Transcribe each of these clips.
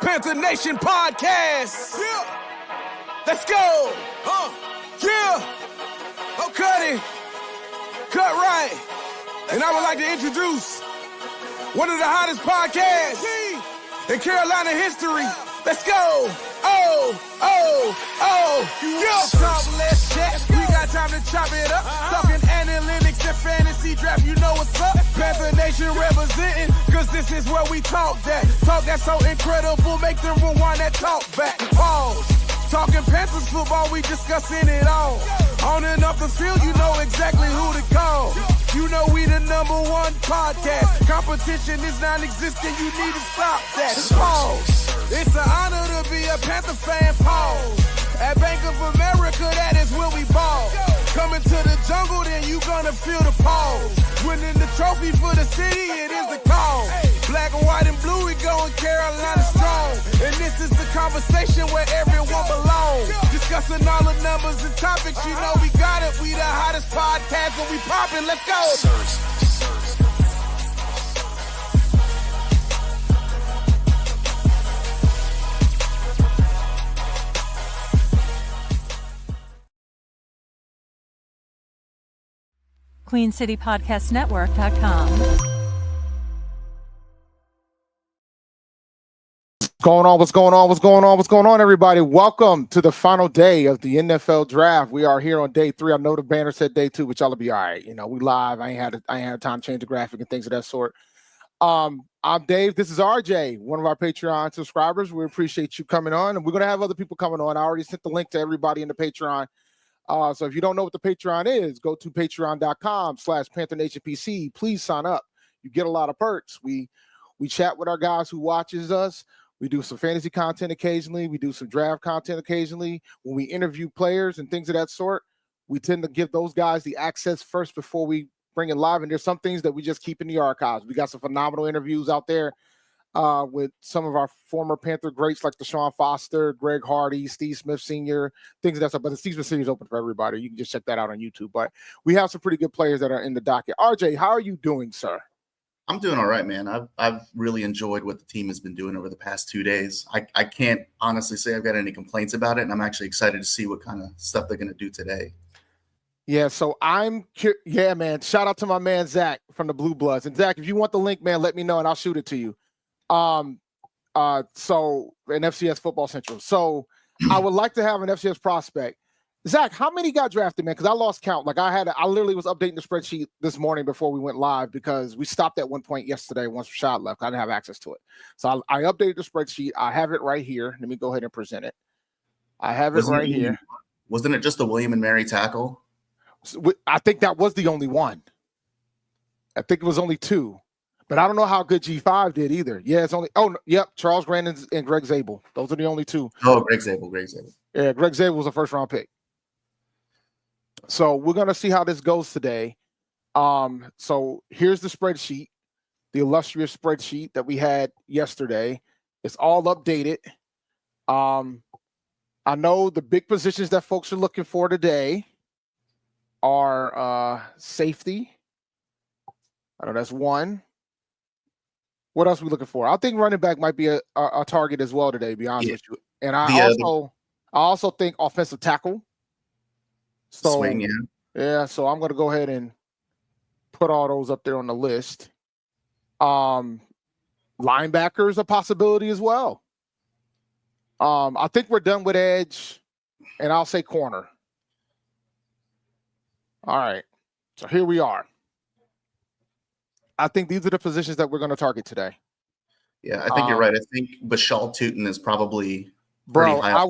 Panther Nation Podcast. Yeah. Let's go. Yeah. Oh, cut it. Cut right. And I would like to introduce one of the hottest podcasts in Carolina history. Let's go. Yeah. Talk, let's chat. We got time to chop it up. Talking analytics and fantasy draft. You know what's up. Panther Nation representing, cause this is where we talk that. Talk that's so incredible, make them rewind that talk back. Pause. Talking Panthers football, we discussing it all. On and off the field, you know exactly who to call. You know we the #1 podcast. Competition is non-existent, you need to stop that. Pause. It's an honor to be a Panther fan. Pause. At Bank of America, that is where we ball. Coming to the jungle, then you gonna feel the pause. Winning the trophy for the city, it is the cause. Black, white, and blue, we going Carolina strong. And this is the conversation where everyone belongs. Discussing all the numbers and topics, you know we got it. We the hottest podcast, and we poppin', let's go. QueenCityPodcastNetwork.com. What's going on, everybody? Welcome to the final day of the NFL draft. We are here on day 3. I know the banner said day 2, but y'all will be all right. You know, we live. I ain't had time to change the graphic and things of that sort. I'm Dave. This is RJ, one of our Patreon subscribers. We appreciate you coming on, and we're going to have other people coming on. I already sent the link to everybody in the Patreon. So if you don't know what the Patreon is, go to patreon.com/PantherNationPC. Please sign up. You get a lot of perks. We chat with our guys who watches us. We do some fantasy content occasionally. We do some draft content occasionally. When we interview players and things of that sort, we tend to give those guys the access first before we bring it live. And there's some things that we just keep in the archives. We got some phenomenal interviews out there with some of our former Panther greats like Deshaun Foster, Greg Hardy, Steve Smith Sr., things of that stuff. But the Steve Smith Sr. is open for everybody. You can just check that out on YouTube. But we have some pretty good players that are in the docket. RJ, how are you doing, sir? I'm doing all right, man. I've really enjoyed what the team has been doing over the past 2 days. I can't honestly say I've got any complaints about it, and I'm actually excited to see what kind of stuff they're going to do today. Yeah, so man. Shout out to my man Zach from the Blue Bloods. And Zach, if you want the link, man, let me know and I'll shoot it to you. So an FCS Football Central. So I would like to have an FCS prospect. Zach, how many got drafted, man? Because I lost count. Like I literally was updating the spreadsheet this morning before we went live because we stopped at one point yesterday once Rashad left. I didn't have access to it. So I updated the spreadsheet. I have it right here. Let me go ahead and present it. I have it right here. Wasn't it just the William and Mary tackle? I think that was the only one. I think it was only 2. But I don't know how good G5 did either. Yeah, it's only Charles Grandin and Greg Zabel. Those are the only 2. Oh, Greg Zabel. Yeah, Greg Zabel was a first-round pick. So we're going to see how this goes today. So here's the spreadsheet, the illustrious spreadsheet that we had yesterday. It's all updated. I know the big positions that folks are looking for today are safety. I know that's one. What else are we looking for? I think running back might be a target as well today, to be honest with you. And I also think offensive tackle. So swing, yeah. So I'm going to go ahead and put all those up there on the list. Linebackers a possibility as well. I think we're done with edge, and I'll say corner. All right. So here we are. I think these are the positions that we're going to target today. Yeah, I think you're right. I think Bashal Tootin is probably pretty high.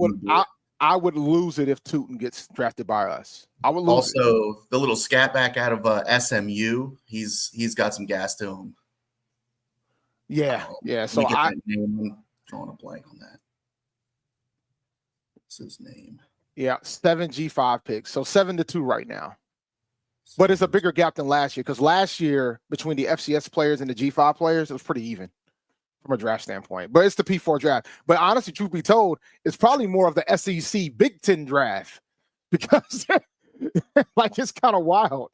I would lose it if Tootin gets drafted by us. I would lose also it. The little scat back out of SMU. He's got some gas to him. Yeah. So I'm drawing a blank on that. What's his name? Yeah, 7 G5 picks. So 7-2 right now. But it's a bigger gap than last year because last year between the FCS players and the G5 players, it was pretty even from a draft standpoint. But it's the P4 draft. But honestly, truth be told, it's probably more of the SEC Big Ten draft because like it's kind of wild.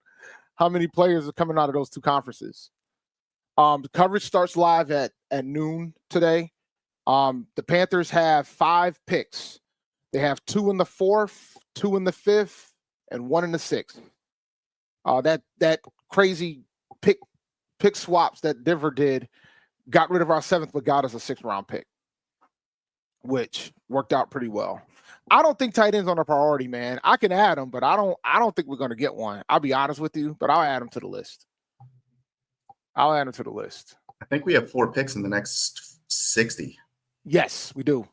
how many players are coming out of those two conferences. The coverage starts live at noon today. The Panthers have 5 picks. They have 2 in the 4th, 2 in the 5th, and 1 in the 6th. That crazy pick swaps that Denver did got rid of our 7th, but got us a 6th round pick, which worked out pretty well. I don't think tight ends on a priority, man. I can add them, but I don't think we're going to get one. I'll be honest with you, but I'll add them to the list. I think we have 4 picks in the next 60. Yes, we do.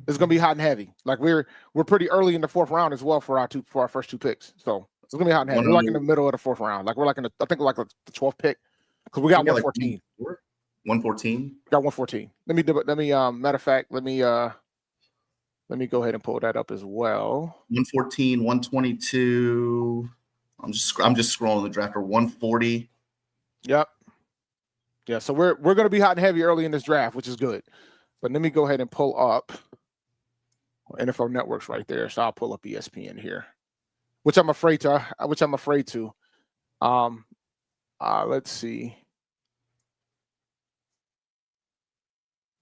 It's going to be hot and heavy. Like we're pretty early in the 4th round as well for our first 2 picks. So it's going to be hot and heavy. We're like in the middle of the 4th round. Like we're like I think like the 12th pick because we got 114. 114. Got 114. Let me matter of fact, let me go ahead and pull that up as well. 114, 122. I'm just scrolling the draft, or 140. Yep. Yeah, so we're going to be hot and heavy early in this draft, which is good. But let me go ahead and pull up NFL Network's right there. So I'll pull up ESPN here, which I'm afraid to. Let's see.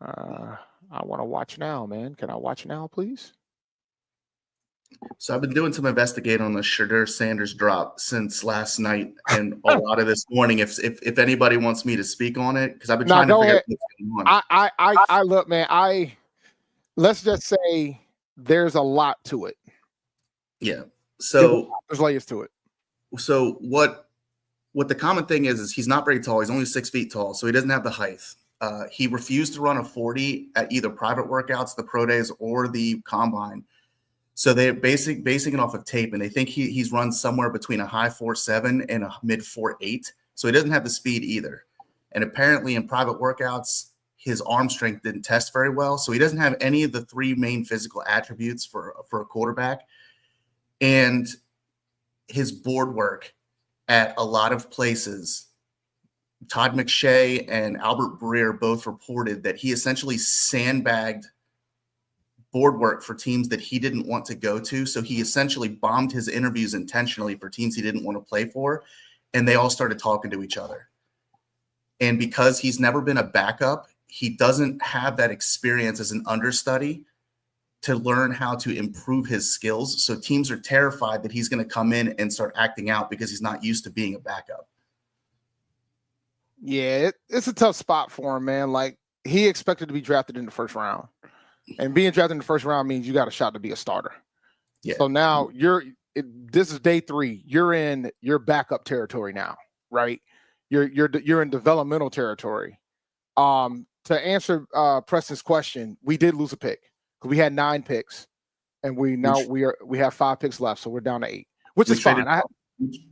I want to watch now, man. Can I watch now, please? So I've been doing some investigating on the Shedeur Sanders drop since last night and a lot of this morning. If anybody wants me to speak on it, because I've been trying to figure out what's going on. I look, man. Let's just say there's a lot to it. Yeah. So there's layers to it. So what the common thing is he's not very tall. He's only 6 feet tall, so he doesn't have the height. He refused to run a 40 at either private workouts, the pro days, or the combine. So they're basing it off of tape, and they think he's run somewhere between a high 4.7 and a mid 4.8. So he doesn't have the speed either. And apparently in private workouts, his arm strength didn't test very well. So he doesn't have any of the 3 main physical attributes for a quarterback. And his board work at a lot of places, Todd McShay and Albert Breer both reported that he essentially sandbagged board work for teams that he didn't want to go to. So he essentially bombed his interviews intentionally for teams he didn't want to play for, and they all started talking to each other. And because he's never been a backup, he doesn't have that experience as an understudy to learn how to improve his skills. So teams are terrified that he's going to come in and start acting out because he's not used to being a backup. Yeah, it's a tough spot for him, man. Like, he expected to be drafted in the 1st round. And being drafted in the 1st round means you got a shot to be a starter. Yeah. So now this is day 3. You're in your backup territory now, right? You're in developmental territory. To answer Preston's question, we did lose a pick because we had 9 picks, and we have 5 picks left, so we're down to 8, which is fine.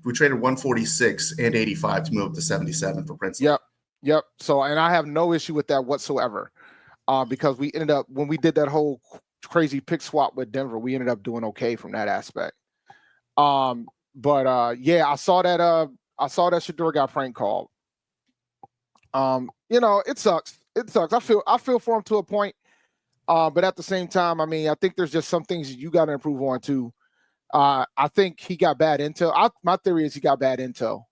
We traded 146 and 85 to move up to 77 for Princeton. Yep. So, and I have no issue with that whatsoever. Because we ended up, when we did that whole crazy pick swap with Denver, we ended up doing okay from that aspect. Yeah, I saw that Shedeur got prank called. It sucks. I feel for him to a point. But at the same time, I mean, I think there's just some things you got to improve on too. I think he got bad intel. My theory is he got bad intel.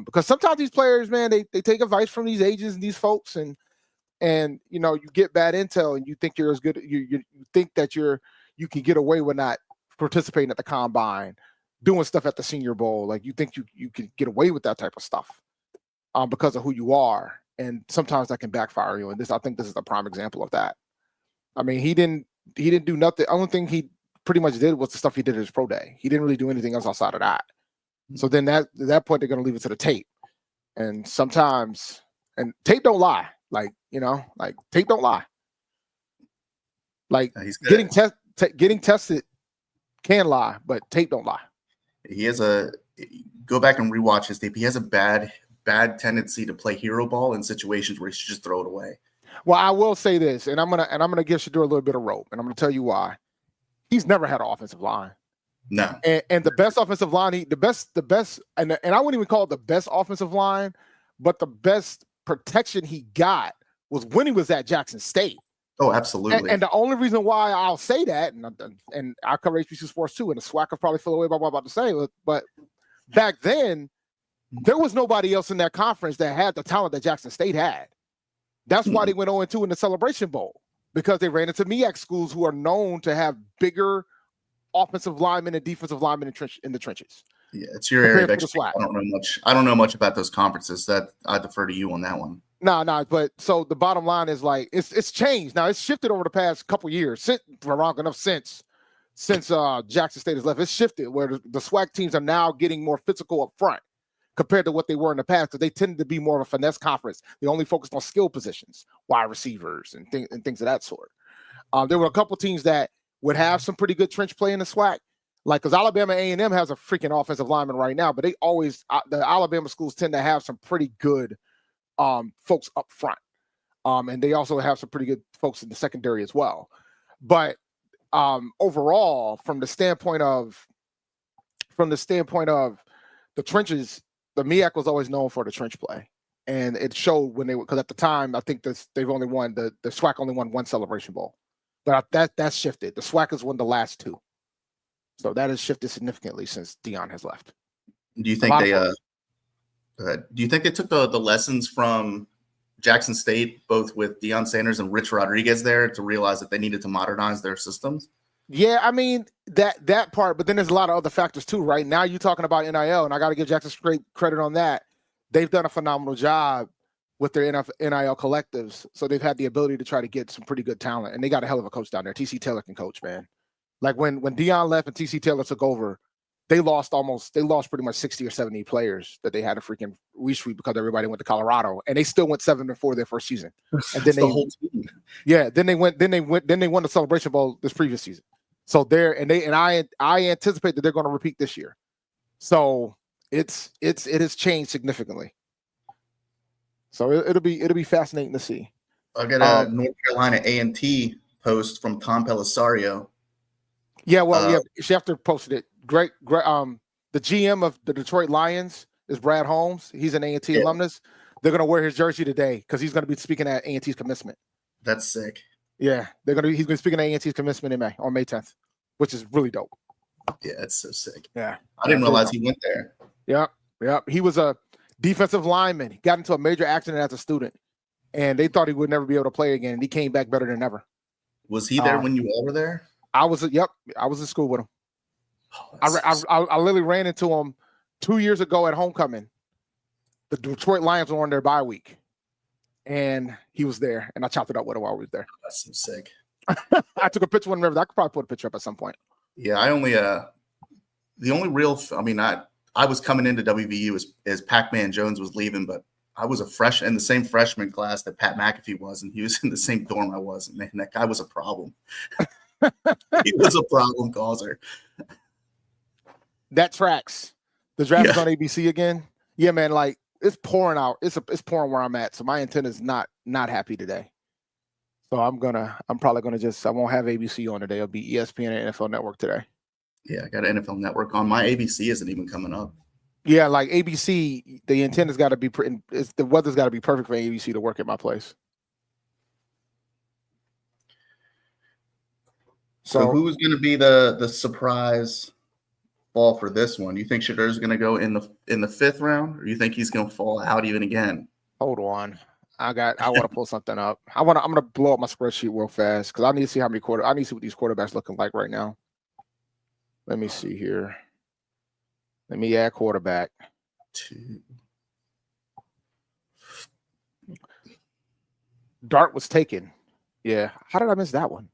Because sometimes these players, man, they take advice from these agents and these folks, and you get bad intel and you think you're as good. You think that you can get away with not participating at the combine, doing stuff at the Senior Bowl. Like, you think you can get away with that type of stuff because of who you are, and sometimes that can backfire you. And I think this is a prime example of that. I mean, he didn't do nothing. The only thing he pretty much did was the stuff he did at his pro day. He didn't really do anything else outside of that. So then at that point, they're going to leave it to the tape. And sometimes, and tape don't lie. Like tape don't lie. Like, getting tested can lie, but tape don't lie. He has go back and rewatch his tape. He has a bad tendency to play hero ball in situations where he should just throw it away. Well, I will say this, and I'm gonna give Shedeur a little bit of rope, and I'm gonna tell you why. He's never had an offensive line. No. And the best offensive line, the best, and I wouldn't even call it the best offensive line, but the best protection he got was when he was at Jackson State. Oh, absolutely. And the only reason why I'll say that, and I cover HBCU sports too, and the SWAC will probably feel away about what I'm about to say, but back then, There was nobody else in that conference that had the talent that Jackson State had. That's why they went 0-2 in the Celebration Bowl, because they ran into MEAC schools who are known to have bigger offensive linemen and defensive linemen in the trenches. Yeah, it's your area of expertise. I don't know much about those conferences. That I defer to you on that one. No, but so the bottom line is like it's changed. Now it's shifted over the past couple years. Since Jackson State has left, it's shifted where the SWAC teams are now getting more physical up front compared to what they were in the past, because they tended to be more of a finesse conference. They only focused on skill positions, wide receivers, and things of that sort. There were a couple teams that would have some pretty good trench play in the SWAC, like because Alabama A&M has a freaking offensive lineman right now, but they always the Alabama schools tend to have some pretty good folks up front, and they also have some pretty good folks in the secondary as well. But overall, from the standpoint of the trenches, the MEAC was always known for the trench play, and it showed when because at the time I think they've only won the SWAC only won one Celebration Bowl, but that's shifted. The SWAC has won the last two, so that has shifted significantly since Deion has left. Do you think do you think they took the lessons from Jackson State, both with Deion Sanders and Rich Rodriguez there, to realize that they needed to modernize their systems? Yeah, I mean that part, but then there's a lot of other factors too. Right now, you're talking about NIL, and I got to give Jackson State credit on that. They've done a phenomenal job with their NIL collectives, so they've had the ability to try to get some pretty good talent, and they got a hell of a coach down there. TC Taylor can coach, man. Like when Deion left and TC Taylor took over, they lost pretty much 60 or 70 players that they had to freaking resweep because everybody went to Colorado, and they still went 7-4 their first season. And then the whole team. Yeah, then they won the Celebration Bowl this previous season. So I anticipate that they're going to repeat this year. So it has changed significantly. So it'll be fascinating to see. I got a North Carolina A&T post from Tom Pellisario. Yeah, well, Schefter posted it. Great. The GM of the Detroit Lions is Brad Holmes. He's an A&T alumnus. They're gonna wear his jersey today because he's gonna be speaking at A&T's commencement. That's sick. Yeah, he's gonna be speaking at A&T's commencement in May on May 10th, which is really dope. Yeah, it's so sick. Yeah, I didn't realize he went there. Yeah. He was a defensive lineman. He got into a major accident as a student, and they thought he would never be able to play again. And he came back better than ever. Was he there when you all were there? I was in school with him. I literally ran into him 2 years ago at homecoming. The Detroit Lions were on their bye week, and he was there, and I chopped it up with him while we was there. That's so sick. I took a picture with him. I could probably put a picture up at some point. Yeah, I was coming into WVU as Pac-Man Jones was leaving, but I was a freshman in the same freshman class that Pat McAfee was, and he was in the same dorm I was, and man, that guy was a problem. He was a problem causer. That tracks. The draft is on ABC again. Yeah, man. Like it's pouring out. It's pouring where I'm at. So my antenna is not happy today. So I'm probably gonna I won't have ABC on today. It'll be ESPN and NFL Network today. Yeah, I got an NFL Network on. My ABC isn't even coming up. Yeah, like ABC, the antenna's got to be the weather's got to be perfect for ABC to work at my place. So who's going to be the surprise fall for this one? You think Shedeur is going to go in the fifth round, or you think he's going to fall out even again? Hold on, I want to pull something up. I'm going to blow up my spreadsheet real fast because I need to see I need to see what these quarterbacks looking like right now. Let me see here. Let me add quarterback. 2. Dart was taken. Yeah. How did I miss that one?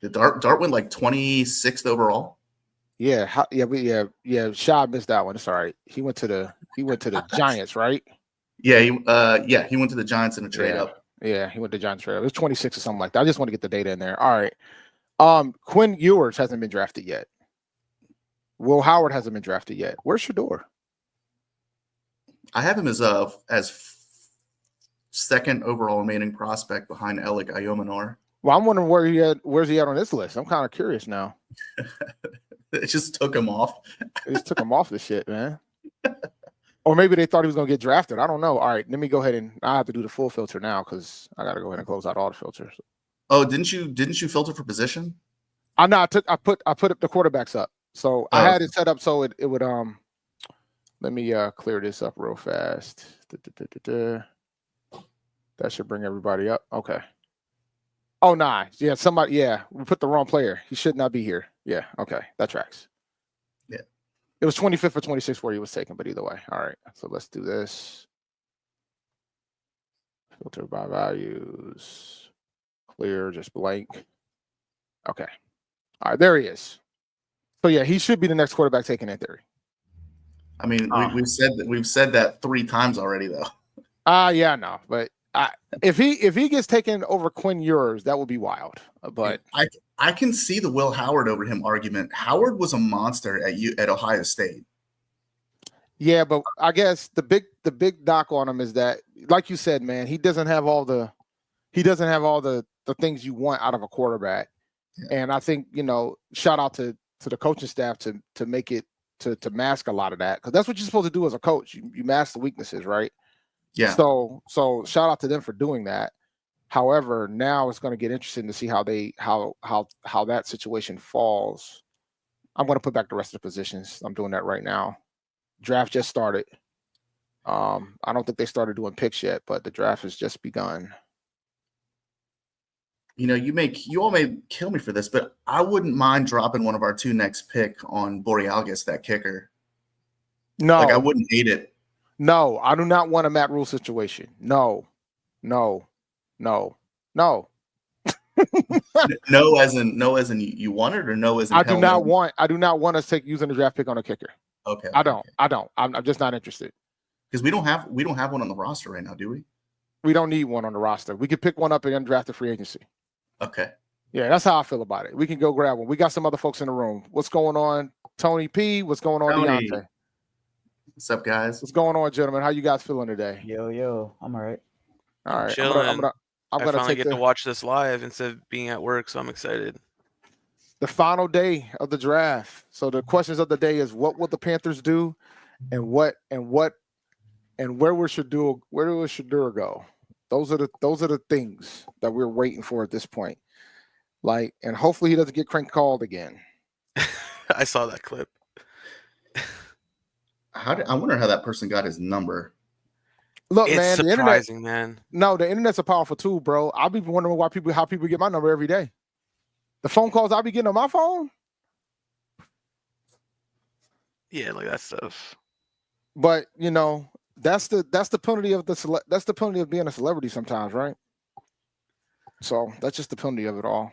Did Dart went like 26th overall? Yeah. Shad missed that one. It's all right. He went to the Giants, right? Yeah. He went to the Giants in a trade up. Yeah, he went to the Giants trade up. It was 26 or something like that. I just want to get the data in there. All right. Quinn Ewers hasn't been drafted yet. Will Howard hasn't been drafted yet. Where's Shedeur? I have him as second overall remaining prospect behind Alec Ayomanor. Well, I'm wondering where's he at on this list. I'm kind of curious now. It just took him off. It just took him off the shit, man. Or maybe they thought he was going to get drafted. I don't know. All right, let me go ahead and I have to do the full filter now because I got to go ahead and close out all the filters. Oh, didn't you filter for position? I put up the quarterbacks up. So I had it set up so it would let Let me clear this up real fast. That should bring everybody up. Okay. Oh, nah. Yeah, somebody. Yeah, we put the wrong player. He should not be here. Yeah. Okay, that tracks. Yeah. It was 25th or 26th where he was taken, but either way. All right. So let's do this. Filter by values. Clear, just blank. Okay. All right, there he is. So yeah, he should be the next quarterback taken in theory. I mean, we've said that 3 times already, though. Yeah, I know, but if he gets taken over Quinn Ewers, that would be wild. But I can see the Will Howard over him argument. Howard was a monster at Ohio State. Yeah, but I guess the big knock on him is that, like you said, man, he doesn't have all the things you want out of a quarterback. Yeah. And I think, shout out to the coaching staff to make it to mask a lot of that, because that's what you're supposed to do as a coach. You mask the weaknesses, right? Yeah. So shout out to them for doing that. However, now it's going to get interesting to see how that situation falls. I'm going to put back the rest of the positions. I'm doing that right now. Draft just started. I don't think they started doing picks yet, but the draft has just begun. You all may kill me for this, but I wouldn't mind dropping one of our 2 next pick on Borealis, that kicker. No, I wouldn't hate it. No, I do not want a Matt Rule situation. No. No, as in you want it, or no as in I do not want us using the draft pick on a kicker. Okay. I don't. I'm just not interested. Because we don't have one on the roster right now, do we? We don't need one on the roster. We could pick one up in undrafted free agency. Okay. Yeah, that's how I feel about it. We can go grab one. We got some other folks in the room. What's going on, Tony P? What's going on, Deontay? What's up, guys? What's going on, gentlemen? How you guys feeling today? Yo, I'm all right. All right. I'm gonna finally get to watch this live instead of being at work, so I'm excited. The final day of the draft. So the questions of the day is, what will the Panthers do, and where will Shedeur go? Those are the things that we're waiting for at this point. And hopefully he doesn't get crank called again. I saw that clip. I wonder how that person got his number. Look, it's man, surprising, man. No, the internet's a powerful tool, bro. I'll be wondering how people get my number every day. The phone calls I'll be getting on my phone. Yeah, like that stuff. But that's the penalty of that's the penalty of being a celebrity sometimes, right? So that's just the penalty of it all.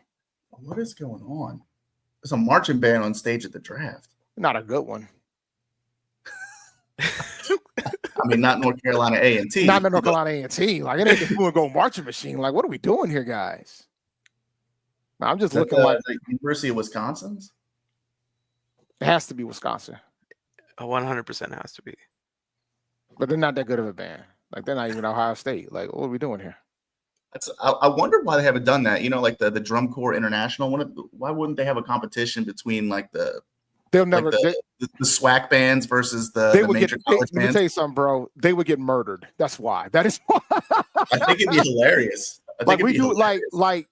What is going on? There's a marching band on stage at the draft. Not a good one. I mean, not North Carolina A&T. Not North Carolina A&T. Like, it ain't the go marching machine. Like, what are we doing here, guys? I'm just looking like the University of Wisconsin's. It has to be Wisconsin. 100% has to be. But they're not that good of a band. Like, they're not even Ohio State. Like, what are we doing here? I wonder why they haven't done that. Like the Drum Corps International. Why wouldn't they have a competition between They'll never the SWAC bands versus the major college bands? Let me tell you something, bro. They would get murdered. That's why. That is why. I think it'd be hilarious. Like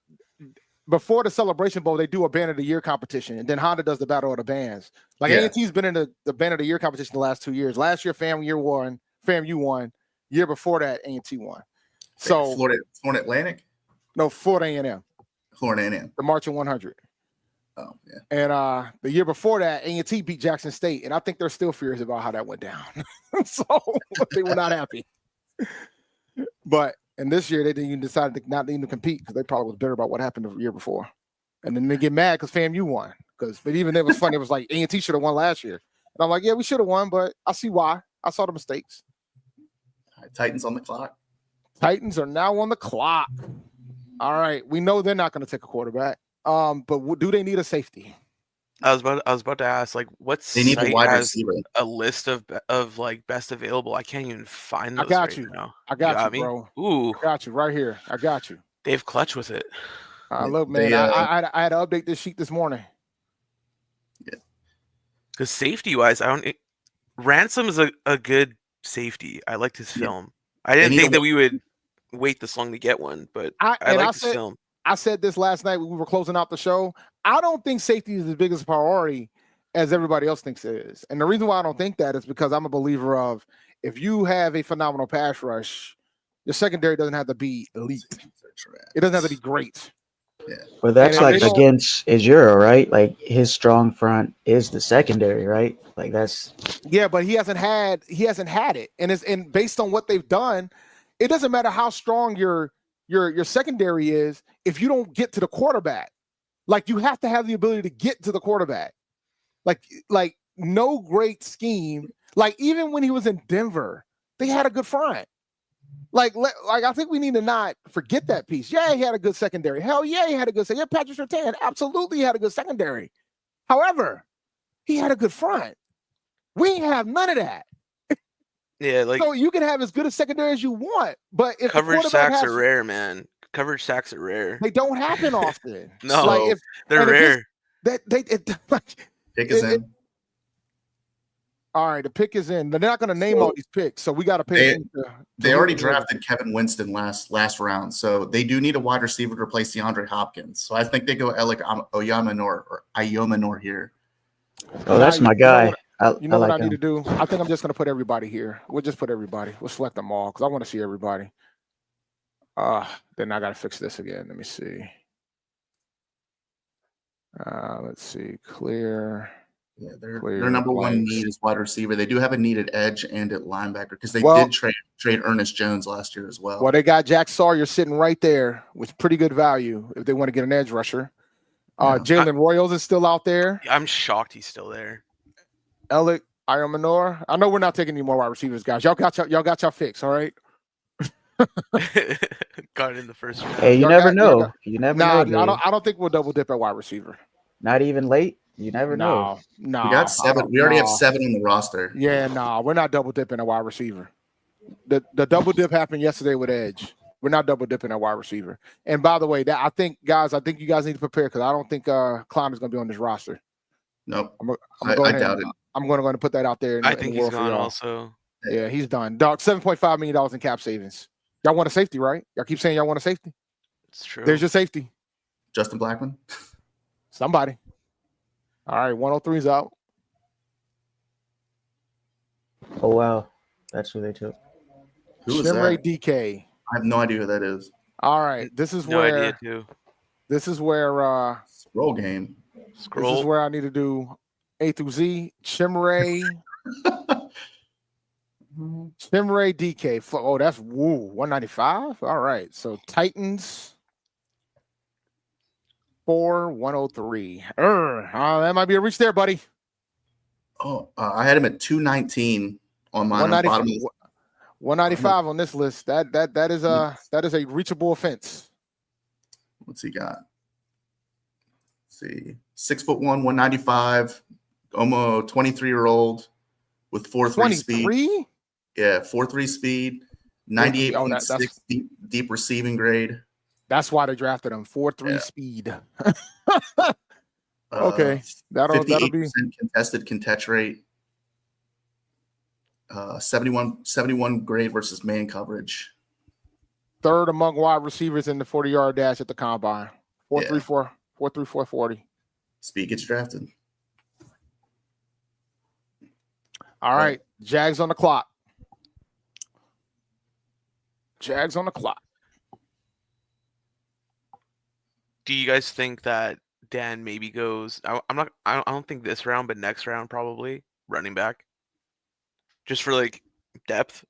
before the Celebration Bowl, they do a Band of the Year competition, and then Honda does the Battle of the Bands. A&T's been in the Band of the Year competition the last 2 years. Last year, FAMU won. Year before that, A&T won. So Florida Atlantic? No, Florida A&M. Florida A&M. The Marching 100. Oh, yeah. And the year before that, A&T beat Jackson State, and I think they're still furious about how that went down. So they were not happy. But this year, they didn't even decide to not even compete because they probably was bitter about what happened the year before. And then they get mad because FAMU won. But even it was funny. It was like A&T should have won last year. And I'm like, yeah, we should have won, but I see why. I saw the mistakes. All right, Titans on the clock. Titans are now on the clock. All right. We know they're not going to take a quarterback. But do they need a safety? I was about to ask, what's they need a wide receiver. A list of best available. I can't even find those. I got you. Now. I got you, bro. Ooh, I got you right here. I got you. They've clutch with it. Look, man. I had to update this sheet this morning. Yeah. Because safety wise, Ransom is a good safety. I liked his film. I didn't think that we would wait this long to get one, but I liked his film. I said this last night when we were closing out the show. I don't think safety is the biggest priority. as everybody else thinks it is. And the reason why I don't think that is because I'm a believer of if you have a phenomenal pass rush, your secondary doesn't have to be elite. It doesn't have to be great. Yeah. Well, that's like against Azure, right? Like his strong front is the secondary, right? Like that's but he hasn't had it. And based on what they've done, it doesn't matter how strong your secondary is if you don't get to the quarterback. Like you have to have the ability to get to the quarterback. Like no great scheme. Like even when he was in Denver, they had a good front. Like I think we need to not forget that piece. Yeah, he had a good secondary. Hell yeah, he had a good secondary. Yeah, Patrick Surtain absolutely had a good secondary. However, he had a good front. We ain't have none of that. Yeah, like so you can have as good a secondary as you want, but if coverage sacks are rare, man. Coverage sacks are rare. They don't happen often. No, like they're rare. Pick is in. All right, the pick is in. They're not going to name all these picks, so we got to pay. They already drafted Kevin Winston last round, so they do need a wide receiver to replace DeAndre Hopkins. So I think they go Alec Oyamanor here. Oh, that's my guy. You know what I need to do? I think I'm just going to put everybody here. We'll just put everybody. We'll select them all because I want to see everybody. Then I got to fix this again. Let me see. Let's see. Clear. Yeah, their number one need is wide receiver. They do have a need at edge and at linebacker because they did trade Ernest Jones last year as well. Well, they got Jack Sawyer sitting right there with pretty good value if they want to get an edge rusher. Jalen Royals is still out there. I'm shocked he's still there. Alec Oyamanor. I know we're not taking any more wide receivers, guys. Y'all got your fix, all right? Got it in the first round. Hey, you never know. You never know. I don't think we'll double dip at wide receiver. Not even late. You never know. No, we got 7. We already have 7 on the roster. Yeah, we're not double dipping at wide receiver. The double dip happened yesterday with edge. We're not double dipping at wide receiver. And by the way, I think you guys need to prepare because I don't think Klein is going to be on this roster. Nope. I doubt it. I'm going to put that out there. I think he's gone also. Yeah, he's done. Dog, $7.5 million in cap savings. Y'all want a safety, right? Y'all keep saying y'all want a safety. It's true. There's your safety. Justin Blackman. Somebody. All right, 103's out. Oh wow, that's who they took. Who is that? DK. I have no idea who that is. All right, this is where scroll game. This is where I need to do A through Z. Chimray DK. Oh, that's 195. All right, so Titans 103. That might be a reach there, buddy. Oh, I had him at 219 on mine. 195 on this list. That is a reachable offense. What's he got? Let's see, 6'1", 195, almost 23-year-old with 4.3 speed. Yeah, 4.3 speed, 98.6 deep receiving grade. That's why they drafted him. 4.3 speed. Okay, that'll be contested catch rate. 71 grade versus man coverage. Third among wide receivers in the 40-yard dash at the combine. 4.34, 4.40. Speed gets drafted. All right, Jags on the clock. Do you guys think that Dan maybe goes? I don't think this round, but next round probably running back, just for like depth.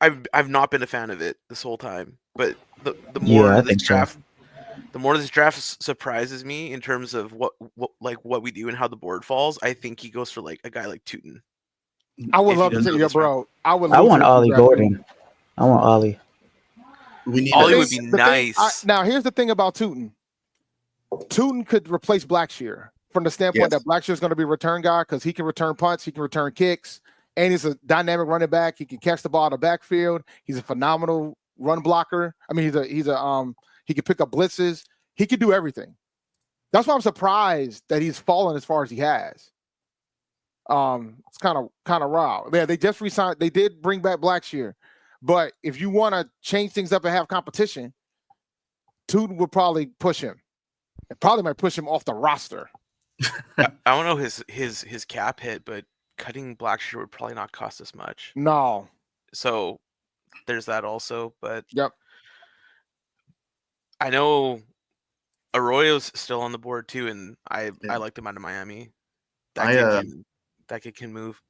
I've not been a fan of it this whole time, but the more this draft surprises me in terms of what we do and how the board falls, I think he goes for like a guy like Tootin. I would love to see you, bro. I want Ollie Gordon. I want Ollie. Ollie would be nice. Now here's the thing about Tootin. Tootin could replace Blackshear from the standpoint that Blackshear is going to be a return guy because he can return punts, he can return kicks, and he's a dynamic running back. He can catch the ball in the backfield. He's a phenomenal run blocker. I mean, he can pick up blitzes. He can do everything. That's why I'm surprised that he's fallen as far as he has. It's kind of raw. Yeah, they just resigned. They did bring back Blackshear, but if you want to change things up and have competition, Tootin would probably push him. It probably might push him off the roster. I don't know his cap hit, but cutting Blackshear would probably not cost us much. No. So there's that also. But Yep. I know Arroyo's still on the board too, and I Yeah. liked him out of Miami. I That kid can move.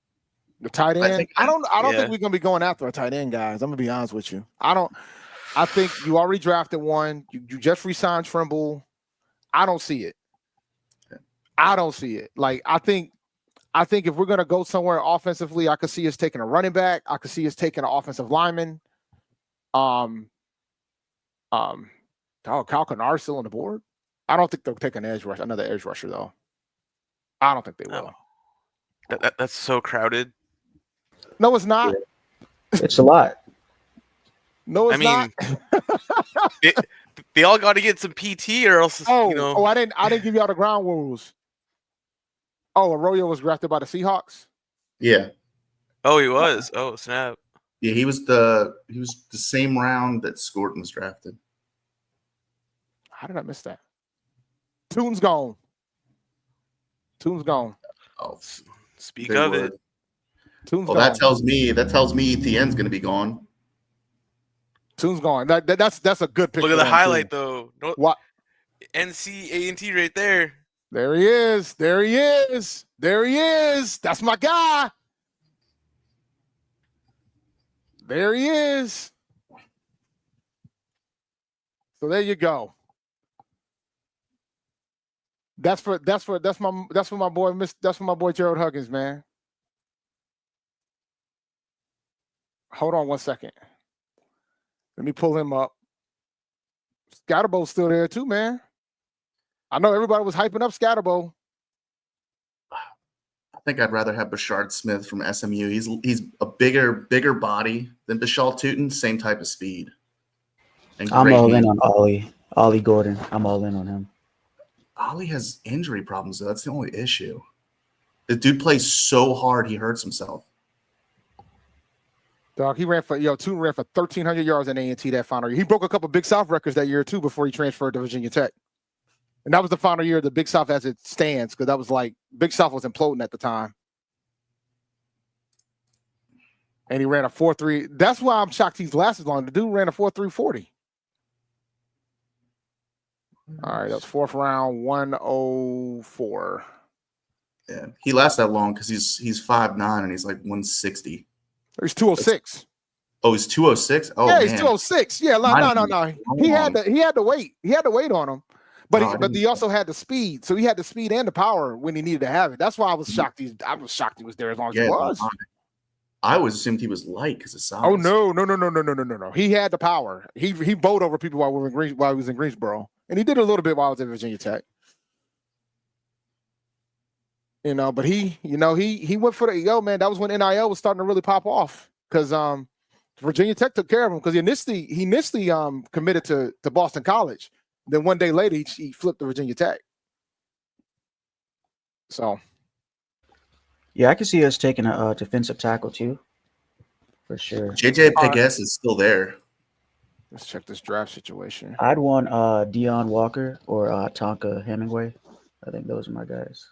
The tight end. I don't yeah. think we're gonna be going after a tight end, guys. I'm gonna be honest with you. I think you already drafted one. You just re-signed Trimble. I don't see it. I don't see it. Like I think if we're gonna go somewhere offensively, I could see us taking a running back. I could see us taking an offensive lineman. Kyle Kennard's still on the board. I don't think they'll take another edge rusher though. I don't think they will. That's so crowded. No, it's not. It's a lot. No, it's not. They all got to get some PT, or else. I didn't give you all the ground rules. Oh, Arroyo was drafted by the Seahawks. Yeah. Oh, he was. Oh, snap. Yeah, he was the same round that Scorton was drafted. How did I miss that? Tune's gone. Oh, Speak of it. Tune's well, gone. that tells me Etienne's going to be gone. Tune's gone. That's a good pick. Look at the highlight though. What? NC right there. There he is. That's my guy. There he is. So there you go. That's for my boy Gerald Huggins, man. Hold on 1 second. Let me pull him up. Scatterbo's still there too, man. I know everybody was hyping up Scatterbo. I think I'd rather have Bashard Smith from SMU. He's a bigger body than Bashal Tootin, same type of speed. I'm all in on Ollie Gordon. I'm all in on him. Oh, Ollie has injury problems, though. That's the only issue. The dude plays so hard, he hurts himself. Dog, Tune ran for 1,300 yards in A&T that final year. He broke a couple Big South records that year too before he transferred to Virginia Tech. And that was the final year of the Big South as it stands, because that was like Big South was imploding at the time. And he ran a 4.3. That's why I'm shocked he's lasted long. The dude ran a 4.340. All right, that's fourth round, 104. Yeah, he lasts that long because he's 5'9" and he's like 160. He's 206. Oh, he's 206. Oh, yeah, man. he's 206. Yeah, no. He had the weight. He had the weight on him, but he also had the speed. So he had the speed and the power when he needed to have it. That's why I was shocked. I was shocked he was there as long as he was. I always assumed he was light because of size. Oh no. He had the power. He bowled over people while he was in Greensboro, and he did a little bit while I was at Virginia Tech. But he went for the man. That was when NIL was starting to really pop off, because Virginia Tech took care of him, because he initially committed to Boston College. Then one day later he flipped to Virginia Tech. So. Yeah, I can see us taking a defensive tackle too, for sure. JJ Pegues is still there. Let's check this draft situation. I'd want Deion Walker or Tonka Hemingway. I think those are my guys.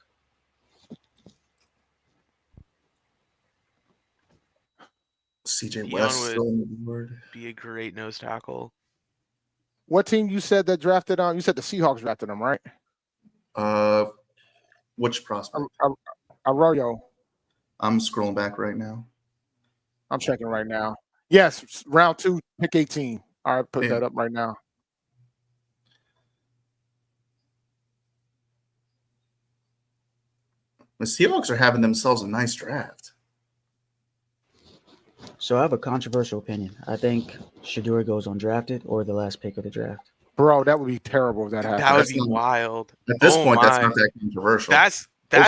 CJ Deion West would still on the board. Be a great nose tackle. What team you said that drafted him? You said the Seahawks drafted him, right? Which prospect? Arroyo. I'm scrolling back right now. I'm checking right now. Yes, round 2, pick 18. All right, put that up right now. The Seahawks are having themselves a nice draft. So I have a controversial opinion. I think Shedeur goes undrafted or the last pick of the draft. Bro, that would be terrible if that happened. That would be wild. At this point, that's not that controversial. That's That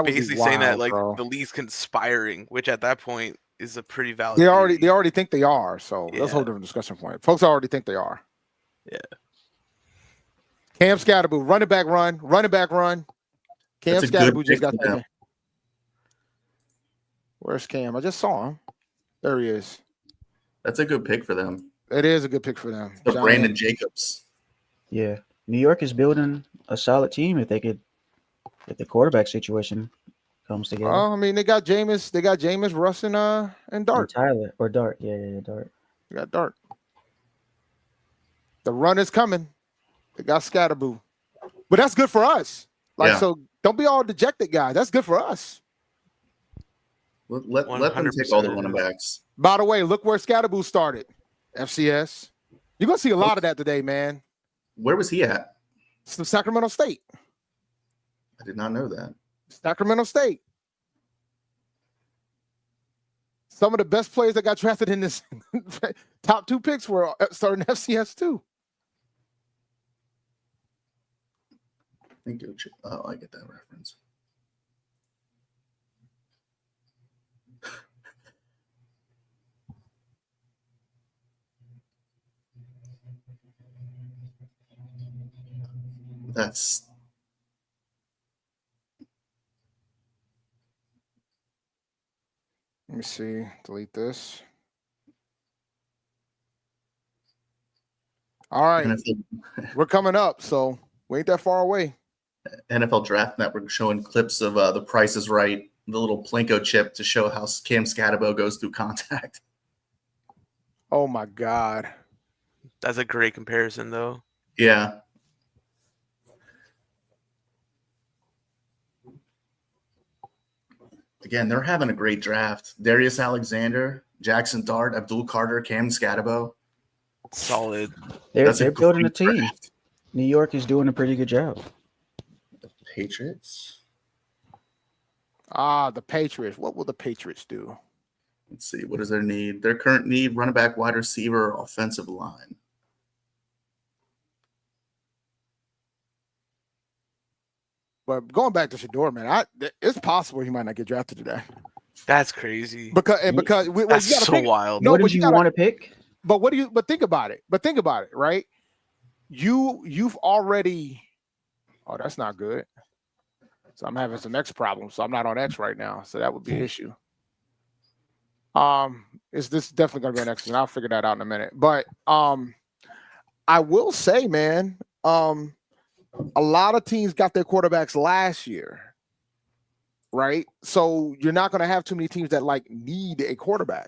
would basically be wild, saying that bro. the league's conspiring, which at that point is a pretty valid. They already think they are. So that's a Yeah. whole different discussion point. Folks already think they are. Yeah. Cam Scatterboo, running back run. Cam Scatterboo just got taken. Where's Cam? I just saw him. There he is. That's a good pick for them. It is a good pick for them. The Brandon Jacobs. Yeah. New York is building a solid team if if the quarterback situation comes together. I mean, they got Jameis, Russ, and And Dart. Tyler or Dart. Yeah, Dart. They got Dart. The run is coming. They got Scatterboo. But that's good for us. Like, Yeah. so don't be all dejected, guys. That's good for us. Let them take all the 100% running it is. backs. By the way, look where Scatterboo started. FCS. You're gonna see a lot of that today, man. Where was he at? Some Sacramento State. I did not know that. Sacramento State. Some of the best players that got drafted in this top 2 picks were starting FCS too. I think I get that reference. That's Let me see. Delete this. All right. We're coming up, so we ain't that far away. NFL Draft Network showing clips of The Price is Right, the little Plinko chip to show how Cam Scatterbo goes through contact. Oh my God. That's a great comparison, though. Yeah. Again, they're having a great draft. Darius Alexander, Jackson Dart, Abdul Carter, Cam Scatterbo. Solid. They're building a great team. draft. New York is doing a pretty good job. Patriots. The Patriots. What will the Patriots do? Let's see. What is their need? Their current need: running back, wide receiver, offensive line. But going back to Shedeur, man, it's possible he might not get drafted today. That's crazy. Because That's you That's gotta so pick, wild. No, what but did you you gotta, want to pick? But think about it, right? You've already. Oh, that's not good. So I'm having some X problems. So I'm not on X right now. So that would be an issue. Is this definitely gonna be an X? And I'll figure that out in a minute. But I will say, man, a lot of teams got their quarterbacks last year, right? So you're not going to have too many teams that like need a quarterback.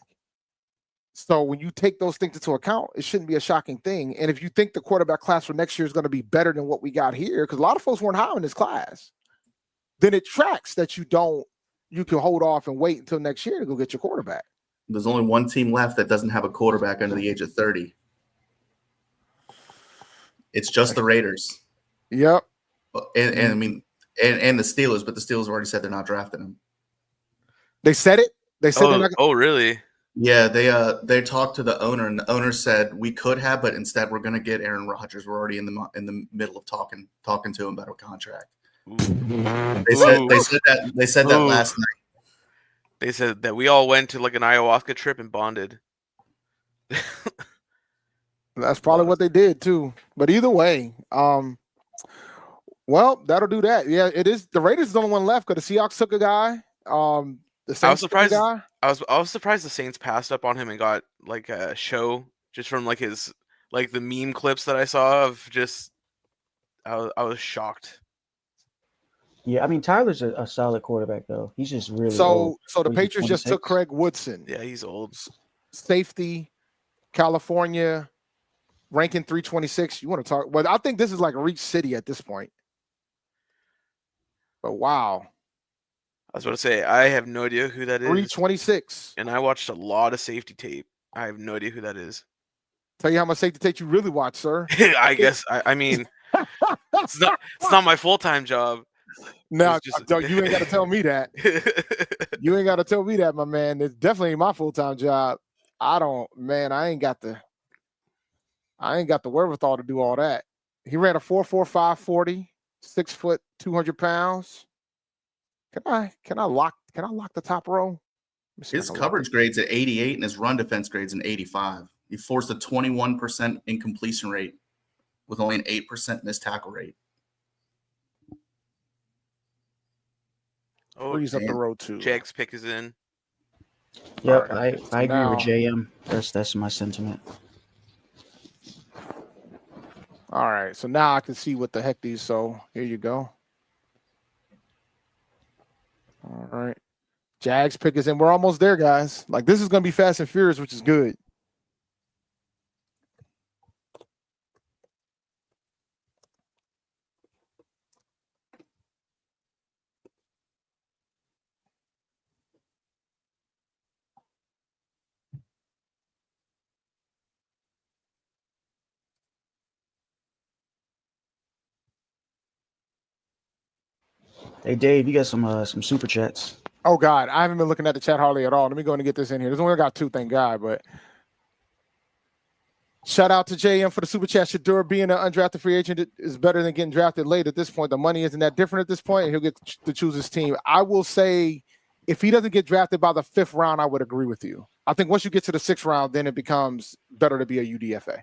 So when you take those things into account, it shouldn't be a shocking thing. And if you think the quarterback class for next year is going to be better than what we got here, because a lot of folks weren't high in this class, then it tracks that you can hold off and wait until next year to go get your quarterback. There's only one team left that doesn't have a quarterback under the age of 30. It's just the Raiders. Yep. And I mean, and the Steelers, but the Steelers have already said they're not drafting him. They said it. They said they're not. Oh, really? Yeah, they talked to the owner, and the owner said we could have, but instead we're going to get Aaron Rodgers. We're already in the middle of talking to him about a contract. They said that last night. They said that we all went to like an ayahuasca trip and bonded. That's probably what they did too. But either way, well, that'll do that. Yeah, it is. The Raiders is the only one left because the Seahawks took a guy. The Saints took a guy. I was surprised the Saints passed up on him and got like a show just from like his like the meme clips that I saw of just. I was shocked. Yeah, I mean Tyler's a solid quarterback though. He's just really So old. the He's Patriots just 26. took Craig Woodson. Yeah, he's old. Safety, California, ranking 326. You want to talk? Well, I think this is like Reach City at this point. But wow, I was about to say I have no idea who that is. 326. And I watched a lot of safety tape. I have no idea who that is. Tell you how much safety tape you really watch, sir. I guess I mean it's not my full-time job. No, It's just- you ain't got to tell me that. You ain't got to tell me that, my man. It's definitely my full-time job. I ain't got the wherewithal to do all that. He ran a 4.45 40, 6 foot, 200 pounds. Can I lock the top row? His coverage grade's at 88 and his run defense grade's an 85. He forced a 21% incompletion rate with only an 8% missed tackle rate. Oh, Freeze up the road too. Jack's pick is in. Yep, Alright, I agree now- with JM. That's my sentiment. All right, so now I can see what the heck these. So here you go. All right, Jags pick is in. We're almost there, guys. Like this is gonna be fast and furious, which is good. Hey Dave, you got some super chats. Oh God, I haven't been looking at the chat hardly at all. Let me go and get this in here. There's only got 2, thank God. But shout out to JM for the super chat. Shedeur being an undrafted free agent is better than getting drafted late at this point. The money isn't that different at this point, and he'll get to choose his team. I will say, if he doesn't get drafted by the 5th round, I would agree with you. I think once you get to the 6th round, then it becomes better to be a UDFA.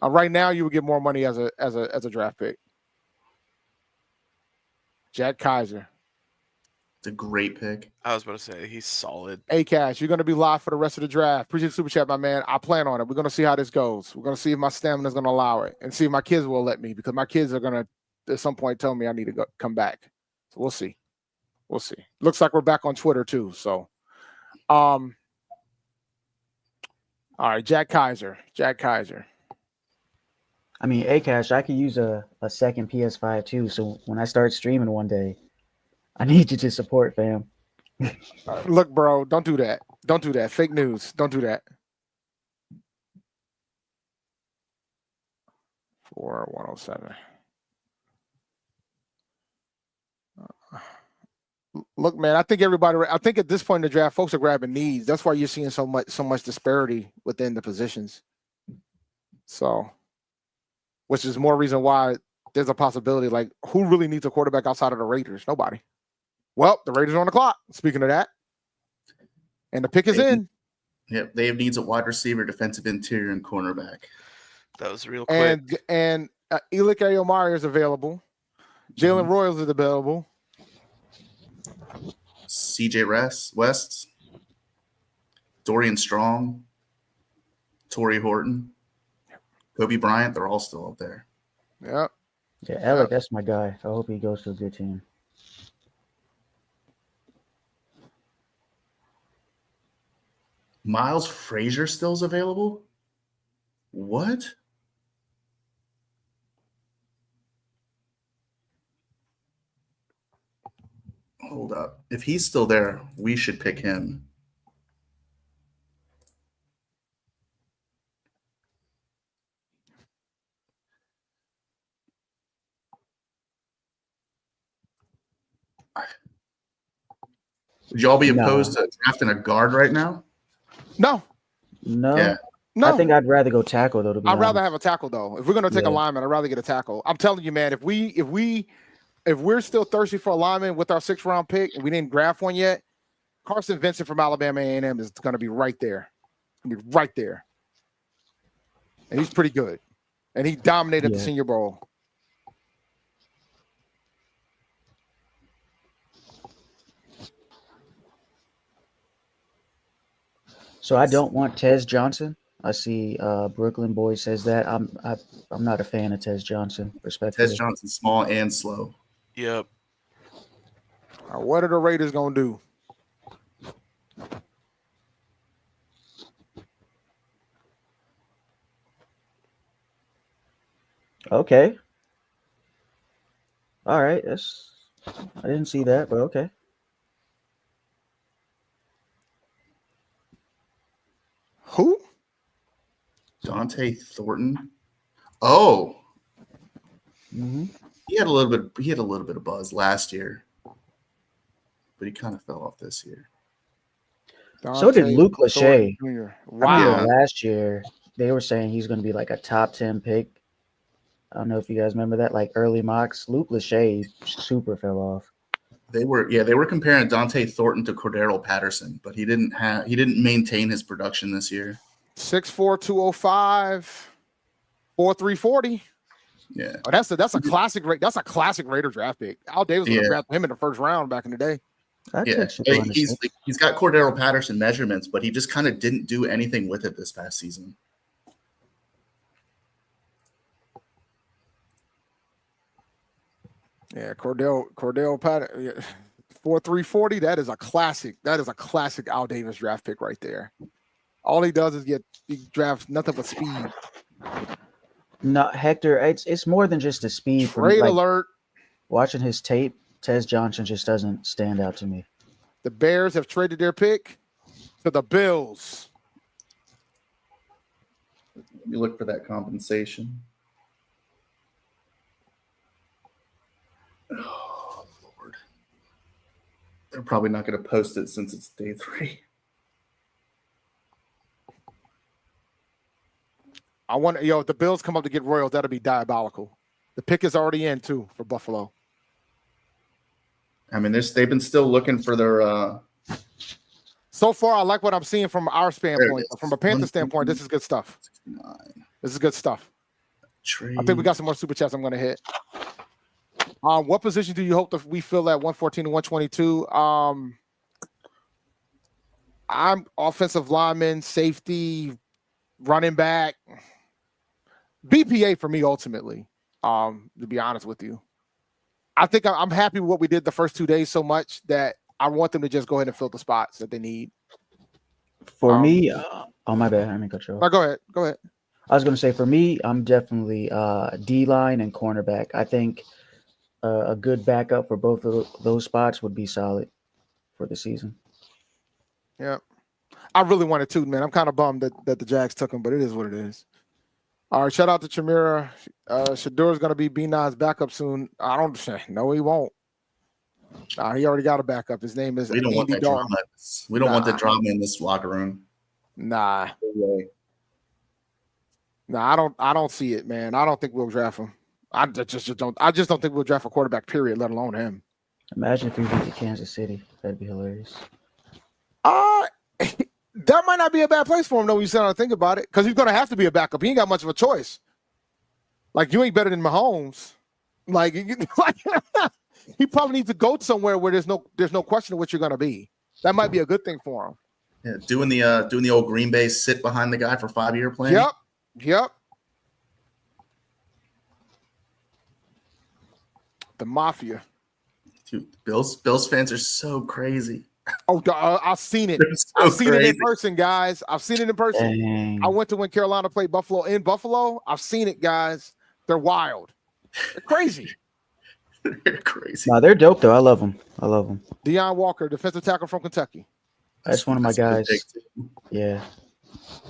Right now, you would get more money as a draft pick. Jack Kaiser. It's a great pick. I was about to say he's solid. Hey, Cash, you're going to be live for the rest of the draft. Appreciate the super chat, my man. I plan on it. We're going to see how this goes. We're going to see if my stamina is going to allow it and see if my kids will let me, because my kids are going to, at some point, tell me I need to come back. So we'll see. We'll see. Looks like we're back on Twitter, too. So, all right, Jack Kaiser. I mean, Cash, I could use a second PS5 too. So when I start streaming one day, I need you to support, fam. Look, bro, don't do that. Don't do that. Fake news. Don't do that. 4107. Look, man, I think at this point in the draft, folks are grabbing needs. That's why you're seeing so much disparity within the positions. So, which is more reason why there's a possibility, like, who really needs a quarterback outside of the Raiders? Nobody. Well, the Raiders are on the clock. Speaking of that, and the pick is in. Yep, they have needs at wide receiver, defensive interior, and cornerback. That was real quick. And Elik Ayomari is available. Jalen Royals is available. CJ West, Dorian Strong, Torrey Horton, Kobe Bryant, they're all still up there. Yep. Yeah, Alec, that's my guy. I hope he goes to a good team. Miles Frazier still's available? What? Hold up. If he's still there, we should pick him. Would y'all be opposed to drafting a guard right now? No. No. No. I think I'd rather go tackle though. I'd rather have a tackle though. If we're gonna take a lineman, I'd rather get a tackle. I'm telling you, man. If we're still thirsty for a lineman with our 6th round pick and we didn't draft one yet, Carson Vincent from Alabama A&M is gonna be right there. It's gonna be right there, and he's pretty good, and he dominated the Senior Bowl. So I don't want Tez Johnson. I see Brooklyn Boy says that. I'm not a fan of Tez Johnson, respectfully. Tez Johnson's small and slow. Yep. What are the Raiders gonna do? Okay. All right. I didn't see that, but okay. Who? Dante Thornton. Oh. Mm-hmm. He had a little bit of buzz last year, but he kind of fell off this year. So did Luke Lachey. Wow. Last year they were saying he's going to be like a top 10 pick. I don't know if you guys remember that, like early mocks. Luke Lachey super fell off. They were comparing Dante Thornton to Cordero Patterson, but he didn't maintain his production this year. 6'4", 205, 4.340. Yeah. Oh, that's a classic rate. That's a classic Raider draft pick. Al Davis would have drafted him in the 1st round back in the day. He's got Cordero Patterson measurements, but he just kind of didn't do anything with it this past season. Yeah, Cordell Patterson, 4.340. That is a classic. That is a classic Al Davis draft pick right there. All he does is he drafts nothing but speed. No, Hector, it's more than just the speed for me. Trade Like, alert. watching his tape, Tez Johnson just doesn't stand out to me. The Bears have traded their pick to the Bills. You look for that compensation. Oh, Lord. They're probably not going to post it since it's day 3. I want if the Bills come up to get Royals, that'll be diabolical. The pick is already in too for Buffalo. I mean, they've been still looking for their. So far, I like what I'm seeing from our standpoint. is. From a Panther standpoint, this is good stuff. 69. This is good stuff. Trade. I think we got some more super chats I'm going to hit. What position do you hope that we fill at 114 and 122? I'm offensive lineman, safety, running back, BPA for me ultimately. To be honest with you, I think I'm happy with what we did the first 2 days so much that I want them to just go ahead and fill the spots that they need. For me, oh my bad, I mean control. No, go ahead. I was going to say, for me, I'm definitely D-line and cornerback. I think a good backup for both of those spots would be solid for the season. Yeah. I really wanted to, man. I'm kind of bummed that the Jags took him, but it is what it is. All right, shout out to Chimera. Shedeur is going to be B9's backup soon. I don't say no, he won't. He already got a backup. His name is We don't want Andy that Dalton. drama. We don't want the drama in this locker room. Nah, I don't see it, man. I don't think we'll draft him. I just don't think we'll draft a quarterback, period, let alone him. Imagine if we beat the Kansas City. That'd be hilarious. That might not be a bad place for him, though, when you sit down and think about it, because he's going to have to be a backup. He ain't got much of a choice. Like, you ain't better than Mahomes. Like he probably needs to go somewhere where there's no question of what you're going to be. That might be a good thing for him. Yeah, doing the old Green Bay sit behind the guy for 5-year plan. Yep. The Mafia. Dude, Bills fans are so crazy. Oh, I've seen it. So I've seen it in crazy. person, guys. I've seen it in person. Dang. I went to when Carolina played Buffalo in Buffalo. I've seen it, guys. They're wild. They're crazy. They're crazy. Nah, they're dope, though. I love them. Deion Walker, defensive tackle from Kentucky. That's one of my a good guys. pick, too. Yeah,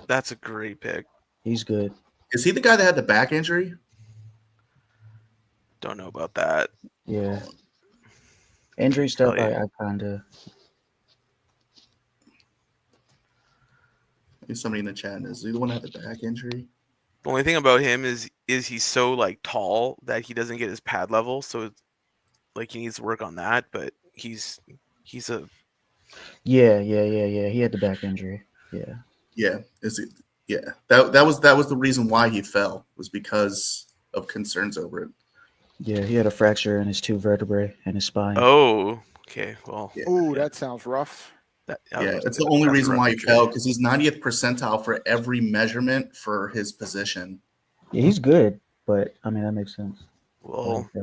That's a great pick. he's good. Is he the guy that had the back injury? Don't know about that. Yeah. Injury stuff, Oh, yeah. I kind of. There's somebody in the chat. Is he the one that had the back injury? The only thing about him is he's so like tall that he doesn't get his pad level, so it's, like he needs to work on that. But he's a Yeah. He had the back injury. Yeah. Yeah. Is it? Yeah. That was the reason why he fell, was because of concerns over it. Yeah, he had a fracture in his 2 vertebrae and his spine. oh okay well Yeah. Ooh, that sounds rough. Yeah, it's the only reason why he fell, because he's 90th percentile for every measurement for his position. Yeah, he's good, but I mean that makes sense. Well, Yeah.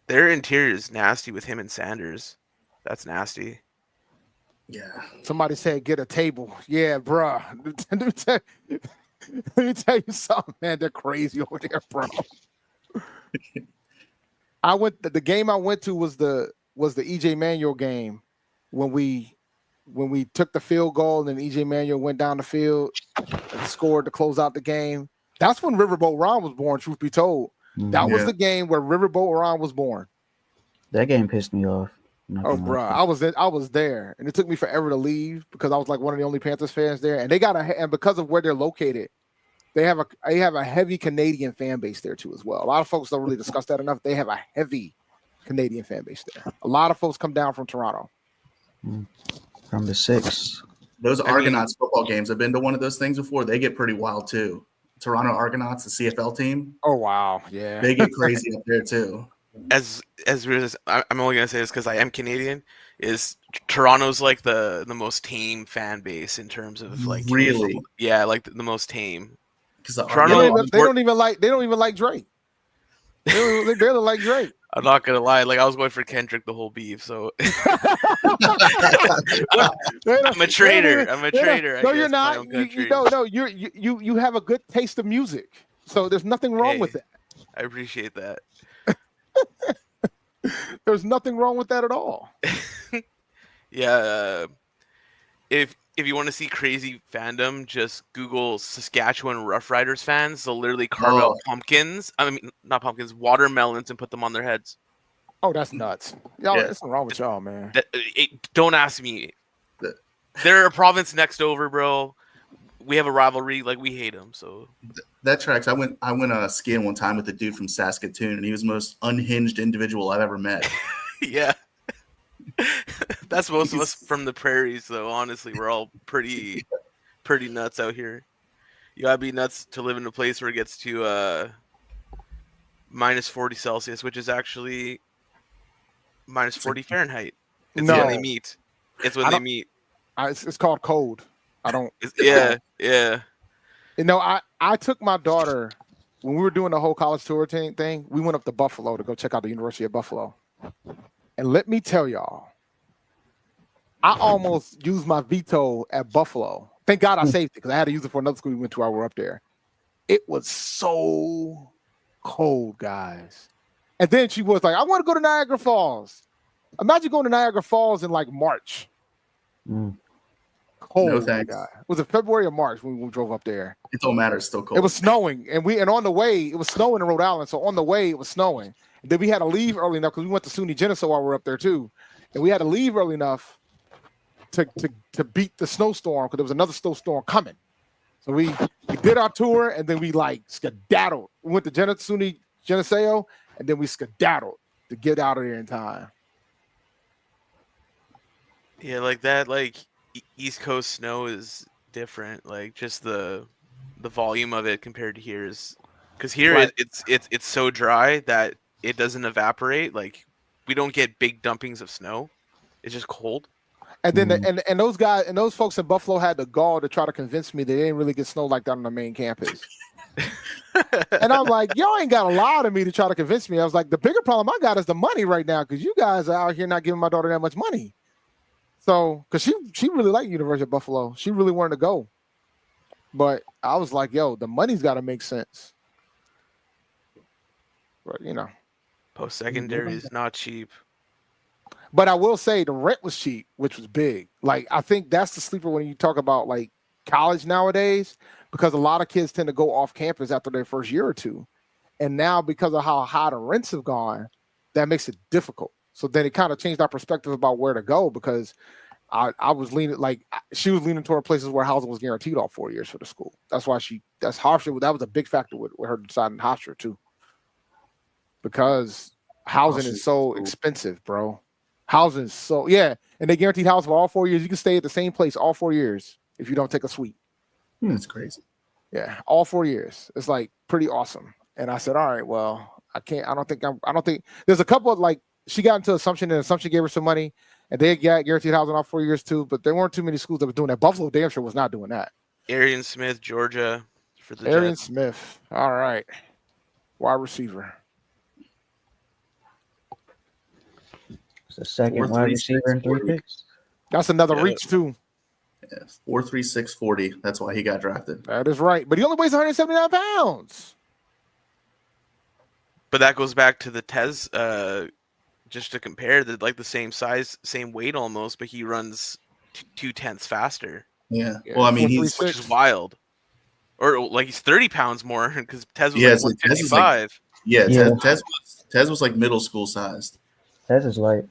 their interior is nasty with him and Sanders. That's nasty. Yeah. Somebody said get a table. Yeah, bruh. Let me tell you something, man. They're crazy over there, bro. The game I went to was the EJ Manuel game when we took the field goal and then EJ Manuel went down the field and scored to close out the game. That's when Riverboat Ron was born, truth be told. That was the game where Riverboat Ron was born. That game pissed me off. Oh, bro, I was there, and it took me forever to leave because I was like one of the only Panthers fans there, and and because of where they're located, they have a heavy Canadian fan base there too as well. A lot of folks don't really discuss that enough. They have a heavy Canadian fan base there. A lot of folks come down from Toronto. From the 6. Those Argonauts football games, I've been to one of those things before. They get pretty wild too. Toronto Argonauts, the CFL team. Oh wow, yeah, They get crazy up there too. As weird as I'm only gonna say this because I am Canadian, is Toronto's like the most tame fan base in terms of like Really? yeah, like the most tame. Because the Toronto- they don't even like Drake. They barely like Drake. I'm not gonna lie. Like I was going for Kendrick the whole beef. So I'm a traitor. I'm a traitor. No, I you're guess, my not. own You country. no. You have a good taste of music, so there's nothing wrong with Hey. it. I appreciate that. There's nothing wrong with that at all. Yeah. If you want to see crazy fandom, just Google Saskatchewan Rough Riders fans. They'll literally carve out pumpkins. I mean, not pumpkins, watermelons, and put them on their heads. Oh, that's nuts. Y'all, Yeah. there's something wrong with y'all, man. Don't ask me. The- They're a province next over, bro. We have a rivalry. Like we hate them. So That tracks. I went skiing one time with a dude from Saskatoon, and he was the most unhinged individual I've ever met. yeah. That's most of us from the prairies, though. Honestly, we're all pretty nuts out here. You gotta be nuts to live in a place where it gets to minus 40 Celsius, which is actually minus 40 Fahrenheit. It's No. when they meet. It's when they meet. It's called cold. I don't. Yeah. You know, I took my daughter when we were doing the whole college tour thing. We went up to Buffalo to go check out the University of Buffalo. And let me tell y'all, I almost used my veto at Buffalo. Thank God I saved it because I had to use it for another school we went to while we were up there. It was so cold, guys. And then she was like, I want to go to Niagara Falls. Imagine going to Niagara Falls in like March. Cold, No thanks. guy. Was it February or March when we drove up there? It don't matter. It's still cold. It was snowing, and on the way, it was snowing in Rhode Island. So on the way, it was snowing. And then we had to leave early enough because we went to SUNY Geneseo while we were up there too, and we had to leave early enough to beat the snowstorm because there was another snowstorm coming. So we did our tour, and then we like skedaddled. We went to SUNY Geneseo, and then we skedaddled to get out of there in time. Yeah, like that. Like East Coast snow is different. Like just the volume of it compared to here is because here Right. it's so dry that it doesn't evaporate. Like we don't get big dumpings of snow. It's just cold. And then and those guys and those folks in Buffalo had the gall to try to convince me that they didn't really get snow like that on the main campus. And I'm like, y'all ain't got to lie to me to try to convince me. I was like, the bigger problem I got is the money right now because you guys are out here not giving my daughter that much money. So, because she really liked University of Buffalo. She really wanted to go. But I was like, yo, the money's got to make sense. But, you know. Post-secondary is not cheap. But I will say the rent was cheap, which was big. Like, I think that's the sleeper when you talk about, like, college nowadays, because a lot of kids tend to go off campus after their first year or two. And now, because of how high the rents have gone, that makes it difficult. So then it kind of changed our perspective about where to go because I was leaning, like, she was leaning toward places where housing was guaranteed all 4 years for the school. That's why that's Hofstra. That was a big factor with her deciding Hofstra, too. Because housing is so expensive, bro. Housing is so, yeah. And they guaranteed housing for all 4 years. You can stay at the same place all 4 years if you don't take a suite. That's crazy. Yeah, all 4 years. It's like pretty awesome. And I said, all right, well, I don't think there's a couple of like, she got into Assumption and Assumption gave her some money and they got guaranteed housing all 4 years too, but there weren't too many schools that were doing that. Buffalo damn sure was not doing that. Arian Smith, Georgia, for the Arian Jets. Smith. All right. Wide receiver. It's the second wide receiver in 3 picks. That's another Yeah. reach too. Yeah, 4.36 40. That's why he got drafted. That is right. But he only weighs 179 pounds. But that goes back to the Tez, just to compare, that like the same size, same weight almost, but he runs 2/10 faster, Yeah. Yeah, Well, I mean, 4.36. which is wild. Or like he's 30 pounds more because Tez was Yeah, like so Tez is like- 155. Yeah. Tez was like middle school sized. Tez is light.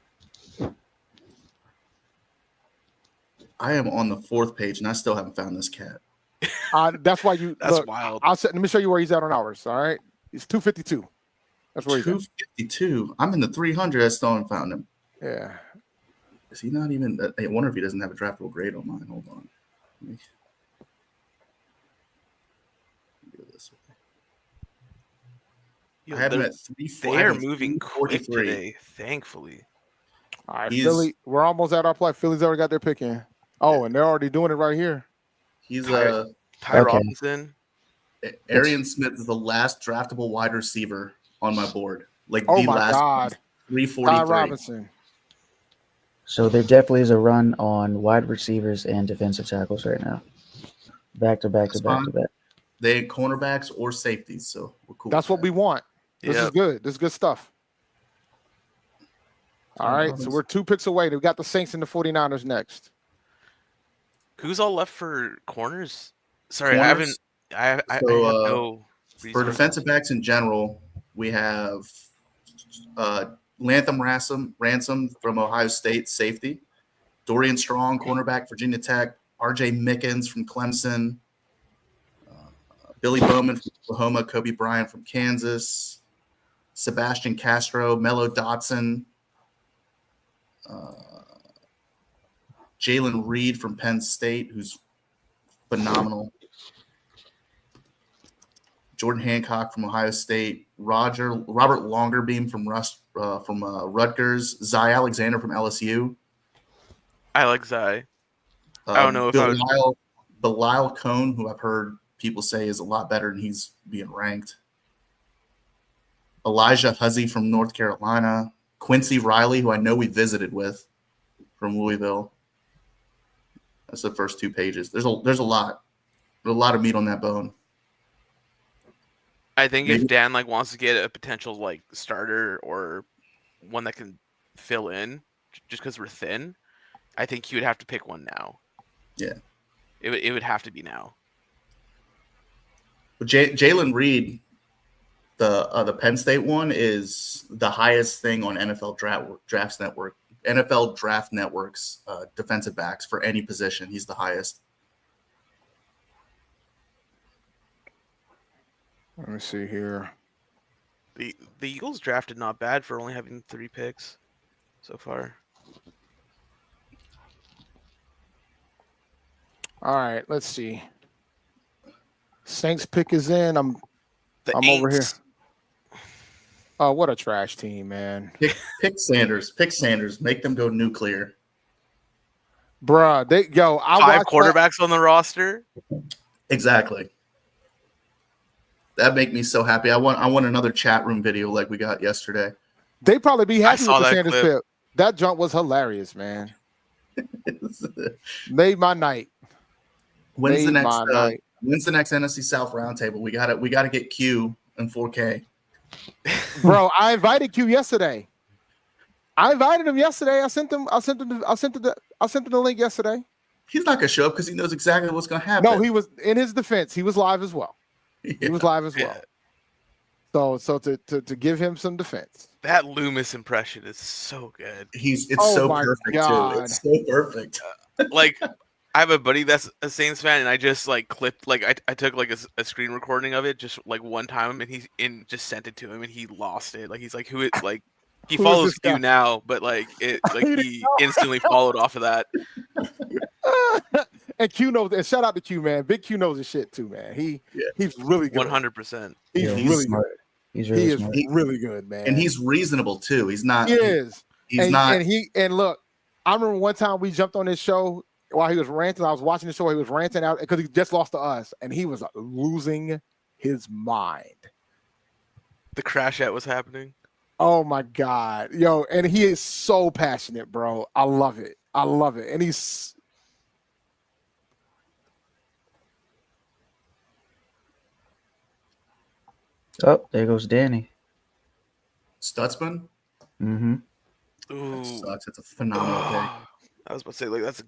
I am on the 4th page and I still haven't found this cat. That's why you That's look, wild. let me show you where he's at on ours. All right. He's 252. That's where he's at. 252. I'm in the 300. I still haven't found him. Yeah. Is he not even? I wonder if he doesn't have a draftable grade on mine. Hold on. Let me go this way. Yo, I have him they're- at 3. They are moving quick 43. today, thankfully. All right, He's- Philly. We're almost at our play. Philly's already got their pick in. Oh, and they're already doing it right here. He's Ty Okay. Robinson. Arian Smith is the last draftable wide receiver on my board. Like Oh the my last God. Ty 343. Robinson. So there definitely is a run on wide receivers and defensive tackles right now. Back to back to That's back fine. to back. They ain't cornerbacks or safeties, so we're cool. That's with what we want. This is Yep. good. This is good stuff. All right, so we're 2 picks away. We've got the Saints and the 49ers next. Who's all left for corners? Sorry, Corners? I have So, no for resources. defensive backs in general, we have Lantham Ransom from Ohio State, safety. Dorian Strong, cornerback, Virginia Tech. R.J. Mickens from Clemson. Billy Bowman from Oklahoma. Kobe Bryant from Kansas. Sebastian Castro. Mello Dotson. Jalen Reed from Penn State, who's phenomenal. Jordan Hancock from Ohio State. Robert Longerbeam from Rutgers. Zy Alexander from LSU. I like Zai. I don't know if Belial Cone, who I've heard people say is a lot better than he's being ranked. Elijah Huzzy from North Carolina. Quincy Riley, who I know we visited with from Louisville. That's the first 2 pages. There's a lot. There's a lot of meat on that bone. I think Maybe. if Dan wants to get a potential starter or one that can fill in, just because we're thin, I think he would have to pick one now. Yeah, it would have to be now. But Jalen Reed, the Penn State one, is the highest thing on NFL Draft Network's defensive backs for any position. He's the highest. Let me see here. The Eagles drafted not bad for only having 3 picks so far. All right, let's see. Saints pick is in. I'm over here. Oh, what a trash team, man. Pick Sanders. Pick Sanders. Make them go nuclear. Bruh, I 5 quarterbacks on the roster. Exactly. That make me so happy. I want another chat room video like we got yesterday. They probably be happy with the Sanders clip. pick. That jump was hilarious, man. Made my night. When's the next NFC South roundtable? We gotta get Q in 4K. Bro, I invited Q yesterday. I invited him yesterday. I sent him the link yesterday. He's not gonna show up because he knows exactly what's gonna happen. No, he was, in his defense, he was live as well. Yeah. He was live as well. So to give him some defense. That Loomis impression is so good. It's so perfect God. too. It's so perfect. I have a buddy that's a Saints fan, and I just clipped I took a screen recording of it just one time, and he just sent it to him, and he lost it. He's like, who it he Who follows is this Q now, but he instantly followed off of that. And Q knows, and shout out to Q, man. Big Q knows his shit too, man. He's really good. 100%. He's really smart. good. He's really smart. Really good, man. And he's reasonable too. He's not. He is. He's not. And look, I remember one time we jumped on this show while he was ranting. I was watching the show. He was ranting out because he just lost to us, and he was losing his mind. The crash out was happening. Oh my God, yo! And he is so passionate, bro. I love it. And he's. Oh, there goes Danny. Stutzman. Mm-hmm. Ooh. That sucks. It's a phenomenal pick. I was about to say that's a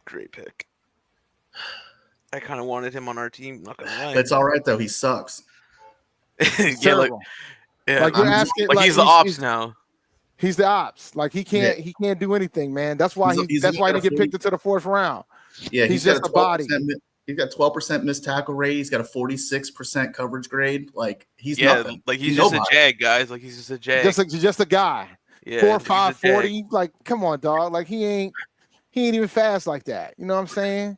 great pick. I kind of wanted him on our team. Not gonna lie. It's all right though. He sucks. yeah, Terrible. yeah. You're asking, he's the ops now. He's the ops. He can't do anything, man. That's why he didn't get picked into the 4th round. Yeah, he's just a body. He's got 12% missed tackle rate. He's got a 46% coverage grade. He's nothing. He's just a jag, guys. He's just a jag. Just a guy. Yeah, 4'5", 40. Come on, dog. He ain't even fast like that. You know what I'm saying?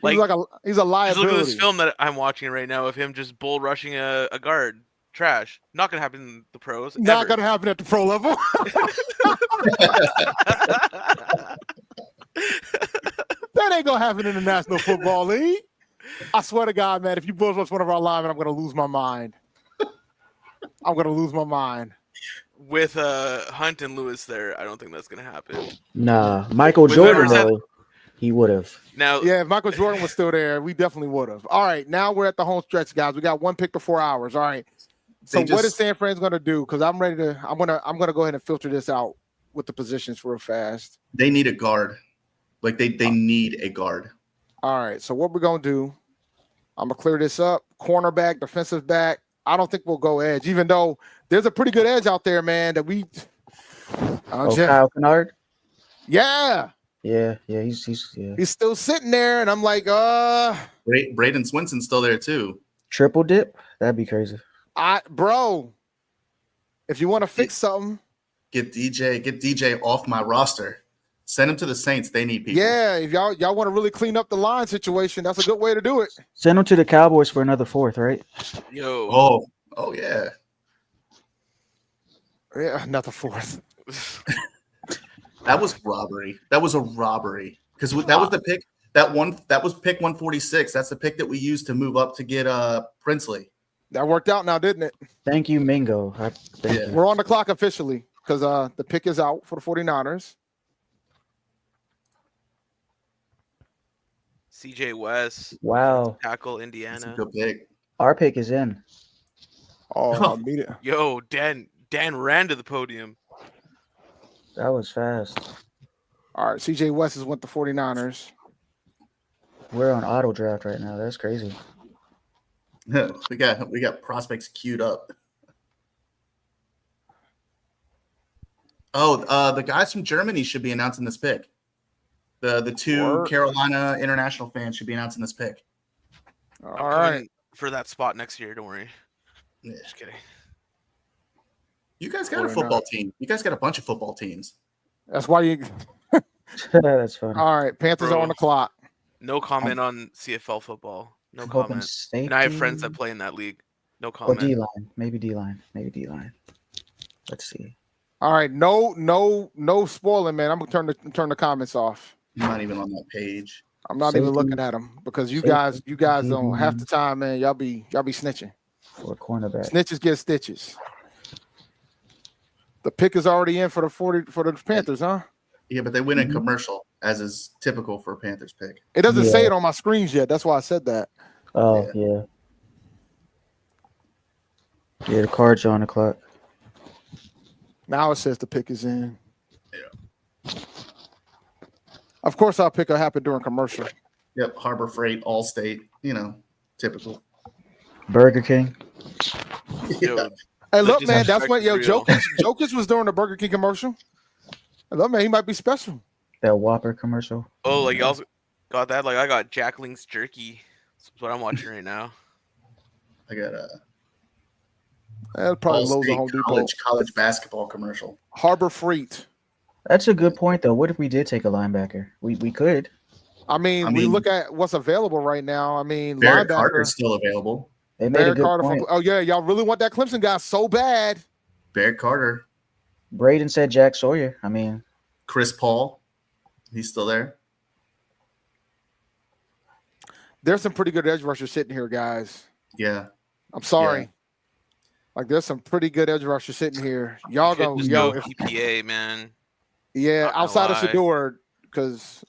He's a liability. Just look at this film that I'm watching right now of him just bull rushing a guard. Trash. Not gonna happen in the pros. Not gonna happen at the pro level. That ain't gonna happen in the National Football League. I swear to God, man, if you bull rush one of our linemen, I'm gonna lose my mind. I'm gonna lose my mind. With Hunt and Lewis there, I don't think that's gonna happen. Nah, Michael With Jordan whoever's at- though, he would have. Now, Yeah, if Michael Jordan was still there, we definitely would have. All right, now we're at the home stretch, guys. We got one pick to 4 hours. All right. So what is San Fran's gonna do? Because I'm ready to. I'm gonna go ahead and filter this out with the positions real fast. They need a guard. Like they need a guard. All right. So what we're gonna do? I'm gonna clear this up. Cornerback, defensive back. I don't think we'll go edge, even though there's a pretty good edge out there, man. That we. Kyle Kennard. Yeah. Yeah, he's still sitting there, and I'm like, Braden Swinson's still there too. Triple dip? That'd be crazy. Bro, if you want to fix something, get DJ off my roster. Send him to the Saints. They need people. Yeah, if y'all want to really clean up the line situation, that's a good way to do it. Send him to the Cowboys for another fourth, right? Yo. Oh yeah. Yeah, another fourth. That was robbery. That was a robbery because that was the pick. That was pick 146. That's the pick that we used to move up to get Princely. That worked out now, didn't it? Thank you, Mingo. Thank you. We're on the clock officially because the pick is out for the 49ers. CJ West. Wow. Tackle Indiana. That's a good pick. Our pick is in. Oh, yo, Dan ran to the podium. That was fast. All right, CJ West has went the 49ers. We're on auto draft right now. That's crazy. we got prospects queued up. Oh, the guys from Germany should be announcing this pick. The two Carolina international fans should be announcing this pick. All right. For that spot next year, don't worry. Yeah. Just kidding. You guys got a football team. You guys got a bunch of football teams. That's why you. That's funny. All right, Panthers are on the clock. No comment on CFL football. No comment. And I have friends that play in that league. No comment. Or D-line. Maybe D-line. Let's see. All right, no spoiling, man. I'm gonna turn the comments off. I'm not even on that page. I'm not even looking at them because you guys don't half the time, man. Y'all be snitching. For a cornerback. Snitches get stitches. The pick is already in for the Panthers, huh? Yeah, but they win in commercial, as is typical for a Panthers pick. It doesn't say it on my screens yet. That's why I said that. Oh, yeah. Yeah, the Cards are on the clock. Now it says the pick is in. Yeah. Of course, our pick will happen during commercial. Yep, Harbor Freight, Allstate, typical. Burger King. Yo, hey, look, man, that's what real. Jokic was during the Burger King commercial. Hey, look, man, he might be special. That Whopper commercial. Oh, like y'all got that? Like I got Jack Link's jerky. That's what I'm watching right now. I got That'll probably load the Home Depot. College basketball commercial. Harbor Freight. That's a good point, though. What if we did take a linebacker? We could. I mean, we look at what's available right now. I mean, Barrett Carter's still available. They made a good point. Oh, yeah, y'all really want that Clemson guy so bad. Barrett Carter. Braden said Jack Sawyer. I mean, Chris Paul. He's still there. There's some pretty good edge rushers sitting here, guys. Yeah. I'm sorry. Yeah. Like, there's some pretty good edge rushers sitting here. Y'all go PPA, man. Yeah, outside of Shedeur, because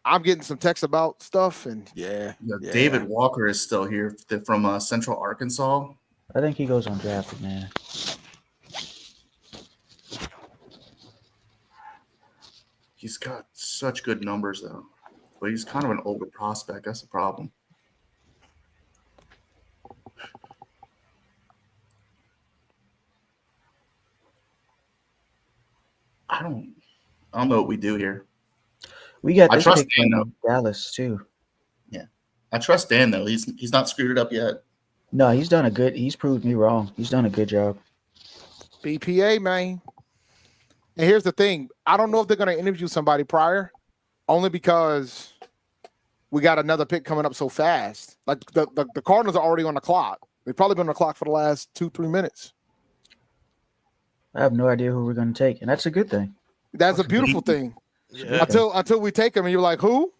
I'm getting some texts about stuff, and David Walker is still here from Central Arkansas. I think he goes undrafted, man. He's got such good numbers, though. But he's kind of an older prospect. That's the problem. I don't know what we do here. We got this trust pick Dan, from Dallas too. Yeah, I trust Dan though. He's not screwed it up yet. No, he's proved me wrong. He's done a good job. BPA, man. And here's the thing. I don't know if they're going to interview somebody prior, only because we got another pick coming up so fast. Like the Cardinals are already on the clock. They've probably been on the clock for the last 2-3 minutes. I have no idea who we're going to take, and that's a good thing. That's a beautiful thing. Yeah. Until we take them, and you're like, who?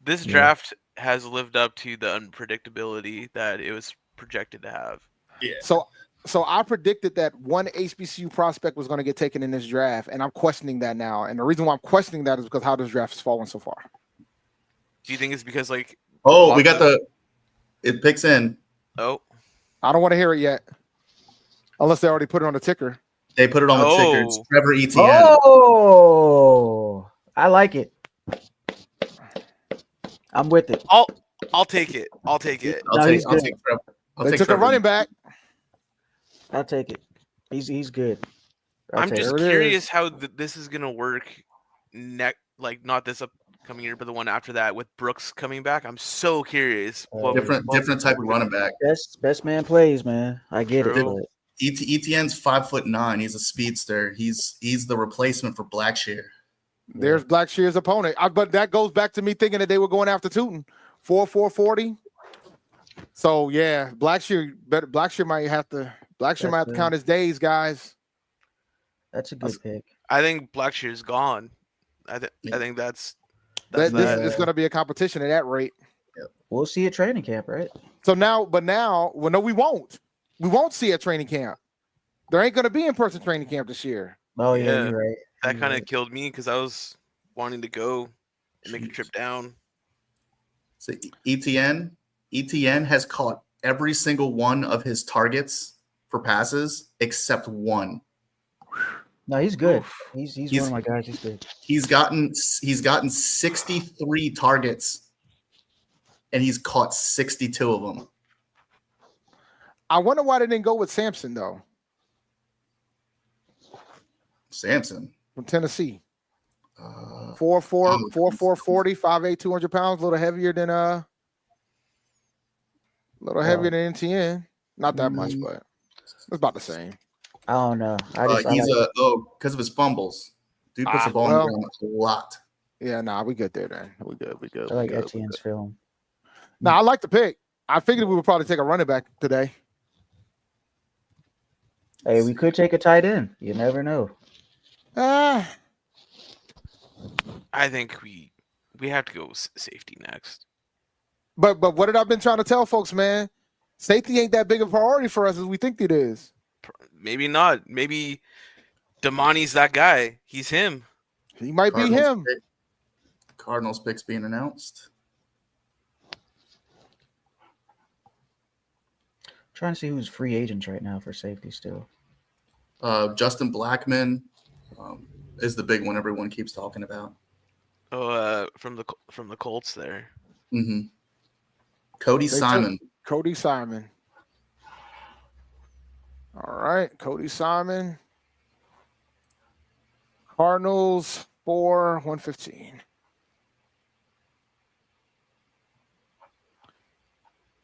This draft has lived up to the unpredictability that it was projected to have. Yeah. So So I predicted that one HBCU prospect was going to get taken in this draft, and I'm questioning that now. And the reason why I'm questioning that is because how this draft has fallen so far. Do you think it's because like? Oh, we got it picks in. Oh, I don't want to hear it yet, unless they already put it on the ticker. They put it on the ticker. It's Oh. Trevor Etienne. Oh, I like it. I'm with it. I'll take it. I'll take it. No, he's I'll good. take Trevor. They took a running back. I'll take it. He's good. I'm just There it curious is. how this is gonna work. Like not this upcoming year, but the one after that with Brooks coming back. I'm so curious. Different type of running back. Best man plays, man. I get it. True. But Etienne's 5'9". He's a speedster. He's the replacement for Blackshear. There's Blackshear's opponent. But that goes back to me thinking that they were going after Tootin. 4.40. So yeah, Blackshear might have to count his days, guys. that's a good pick. I think Blackshear's gone. I think that's This is going to be a competition at that rate. We'll see at training camp, right? So now, well, no, we won't. We won't see a training camp. There ain't going to be in-person training camp this year. Oh yeah, Yeah. you're right. that kind of killed me because I was wanting to go and make a trip down. So Etienne has caught every single one of his targets for passes except one. No, he's good. Oof. He's one of my guys. He's good. He's gotten 63 targets, and he's caught 62 of them. I wonder why they didn't go with Sampson, though, Samson from Tennessee. 4'4", 4.40, 5'8", 200 pounds, a little heavier than NTN. Not that much, but it's about the same. I don't know. Because of his fumbles. Dude puts the ball on the ground a lot. Yeah, we good there then. We good. I like Etienne's film. No, I like the pick. I figured we would probably take a running back today. Hey, we could take a tight end. You never know. I think we have to go safety next. But what did I been trying to tell folks, man? Safety ain't that big a priority for us as we think it is. Maybe not. Maybe Damani's that guy. He's him. He might be him. Cardinals picks being announced. Trying to see who's free agents right now for safety still. Justin Blackman is the big one everyone keeps talking about. Oh, from the Colts there. Mm-hmm. Cody Simon. All right, Cody Simon. Cardinals for 115.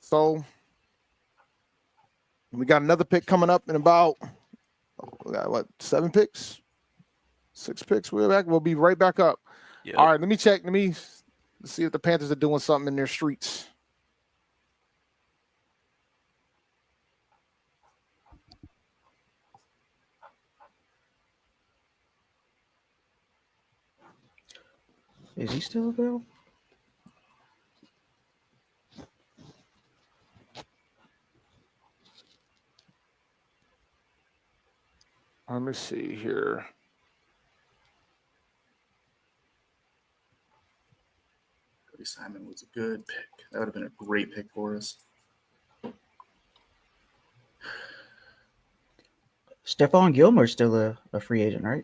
So we got another pick coming up in about, we got 7 picks? 6 picks. We'll be right back up. Yep. All right, let me check. Let me see if the Panthers are doing something in their streets. Is he still available? Let me see here. Cody Simon was a good pick. That would have been a great pick for us. Stephon Gilmore's still a free agent, right?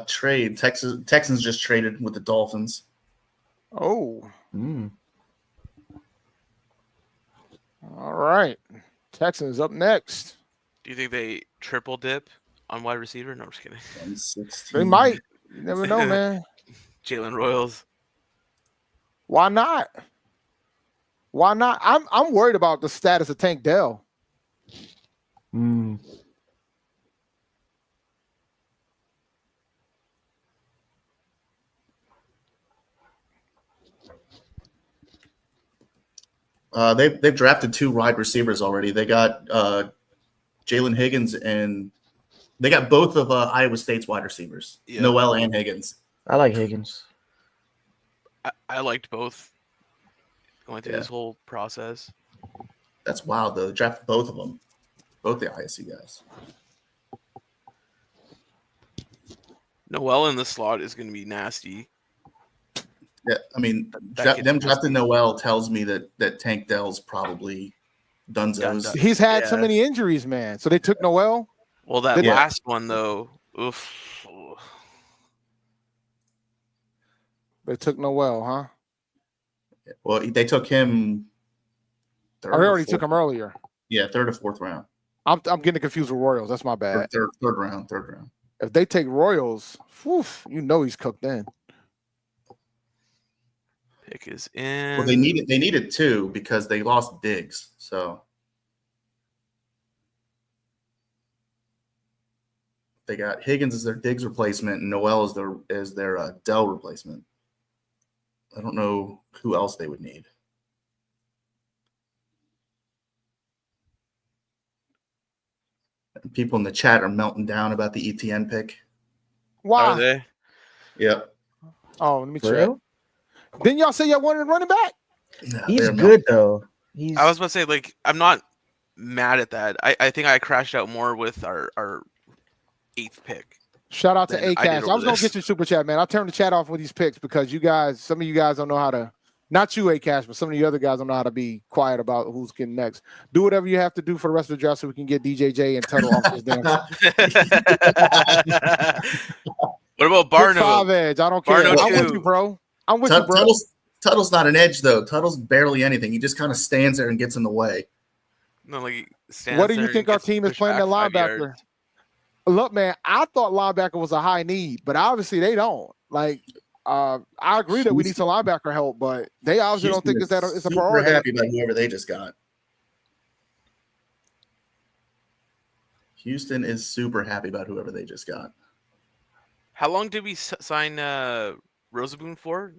Trade. Texans just traded with the Dolphins. Oh. Mm. All right. Texans up next. Do you think they triple dip on wide receiver? No, I'm just kidding. 116. They might. You never know, man. Jalen Royals. Why not? Why not? I'm worried about the status of Tank Dell. Mm. They've drafted 2 wide receivers already. They got Jalen Higgins, and they got both of Iowa State's wide receivers, Noel and Higgins. I like Higgins. I liked both going through this whole process. That's wild, though. They drafted both of them. both the ISC guys. Noel in the slot is going to be nasty. Yeah, I mean, That kid's them nasty. drafting Noel tells me that Tank Dell's probably dunzos. Done. He's had so Yeah. many injuries, man. So they took Noel. Well, that Yeah. last one though, oof. They took Noel, huh? Well, they took him. I already took him earlier. Yeah, 3rd or 4th round. I'm getting confused with Royals. That's my bad. Third round. If they take Royals, whew, you know he's cooked in. Pick is in. Well, they needed 2 because they lost Diggs. So they got Higgins as their Diggs replacement, and Noel as their Dell replacement. I don't know who else they would need. People in the chat are melting down about the ETN pick. Why? Are they? Yep. Oh, let me For check. real? Didn't y'all say y'all wanted running back? Yeah, He's they're good though. He's I was about to say, like, I'm not mad at that. I think I crashed out more with our 8th pick. Shout out to Man, I did Acash. I was over gonna this. get your super chat, man. I'll turn the chat off with these picks because some of you guys don't know how to. Not you, Acash, but some of the other guys don't know how to be quiet about who's getting next. Do whatever you have to do for the rest of the draft so we can get DJJ and Tuttle off this damn. What about Pick Barno? 5 edge. I don't care. Barno I'm with too. you, bro. I'm with you, bro. Tuttle's not an edge though. Tuttle's barely anything. He just kind of stands there and gets in the way. No, like, What do you think our team is playing at linebacker? Look, man, I thought linebacker was a high need, but obviously they don't. Like, I agree that we need some linebacker help, but they obviously don't think it's a priority. Super happy about whoever they just got. Houston is super happy about whoever they just got. How long did we sign Rosaboom for?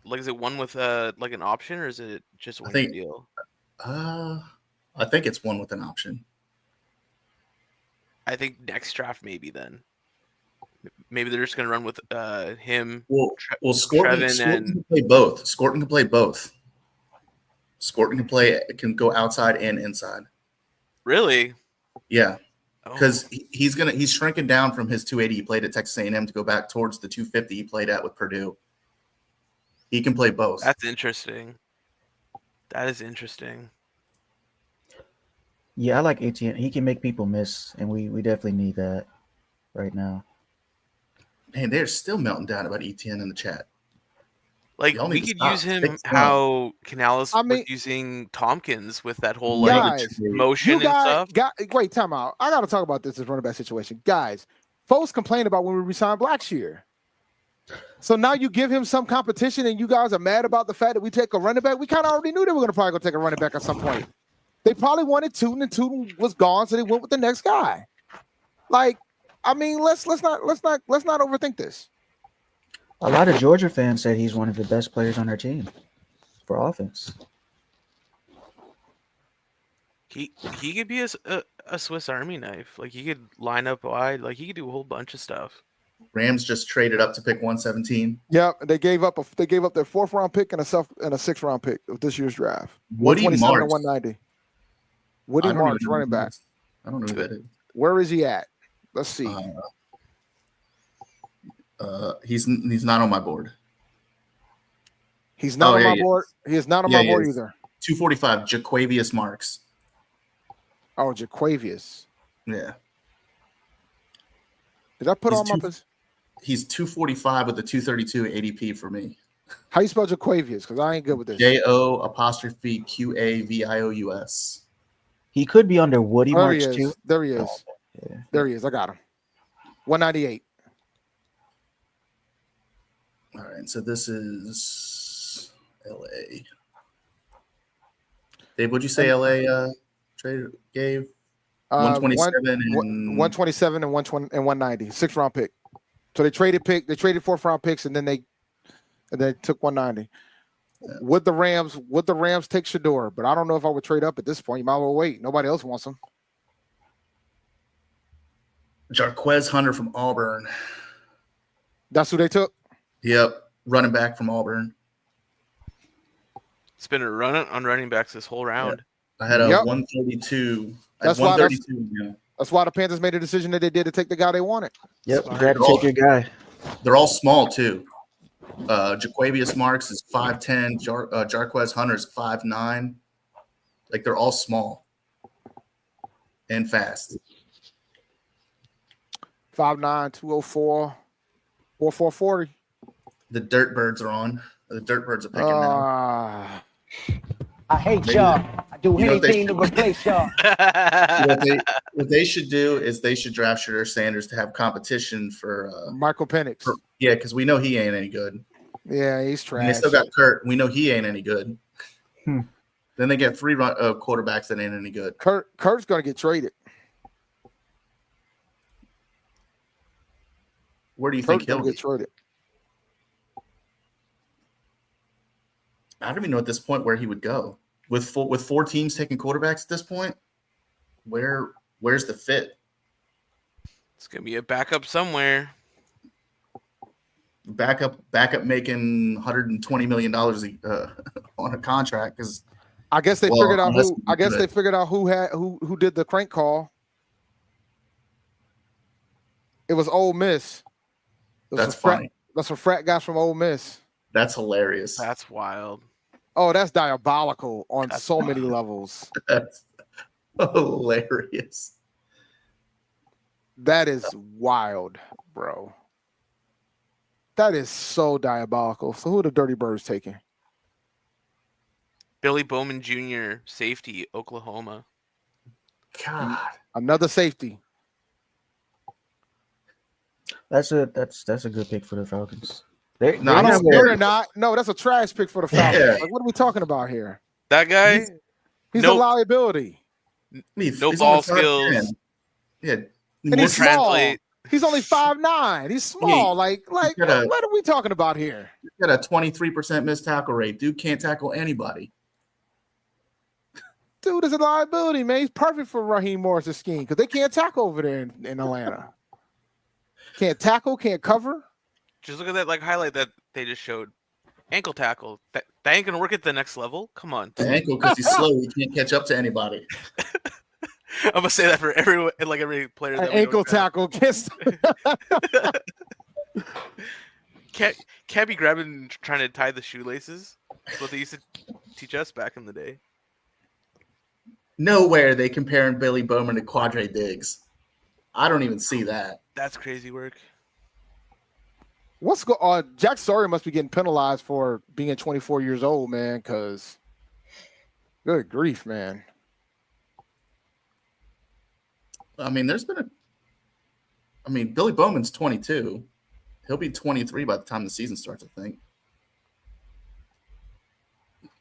Like, is it one with like an option, or is it just one deal? I think it's one with an option. I think next draft maybe then. Maybe they're just gonna run with him. Well, Scorton can play both. Scorton can play both. Scorton can go outside and inside. Really? Yeah, because he's shrinking down from his 280 he played at Texas A&M to go back towards the 250 he played at with Purdue. He can play both. That's interesting. That is interesting. Yeah, I like ATN. He can make people miss, and we definitely need that right now. Man, they're still melting down about ETN in the chat. Like, Y'all we need to could stop. use him Fix them. how Canales I mean- was using Tompkins with that whole Guys, motion and stuff. Wait, time out. I got to talk about this running back situation. Guys, folks complained about when we resigned Blackshear. So now you give him some competition and you guys are mad about the fact that we take a running back. We kind of already knew they were going to probably go take a running back at some point. They probably wanted Tootin, and Tootin was gone, so they went with the next guy. Like, I mean, let's not overthink this. A lot of Georgia fans said he's one of the best players on our team for offense. He could be a Swiss Army knife. Like, he could line up wide. Like, he could do a whole bunch of stuff. Rams just traded up to pick 117. Yeah, they gave up their 4th round pick and a 6th round pick of this year's draft. Woody 127 Marks. and 190. Woody Marks, running back. I don't know who that is. Where is he at? Let's see. He's not on my board. He's not on my yeah. board. He is not on Yeah, my he board is. either. 245, Jaquavius Marks. Oh, Jaquavius. Yeah. Did I put He's on my He's 245 with the 232 ADP for me. How you spell Jaquavius? Because I ain't good with this. JO'Qavious. He could be under Woody There Marks he is. too. There he is. Yeah. There he is. I got him. 198. All right, so this is LA. Dave, what'd you say LA trade gave? 127 and 127 and 120 and 190. 6th round pick. So they traded 4th round picks and then they took 190. Yeah. Would the Rams take Shedeur? But I don't know if I would trade up at this point. You might as well wait. Nobody else wants him. Jarquez Hunter from Auburn. That's who they took. Yep, running back from Auburn. It's been a run on running backs this whole round. I had a Yep. 132 That's At why 132. Yeah. That's why the Panthers made the decision that they did to take the guy they wanted. Yep, Smart. you got to take your guy. They're all small too. Jaquavius Marks is 5'10". Jarquez Hunter's 5'9". Like they're all small and fast. 5'9", 204, 4'40". The Dirt Birds are on. The Dirt Birds are picking now. I hate They- y'all. I do you know what they anything to replace y'all. What they should do is they should draft Shedeur Sanders to have competition for Michael Penix. yeah, because we know he ain't any good. Yeah, he's And they trash. still got Kurt. We know he ain't any good. Hmm. Then they get 3 quarterbacks that ain't any good. Kurt's going to get traded. Where do you Kurt's think he'll going to be? get traded. I don't even know at this point where he would go. With 4 teams taking quarterbacks at this point, where's the fit? It's gonna be a backup somewhere. Backup making $120 million on a contract because I guess they Well, figured out unless who. we I guess do they it. figured out who did the crank call. It was Ole Miss. It was that's some frat- funny. That's some frat guys from Ole Miss. That's hilarious. That's wild. Oh, that's diabolical on That's so many wild. levels. That's hilarious. That is wild, bro. That is so diabolical. So who are the Dirty Birds taking? Billy Bowman Jr., safety, Oklahoma. God. Another safety. That's a good pick for the Falcons. They No, I I'm don't have know. a- They're not. No, that's a trash pick for the Falcons. Yeah. Like, what are we talking about here? That guy, He's Nope. a liability. He's no only ball 5'10". skills. Yeah. And he's Won't small. translate. He's only 5'9". He's small. Like got a- what are we talking about here? Got a 23% missed tackle rate. Dude can't tackle anybody. Dude is a liability, man. He's perfect for Raheem Morris' scheme because they can't tackle over there in Atlanta. Can't tackle, can't cover. Just look at that highlight that they just showed. Ankle tackle. That ain't gonna work at the next level. Come on. The ankle because he's slow. He can't catch up to anybody. I'm gonna say that for every player. An That we ankle don't have. tackle. Can't be grabbing and trying to tie the shoelaces. That's what they used to teach us back in the day. Nowhere they comparing Billy Bowman to Quadre Diggs. I don't even see that. That's crazy work. What's going on? Jack Sawyer must be getting penalized for being 24 years old, man, because good grief, man. I mean, Billy Bowman's 22. He'll be 23 by the time the season starts, I think.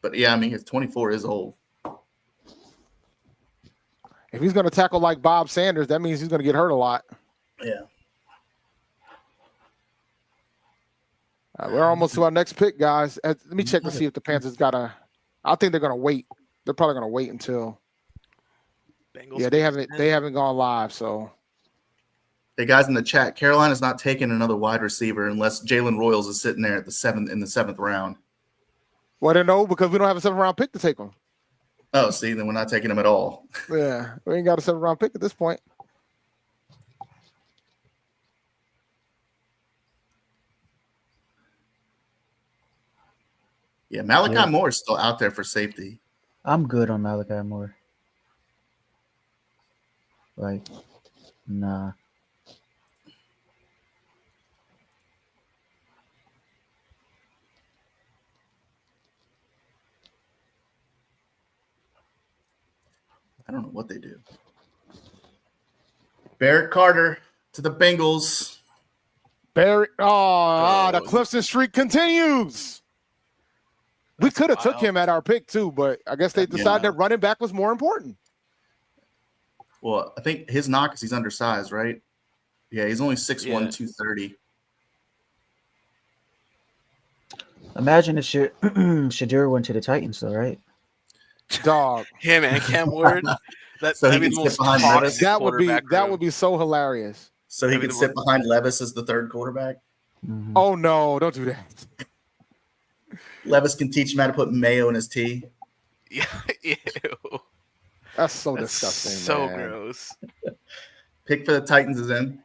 But yeah, I mean, his 24 is old. If he's going to tackle like Bob Sanders, that means he's going to get hurt a lot. Yeah. We're almost to our next pick, guys. Let me check to see if the Panthers got a. I think they're going to wait. They're probably going to wait until. Bengals. Yeah, they haven't gone live. So Hey guys in the chat, Carolina's not taking another wide receiver unless Jalen Royals is sitting there at the seventh round. well, they know because we don't have a 7th round pick to take them. Oh, see, then we're not taking him at all. Yeah, we ain't got a 7th round pick at this point. Yeah, Malachi Yeah. Moore is still out there for safety. I'm good on Malachi Moore. Like, nah. I don't know what they do. Barrett Carter to the Bengals. Barry, the Oh. Clifton streak continues. We That's could have took wild. him at our pick too, but I guess they decided that running back was more important. Well, I think his knock is he's undersized, right? Yeah, he's only 6'1", Yeah. 230. Imagine if Shedeur went to the Titans, though, right? Dog, Him and Cam Ward. So he That'd be can the sit most behind toxic Levis? quarterback that room. would be so hilarious. So he I mean, could sit behind Levis as the third quarterback. Mhm. Oh no, don't do that. Levis can teach him how to put mayo in his tea. Yeah. Ew. That's so That's disgusting, so man. gross. Pick for the Titans is in.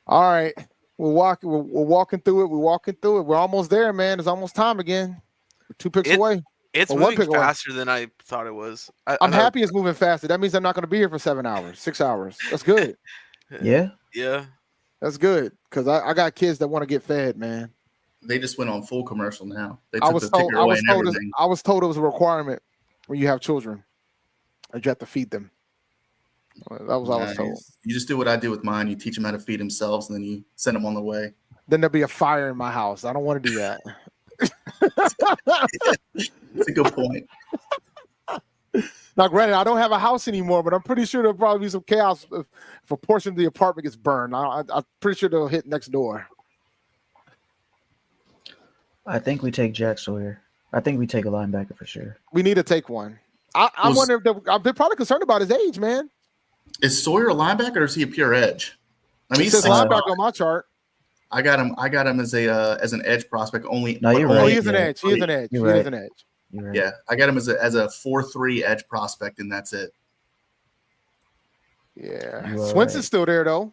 All right. We're walking through it. We're walking through it. We're almost there, man. It's almost time again. We're 2 picks away. It's Well, one moving pick away. faster than I thought it was. I'm happy it's moving faster. That means I'm not going to be here for 7 hours, 6 hours. That's good. Yeah. Yeah. That's good because I got kids that want to get fed, man. They just went on full commercial now. They I took was the ticker away and everything. I was told it was a requirement when you have children that you have to feed them. That was what I was told. You just do what I do with mine. You teach them how to feed themselves, and then you send them on the way. Then there'll be a fire in my house. I don't want to do that. That's a good point. Now, granted, I don't have a house anymore, but I'm pretty sure there'll probably be some chaos if a portion of the apartment gets burned. I'm pretty sure they'll hit next door. I think we take Jack Sawyer. I think we take a linebacker for sure. We need to take one. I wonder if they're probably concerned about his age, man. Is Sawyer a linebacker or is he a pure edge? I mean, He says linebacker on my chart. I got him as an edge prospect only. No, you're Oh, right. he is an edge. He is an edge. He is an edge. You're right. Yeah, I got him as a 4-3 edge prospect, and that's it. Yeah. You are Swenson's right. still there, though.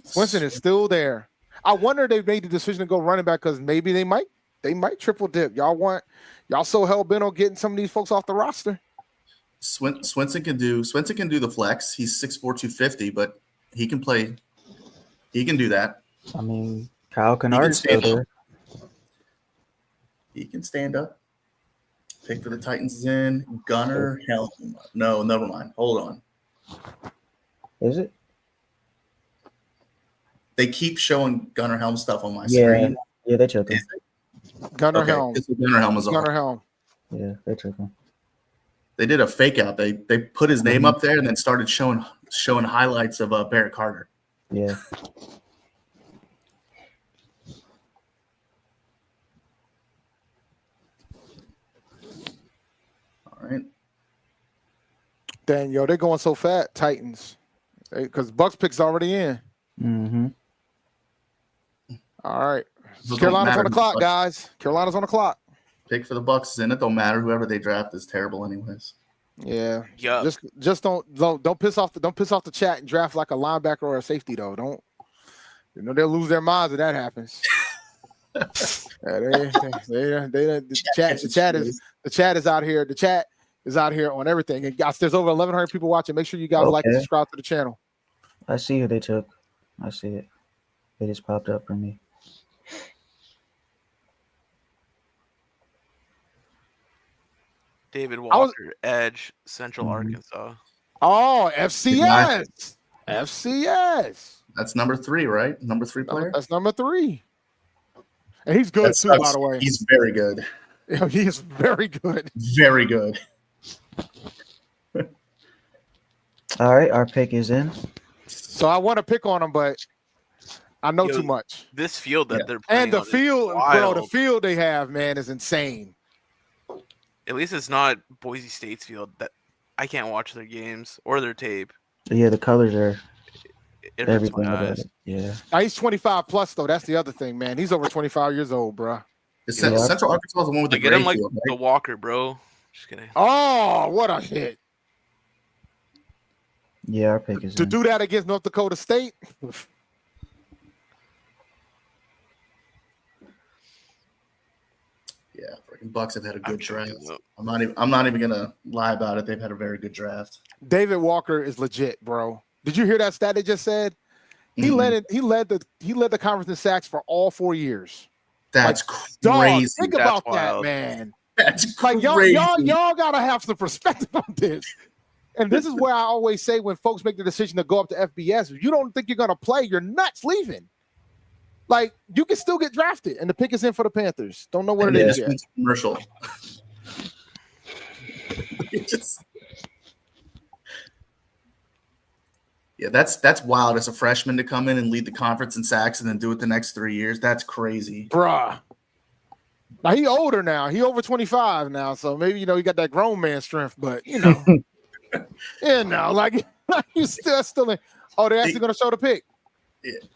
Swenson is still there. I wonder if they made the decision to go running back because maybe they might triple dip. Y'all so hell bent on getting some of these folks off the roster. Swenson can do the flex. He's 6'4", 250, but he can play. He can do that. I mean, Kyle Kennard's still there. He can stand up. Pick for the Titans is in. Gunner Helm. No, never mind. Hold on. Is it? They keep showing Gunner Helm stuff on my Yeah. screen. Yeah, they took him. Gunner Okay, Helm. it's what Gunner Helm is on. Gunner Helm. Yeah, they took him. They did a fake out. They put his name up there and then started showing highlights of Barrett Carter. Yeah. All right. Then they're going so fat, Titans, because Bucks pick's already in. Mm-hmm. All right, Those Carolina's don't on the matter. clock, guys. Carolina's on the clock. Pick for the Bucks is in. It don't matter. Whoever they draft is terrible, anyways. Yeah, Yeah. Just don't piss off the chat and draft like a linebacker or a safety though. Don't. They'll lose their minds if that happens. The chat is out here. The chat is out here on everything. And guys, there's over 1,100 people watching. Make sure you guys like and Okay. subscribe to the channel. I see who they took. I see it. It just popped up for me. David Walker, Edge, Central Mhm. Arkansas. Oh, FCS. FCS. That's number 3, right? Number 3 player. That's number 3. And he's good That too, sucks. by the way. He's very good. He is very good. Very good. All right, our pick is in. So I want to pick on him, but I know Yo, too much. This field that they're playing And the on is field, bro, wild. the field they have, man, is insane. At least it's not Boise State's field. That I can't watch their games or their tape. Yeah, the colors are It hurts everything my about eyes. it. Yeah. Now he's 25 plus though. That's the other thing, man. He's over 25 years old, bro. Is Yeah. Central Arkansas the one with the I get him gray like field, the right? Walker, bro. Just kidding. Oh, what a hit. Yeah, our pick is To in. do that against North Dakota State. Yeah, freaking Bucks have had a good I'm draft. joking, though. I'm not even gonna lie about it. They've had a very good draft. David Walker is legit, bro. Did you hear that stat they just said? He Mhm. led the conference in sacks for all 4 years. That's Dog, crazy. think That's about wild. that, man. That's Like crazy. y'all gotta have some perspective on this. And this is where I always say when folks make the decision to go up to FBS, if you don't think you're gonna play, you're nuts leaving. Like you can still get drafted, and the pick is in for the Panthers. Don't know what it Yeah, is yet. it's commercial. It just- yeah, that's wild as a freshman to come in and lead the conference in sacks and then do it the next 3 years. That's crazy. Bruh. Now he older now. He over 25 now, so maybe he got that grown man strength, but like you still in. Oh, they're actually gonna show the pick.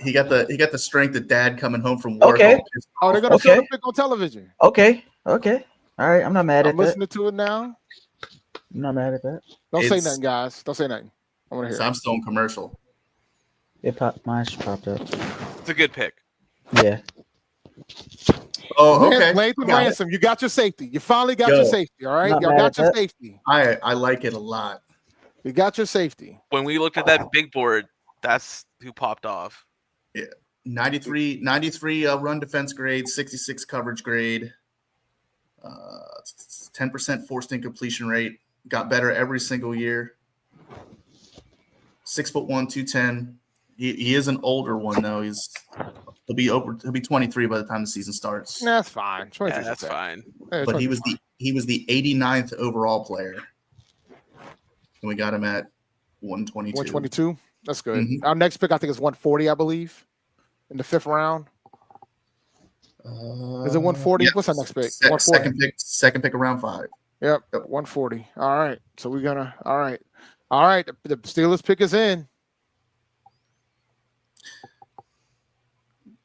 He got the strength of dad coming home from work. Okay. Oh, they're gonna show the pick on television. Okay. All right, I'm not mad I'm at that. listening to it now. I'm not mad at that. Don't say It's- nothing, guys. Don't say nothing. I want to hear. So I'm still in commercial. Mine just popped up. It's a good pick. Yeah. Oh, okay. Lathan Got it. Ransom, you got your safety. You finally got Yo. your safety. All right, Not y'all mad got at your that. safety. I like it a lot. You got your safety. When we looked at that big board, that's who popped off. 93 run defense grade, 66 coverage grade, 10% forced incompletion rate. Got better every single year. 6'1", 210. He is an older one though. He'll be 23 by the time the season starts. That's fine. 23 Yeah, that's okay. fine. Yeah, But he 23 was fine. he was the 89th overall player. And we got him at 122. 122. That's good. Mhm. Our next pick, I think, is 140, I believe, in the 5th round. Is it 140? Yeah. What's our next pick? Se- 140. second pick around 5. Yep, 140. All right. So we're gonna. All right. All right. The Steelers pick is in.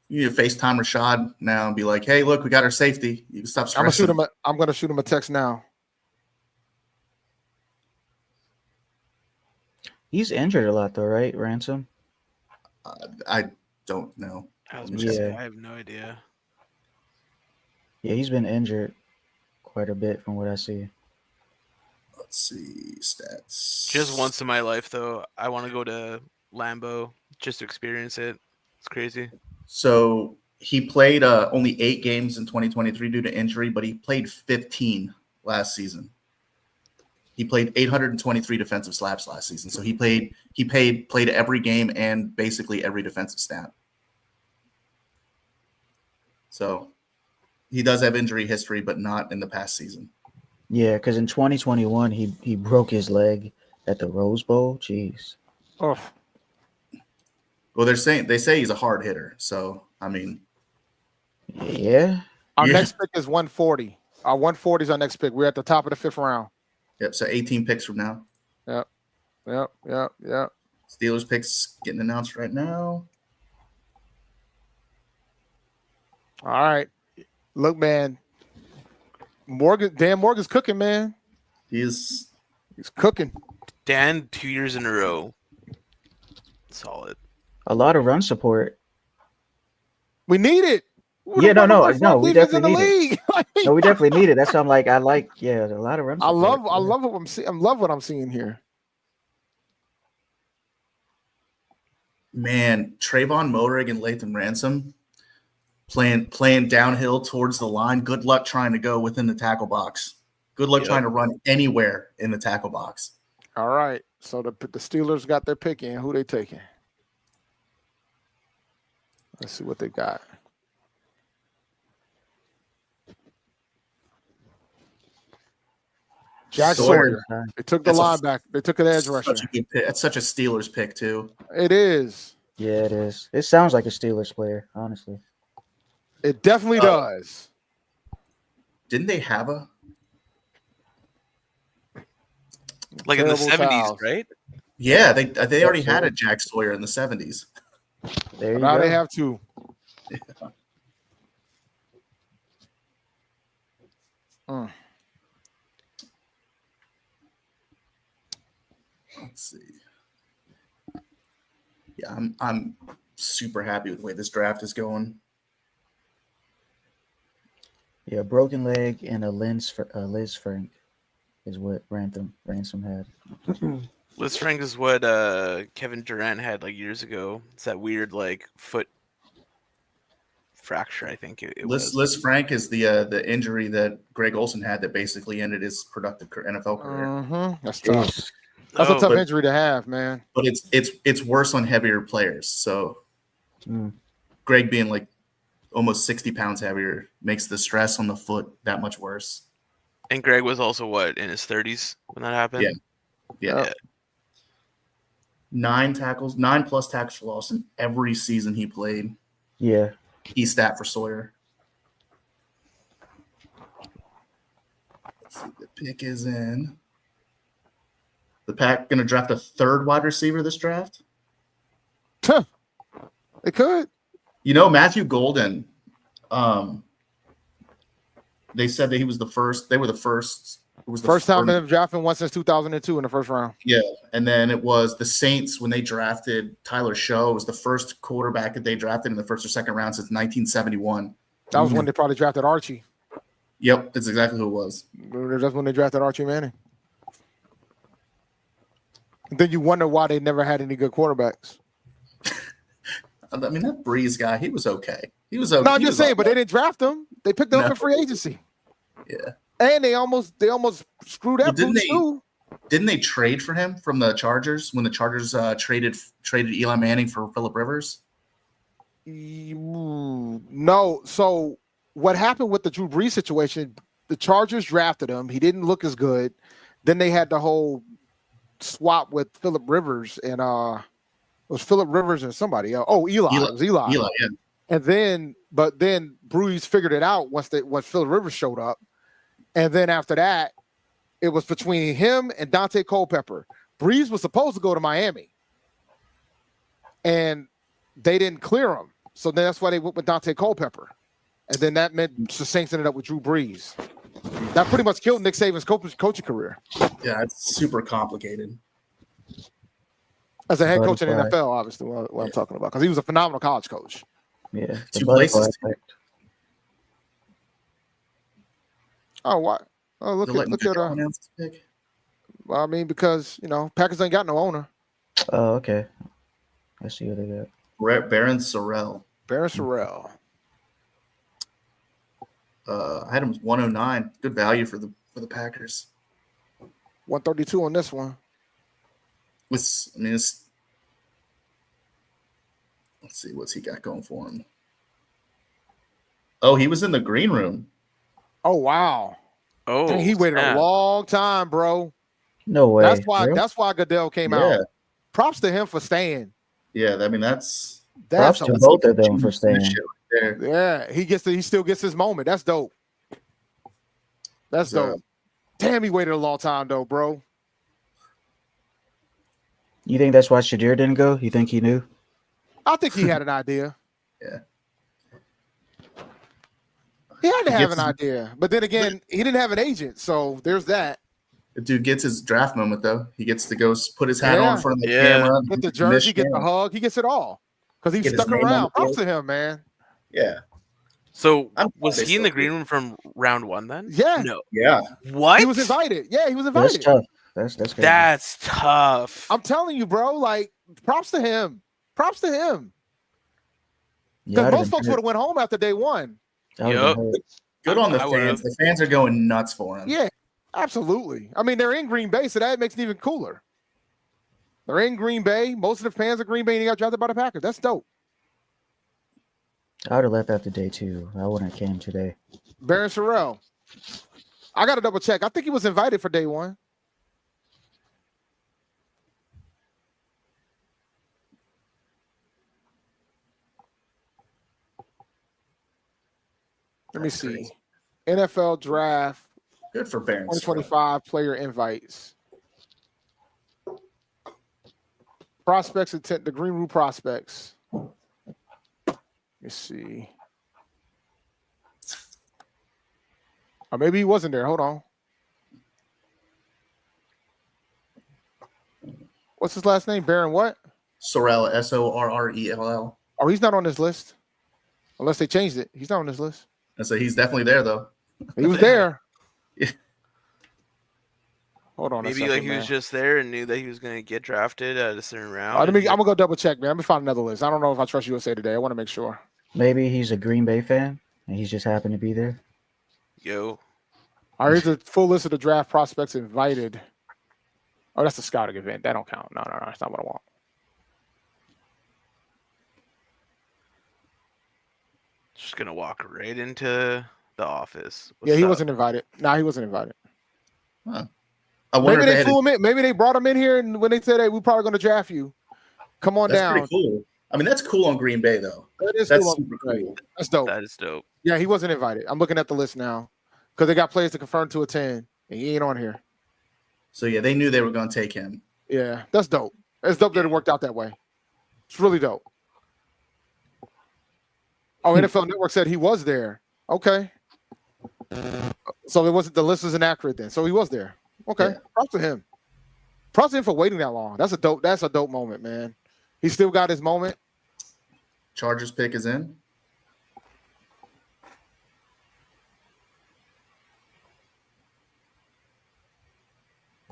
You need to FaceTime Rashad now and be like, "Hey, look, we got our safety. You can stop I'm gonna stressing." shoot him a text now. He's injured a lot though, right? Ransom. I don't know. I was Yeah. gonna say, I have no idea. Yeah, he's been injured quite a bit from what I see. Let's see stats. Just once in my life, though, I want to go to Lambeau just to experience it. It's crazy. So he played only 8 games in 2023 due to injury, but he played 15 last season. He played 823 defensive slaps last season. So he played every game and basically every defensive snap. So he does have injury history, but not in the past season. Yeah, because in 2021 he broke his leg at the Rose Bowl. Jeez. Oh, Well, they say he's a hard hitter. So I mean, Yeah. our Yeah. next pick is 140. Our 140 is our next pick. We're at the top of the 5th round. yep. So 18 picks from now. Yep. Steelers picks getting announced right now. All right. Look, man. Dan Morgan's cooking, man. He's He's cooking. Dan, 2 years in a row. Solid. A lot of run support. We need it. Yeah, no, One of the best we defense in definitely the need league. No, we definitely need it. That's why I'm like, a lot of run I support. love what I'm seeing. I love what I'm seeing here. man, Trayvon Moehrig and Lathan Ransom playing downhill towards the line. Good luck trying to go within the tackle box. Good luck Yep. trying to run anywhere in the tackle box. All right. So the Steelers got their pick in. Who they taking? Let's see what they got. Jack Sawyer. Sawyer. They took the That's a- linebacker. They took an edge rusher. Such a good pick. That's such a Steelers pick too. It is. Yeah, it is. It sounds like a Steelers player, honestly. It definitely does. Didn't they have a? Like in the Terrible 70s, towels. right? Yeah, they already had a Jack Sawyer in the 70s. There you Now go. they have two. Mm. Let's see. Yeah, I'm super happy with the way this draft is going. Yeah, broken leg and a Liz Frank is what Ransom had. Liz Frank is what Kevin Durant had like years ago. It's that weird like foot fracture, I think it was. Liz Frank is the injury that Greg Olsen had that basically ended his productive NFL career. Mm-hmm. That's tough. Jeez. That's a Oh, tough but- injury to have, man. But it's worse on heavier players. So Mm. Greg being like almost 60 pounds heavier makes the stress on the foot that much worse. And Greg was also what, in his 30s when that happened? Yeah. Yeah. 9 plus tackles for loss in every season he played. Yeah. Key stat for Sawyer. Let's see, the pick is in. The Pack going to draft a 3rd wide receiver this draft. It could. You know, Matthew Golden They said that he was the first. They were the first. It was the First time they've drafted one since 2002 in the first round. Yeah, and then it was the Saints when they drafted Tyler Show. It was the first quarterback that they drafted in the first or second round since 1971. That was when they probably drafted Archie. Yep, that's exactly who it was. That's when they drafted Archie Manning. And then you wonder why they never had any good quarterbacks. I mean, that Breeze guy, he was okay. He was okay. No, I'm just saying, but they didn't draft him. They picked him up in free agency. Yeah. And they almost screwed up. Didn't they trade for him from the Chargers when the Chargers traded Eli Manning for Phillip Rivers? No. So what happened with the Drew Brees situation? The Chargers drafted him. He didn't look as good. Then they had the whole swap with Phillip Rivers and it was Phillip Rivers and somebody else. Oh, Eli. It was Eli. Eli, yeah. And then Brees figured it out once Phillip Rivers showed up. And then after that, it was between him and Dante Culpepper. Brees was supposed to go to Miami, and they didn't clear him. So then that's why they went with Dante Culpepper. And then that meant the Saints ended up with Drew Brees. That pretty much killed Nick Saban's coaching career. Yeah, it's super complicated. As a head coach in the NFL, obviously, what I'm talking about, because he was a phenomenal college coach. Yeah. Two places. Oh, what? Oh, look at pick. Well, I mean, because Packers ain't got no owner. Oh, okay. I see what they got. Baron Sorrell. Baron Sorrell. I had him as 109. Good value for the Packers. 132 on this one. Let's see what's he got going for him. Oh, he was in the green room. Oh wow! Oh, dang, he waited a long time, bro. No way. That's why Goodell came out. Props to him for staying. Yeah, I mean that's props to both of them for staying. Yeah, he still gets his moment. That's dope. That's dope. Damn, he waited a long time though, bro. You think that's why Shedeur didn't go? You think he knew? I think he had an idea. Yeah. He had to have an idea. But then again, he didn't have an agent. So there's that. The dude gets his draft moment, though. He gets to go put his hat on in front of the camera. Get the jersey, get the hug. He gets it all. Because he stuck around. Props to him, man. Yeah. So was he in the green room from round one then? Yeah. No. Yeah. What? He was invited. Yeah, he was invited. That's tough. That's crazy. That's tough. I'm telling you, bro. Like, props to him. Props to him. Because Yeah, most folks would have went home after day one. Yep. Good on the fans. The fans are going nuts for him. Yeah, absolutely. I mean, they're in Green Bay, so that makes it even cooler. They're in Green Bay. Most of the fans of Green Bay, and he got drafted by the Packers. That's dope. I would have left after day two. I wouldn't have came today. Baron Sorrell. I got to double check. I think he was invited for day one. Let me see. Crazy. NFL draft. Good for Baron. 2025 player invites. Prospects intent, the Green Room prospects. Let me see. Or maybe he wasn't there. Hold on. What's his last name? Baron what? Sorrell, Sorrell. Oh, he's not on this list. Unless they changed it. He's not on this list. And so he's definitely there, though. He was there. Yeah. Hold on. Maybe he was just there and knew that he was going to get drafted at a certain round. I'm gonna go double check, man. Let me find another list. I don't know if I trust USA Today. I want to make sure. Maybe he's a Green Bay fan and he's just happened to be there. Yo. All right, here's the full list of the draft prospects invited. Oh, that's the scouting event. That don't count. No, that's not what I want. Just going to walk right into the office. Yeah, he wasn't invited. No, he wasn't invited. Huh. I wonder Maybe if they flew him in. Maybe they brought him in here, and when they said, "Hey, we're probably going to draft you, come on down." That's pretty cool. I mean, that's cool on Green Bay, though. That's cool super cool. That's dope. That is dope. Yeah, he wasn't invited. I'm looking at the list now because they got players to confirm to attend, and he ain't on here. So yeah, they knew they were going to take him. Yeah, that's dope. It's dope that it worked out that way. It's really dope. Oh, NFL Network said he was there. Okay. So it wasn't, the list was inaccurate then. So he was there. Okay. Yeah. Props to him. Props to him for waiting that long. That's a dope moment, man. He still got his moment. Chargers pick is in.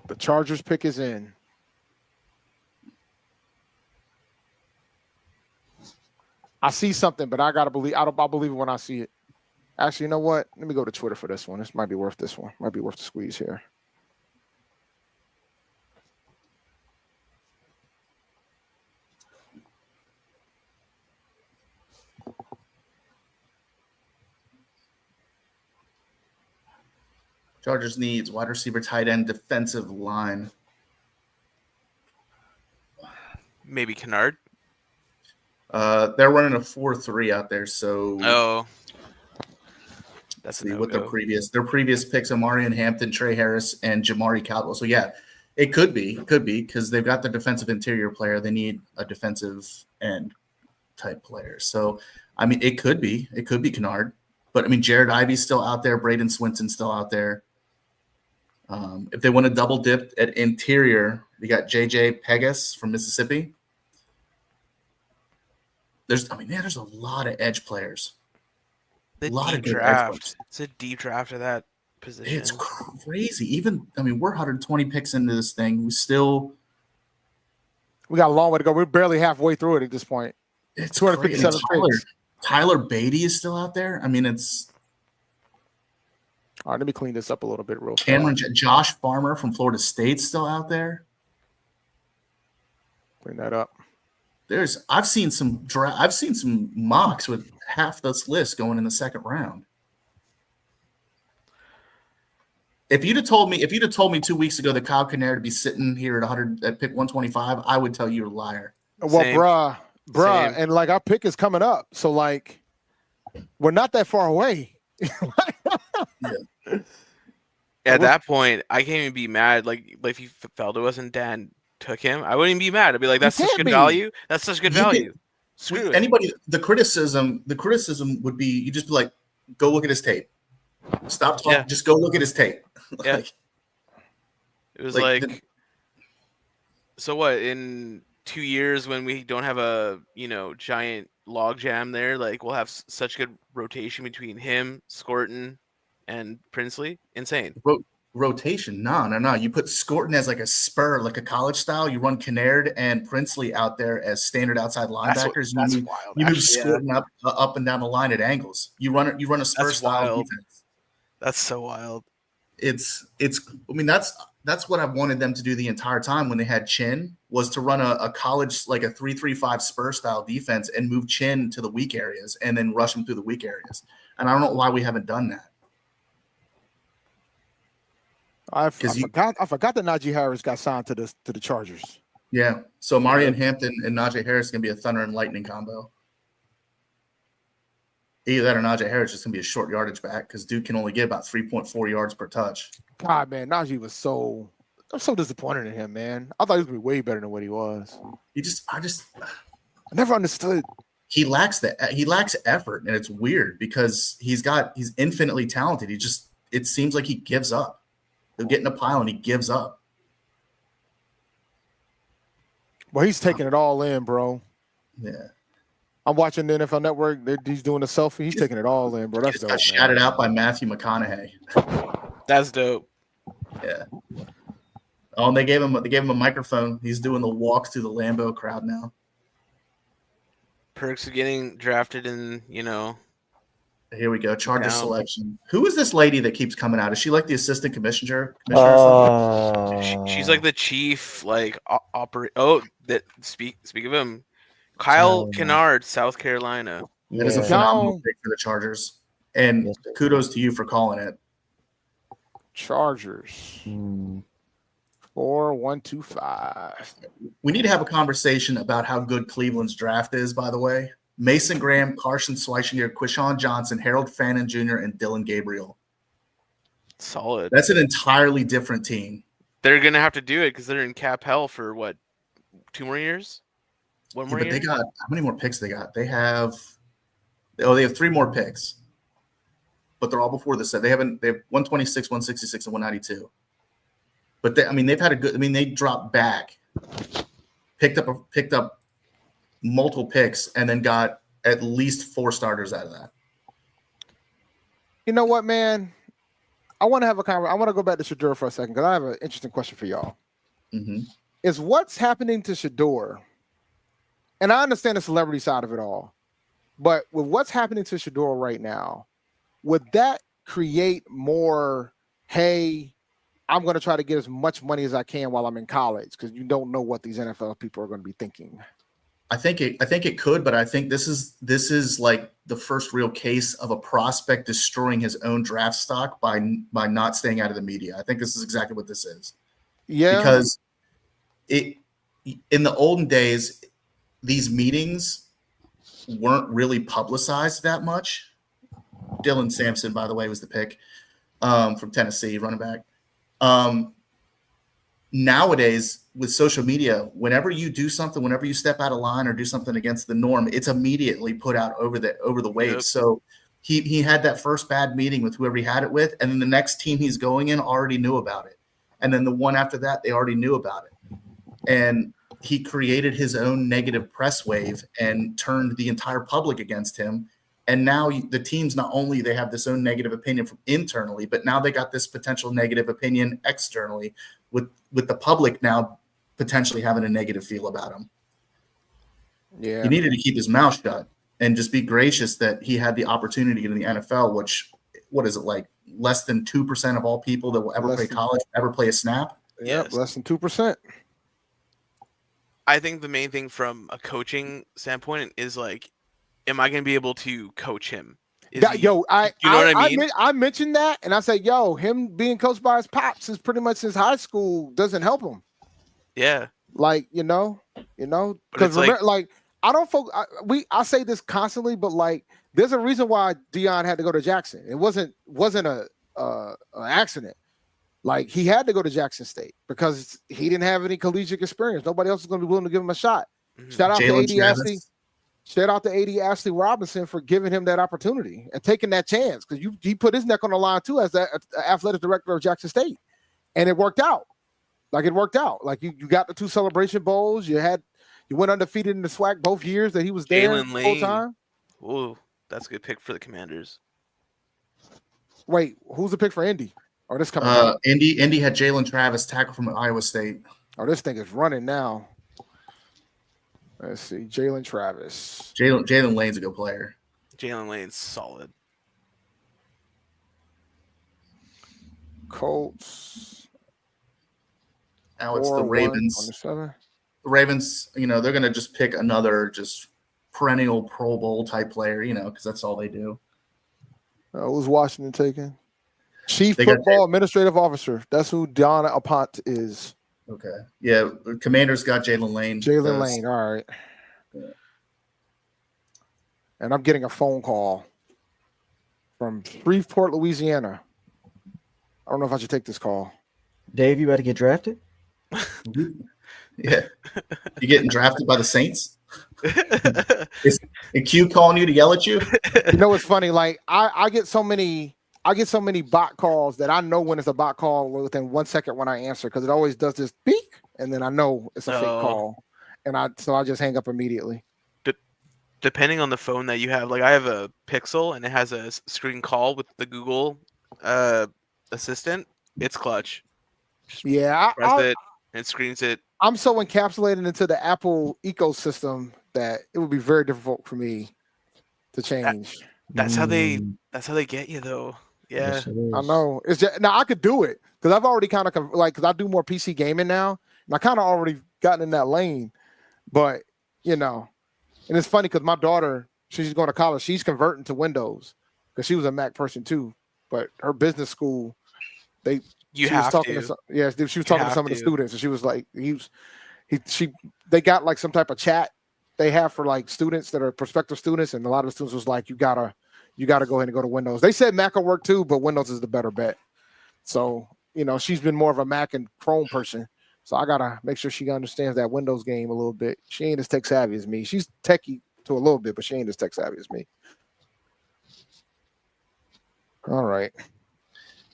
The Chargers pick is in. I see something, but I gotta believe. I'll believe it when I see it. Actually, you know what? Let me go to Twitter for this one. This might be worth this one. Might be worth the squeeze here. Chargers needs wide receiver, tight end, defensive line. Maybe Kennard. They're running a 4-3 out there, so Oh, that's see a what no-go. their previous picks are Marion Hampton, Trey Harris, and Jamari Caldwell. So yeah, it could be because they've got the defensive interior player. They need a defensive end type player. So I mean, it could be Kennard, but I mean, Jared Ivey's still out there, Braden Swinton's still out there. If they want to double dip at interior, we got JJ Pegas from Mississippi. There's a lot of edge players. The A lot deep of good draft. experts. It's a deep draft of that position. It's crazy. Even we're 120 picks into this thing. We got a long way to go. We're barely halfway through it at this point. It's 257 picks. Tyler Beatty is still out there. I mean, it's All right, let me clean this up a little bit real Cameron Josh Farmer from Florida State still out there. Clean that up. I've seen some mocks with half this list going in the second round. If you'd have told me 2 weeks ago that Kyle Kinnaird would be sitting here at pick 125, I would tell you a liar. Well, Same. bruh, Same. and like our pick is coming up, so like we're not that far away. At that point, I can't even be mad. Like if you fell to us and Dan took him, I wouldn't even be mad. I'd be like, "That's such can't good be. value. That's such good value." Screw it. Anybody, the criticism would be you just be like, go look at his tape. Stop talking. Yeah. Just go look at his tape. Yeah. It was like so what, in 2 years when we don't have a giant log jam there, like we'll have such good rotation between him, Scorton, and Princely. Insane. Rotation. No. You put Scorton as like a spur, like a college style. You run Kinnaird and Princely out there as standard outside linebackers. That's wild. You move Actually, Scorton up and down the line at angles. You run a spur That's style wild. defense. That's so wild. It's I mean that's what I wanted them to do the entire time when they had Chin, was to run a college like a 3-3-5 spur style defense and move Chin to the weak areas and then rush him through the weak areas. And I don't know why we haven't done that. I forgot that Najee Harris got signed to the Chargers. Yeah. So Marion Hampton and Najee Harris is gonna be a thunder and lightning combo. Either that or Najee Harris is going to be a short yardage back because Duke can only get about 3.4 yards per touch. God, man, Najee I'm so disappointed in him, man. I thought he was going to be way better than what he was. I never understood. He lacks effort, and it's weird because he's infinitely talented. It seems like he gives up. He'll get in a pile and he gives up. Well, he's taking it all in, bro. Yeah. I'm watching the NFL Network. He's doing a selfie. He's taking it all in, bro. That's dope. Got shouted out by Matthew McConaughey. That's dope. Yeah. Oh, and they gave him a microphone. He's doing the walk through the Lambeau crowd now. Perks of getting drafted in, Here we go. Chargers Down. selection. Who is this lady that keeps coming out? Is she like the assistant commissioner or something? She's like the chief, like speak of him. Kyle Kennard, South Carolina. That is a phenomenal pick for the Chargers. And kudos to you for calling it. Chargers. 4-1-2-5. We need to have a conversation about how good Cleveland's draft is, by the way. Mason Graham, Carson Schweichinger, Quishon Johnson, Harold Fannin Jr., and Dylan Gabriel. Solid. That's an entirely different team. They're going to have to do it because they're in cap hell for, what, 2 more years? 1 more year? They got – how many more picks they got? They have 3 more picks. but they're all before this. They have 126, 166, and 192. But they've had a good. They dropped back, picked up multiple picks, and then got at least 4 starters out of that. You know what, man? I want to have a conversation. I want to go back to Shedeur for a second because I have an interesting question for y'all. Mm-hmm. Is what's happening to Shedeur, and I understand the celebrity side of it all, but with what's happening to Shedeur right now, would that create more, hey, I'm going to try to get as much money as I can while I'm in college because you don't know what these NFL people are going to be thinking? I think it could, but I think this is like the first real case of a prospect destroying his own draft stock by not staying out of the media. I think this is exactly what this is. Yeah. Because in the olden days, these meetings weren't really publicized that much. Dylan Sampson, by the way, was the pick from Tennessee, running back. Nowadays, with social media, whenever you do something, whenever you step out of line or do something against the norm, it's immediately put out over the waves. Yep. So he had that first bad meeting with whoever he had it with, and then the next team he's going in already knew about it. And then the one after that, they already knew about it. And he created his own negative press wave and turned the entire public against him. And now the teams, not only they have this own negative opinion from internally, but now they got this potential negative opinion externally with the public now potentially having a negative feel about him. Yeah. He needed to keep his mouth shut and just be gracious that he had the opportunity in the NFL, which, what is it, like less than 2% of all people that will ever play college, ever play a snap? Yep, Yes. less than 2%. I think the main thing from a coaching standpoint is like, am I going to be able to coach him? You know what I mean? I mentioned that, and I said, him being coached by his pops is pretty much since high school doesn't help him. Yeah. Like, because remember, I don't I say this constantly, but like, there's a reason why Deion had to go to Jackson. It wasn't an accident. Like, he had to go to Jackson State because he didn't have any collegiate experience. Nobody else was going to be willing to give him a shot. Mm-hmm. Shout out Jalen to AD Ashley. Shout out to AD Ashley Robinson for giving him that opportunity and taking that chance, because he put his neck on the line too as the athletic director of Jackson State, and it worked out. Like you got the 2 celebration bowls. You went undefeated in the SWAC both years that he was there full time. Ooh, that's a good pick for the Commanders. Wait, who's the pick for Indy? Or this coming up? Indy had Jalen Travis, tackle from Iowa State. Oh, this thing is running now. Let's see, Jalen Travis. Jalen Lane's a good player. Jalen Lane's solid. Colts. Now it's the Ravens. The Ravens, they're going to just pick another just perennial Pro Bowl type player, because that's all they do. Who's Washington taking? Chief Football Administrative Officer. That's who Don Apont is. Okay. Yeah, Commanders got Jalen Lane. Jalen Lane, all right. Yeah. And I'm getting a phone call from Shreveport, Louisiana. I don't know if I should take this call. Dave, you about to get drafted? Yeah. You getting drafted by the Saints? Is Q calling you to yell at you? You know what's funny? Like, I get so many bot calls that I know when it's a bot call within 1 second when I answer, because it always does this beep, and then I know it's a fake call, and I just hang up immediately. Depending on the phone that you have, like I have a Pixel and it has a screen call with the Google Assistant. It's clutch. Just press it and it screens it. I'm so encapsulated into the Apple ecosystem that it would be very difficult for me to change. That's how they get you though. Yeah, Yes, I know. It's just, now I could do it because I've already kind of because I do more PC gaming now, and I kind of already gotten in that lane. But and it's funny because my daughter, she's going to college, she's converting to Windows because she was a Mac person too. But her business school, they was talking to some of the students, and she was like, they got like some type of chat they have for like students that are prospective students, and a lot of the students was like, you gotta go ahead and go to Windows. They said Mac will work too, but Windows is the better bet. So she's been more of a Mac and Chrome person, so I gotta make sure she understands that Windows game a little bit. She ain't as tech savvy as me. She's techie to a little bit, but she ain't as tech savvy as me. All right.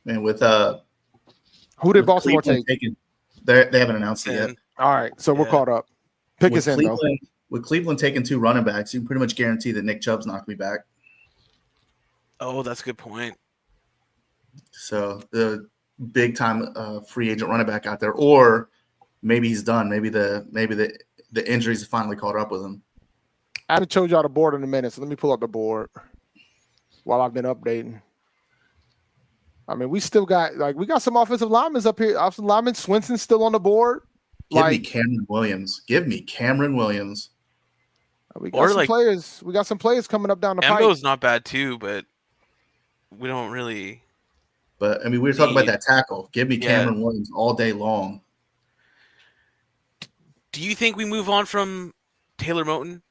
Man, with Who did with Baltimore Cleveland take? taking, they haven't announced it yet. And All right. So we're Yeah. caught up. Pick With us in, though. Cleveland taking 2 running backs, you can pretty much guarantee that Nick Chubb's not going to be back. oh, that's a good point. So the big time free agent running back out there, or maybe he's done. Maybe the injuries have finally caught up with him. I haven't showed y'all the board in a minute, so let me pull up the board while I've been updating. I mean, we still got we got some offensive linemen up here. Offensive lineman Swinson's still on the board. Give me Cameron Williams. Give me Cameron Williams. We got some players. We got some players coming up down the pipe. Embo's not bad too, but we don't really. But I mean, we were talking about that tackle. Give me Cameron Williams all day long. Do you think we move on from Taylor Moton?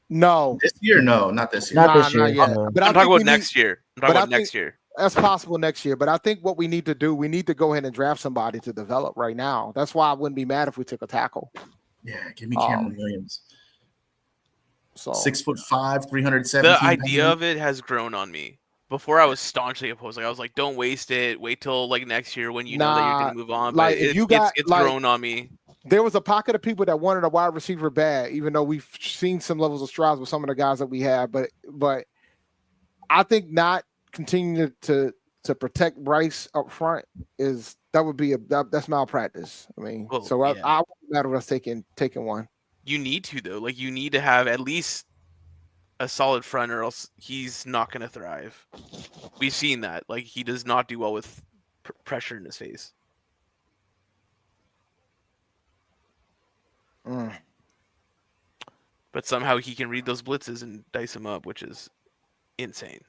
No. This year, no, not this year. Not this year. Not yet. No. But I'm talking about next year. I'm talking about next year. That's possible next year. But I think what we need to do, we need to go ahead and draft somebody to develop right now. That's why I wouldn't be mad if we took a tackle. Yeah, give me Cameron Williams. So 6'5", 317. The idea of it has grown on me. Before I was staunchly opposed. I was like, don't waste it. Wait till next year when you know that you're gonna move on. But it's grown on me. There was a pocket of people that wanted a wide receiver bad, even though we've seen some levels of strides with some of the guys that we have. But I think not continuing to protect Bryce up front that's malpractice. I mean, I wouldn't matter with us taking one. You need to though. You need to have at least a solid front, or else he's not going to thrive. We've seen that. He does not do well with pressure in his face. But somehow he can read those blitzes and dice him up, which is insane.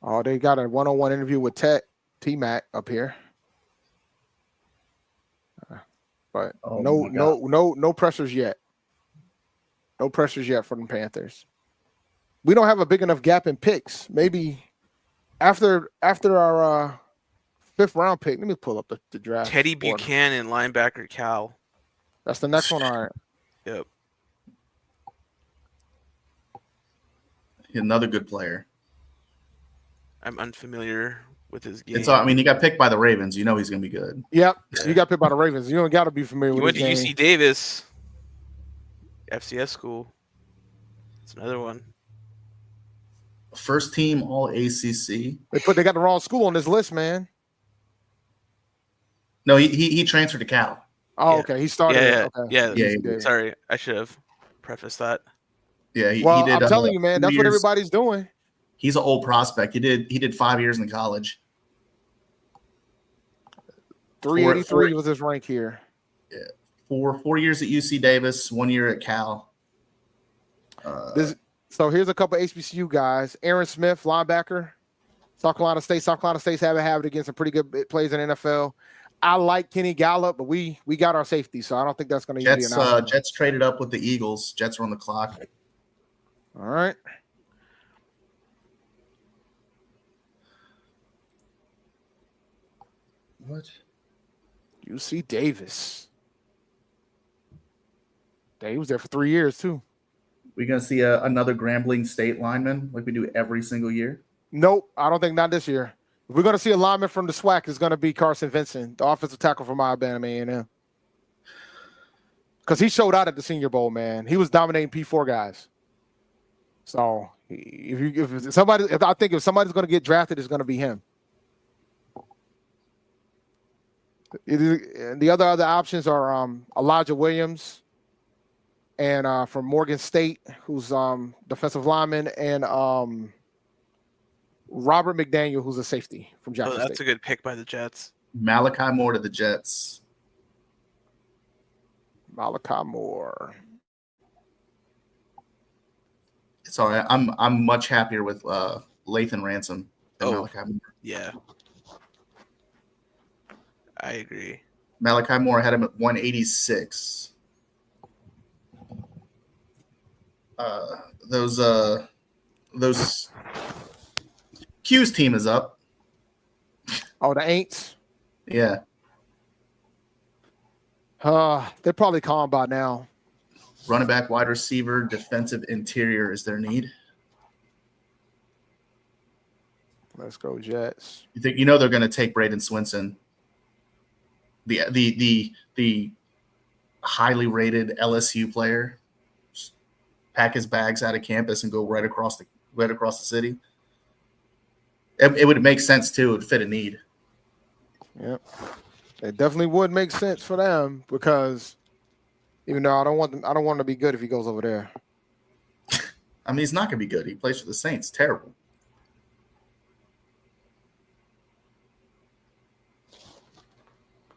Oh, they got a one-on-one interview with T-Mac up here. But no pressures yet. No pressures yet for the Panthers. We don't have a big enough gap in picks. Maybe after our 5th round pick. Let me pull up the draft. Teddy Buchanan, linebacker, Cal. That's the next one. All right. Yep. Another good player. I'm unfamiliar with his game. He got picked by the Ravens. You know he's going to be good. Yep. Yeah. You got picked by the Ravens. You don't got to be familiar with his game. He went to UC Davis. FCS school. It's another one. First team All ACC. They got the wrong school on this list, man. No, he transferred to Cal. Oh, okay. He started. Yeah. Sorry, I should have prefaced that. Yeah, he did. I'm telling you, man, that's what everybody's doing. He's an old prospect. He did 5 years in college. 383 was his rank here. Yeah. 4 years at UC Davis, 1 year at Cal. So here's a couple of HBCU guys. Aaron Smith, linebacker, South Carolina State. South Carolina State's have it against some pretty good plays in the NFL. I like Kenny Gallup, but we got our safety, so I don't think that's going to be an option. Jets traded up with the Eagles. Jets are on the clock. All right. What? UC Davis. He was there for 3 years, too. We going to see another Grambling State lineman like we do every single year? Nope, I don't think not this year. If we're going to see a lineman from the SWAC, it's going to be Carson Vincent, the offensive tackle from Alabama A&M. Because he showed out at the Senior Bowl, man. He was dominating P4 guys. So if somebody's going to get drafted, it's going to be him. The other options are Elijah Williams and from Morgan State, who's defensive lineman, and Robert McDaniel, who's a safety from Jackson State. That's a good pick by the Jets. Malachi Moore to the Jets. Malachi Moore. It's all right. I'm much happier with Lathan Ransom than Malachi Moore. Yeah. I agree. Malachi Moore had him at 186. Those Q's team is up. Oh, the Aints? Yeah. They're probably calm by now. Running back, wide receiver, defensive interior is their need. Let's go Jets. You think they're going to take Braden Swinson, the highly rated LSU player, pack his bags out of campus and go right across the city? It would make sense too. It would fit a need. Yep, it definitely would make sense for them because even though I don't want him to be good if he goes over there. I mean, he's not going to be good. He plays for the Saints. Terrible.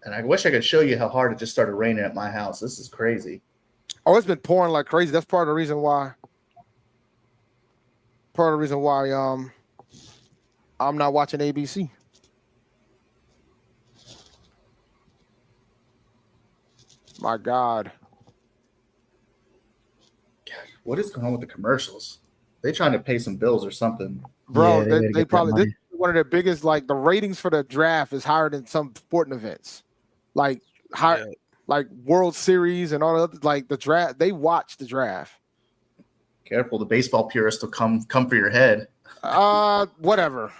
And I wish I could show you how hard it just started raining at my house. This is crazy. Oh, it's been pouring like crazy. That's part of the reason why. I'm not watching ABC. My God. What is going on with the commercials? They trying to pay some bills or something. Bro, Yeah, they probably this is one of their biggest, like the ratings for the draft is higher than some sporting events. Like like World Series and all the other, like the draft, they watch the draft. Careful, the baseball purist will come for your head. Whatever.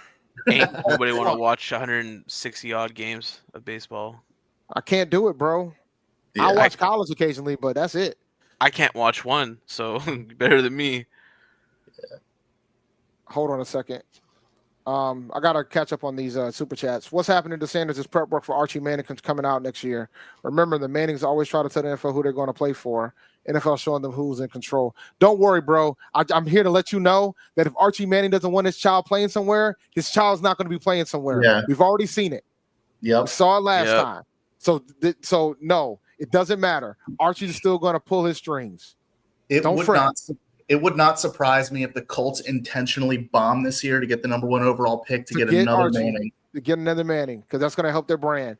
Ain't nobody want to watch 160 odd games of baseball. I can't do it, bro. Yeah, I watch college occasionally, but that's it. I can't watch one, so better than me. Hold on a second. I gotta catch up on these super chats. What's happening to Sanders is prep work for Archie Manning coming out next year. Remember, the Mannings always try to tell the NFL who they're going to play for. NFL showing them who's in control. Don't worry, bro. I'm here to let you know that if Archie Manning doesn't want his child playing somewhere, his child's not going to be playing somewhere. Yeah. We've already seen it. Yep. We saw it last time. So no, it doesn't matter. Archie's still going to pull his strings. It would not surprise me if the Colts intentionally bomb this year to get the number 1 overall pick to get another Archie, Manning. To get another Manning, because that's going to help their brand.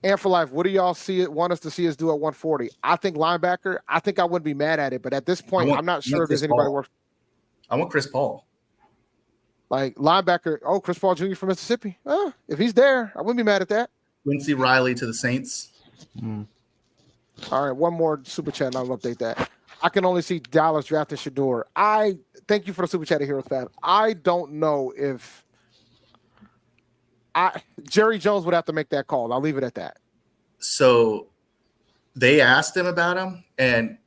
And for life, what do y'all want us to see us do at 140? I think linebacker. I think I wouldn't be mad at it, but at this point, I'm not sure if there's anybody worth. I want Chris Paul. Like linebacker. Oh, Chris Paul Jr. from Mississippi. If he's there, I wouldn't be mad at that. Quincy Riley to the Saints. All right, one more super chat, and I'll update that. I can only see Dallas drafting Shedeur. I thank you for the super chat, Heroes Fab. I don't know if Jerry Jones would have to make that call. I'll leave it at that. So they asked him about him, and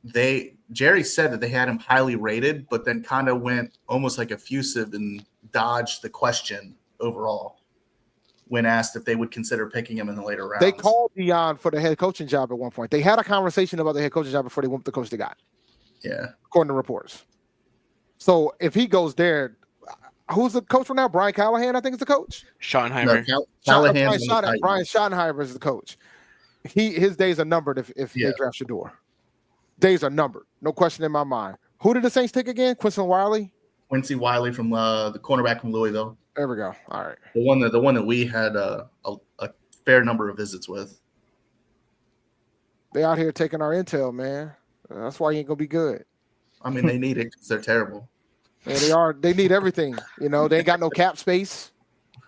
Jerry said that they had him highly rated, but then kind of went almost like effusive and dodged the question overall when asked if they would consider picking him in the later rounds. They called Dion for the head coaching job at one point. They had a conversation about the head coaching job before they went with the coach they got. Yeah. According to reports. So if he goes there, who's the coach right now? Brian Callahan, I think, is the coach. Schottenheimer. No, Callahan. Brian Schottenheimer is the coach. His days are numbered if they draft Shedeur. Days are numbered. No question in my mind. Who did the Saints take again? Quincy Wiley? Quincy Wiley from the cornerback from Louisville. There we go. All right. The one that we had a fair number of visits with. They out here taking our intel, man. That's why he ain't gonna be good. I mean, they need it because they're terrible. Yeah, they are. They need everything. They ain't got no cap space.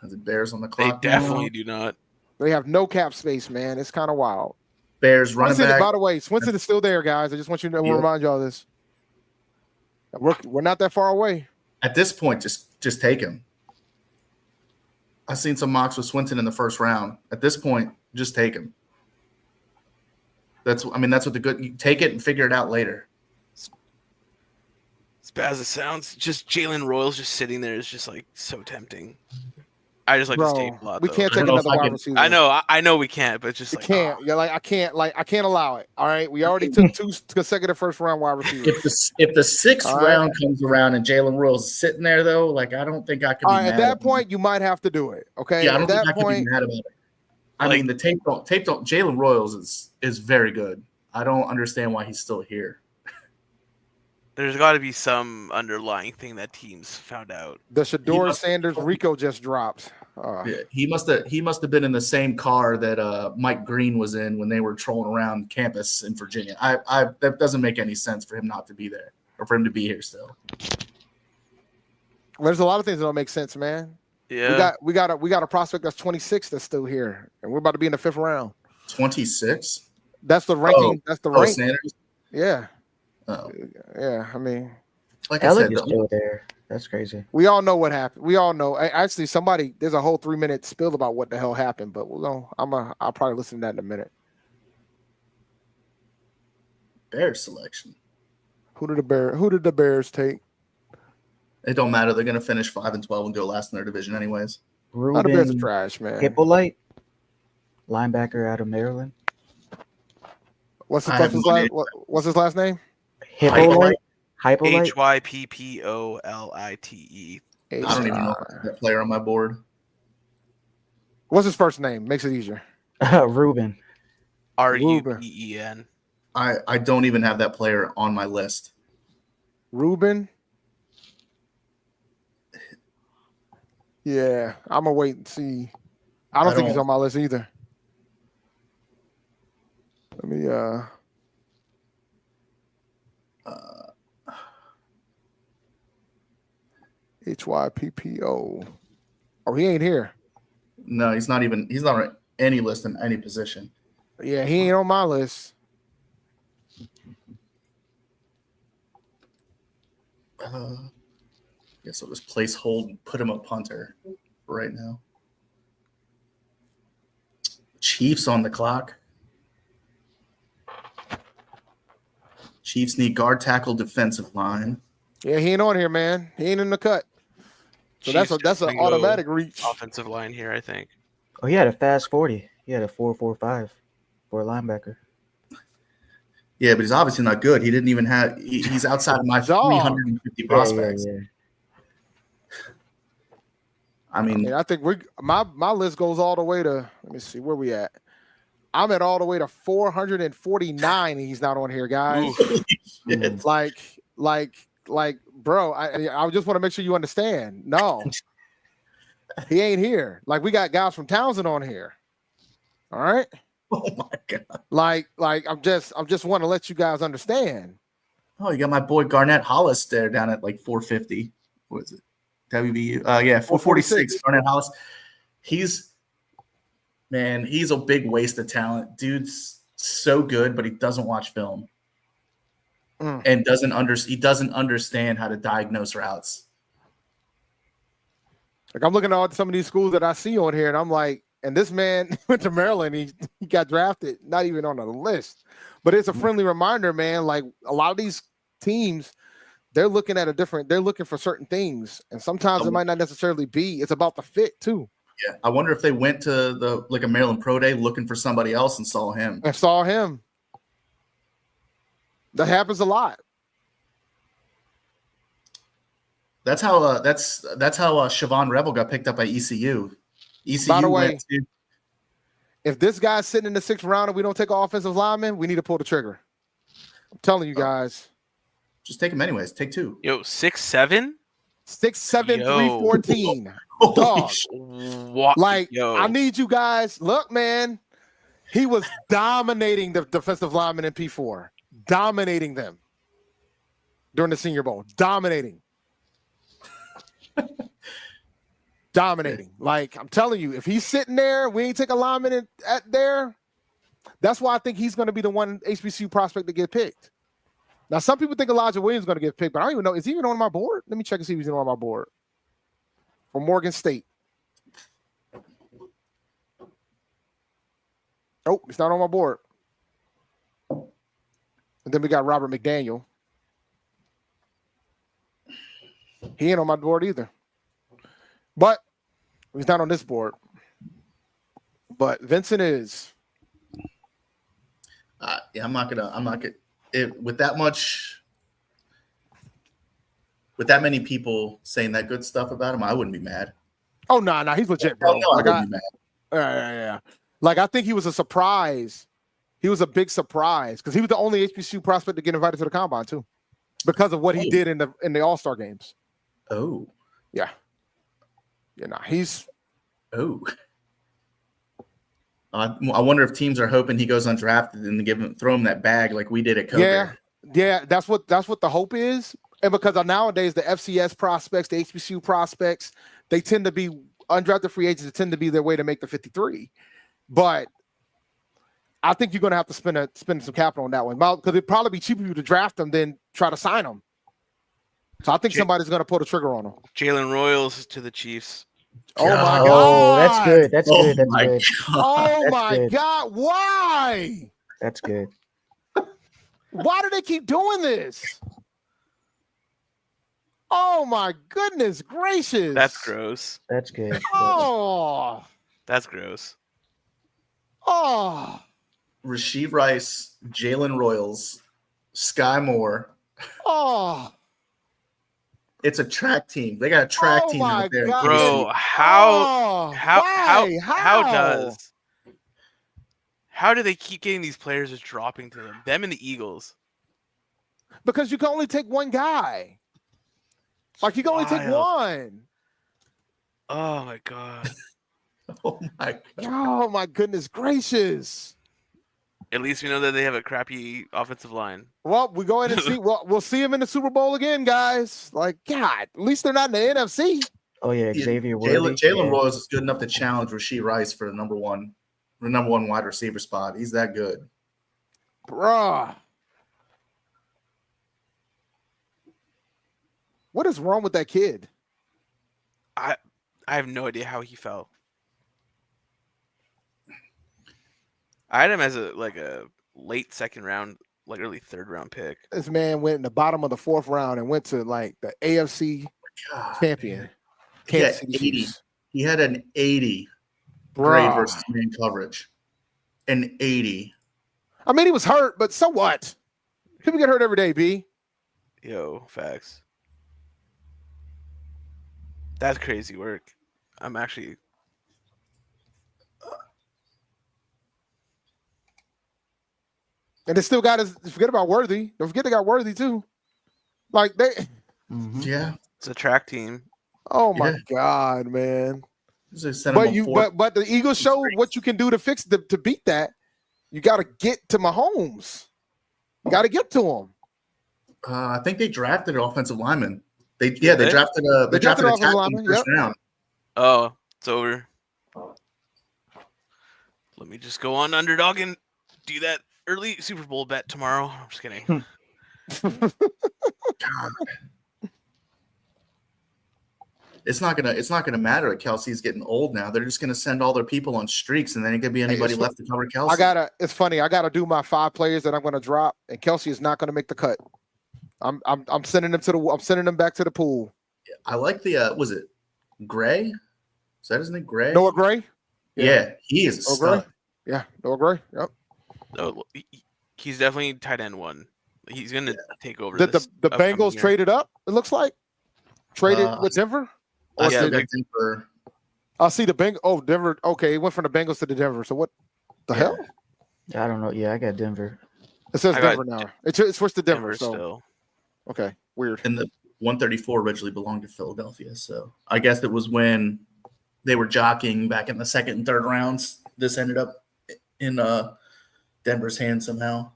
The Bears on the clock. They definitely do not. They have no cap space, man. It's kind of wild. Bears running back. By the way, Swinson is still there, guys. I just want you to remind y'all of this. We're not that far away. At this point, just take him. I've seen some mocks with Swinton in the first round. At this point, just take him. That's what you take it and figure it out later. As bad as it sounds, just Jalen Royals just sitting there is just like so tempting. I just like to stay a lot. We can't take another wide receiver. I know we can't, but just like can't. Yeah, I can't allow it. All right, we already took 2 consecutive first round wide receivers. If the sixth round comes around and Jalen Royals is sitting there though, like I don't think I could. At that point, you might have to do it. Okay. Yeah, I don't think I could be mad about it. I mean, the tape don't. Jalen Royals is very good. I don't understand why he's still here. There's got to be some underlying thing that teams found out. The Shedeur Sanders Rico just dropped. Yeah, he must have been in the same car that Mike Green was in when they were trolling around campus in Virginia. That doesn't make any sense for him not to be there or for him to be here still. There's a lot of things that don't make sense, man. Yeah, we got a prospect that's 26 that's still here, and we're about to be in the 5th round. 26. That's the ranking. That's the rank. Sanders. Yeah. Oh. Yeah. I mean, Like I Elliott said, is still there. That's crazy. We all know what happened. We all know. Actually, there's a whole 3-minute spill about what the hell happened, but I'll probably listen to that in a minute. Bears selection. Who did the Bears take? It don't matter. They're going to finish 5-12 and go last in their division anyways. The Bears are Ruben trash, man. Hippolyte, linebacker out of Maryland. What's I have his no idea. what's his last name? Hippolyte. Hypolite. HYPPOLITE. I don't even know that player on my board. What's his first name? Makes it easier. Ruben. RUBEN. I don't even have that player on my list. Ruben. Yeah, I'm gonna wait and see. I don't think he's on my list either. Let me HYPPO. Oh, he ain't here. No, he's not on any list in any position. Yeah, he ain't on my list. Guess I'll just place hold and put him a punter right now. Chiefs on the clock. Chiefs need guard, tackle, defensive line. Yeah, he ain't on here, man. He ain't in the cut. So Chiefs that's an automatic reach. Offensive line here, I think. Oh, he had a fast 40. He had a 4.45 for a linebacker. Yeah, but he's obviously not good. He didn't even have. He's outside of my 350 prospects. Yeah. I mean, I think my list goes all the way to. Let me see where we at. I'm at all the way to 449. And he's not on here, guys. Like, bro. I just want to make sure you understand. No, he ain't here. Like, we got guys from Townsend on here. All right. oh my god. Like I'm just want to let you guys understand. Oh, you got my boy Garnett Hollis there down at like 450. What is it? WVU. Yeah, 446. Garnett Hollis. He's a big waste of talent. Dude's so good, but he doesn't watch film. And he doesn't understand how to diagnose routes. Like, I'm looking at some of these schools that I see on here, and I'm like, and this man went to Maryland. He got drafted, not even on the list. But it's a friendly reminder, man. Like, a lot of these teams, they're looking for certain things. And sometimes it might not necessarily be. It's about the fit, too. Yeah. I wonder if they went to a Maryland Pro Day looking for somebody else and saw him. That happens a lot. That's how Siobhan Rebel got picked up by ECU. By the way, if this guy's sitting in the 6th round and we don't take an offensive lineman, we need to pull the trigger. I'm telling you guys. Just take him anyways. Take 2. Yo, 6'7"? 6'7", 314. Dog. I need you guys. Look, man. He was dominating the defensive linemen in P4. Dominating them during the Senior Bowl. Dominating. Like, I'm telling you, if he's sitting there, we ain't take a lineman at there. That's why I think he's going to be the one HBCU prospect to get picked. Now, some people think Elijah Williams is going to get picked, but I don't even know. Is he even on my board? Let me check and see if he's even on my board. From Morgan State. Oh, he's not on my board. And then we got Robert McDaniel. He ain't on my board either. But he's not on this board. But Vincent is. Yeah, I'm not gonna. With that many people saying that good stuff about him, I wouldn't be mad. Oh no, he's legit, bro. No, I wouldn't be mad. Yeah. Like, I think he was a surprise. He was a big surprise because he was the only HBCU prospect to get invited to the combine too, because of what he did in the All-Star games. Oh, yeah. He's. Oh. I wonder if teams are hoping he goes undrafted and throw him that bag like we did at Coker. Yeah. That's what the hope is, and because nowadays the FCS prospects, the HBCU prospects, they tend to be undrafted free agents. That tend to be their way to make the 53, but. I think you're going to have to spend some capital on that one because it'd probably be cheaper for you to draft them than try to sign them. So I think somebody's going to pull the trigger on him. Jalen Royals to the Chiefs. Oh my Oh, God. that's good. That's Oh good. That's my good. Oh That's my good. God. Why? That's good. Why do they keep doing this? Oh my goodness gracious. That's gross. That's good. Oh. That's gross. Oh. Rasheed Rice, Jalen Royals, Sky Moore. Oh. It's a track team. They got a track Oh team my out there. God. Bro, Oh, how do they keep getting these players just dropping to them? Them and the Eagles. Because you can only take one guy. Like you can only take Wild. one. Oh my God. Oh my God. Oh my goodness gracious. At least we know that they have a crappy offensive line. Well, we go in and see. Well, we'll see him in the Super Bowl again, guys. Like, God, at least they're not in the NFC. Oh yeah, Xavier Worthy. Jalen Yeah. Royals is good enough to challenge Rasheed Rice for the number one wide receiver spot. He's that good. Bruh. What is wrong with that kid? I have no idea how he fell. I had him as a late second round, like early third round pick. This man went in the bottom of the fourth round and went to like the AFC God, champion. man. Kansas He had City 80. Chiefs. He had an 80 grade Bruh. versus man coverage. An 80. I mean, he was hurt, but so what? People get hurt every day, B. Yo, facts. That's crazy work. I'm actually. And they still got his. Forget about Worthy. Don't forget they got Worthy too. Like they. Mhm. Yeah. It's a track team. Oh my Yeah. God, man. They sent him But on you, fourth. but the Eagles showed what you can do to fix to beat that. You got to get to Mahomes. You got to get to him. I think they drafted an offensive lineman. They they? drafted a They drafted an offensive tackle in lineman, the first round. Oh, it's over. Let me just go on underdog and do that early Super Bowl bet tomorrow. I'm just kidding. God. It's not gonna matter that Kelsey's getting old now. They're just gonna send all their people on streaks, and then ain't gonna be anybody left to cover Kelsey. It's funny. I gotta do my 5 players that I'm gonna drop, and Kelsey is not gonna make the cut. I'm sending them back to the pool. I like the was it Gray? Is that his name? Gray? Noah Gray? Yeah, he is a Noah stud. Gray? Yeah, Noah Gray. Yep. Oh, he's definitely tight end 1. He's gonna take over. Did this the upcoming Bengals year. traded up? It looks like traded with Denver. I Or Yeah, still did, got Denver. I see the Bengals. Oh, Denver. Okay, it went from the Bengals to the Denver. So what the hell? I don't know. Yeah, I got Denver. It says I got Denver now. It's switched to Denver. So still. okay, weird. And the 134 originally belonged to Philadelphia. So I guess it was when they were jockeying back in the second and third rounds. This ended up in Denver's hands somehow.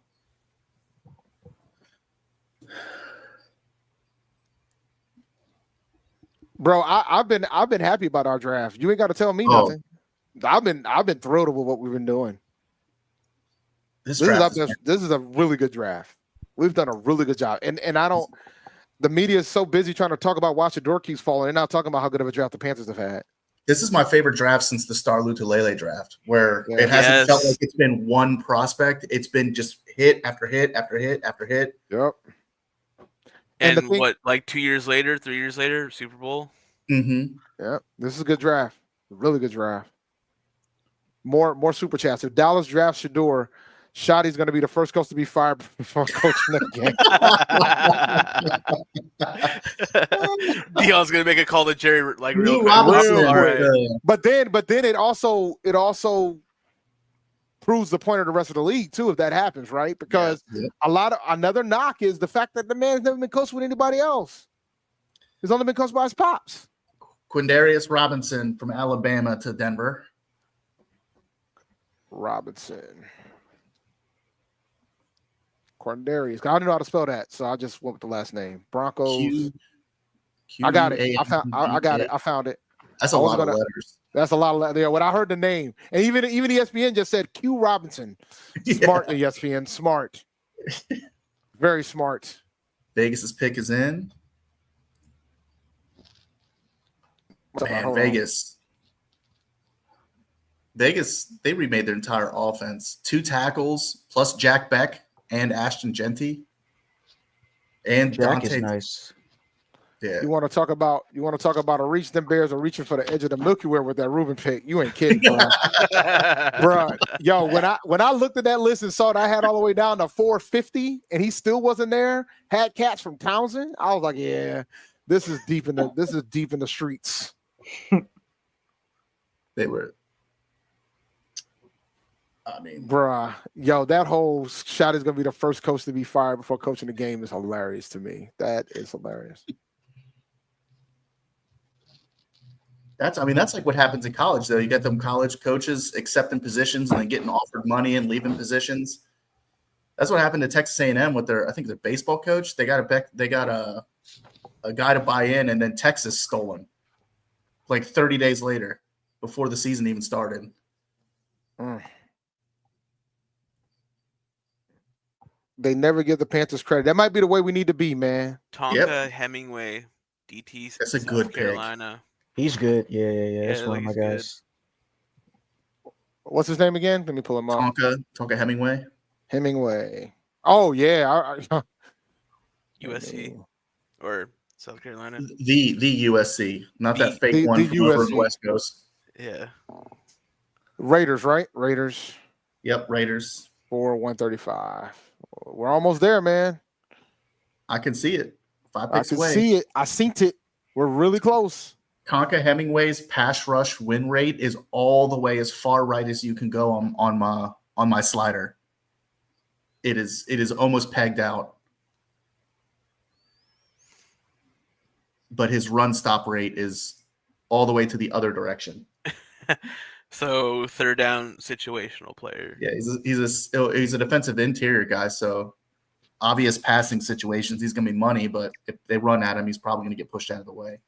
Bro, I've been happy about our draft. You ain't got to tell me Oh. nothing. I've been thrilled with what we've been doing. This This draft is a really good draft. We've done a really good job. And I don't. The media is so busy trying to talk about why Shedeur keeps falling. They're not talking about how good of a draft the Panthers have had. This is my favorite draft since the Star Lutulele draft, where Yeah. it hasn't felt Yes. like it's been one prospect. It's been just hit after hit after hit after hit. Yep. And And the thing- what, like 2 years later, 3 years later, Super Bowl? Mm-hmm. Yep. This is a good draft. Really good draft. More super chats. If Dallas drafts Shedeur, Shotty's going to be the first coach to be fired before coaching the game. Dion's gonna make a call to Jerry like real quick. Robinson. All right. But then it also proves the point of the rest of the league too if that happens, right? Because Yeah. another knock is the fact that the man's never been coached with anybody else. He's only been coached by his pops. Quindarius Robinson from Alabama to Denver. Robinson. Quindarius. I don't know how to spell that, so I just went with the last name. Broncos. I got it. I got it. I found it. That's a I was lot of gonna- letters. That's a lot of there. When I heard the name, and even ESPN just said Q Robinson. Smart ESPN. Smart. Very smart. Vegas's pick is in. Man, Vegas, they remade their entire offense. 2 tackles plus Jack Beck and Ashton Genty and Jack is Dante. nice. Yeah, You want to talk about a reach? Them Bears are reaching for the edge of the Milky Way with that Reuben pick. You ain't kidding, bro. Bro, yo, when I looked at that list and saw that I had all the way down to 450 and he still wasn't there, had cats from Townsend, I was like, yeah, this is deep in the streets. they were. I mean, Bruh, yo, that whole shot is gonna be the first coach to be fired before coaching the game is hilarious to me. That is hilarious. that's like what happens in college, though. You get them college coaches accepting positions and then getting offered money and leaving positions. That's what happened to Texas A&M with their baseball coach. They got a guy to buy in, and then Texas stole him like 30 days later before the season even started. They never give the Panthers credit. That might be the way we need to be, man. Tonka Hemingway, DT. That's a South good pick. Carolina. He's good. Yeah. That's Yeah, one of my he's good. guys. What's his name again? Let me pull him up. Tonka Hemingway. Hemingway. Oh yeah, USC or South Carolina. The USC, not that fake the one from over USC. the West Coast. Yeah. Raiders, right? Raiders Yep, Raiders. for 135. We're almost there, man. I can see it. 5 I picks can away. see it. I seen it. We're really close. Tonka Hemingway's pass rush win rate is all the way as far right as you can go on my slider. It is almost pegged out. But his run stop rate is all the way to the other direction. So third down situational player. Yeah, he's a defensive interior guy, so obvious passing situations, he's gonna be money, but if they run at him, he's probably gonna get pushed out of the way.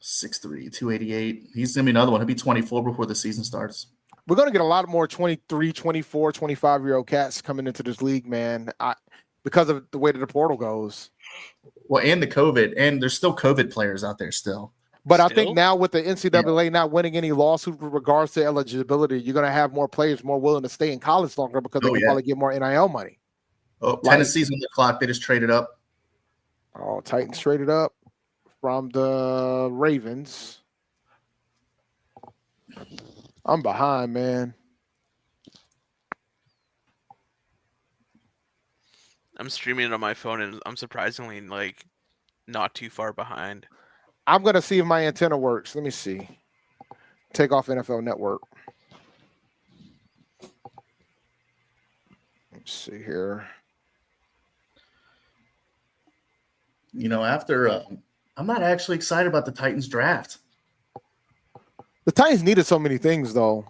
.6'3", 288. He's gonna be another one. He'll be 24 before the season starts. We're going to get a lot more 23, 24, 25-year-old cats coming into this league, man, because of the way that the portal goes. Well, and the COVID, and there's still COVID players out there still. But I think now with the NCAA not winning any lawsuit with regards to eligibility, you're going to have more players more willing to stay in college longer because they can probably get more NIL money. Oh, Tennessee's on the clock. They just traded up. Oh, Titans traded up from the Ravens. I'm behind, man. I'm streaming it on my phone, and I'm surprisingly not too far behind. I'm going to see if my antenna works. Let me see. Take off NFL Network. Let's see here. You know, after I'm not actually excited about the Titans draft. The Titans needed so many things, though.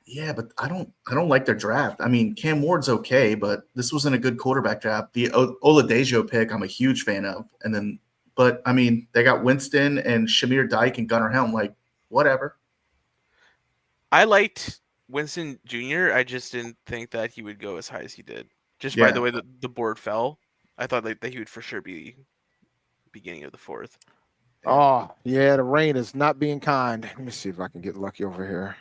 Yeah, but I don't like their draft. I mean, Cam Ward's okay, but this wasn't a good quarterback draft. The Oladejo pick, I'm a huge fan of, but I mean, they got Winston and Shamir Dyke and Gunnar Helm. Like, whatever. I liked Winston Jr. I just didn't think that he would go as high as he did. Just by the way that the board fell, I thought that he would for sure be beginning of the fourth. Oh, yeah, the rain is not being kind. Let me see if I can get lucky over here.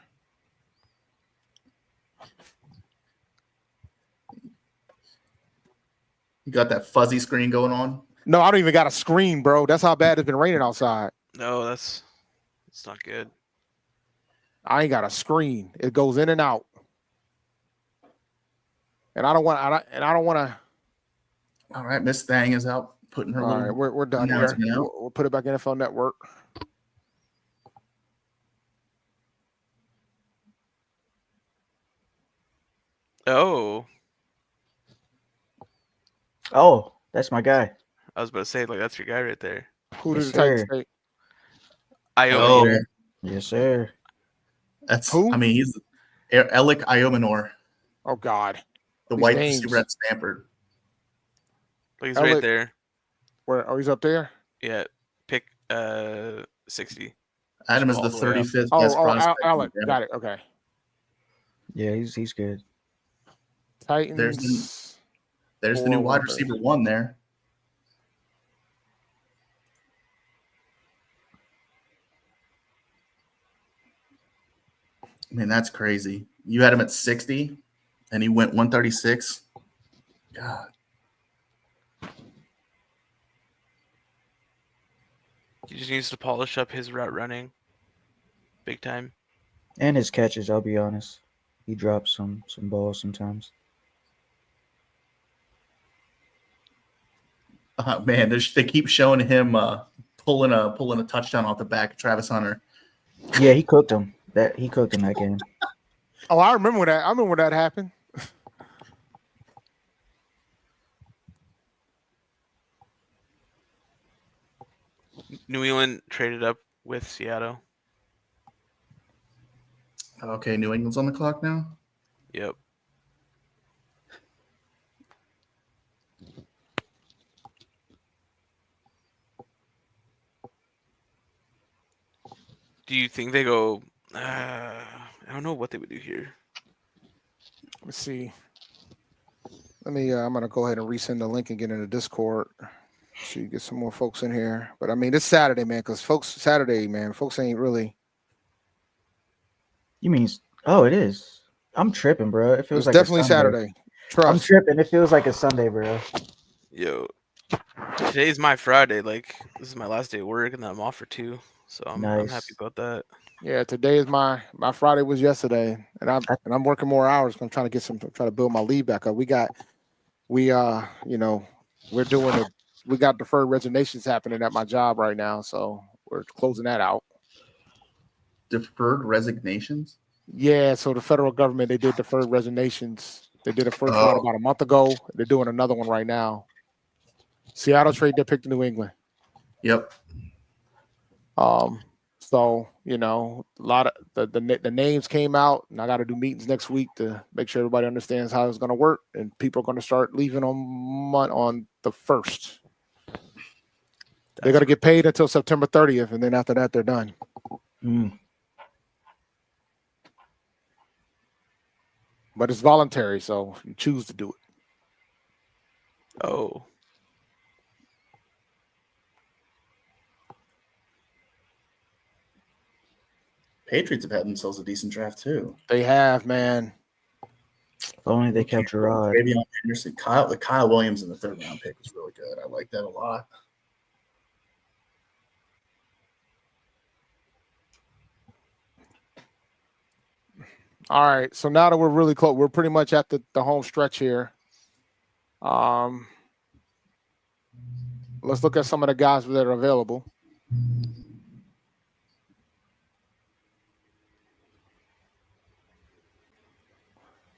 You got that fuzzy screen going on? No, I don't even got a screen, bro. That's how bad it's been raining outside. No, it's not good. I ain't got a screen. It goes in and out. And I don't want to. All right, Miss Thang is out putting her. All right, we're done here. We'll put it back in NFL Network. Oh, that's my guy. I was about to say, that's your guy right there. Who did Yes, the Titans sir. take? Iowa. Yes, sir. That's who? I mean, he's Alec Iomenor, Oh God, the These white names. receiver at Stanford. Look, he's right Alec- there. where? Oh, he's up there. Yeah, pick 60. Adam is All the the way up. 35th Oh, best prospect. Alec. Got it. Okay. Yeah, he's good. Titans. There's the new wide receiver one there. mean, that's crazy. You had him at 60, and he went 136. God. He just needs to polish up his route running, big time. And his catches, I'll be honest. He drops some balls sometimes. Man, they keep showing him pulling a touchdown off the back of Travis Hunter. Yeah, he cooked him. He cooked him that game. Oh, I remember that. I remember when that happened. New England traded up with Seattle. Okay, New England's on the clock now. Yep. Do you think they go? I don't know what they would do here. Let's see. I'm gonna go ahead and resend the link and get in the Discord so you get some more folks in here. But I mean, it's Saturday, man, because folks ain't really. You mean? Oh, it is. I'm tripping, bro. It feels It's like definitely a Sunday. Saturday. Trust. I'm tripping. It feels like a Sunday, bro. Yo, today's my Friday. Like, this is my last day of work, and then I'm off for 2. So I'm Nice. happy about that. Yeah, today is my Friday was yesterday, and I'm working more hours. I'm trying to try to build my leave back up. We got deferred resignations happening at my job right now, so we're closing that out. Deferred resignations? Yeah, so the federal government, they did deferred resignations. They did a first one about a month ago. They're doing another one right now. Seattle trade, they picked New England. Yep. So, a lot of the names came out, and I got to do meetings next week to make sure everybody understands how it's going to work, and people are going to start leaving on the 1st. They're going to get paid until September 30th, and then after that, they're done. But it's voluntary, so you choose to do it. Oh. Patriots have had themselves a decent draft too. They have, man. If only they kept Gerard. Ravion Anderson, Kyle Williams in the 3rd round pick was really good. I like that a lot. All right, so now that we're really close, we're pretty much at the home stretch here. Let's look at some of the guys that are available.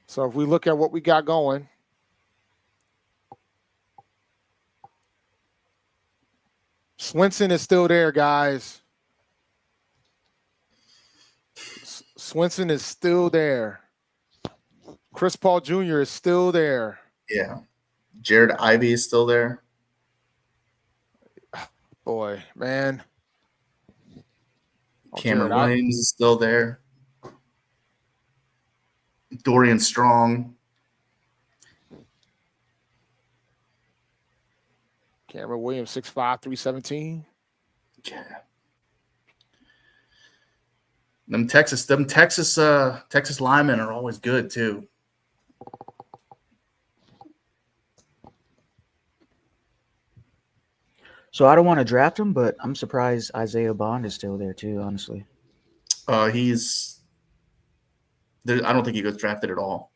So if we look at what we got going, Swinson is still there, guys. Swinson is still there. Chris Paul Jr. is still there. Yeah. Jared Ivey is still there. Boy, man. Cameron Williams is still there. Dorian Strong. Cameron Williams, 6'5", 317. Yeah. Them Texas linemen are always good too. So I don't want to draft him, but I'm surprised Isaiah Bond is still there too, honestly. I don't think he gets drafted at all.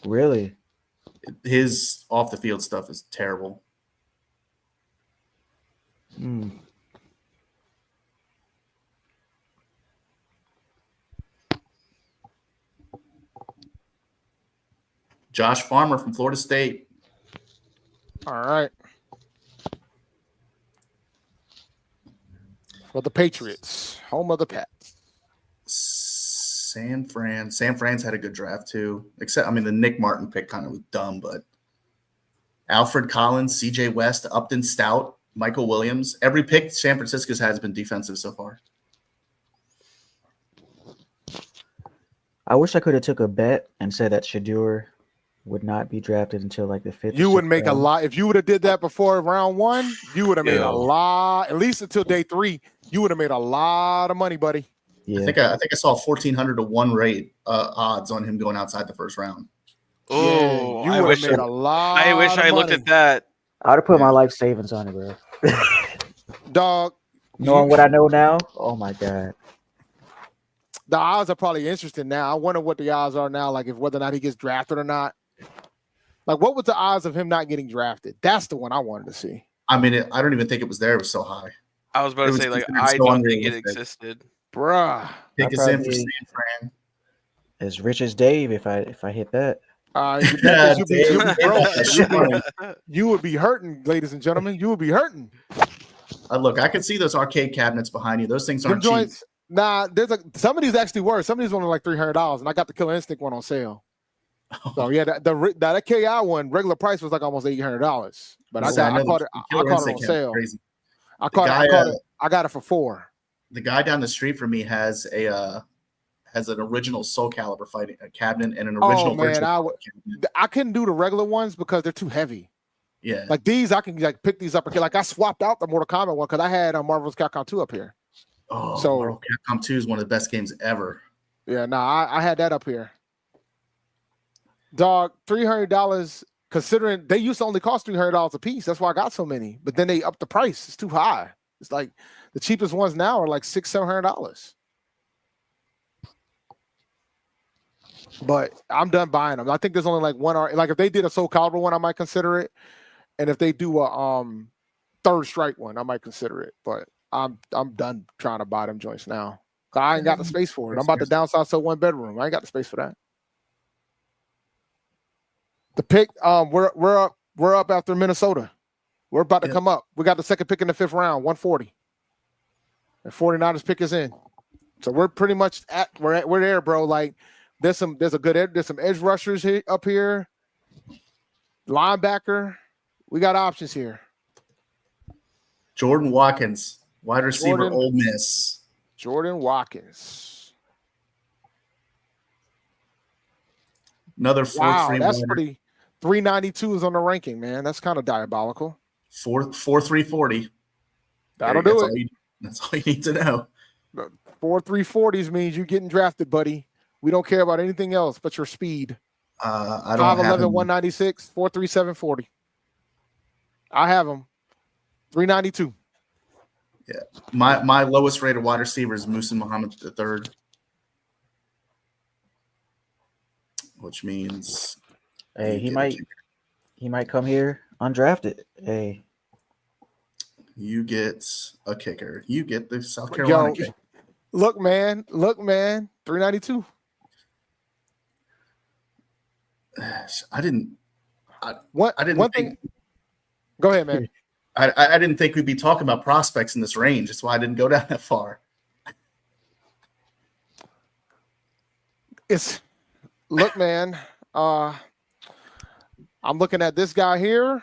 Really? His off the field stuff is terrible. Josh Farmer from Florida State. All right. For the Patriots, home of the Pats. San Fran's had a good draft too. Except, the Nick Martin pick kind of was dumb, but Alfred Collins, CJ West, Upton Stout, Michael Williams. Every pick San Francisco's has been defensive so far. I wish I could have took a bet and said that Shedeur would not be drafted until like the 5th. You would make a lot. If you would have did that before round 1, you would have made a lot, at least until day 3. You would have made a lot of money, buddy. Yeah. I think I saw 1,400 to 1 rate odds on him going outside the first round. Oh, you I would have wish made a lot. I wish of I looked money. at that. I would have put my Yeah. life savings on it, bro. Dog. Knowing what I know now, oh my god. The odds are probably interesting now. I wonder what the odds are now, like if whether or not he gets drafted or not. Like, what was the odds of him not getting drafted? That's the one I wanted to see. I mean, I don't even think it was there. It was so high. I was about It to was say, like, considered I so don't think it unrealistic. existed. Bruh. Take I'd us in for probably- San Fran. As rich as Dave if I hit that. Because you'd Dave, be broke. that's funny. You would be hurting, ladies and gentlemen. You would be hurting. Look, I can see those arcade cabinets behind you. Those things Them aren't cheap. joints. Nah, some of these actually were. Some of these only like $300, and I got the Killer Instinct one on sale. So yeah, that KI one regular price was like almost $800, but I caught it on sale. Crazy. I got it for $4. The guy down the street from me has an original Soul Calibur fighting cabinet and an original virtual cabinet. I couldn't do the regular ones because they're too heavy. Yeah, Like these, I can like pick these up. Like I swapped out the Mortal Kombat one because I had Marvel's Capcom 2 up here. Oh, So- Mortal Capcom 2 is one of the best games ever. Yeah, I had that up here. Dog, $300. Considering they used to only cost $300 a piece, that's why I got so many. But then they upped the price. It's too high. It's like the cheapest ones now are like $600-700. But I'm done buying them. I think there's only like one. Like if they did a Soul Calibur one, I might consider it. And if they do a Third Strike one, I might consider it. But I'm done trying to buy them joints now. I ain't got the space for it. I'm about to downsize to a 1-bedroom. I ain't got the space for that. The pick, we're up after Minnesota. We're about to come up. We got the second pick in the 5th round, 140. And 49ers pick is in. So we're pretty much we're there, bro. Like there's some edge rushers up here. Linebacker. We got options here. Jordan Watkins, wide receiver, Ole Miss. Jordan Watkins. Another 4-3. Wow, that's pretty. 392 is on the ranking, man. That's kind of diabolical. 4-3-40. That'll do it. That's all you need to know. 4-3-40s means you're getting drafted, buddy. We don't care about anything else but your speed. I don't 5'11", 196, 4.37 40. I have him. 392. Yeah. My lowest rated wide receiver is Musa Muhammad III. Which means Hey, he might come here undrafted. Hey. You get a kicker. You get the South Carolina kicker. Look, man. 392. I didn't think. Go ahead, man. I didn't think we'd be talking about prospects in this range. That's why I didn't go down that far. Look, man. I'm looking at this guy here.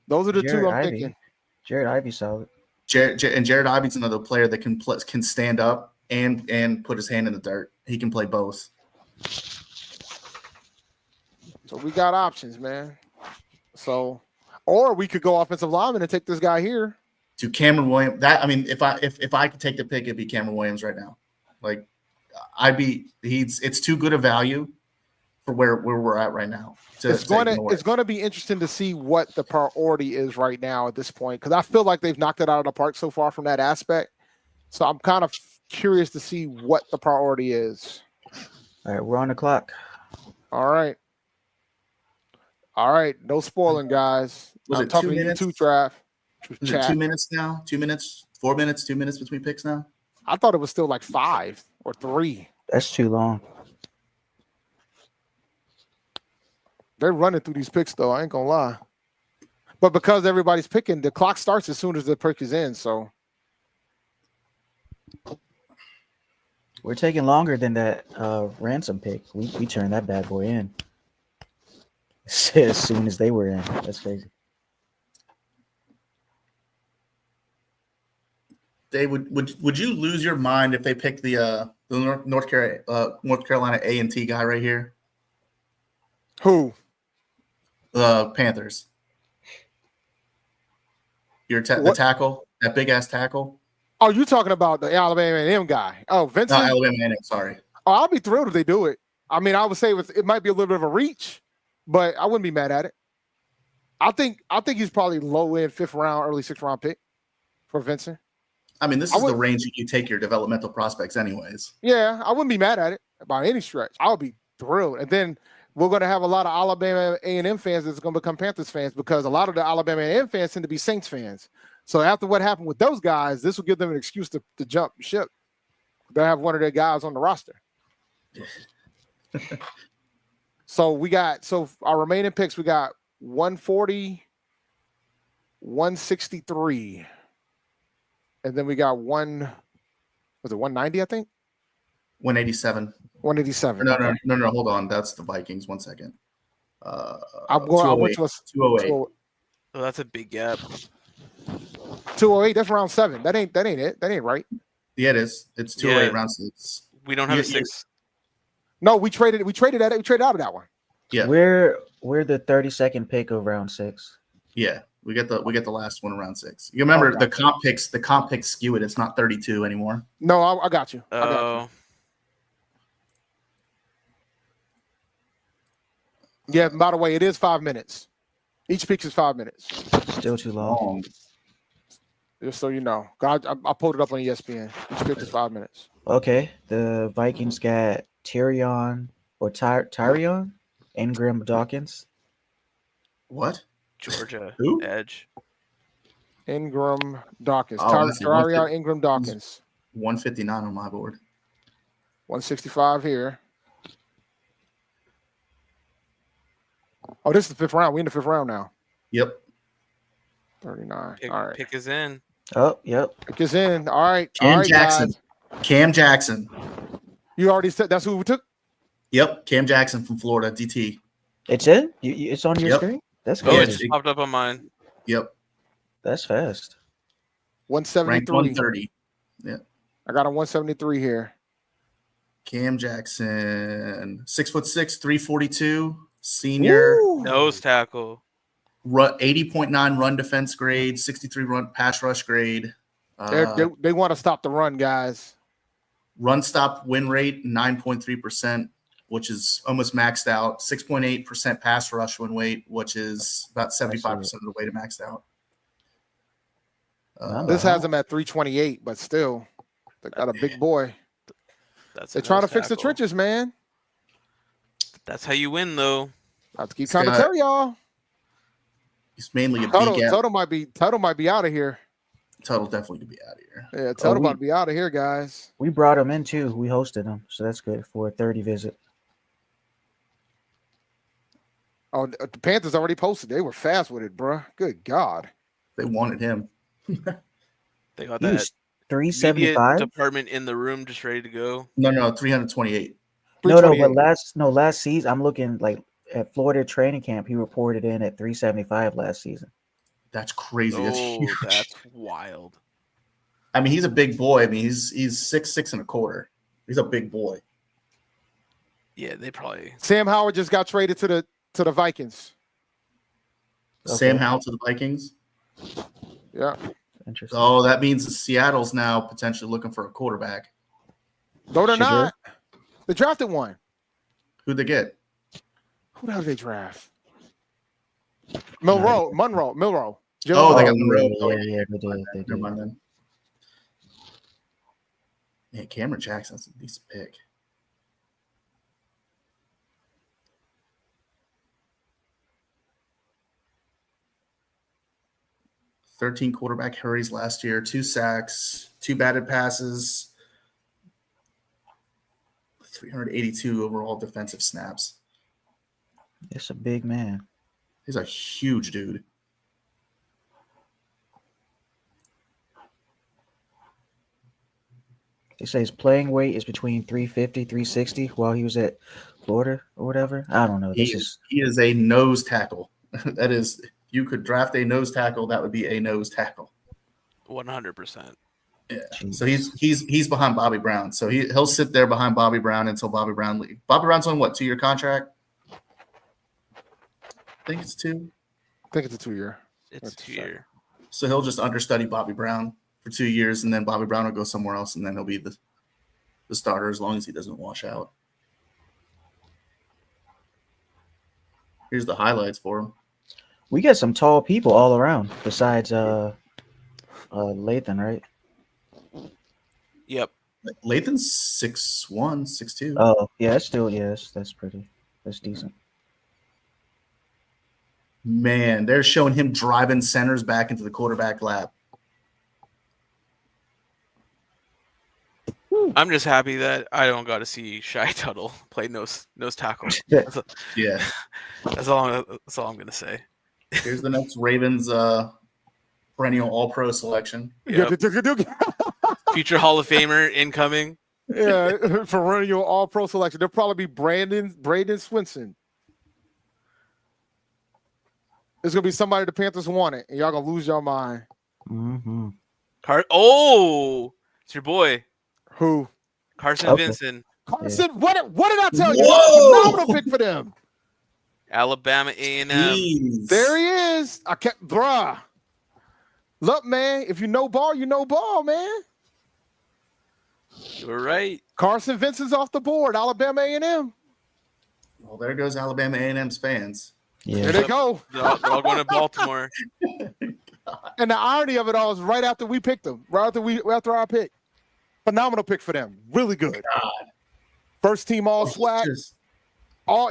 Those are the two I'm thinking. Jared Ivey's solid. Jared Ivey's another player that can stand up and put his hand in the dirt. He can play both. So we got options, man. So, or we could go offensive lineman and take this guy here. To Cameron Williams. If I could take the pick, it'd be Cameron Williams right now. Like it's too good a value for where we're at right now. It's going to be interesting to see what the priority is right now at this point, because I feel like they've knocked it out of the park so far from that aspect. So I'm kind of curious to see what the priority is. All right, we're on the clock. All right. No spoiling, guys. I'm talking to you too, Trav. Is it 2 minutes now? 2 minutes? 4 minutes? 2 minutes between picks now? I thought it was still like 5 or 3. That's too long. They're running through these picks, though. I ain't gonna lie. But because everybody's picking, the clock starts as soon as the pick is in. So we're taking longer than that ransom pick. We turned that bad boy in as soon as they were in. That's crazy. Dave, would you lose your mind if they picked the North Carolina A&T guy right here? Who? Panthers. What? tackle, that big ass tackle. Oh, you talking about the Alabama A&M guy? Oh, No, Vincent. Alabama A&M. Sorry. Oh, I'll be thrilled if they do it. I mean, I would say it might be a little bit of a reach, but I wouldn't be mad at it. I think he's probably low end 5th round, early 6th round pick for Vincent. I mean, this is the range you take your developmental prospects, anyways. Yeah, I wouldn't be mad at it by any stretch. I would be thrilled. And then we're going to have a lot of Alabama A&M fans that's going to become Panthers fans because a lot of the Alabama A&M fans tend to be Saints fans. So after what happened with those guys, this will give them an excuse to jump ship. They'll have one of their guys on the roster. So our remaining picks, we got 140, 163. And then we got 190, I think? 187. 187. No, hold on. That's the Vikings. 1 second. I'm going. I went to 208. Oh, that's a big gap. 208. That's round 7. That ain't it. That ain't right. Yeah, it is. It's 208 round 6. We don't have a 6. No, we traded out of that one. Yeah. We're the 32nd pick of round 6. Yeah. We get the last one around 6. You remember the comp picks skew it. It's not 32 anymore. No, I got you. Yeah, by the way, it is 5 minutes. Each pick is 5 minutes. Still too long. Just so you know. I pulled it up on ESPN. Each pick is 5 minutes. Okay. The Vikings got Tyrion Ingram Dawkins. What? Georgia. Who? Edge. Ingram Dawkins. Oh, Tyrion Ingram Dawkins. 159 on my board. 165 here. Oh, this is the 5th round. We're in the 5th round now. Yep. 39. All right. Pick is in. Oh, yep. Pick is in. All right. Cam Jackson. Guys. Cam Jackson. You already said that's who we took? Yep. Cam Jackson from Florida, DT. It's in? It's on your screen? That's good. Oh, it just popped up on mine. Yep. That's fast. 173. Ranked 130. Yeah. I got a 173 here. Cam Jackson, 6'6", 342, senior. Ooh. Nose tackle. 80.9 run defense grade, 63 run pass rush grade. They want to stop the run, guys. Run stop win rate 9.3%, which is almost maxed out. 6.8% pass rush win rate, which is about 75% of the way to maxed out. This has them at 328, but still, they got a big boy. They're trying to fix the trenches, man. That's how you win, though. I have to keep trying to tell y'all. He's mainly a Tuttle might be out of here. Tuttle definitely could be out of here. Yeah, Tuttle might be out of here, guys. We brought him in too. We hosted him, so that's good for a 30 visit. Oh, the Panthers already posted. They were fast with it, bro. Good God. They wanted him. They got that 375 department in the room just ready to go. No, 328. No, but last season I'm looking like at Florida training camp. He reported in at 375 last season. That's crazy. That's huge. That's wild. I mean, he's a big boy. I mean, he's 6'6" and a quarter. He's a big boy. Yeah, they probably. Sam Howard just got traded to the Vikings. Okay. Sam Howell to the Vikings. Yeah. Interesting. Oh, that means Seattle's now potentially looking for a quarterback. No, they're Shedeur? not. They drafted one. Who'd they get? Who the hell did they draft? Monroe. They got Monroe. Yeah, they did. Never mind then. Man, Cameron Jackson's a decent pick. $13 quarterback hurries last year, 2 sacks, 2 batted passes, 382 overall defensive snaps. It's a big man. He's a huge dude. They say his playing weight is between 350, 360 while he was at Florida or whatever. I don't know. He is a nose tackle. That is, you could draft a nose tackle, that would be a nose tackle. 100%. Yeah. So he's behind Bobby Brown. So he'll sit there behind Bobby Brown until Bobby Brown leaves. Bobby Brown's on what, 2-year contract? I think it's 2. I think it's a 2-year. It's a 2-year. So he'll just understudy Bobby Brown for 2 years, and then Bobby Brown will go somewhere else, and then he'll be the starter as long as he doesn't wash out. Here's the highlights for him. We got some tall people all around besides Lathan, right? Yep. Lathan's 6'1", 6'2". Oh, yeah, that's still that's decent. Man, they're showing him driving centers back into the quarterback lap. I'm just happy that I don't got to see Shy Tuttle play nose tackle. Yeah. That's all I'm gonna say. Here's the next Ravens perennial All-Pro selection. Yep. Future Hall of Famer incoming. Yeah, perennial All-Pro selection. There'll probably be Braden Swinson. There's gonna be somebody the Panthers wanted, and y'all gonna lose your mind. Mm-hmm. It's your boy Who? Carson Okay. Vincent, Carson, what did I tell you? Whoa! Phenomenal pick for them. Alabama A&M. Jeez. There he is. Bruh. Look, man, if you know ball, you know ball, man. You're right. Carson Vincent's off the board. Alabama A&M. Well, there goes Alabama A&M's fans. Yeah. There they go. They're all going to Baltimore. And the irony of it all is right after we picked them, after our pick. Phenomenal pick for them. Really good. God. First team all swag. Just-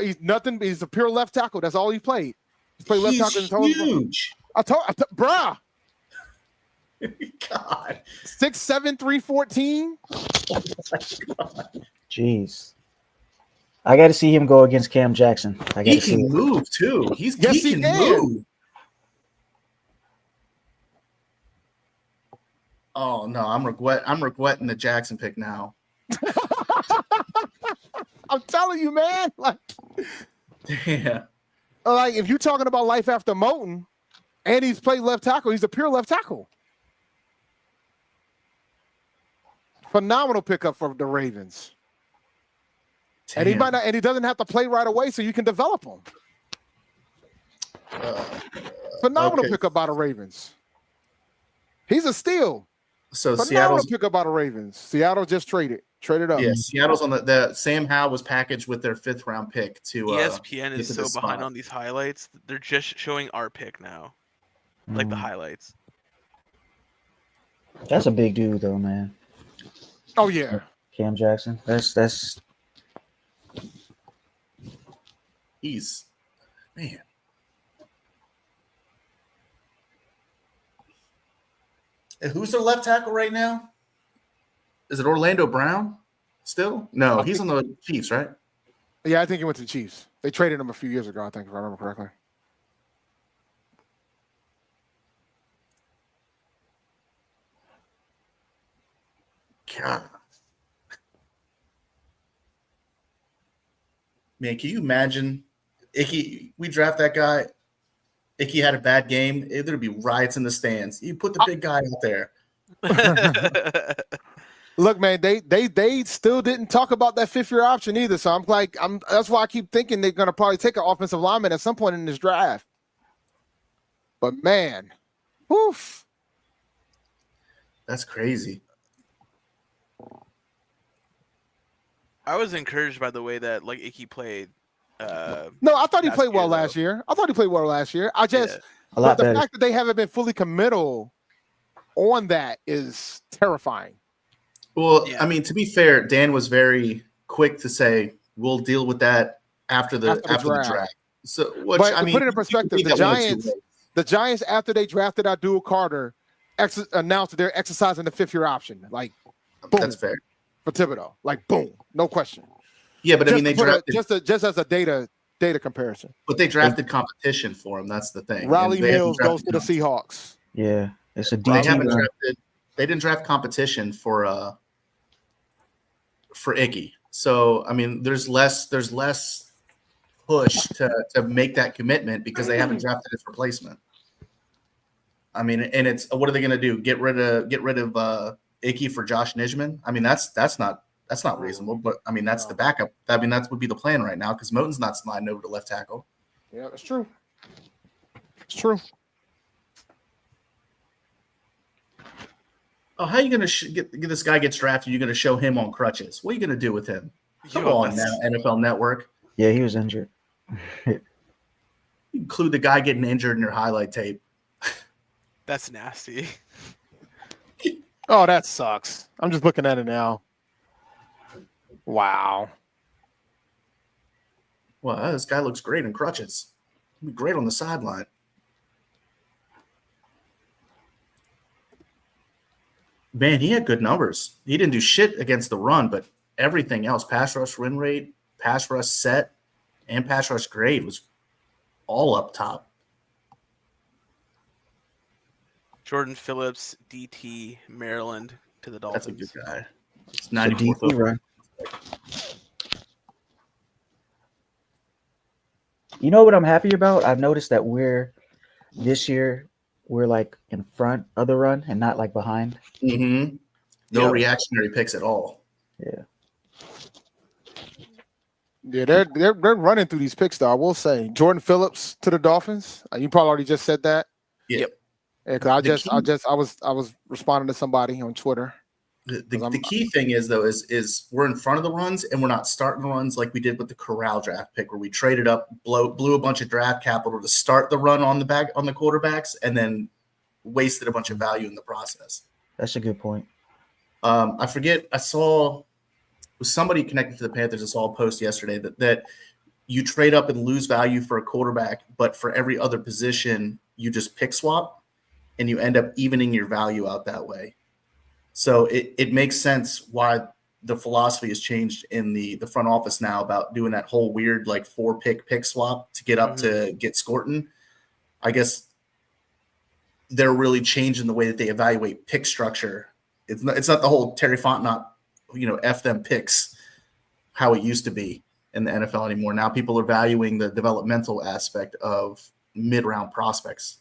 He's a pure left tackle. That's all he played. He played left tackle. He's huge. Bruh. God. 6'7", 314. Jeez. I got to see him go against Cam Jackson. I got He to see can it. move too. He can can. move. Oh no, I'm regretting the Jackson pick now. I'm telling you, man. Yeah. Like if you're talking about life after Moton, and he's played left tackle, he's a pure left tackle. Phenomenal pickup for the Ravens. And he might not, and he doesn't have to play right away, so you can develop him. Phenomenal pickup by the Ravens. He's a steal. So Phenomenal Seattle's pickup by the Ravens. Seattle just traded up. yeah, Seattle's on the Sam Howell was packaged with their 5th round pick to ESPN get is to so this behind spot. on these highlights. They're just showing our pick now, like the highlights. That's a big dude, though, man. Oh yeah. Cam Jackson. That's He's man. And who's their left tackle right now? Is it Orlando Brown still? No, he's on the Chiefs, right? Yeah, I think he went to the Chiefs. They traded him a few years ago, I think, if I remember correctly. God. Man, can you imagine Icky? We draft that guy. Icky had a bad game. There'd be riots in the stands. You put the big guy out there. Look, man, they still didn't talk about that 5th-year option either. So that's why I keep thinking they're gonna probably take an offensive lineman at some point in this draft. But man, oof. That's crazy. I was encouraged by the way that like Icky played. No, I thought he last played well year, last though. year. I thought he played well last year. I just a lot the better. fact that they haven't been fully committal on that is terrifying. Well, Yeah. I mean, to be fair, Dan was very quick to say we'll deal with that after the draft. So, which But I to mean, put it in perspective, you can the read that one or two The ways. Giants, after they drafted Abdul Carter, announced that they're exercising the 5th-year option. Like, boom, That's fair. for Thibodeau. Like, boom, no question. Yeah, but I mean, they drafted, just as a data comparison. but they drafted competition for him. That's the thing. Riley And they haven't Mills goes to the drafted Seahawks. Yeah, it's a They DT haven't run. drafted. They didn't draft competition for Icky. So I mean, there's less push to make that commitment because they haven't drafted his replacement. I mean, and it's what are they going to do? Get rid of Icky for Josh Nijman? I mean, that's not reasonable. But I mean, that's the backup. I mean, that would be the plan right now because Moton's not sliding over to left tackle. Yeah, that's true. It's true. Oh, how are you going to get this guy gets drafted? You're going to show him on crutches. What are you going to do with him? Come on now, NFL Network. Yeah, he was injured. You include the guy getting injured in your highlight tape. That's nasty. Oh, that sucks. I'm just looking at it now. Wow. Well, this guy looks great in crutches. He'd be great on the sideline. Man, he had good numbers. He didn't do shit against the run, but everything else, pass rush win rate, pass rush set, and pass rush grade was all up top. Jordan Phillips, DT, Maryland to the Dolphins. That's a good guy. It's So 94 DT run. You know what I'm happy about? I've noticed that this year we're like in front of the run and not like behind. Mm-hmm. No Yep. reactionary picks at all. Yeah. Yeah, they're running through these picks, though. I will say, Jordan Phillips to the Dolphins. You probably already just said that. Yep. Yeah, because I The was responding to somebody on Twitter. The key thing is though is we're in front of the runs and we're not starting the runs like we did with the Corral draft pick where we traded up, blew a bunch of draft capital to start the run on the quarterbacks and then wasted a bunch of value in the process. That's a good point. I forget. I saw was somebody connected to the Panthers. I saw a post yesterday that you trade up and lose value for a quarterback, but for every other position you just pick swap and you end up evening your value out that way. So it makes sense why the philosophy has changed in the front office now about doing that whole weird like 4-pick swap to get up to get Scorton. I guess they're really changing the way that they evaluate pick structure. It's not the whole Terry Fontenot, F them picks, how it used to be in the NFL anymore. Now people are valuing the developmental aspect of mid-round prospects.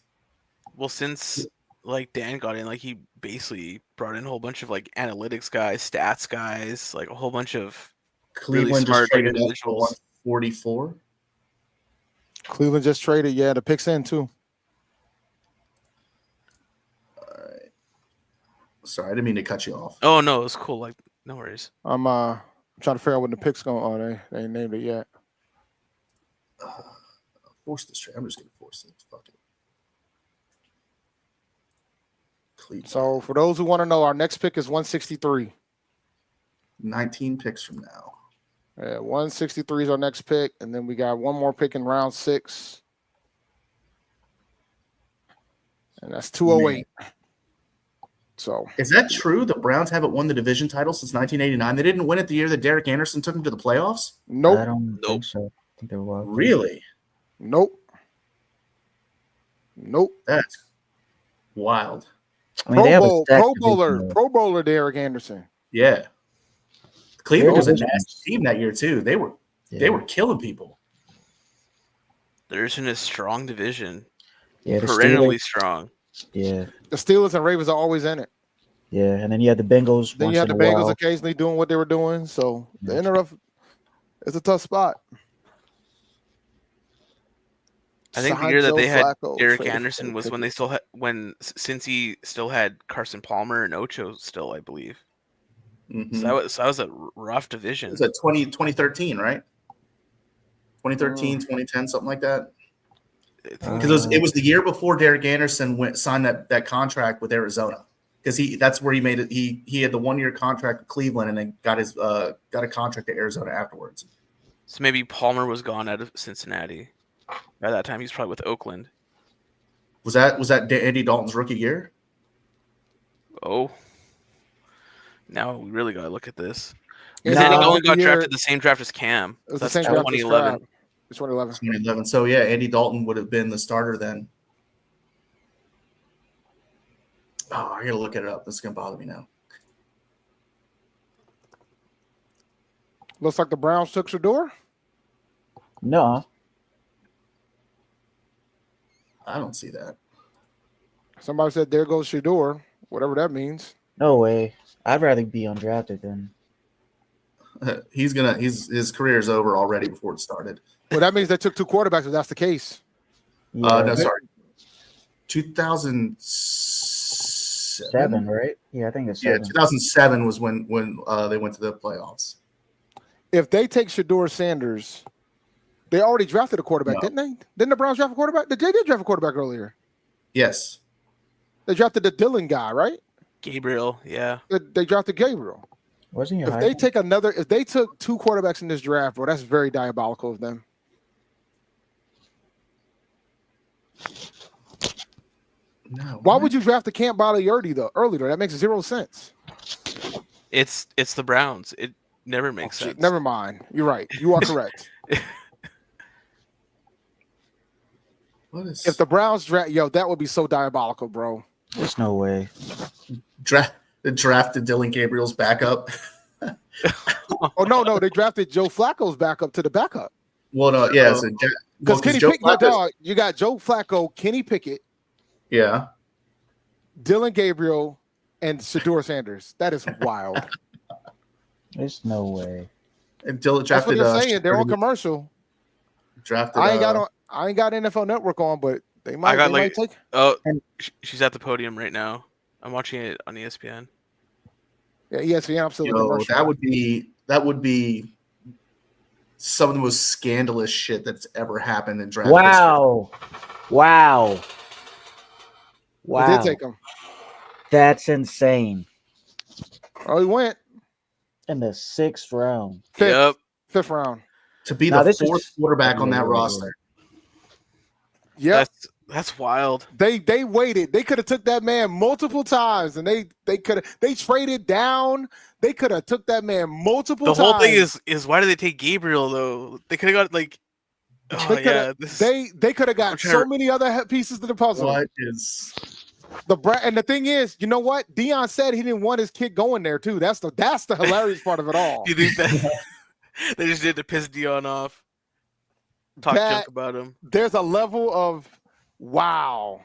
Well, since like Dan got in, like he basically brought in a whole bunch of like analytics guys, stats guys, like a whole bunch of Cleveland really smart just traded up for individuals. 144. Cleveland just traded, the picks in too. Sorry, I didn't mean to cut you off. Oh no, it was cool. Like no worries. I'm trying to figure out when the picks going on. They ain't named it yet. Force this trade. I'm just gonna force it. Fuck it. Cleveland. So for those who want to know, our next pick is 163. 19 picks from now. 163 is our next pick, and then we got one more pick in round 6. And that's 208. So Is that true? The Browns haven't won the division title since 1989. They didn't win it the year that Derek Anderson took them to the playoffs. I nope. don't think so. I think they're wild. Really? Nope. That's wild. I mean, they have a stacked Pro Bowler Derek Anderson. Yeah. Cleveland was a division. nasty team that year too. They were killing people. They're just in a strong division, the perennially Steelers. strong. Yeah, The Steelers and Ravens are always in it. yeah, and then you had the Bengals. Then once you had in the a Bengals while. occasionally doing what they were doing. So the NRF is a tough spot. I think the year that they had Flacco Derek traded Anderson for was when they still had since he still had Carson Palmer and Ocho still, I believe. Mhm. So that was a rough division. It was 2013, right? 2013, 2010, something like that. Because it was the year before Derek Anderson signed that contract with Arizona. Because that's where he made it. He had the 1-year contract with Cleveland and then got a contract at Arizona afterwards. So maybe Palmer was gone out of Cincinnati. By that time, he's probably with Oakland. Was that Andy Dalton's rookie year? Oh, now we really got to look at this. Yeah, Because Andy no, Dalton got the year- drafted the same draft as Cam. It was That's the same draft as 2011. Crab. It's 2011. 2011. So yeah, Andy Dalton would have been the starter then. Oh, I gotta look it up. This is gonna bother me now. Looks like the Browns took Shedeur. No, I don't see that. Somebody said, there goes Shedeur, whatever that means. no way. I'd rather be undrafted than. His career is over already before it started. Well, that means they took 2 quarterbacks if that's the case. Yeah, No, sorry. 2006 7, right? Yeah, I think it's Yeah, 7. 2007 was when they went to the playoffs. If they take Shedeur Sanders, they already drafted a quarterback, No. didn't they? Didn't the Browns draft a quarterback? They did draft a quarterback earlier. Yes. They drafted the Dillon guy, right? Gabriel, yeah. They drafted Gabriel. Wasn't he If high? they took 2 quarterbacks in this draft, bro, that's very diabolical of them. No. Why would you draft the Camp Baliurdi though earlier? That makes 0 sense. It's the Browns. It never makes sense. Never mind. You're right. You are correct. What is If the Browns draft, that would be so diabolical, bro. There's no way. drafted Dylan Gabriel's backup? Oh no, they drafted Joe Flacco's backup to the backup. Well, no, yeah. Because Kenny Joe Pickett, Flacco's- you got Joe Flacco, Kenny Pickett, Yeah. Dylan Gabriel, and Shedeur Sanders. That is wild. There's no way. And Dylan That's drafted. what they're saying. They're on commercial. Drafted. I ain't got NFL Network on, but they might. Might take. Oh, she's at the podium right now. I'm watching it on ESPN. Yeah, ESPN. I'm still in commercial. That would be some of the most scandalous shit that's ever happened in draft. Wow. They did take him. That's insane. Oh, he went In the 6th round. fifth round. To be Now, the this is- 4th quarterback on that Yeah. roster. Yeah, That's wild. they waited. They could have took that man multiple times, and they traded down. They could have took that man multiple The times. whole thing is why did they take Gabriel though? They could have got like. Oh They yeah, they could have got so many other pieces to the puzzle. What is And the thing is, you know what? Deion said he didn't want his kid going there too. That's the hilarious part of it all. You think that they just did to piss Dion off? Talk junk about him. There's a level of wow.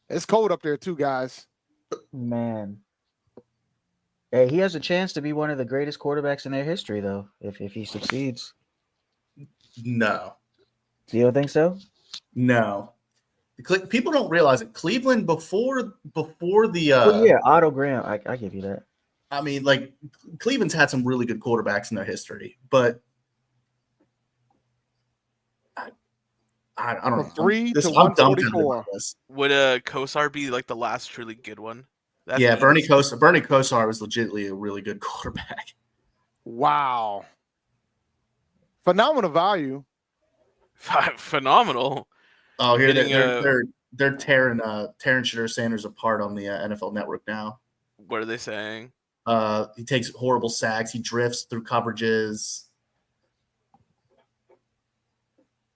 It's cold up there too, guys. Man. Hey, he has a chance to be one of the greatest quarterbacks in their history, though, if he succeeds. no. You don't think so? No. People don't realize it. Cleveland before the Well, yeah, Otto Graham. I give you that. I mean, like Cleveland's had some really good quarterbacks in their history, but I don't know. From 3 to I'm dumbfounded 144. about this. Would Kosar be like the last truly good one? Yeah, Bernie Kosar was legitimately a really good quarterback. Wow. Phenomenal value. Phenomenal. Oh, here Getting, they're tearing Shedeur Sanders apart on the NFL Network now. What are they saying? He takes horrible sacks. He drifts through coverages.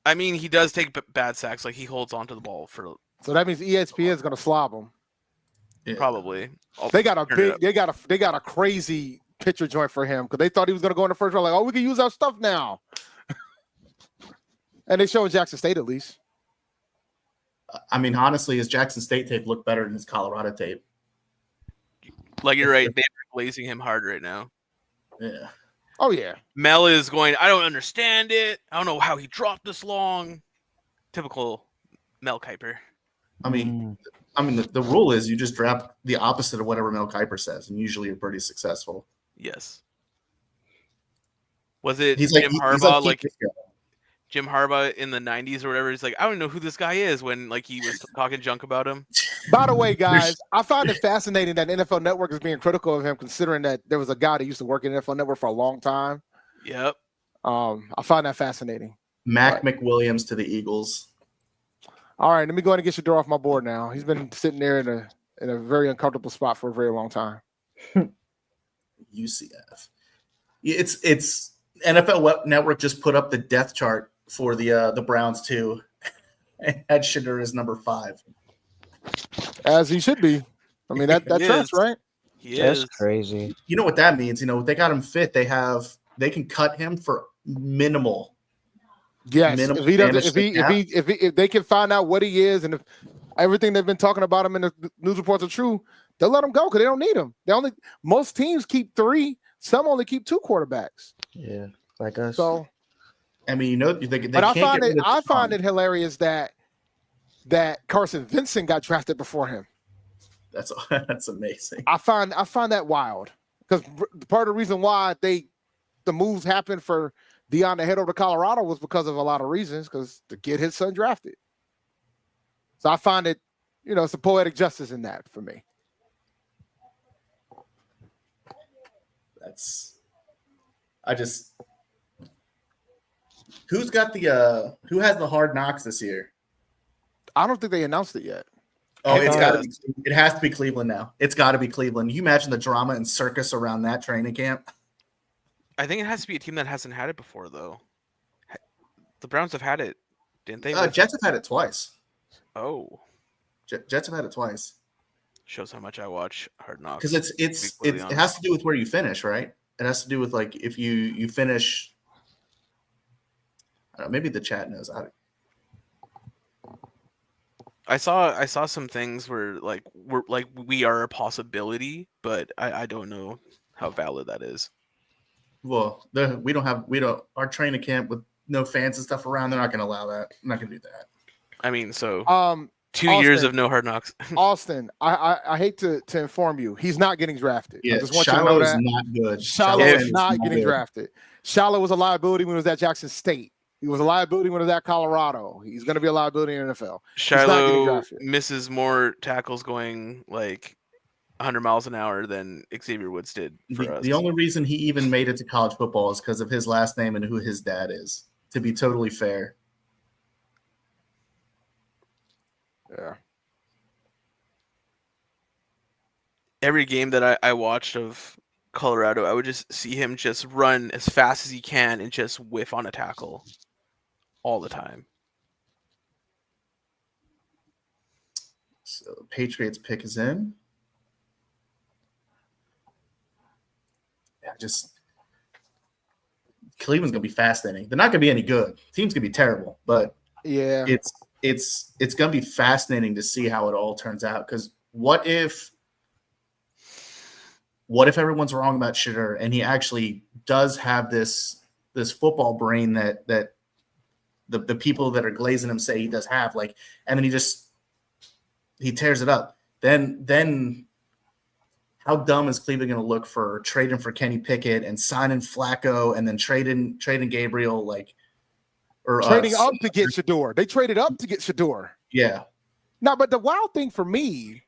I mean, he does take bad sacks. Like he holds onto the ball for So that means ESPN is going to slob him. Yeah. probably. They got a turn it big. up. They got a crazy pitcher joint for him because they thought he was going to go in the first round. Like, oh, we can use our stuff now. And they showing Jackson State at least. I mean, honestly, his Jackson State tape looked better than his Colorado tape. Like you're right. They're blazing him hard right now. Yeah. Oh yeah. Mel is going, I don't understand it. I don't know how he dropped this long. Typical Mel Kiper. I mean, the rule is you just draft the opposite of whatever Mel Kiper says, and usually you're pretty successful. Yes. Was it He's Jim Harbaugh? keep this guy. Jim Harbaugh in the 90s or whatever. He's like, I don't know who this guy is when like he was talking junk about him. By the way, guys, I find it fascinating that NFL Network is being critical of him, considering that there was a guy that used to work at NFL Network for a long time. Yep. I find that fascinating. Mac McWilliams to the Eagles. All right, let me go ahead and get Shedeur off my board now. He's been sitting there in a very uncomfortable spot for a very long time. UCF. It's NFL Network just put up the depth chart for the Browns too. And had Shedeur as number 5. As he should be. I mean, that He tracks, is. right? He That's is. crazy. You know what that means? You know, they got him fit. They can cut him for minimal. Yes. Minimum If he doesn't, damage to the if they can find out what he is, and if everything they've been talking about him in the news reports are true, they'll let him go because they don't need him. Most teams keep 3. Some only keep 2 quarterbacks. Yeah, like us. So, I mean, you know, they but I can't find it hilarious that Carson Vincent got drafted before him. That's amazing. I find that wild because part of the reason why the moves happened for Deion to head over to Colorado was because of a lot of reasons, because to get his son drafted. So I find it, it's a poetic justice in that for me. Who has the Hard Knocks this year? I don't think they announced it yet. Oh, it has to be Cleveland now. It's got to be Cleveland. You imagine the drama and circus around that training camp? I think it has to be a team that hasn't had it before, though. The Browns have had it, didn't they? Jets have had it twice. Oh. Jets have had it twice. Shows how much I watch Hard Knocks. Because it has to do with where you finish, right? It has to do with like if you finish. I don't know, maybe the chat knows. I saw some things where we are a possibility, but I don't know how valid that is. Well, we don't our training camp with no fans and stuff around. They're not going to allow that. I'm not going to do that. I mean, so 2 Austin, years of no Hard Knocks. Austin, I hate to inform you, he's not getting drafted. Yeah, I just want Shiloh you to know is that. not good. Shiloh is not getting drafted. Shiloh was a liability when he was at Jackson State. He was a liability when he was at Colorado. He's going to be a liability in the NFL. Shiloh misses more tackles going like 100 miles an hour than Xavier Woods did for us. The only reason he even made it to college football is because of his last name and who his dad is, to be totally fair. Yeah. Every game that I watched of Colorado, I would just see him just run as fast as he can and just whiff on a tackle all the time. So the Patriots pick is in. Yeah, Cleveland's gonna be fascinating. They're not gonna be any good. The team's gonna be terrible, but yeah, it's gonna be fascinating to see how it all turns out. Because what if everyone's wrong about Shedeur and he actually does have this football brain that the people that are glazing him say he does have, like, and then he tears it up. Then how dumb is Cleveland going to look for trading for Kenny Pickett and signing Flacco and then trading Gabriel, or trading up to get Shedeur? They traded up to get Shedeur. Yeah. No, but the wild thing for me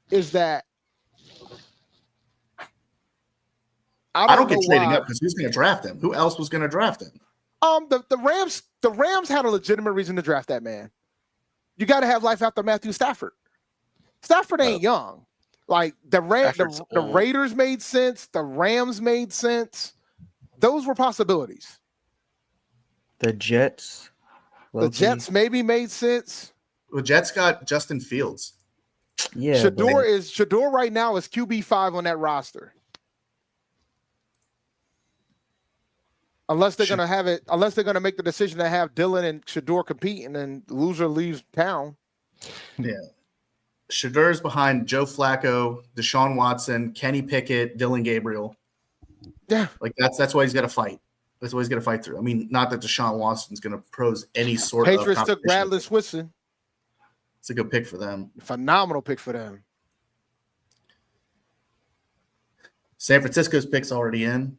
is that I don't get trading up because who's going to draft him? Who else was going to draft him? The Rams had a legitimate reason to draft that man. You got to have life after Matthew Stafford. Stafford ain't young. Like the Raiders made sense. The Rams made sense. Those were possibilities. The Jets. The Jets maybe made sense. Well, Jets got Justin Fields. Yeah. Shedeur right now is QB5 on that roster. Unless they're gonna make the decision to have Dylan and Shedeur compete, and then the loser leaves town. Yeah. Shedeur's behind Joe Flacco, Deshaun Watson, Kenny Pickett, Dylan Gabriel. Yeah. Like that's why he's got to fight. That's why he's got to fight through. I mean, not that Deshaun Watson's going to pose any sort of Patriots took Bradley Switson. It's a good pick for them. Phenomenal pick for them. San Francisco's pick's already in.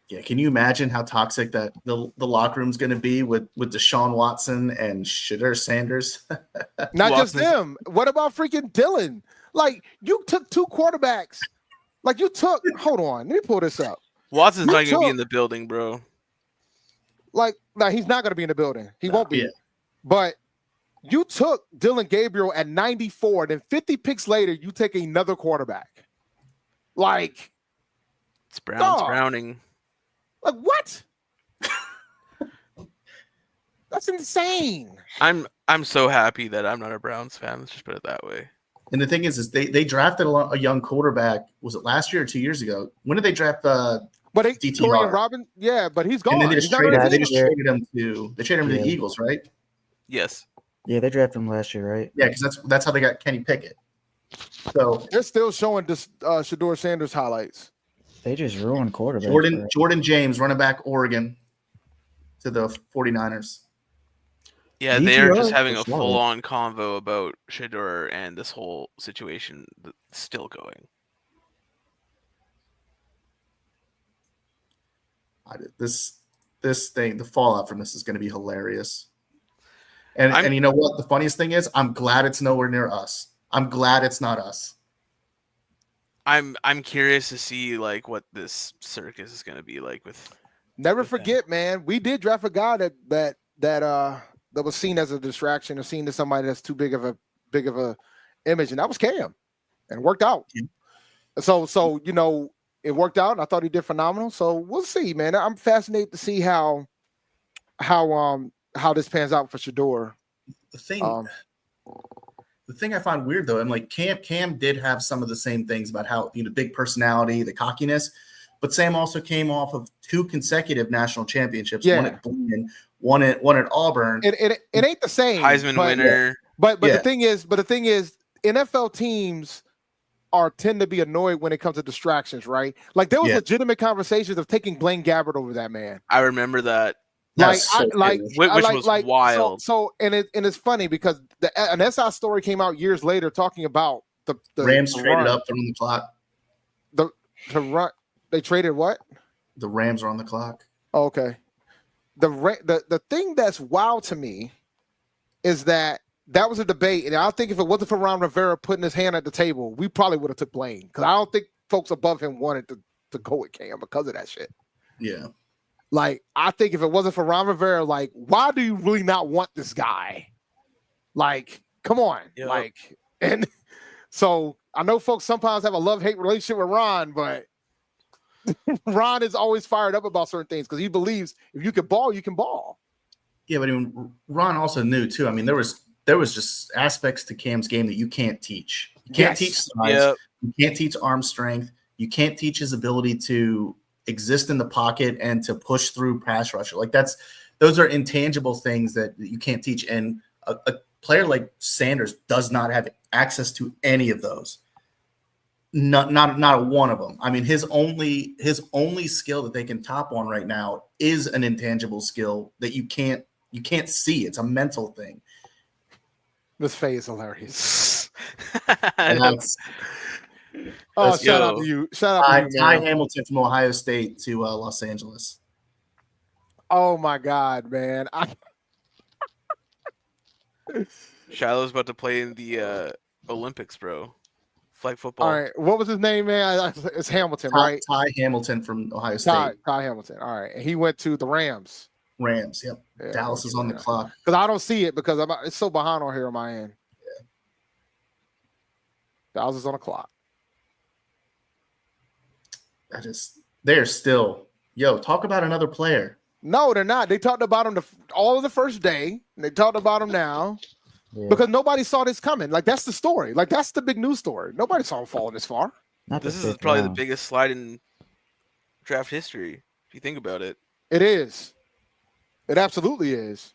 Yeah, can you imagine how toxic that the locker room's going to be with Deshaun Watson and Shedeur Sanders? Not just them. What about freaking Dylan? Like, you took two quarterbacks. Hold on, let me pull this up. Watson's not going to be in the building, bro. No, he's not going to be in the building. He won't be. Yeah. But you took Dylan Gabriel at 94, then 50 picks later, you take another quarterback. It's Browning. Like, what? That's insane. I'm so happy that I'm not a Browns fan. Let's just put it that way. And the thing is they drafted a young quarterback. Was it last year or 2 years ago? When did they draft DTR Robin? Yeah, but he's gone. And then they just traded him to the Eagles, right? Yes. Yeah, they drafted him last year, right? Yeah, because that's how they got Kenny Pickett. So they're still showing this Shedeur Sanders highlights. They just ruined quarterbacks. Jordan James, running back, Oregon, to the 49ers. Yeah, they are just DTR having for a Charlotte. full-on convo about Shedeur and this whole situation that's still going. This thing, the fallout from this is going to be hilarious. And I'm- and you know what? The funniest thing is, I'm glad it's nowhere near us. I'm glad it's not us. I'm curious to see like what this circus is going to be like with. Never with them. forget, man. We did draft a guy that was seen as a distraction or seen as somebody that's too big of a image, and that was Cam, and it worked out. Yeah. So you know, it worked out, and I thought he did phenomenal. So we'll see, man. I'm fascinated to see how this pans out for Shedeur. The thing I find weird though, and like Cam did have some of the same things about how, you know, big personality, the cockiness, but Sam also came off of 2 consecutive national championships, Yeah. one at Glenn, one at Auburn. It ain't the same. Heisman winner. But Yeah. the thing is, NFL teams tend to be annoyed when it comes to distractions, right? Like there was Yeah. legitimate conversations of taking Blaine Gabbert over that man. I remember that. Like, That's so which was wild. So it's funny because an SI story came out years later talking about the Rams the traded run. up, they're on the clock. To run. They traded what? The Rams are on the clock. Oh, okay. The thing that's wild to me is that was a debate, and I think if it wasn't for Ron Rivera putting his hand at the table, we probably would have took Blaine because I don't think folks above him wanted to go with Cam because of that shit. Yeah. Like, I think if it wasn't for Ron Rivera, like, why do you really not want this guy? Like, come on. Yep. Like, and so I know folks sometimes have a love-hate relationship with Ron, but Ron is always fired up about certain things because he believes if you can ball, you can ball. Yeah, but even Ron also knew too. I mean, there was just aspects to Cam's game that you can't teach. You can't teach size. Yep. You can't teach arm strength. You can't teach his ability to exist in the pocket and to push through pass rusher. Like those are intangible things that you can't teach. And a player like Sanders does not have access to any of those. Not one of them. I mean, his only skill that they can top on right now is an intangible skill that you can't see. It's a mental thing. This Faye is hilarious. And that's Oh, shout out to you. Shout out to you, Ty man. Hamilton from Ohio State to Los Angeles. Oh my God, man. Shiloh's about to play in the Olympics, bro. Flag football. All right. What was his name, man? It's Hamilton, right? Ty Hamilton from Ohio State. Ty Hamilton. All right. And he went to the Rams. Rams. Yep. Yeah, Dallas is on the clock. Because I don't see it because it's so behind on here on my end. Yeah. Dallas is on the clock. They're still, talk about another player. No, they're not. They talked about him all of the first day. And they talked about him now Yeah. because nobody saw this coming. Like, that's the story. Like, that's the big news story. Nobody saw him falling this far. Not the This is fifth probably round. the biggest slide in draft history, if you think about it. It is. It absolutely is.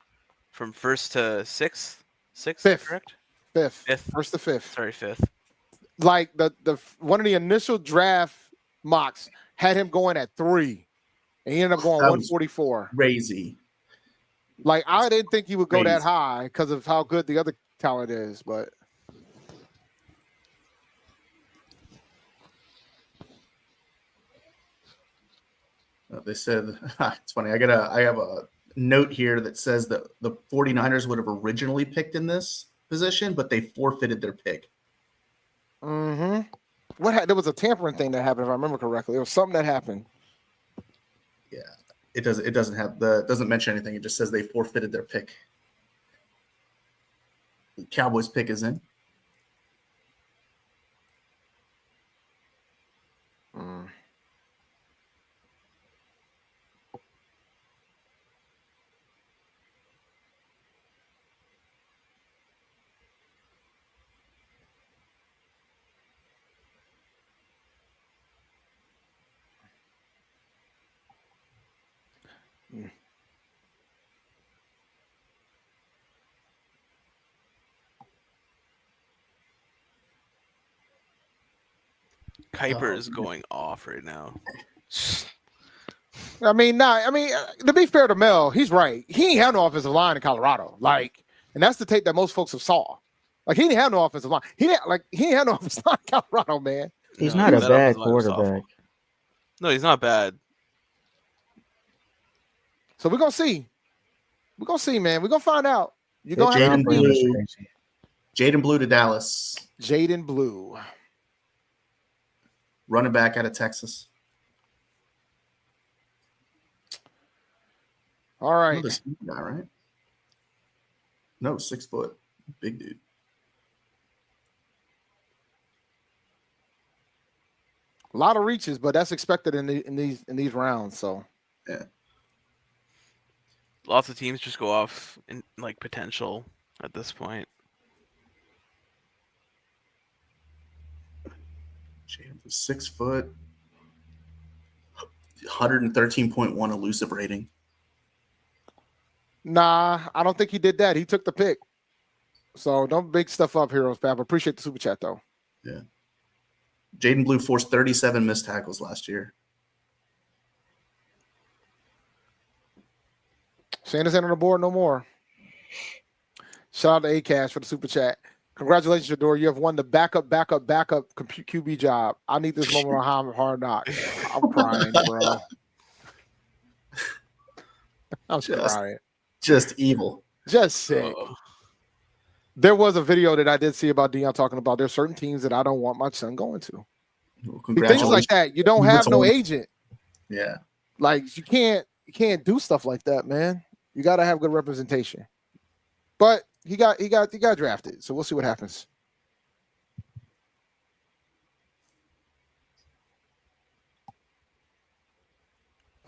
From first to sixth, Fifth. correct? Fifth. Fifth. First to fifth. Sorry, fifth. Like, the one of the initial draft mocks had him going at 3. And he ended up going That was 144. Crazy. Like, I didn't think he would go that Crazy. high because of how good the other talent is, but They said it's funny. I have a note here that says that the 49ers would have originally picked in this position, but they forfeited their pick. there was a tampering thing that happened, if I remember correctly. There was something that happened. Yeah. It doesn't mention anything. It just says they forfeited their pick. The Cowboys pick is in. Kuiper Oh, is man. going off right now. I mean, to be fair to Mel, he's right. He ain't have no offensive line in Colorado. Like, and that's the tape that most folks have saw. Like, he didn't have no offensive line. He ain't have no offensive line in Colorado, man. He's No, not a that bad offensive line was awful. quarterback. No, he's not bad. So we're gonna see. We're gonna see, man. We're gonna find out. You're gonna have Jaden to Blue. see Jaden Blue to Dallas. Jaden Blue. Running back out of Texas. All right. Another speed guy, right? No, 6 foot. Big dude. A lot of reaches, but that's expected in these rounds. So yeah. Lots of teams just go off in like potential at this point. Jaden was 6 foot. 113.1 elusive rating. nah, I don't think he did that. He took the pick. So don't big stuff up, Heroes Pap. Appreciate the super chat though. Yeah. Jaden Blue forced 37 missed tackles last year. Sanders ain't on the board no more. Shout out to A-Cash for the super chat. Congratulations, Shedeur. You have won the backup QB job. I need this moment on Hard Knocks. I'm crying, bro. I'm crying. Just evil. Just sick. There was a video that I did see about Deion talking about there's certain teams that I don't want my son going to. Well, Things like that. You don't have no agent. Yeah. Like you can't do stuff like that, man. You got to have good representation. But he got drafted, so we'll see what happens.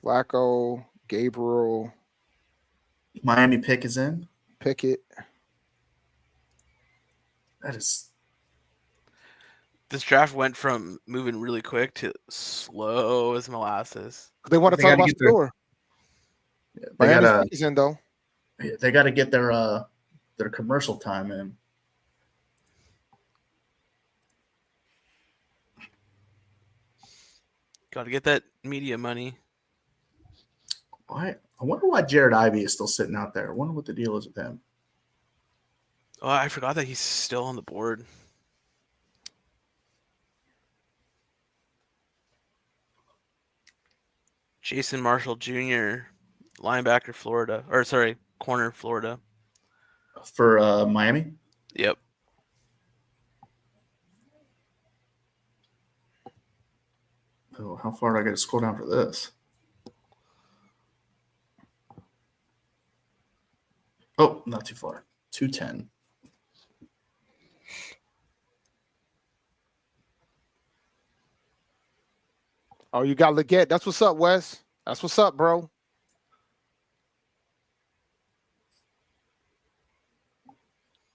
Flacco, Gabriel, Miami pick is in. Pickett. That is. This draft went from moving really quick to slow as molasses. They want to They talk gotta about get their- Shedeur. They Miami's gotta. pick is in though. They got to get their commercial time in. Got to get that media money. Why? I wonder why Jared Ivey is still sitting out there. I wonder what the deal is with him. Oh, I forgot that he's still on the board. Jason Marshall Jr., linebacker, Florida. Or sorry, corner, Florida. For Miami? Yep. Oh, how far do I got to scroll down for this? Oh, not too far. 210. Oh, you got Leggett. That's what's up, Wes. That's what's up, bro.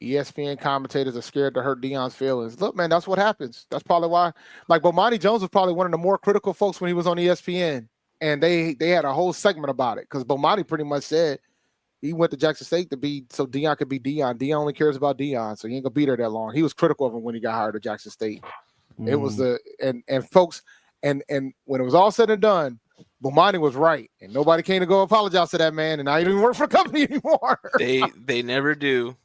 ESPN commentators are scared to hurt Deion's feelings. Look, man, that's what happens. That's probably why. Like, Bomani Jones was probably one of the more critical folks when he was on ESPN, and they had a whole segment about it because Bomani pretty much said he went to Jackson State to be so Deion could be Deion. Deion only cares about Deion, so he ain't gonna be there that long. He was critical of him when he got hired at Jackson State. It was and folks and when it was all said and done, Bomani was right, and nobody came to go apologize to that man, and I don't even work for the company anymore. They never do.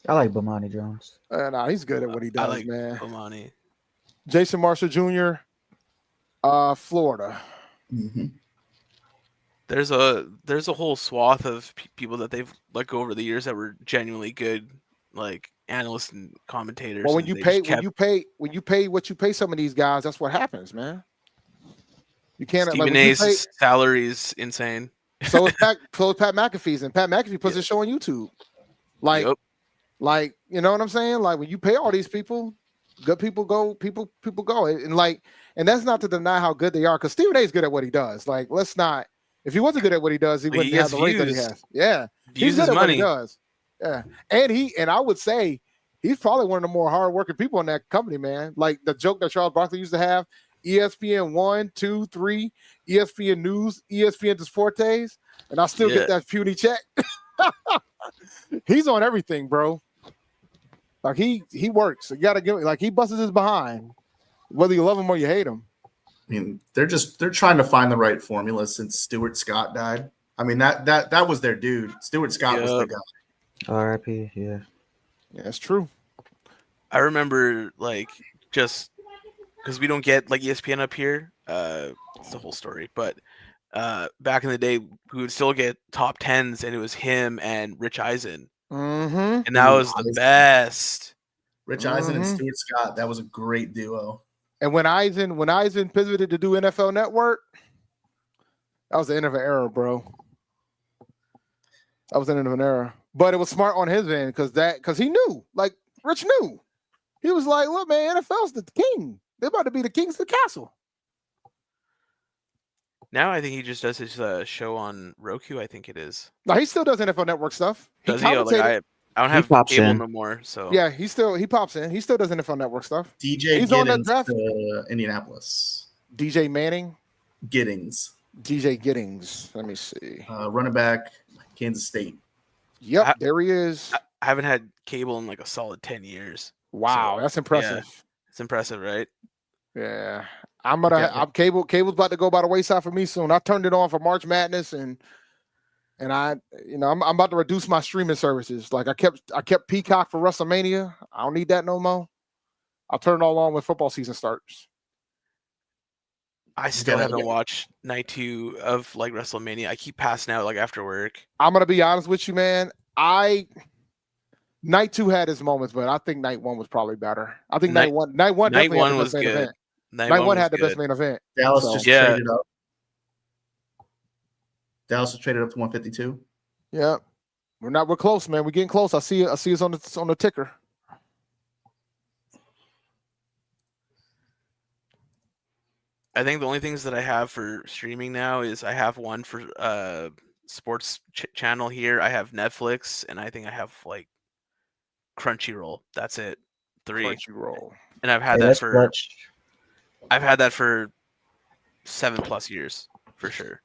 I like Bomani Jones. Nah, he's good at what he does, I like man. Bomani. Jason Marshall Jr., Florida. Mm-hmm. There's a whole swath of people that they've let go over the years that were genuinely good, like analysts and commentators. Well, when and you they pay just kept- what you pay some of these guys, that's what happens, man. You can't Stephen A's salary is insane. So is Pat McAfee's, and Pat McAfee puts his show on YouTube. Like, Yep. like you know what I'm saying? Like when you pay all these people, good people go, people go, and that's not to deny how good they are, because Stephen A is good at what he does. Like, let's not. If he wasn't good at what he does, he But wouldn't he have has the rate that he views. has. Yeah, Views he's good is at what he money. does. Yeah, and I would say he's probably one of the more hardworking people in that company, man. Like the joke that Charles Barkley used to have: ESPN 1, 2, 3, ESPN News, ESPN Deportes, and I still get that puny check. He's on everything, bro. Like he works. You gotta give like he busts his behind, whether you love him or you hate him. mean, they're trying to find the right formula since Stuart Scott died. I mean, that was their dude. Stuart Scott was the Yep. guy. R.I.P. Yeah. Yeah, that's true. I remember like just because we don't get like ESPN up here. It's the whole story, but back in the day, we would still get top tens, and it was him and Rich Eisen, Mm-hmm. and that Ooh, was the Eisen. best. Rich Eisen and Mhm. Stuart Scott. That was a great duo. And when Eisen pivoted to do NFL Network, that was the end of an era, bro. That was the end of an era. But it was smart on his end because he knew, like Rich knew. He was like, look, man, NFL's the king. They're about to be the kings of the castle. Now I think he just does his show on Roku. I think it is. No, he still does NFL Network stuff. Does he? Like I don't He have pops cable in. no more. So Yeah, he pops in. He still does NFL Network stuff. DJ He's on that Giddings draft. to Indianapolis. DJ Manning, Giddings, DJ Giddings. Let me see. running back, Kansas State. Yep, I- there he is. I haven't had cable in like a solid 10 years. Wow, so, that's impressive. It's impressive, right? Yeah. I'm cable's about to go by the wayside for me soon. I turned it on for March Madness and I'm about to reduce my streaming services. Like I kept Peacock for WrestleMania. I don't need that no more. I'll turn it all on when football season starts. I still gotta haven't get- watched night 2 of like WrestleMania. I keep passing out like after work. I'm gonna be honest with you, man. Night 2 had its moments, but I think night 1 was probably better. I think night one Night definitely had 1 the was best main good. event. Night Night 1 1 was had the best good. main event. Dallas So- just Yeah. traded up. Dallas was traded up to 152. Yeah. We're close, man. We're getting close. I see us on the ticker. I think the only things that I have for streaming now is I have one for sports channel here. I have Netflix, and I think I have like Crunchyroll. That's it. 3. Crunchyroll. And I've had Hey, that that's for clutch. 7+ years for sure.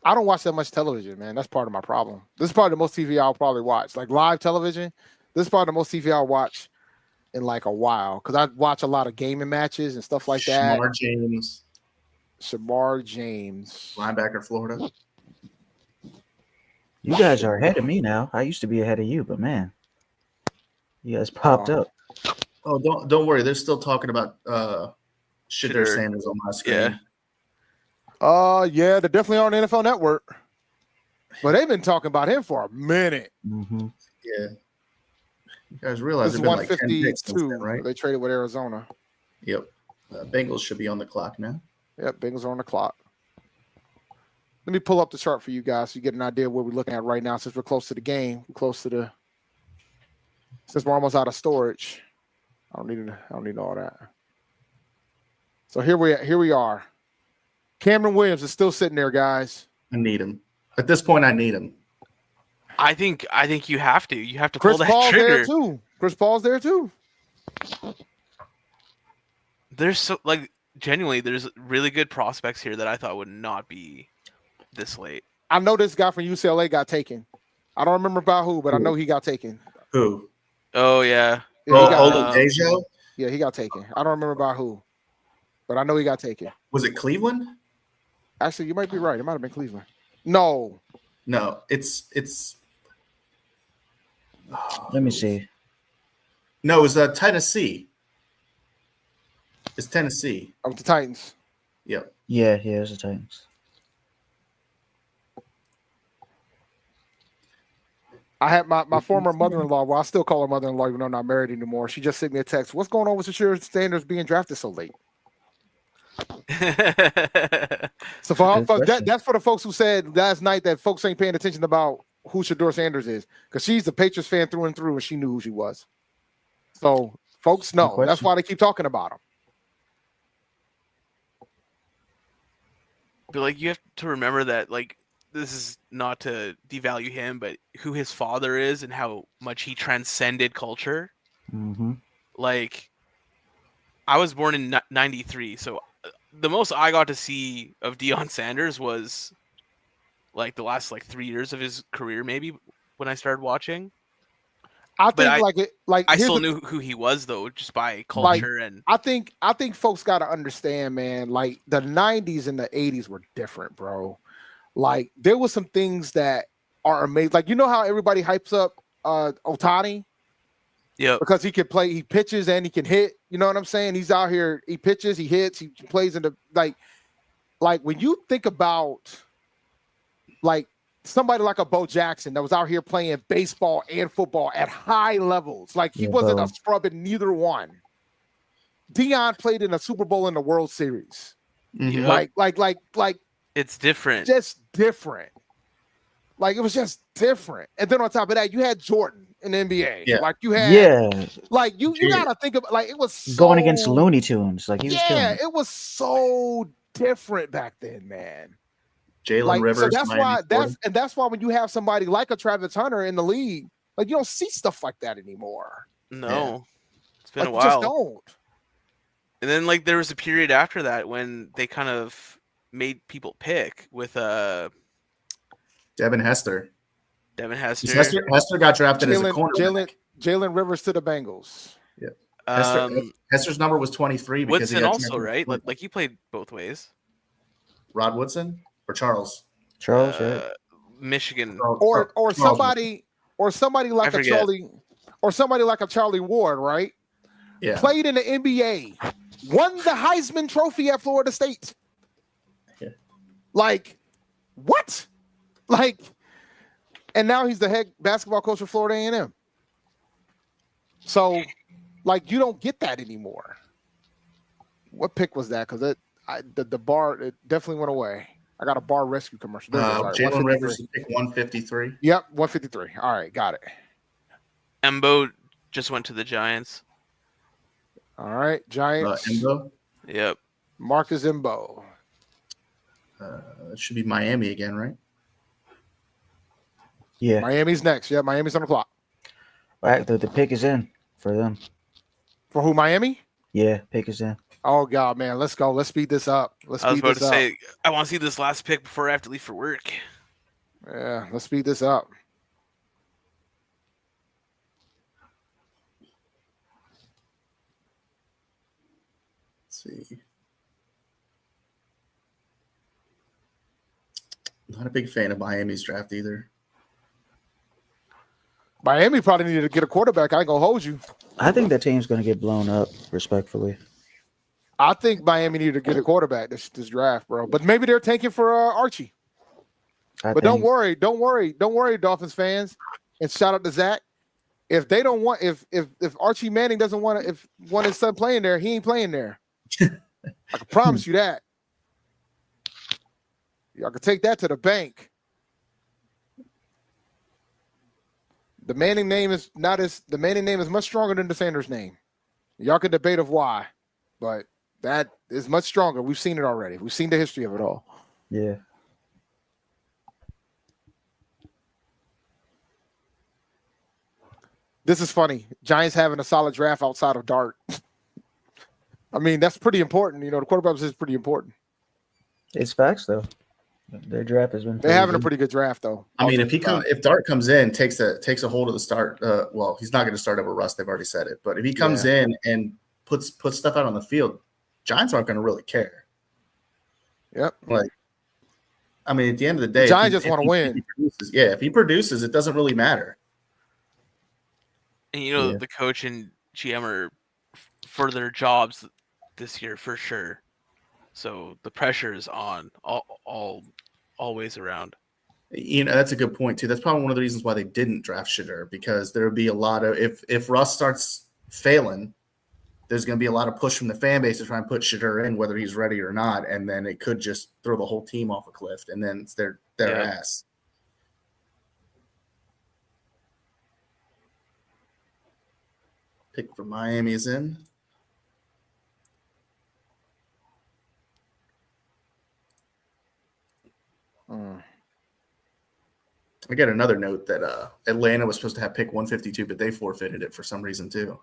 I don't watch that much television, man. That's part of my problem. This is probably the most TV I'll probably watch. Like live television, this is probably the most TV I'll watch in like a while. Because I watch a lot of gaming matches and stuff like that. Shamar James, Shamar James. linebacker, Florida. You guys are ahead of me now. I used to be ahead of you, but man, you guys popped Oh. up. Oh, don't worry. They're still talking about Shedeur Shedeur. Sanders on my screen. Yeah. Yeah, they're definitely on NFL Network. But they've been talking about him for a minute. Mm-hmm. Yeah. You guys realize This is there've been like 10 picks since 152. then, right? They traded with Arizona. Yep. Bengals should be on the clock now. Yep, Bengals are on the clock. Let me pull up the chart for you guys so you get an idea of what we're looking at right now since we're close to the game. Since we're almost out of storage. I don't need all that. So here we are. Cameron Williams is still sitting there, guys. I need him. At this point, I need him. I think you have to. You have to Chris pull that Paul's trigger. there too. Chris Paul's there too. There's so like genuinely, there's really good prospects here that I thought would not be this late. I know this guy from UCLA got taken. I don't remember by who, but I know he got taken. Who? Oh yeah, Yeah, he got, Oladejo? yeah, he got taken. I don't remember by who, but I know he got taken. Was it Cleveland? Actually, you might be right. It might have been Cleveland. No. No, it's Let me see. no, it was Tennessee. It's Tennessee. With the Titans. Yep. Yeah, it's the Titans. I had my former mother-in-law, well, I still call her mother-in-law even though I'm not married anymore. She just sent me a text. What's going on with Shedeur Sanders being drafted so late? So Good question. that's for the folks who said last night that folks ain't paying attention about who Shedeur Sanders is. Because she's the Patriots fan through and through and she knew who she was. So folks know. Good That's question. why they keep talking about him. but like you have to remember that like this is not to devalue him, but who his father is and how much he transcended culture. Mm-hmm. Like I was born in 93, so the most I got to see of Deion Sanders was like the last like 3 years of his career, maybe when I started watching. I But think I here's still the- knew who he was though, just by Like, culture and I think folks got to understand, man. Like the '90s and the '80s were different, bro. Like there was some things that are amazing. Like you know how everybody hypes up Otani yep. because he can play, he pitches and he can hit. You know what I'm saying? He's out here, he pitches, he hits, he plays in the like when you think about like somebody like a Bo Jackson that was out here playing baseball and football at high levels. Like he Yeah, wasn't Bo. a scrub in neither one. Dion played in a Super Bowl in the World Series. Mhm. Yep. Like It's different. just different. Like it was just different. And then on top of that, you had Jordan in the NBA. Yeah. Like you had Yeah, like you Yeah. gotta think about like it was so, going against Looney Tunes, like he was killing yeah, it. it was so different back then, man. Jalen Like Rivers. so that's Miami why Florida. that's why when you have somebody like a Travis Hunter in the league, like you don't see stuff like that anymore. No. It's been Like a you just while. don't. And then like there was a period after that when they kind of made people pick with Devin Hester. Devin Hester. Hester got drafted as a Jalen cornerback. Jalen Rivers to the Bengals. Hester's number was 23 because he Woodson got also, drafted. right? Like he played both ways. Rod Woodson or Charles? Charles, right? Michigan. Or Charles somebody like a forget. Charlie Ward, right? Yeah. Played in the NBA, won the Heisman Trophy at Florida State. Yeah. Like, what? Like, and now he's the head basketball coach for Florida A&M. So, like, you don't get that anymore. What pick was that? Because the bar, it definitely went away. I got a bar rescue commercial. There it is. All right, Jalen 153. Rivers pick 153. Yep, 153. All right, got it. Embo just went to the Giants. All right, Giants. Embo. Yep. Marcus Embo. It should be Miami again, right? Yeah. Miami's next. Yeah, Miami's on the clock. All right, the pick is in for them. For who, Miami? Yeah, pick is in. Oh, God, man. Let's go. Let's speed this up. I was about to say, I want to see this last pick before I have to leave for work. Yeah, let's speed this up. Let's see. Not a big fan of Miami's draft either. Miami probably needed to get a quarterback. I ain't going to hold you. I think that team's going to get blown up, respectfully. I think Miami needed to get a quarterback this draft, bro. But maybe they're tanking for Archie. But don't worry, Dolphins fans. And shout out to Zach. If they don't want, if Archie Manning doesn't want his son playing there, he ain't playing there. I can promise you that. Y'all can take that to the bank. The Manning name is much stronger than the Sanders name. Y'all can debate of why, but that is much stronger. We've seen it already. We've seen the history of it all. Yeah. This is funny. Giants having a solid draft outside of Dart. I mean, that's pretty important. You know, the quarterback is pretty important. It's facts, though. Their draft has been. They're having a pretty good draft, though. I mean, if Dart comes in, takes a hold of the start. Well, he's not going to start over Russ. They've already said it. But if he comes in and puts stuff out on the field, Giants aren't going to really care. Yep. Like, I mean, at the end of the day, Giants just want to win. If he produces, it doesn't really matter. And the coach and GM are for their jobs this year for sure. So the pressure is on always around. That's a good point too. That's probably one of the reasons why they didn't draft Shedeur, because there would be a lot of if Russ starts failing, there's going to be a lot of push from the fan base to try and put Shedeur in, whether he's ready or not, and then it could just throw the whole team off a cliff, and then it's their ass. Pick for Miami is in. I got another note that Atlanta was supposed to have pick 152, but they forfeited it for some reason too.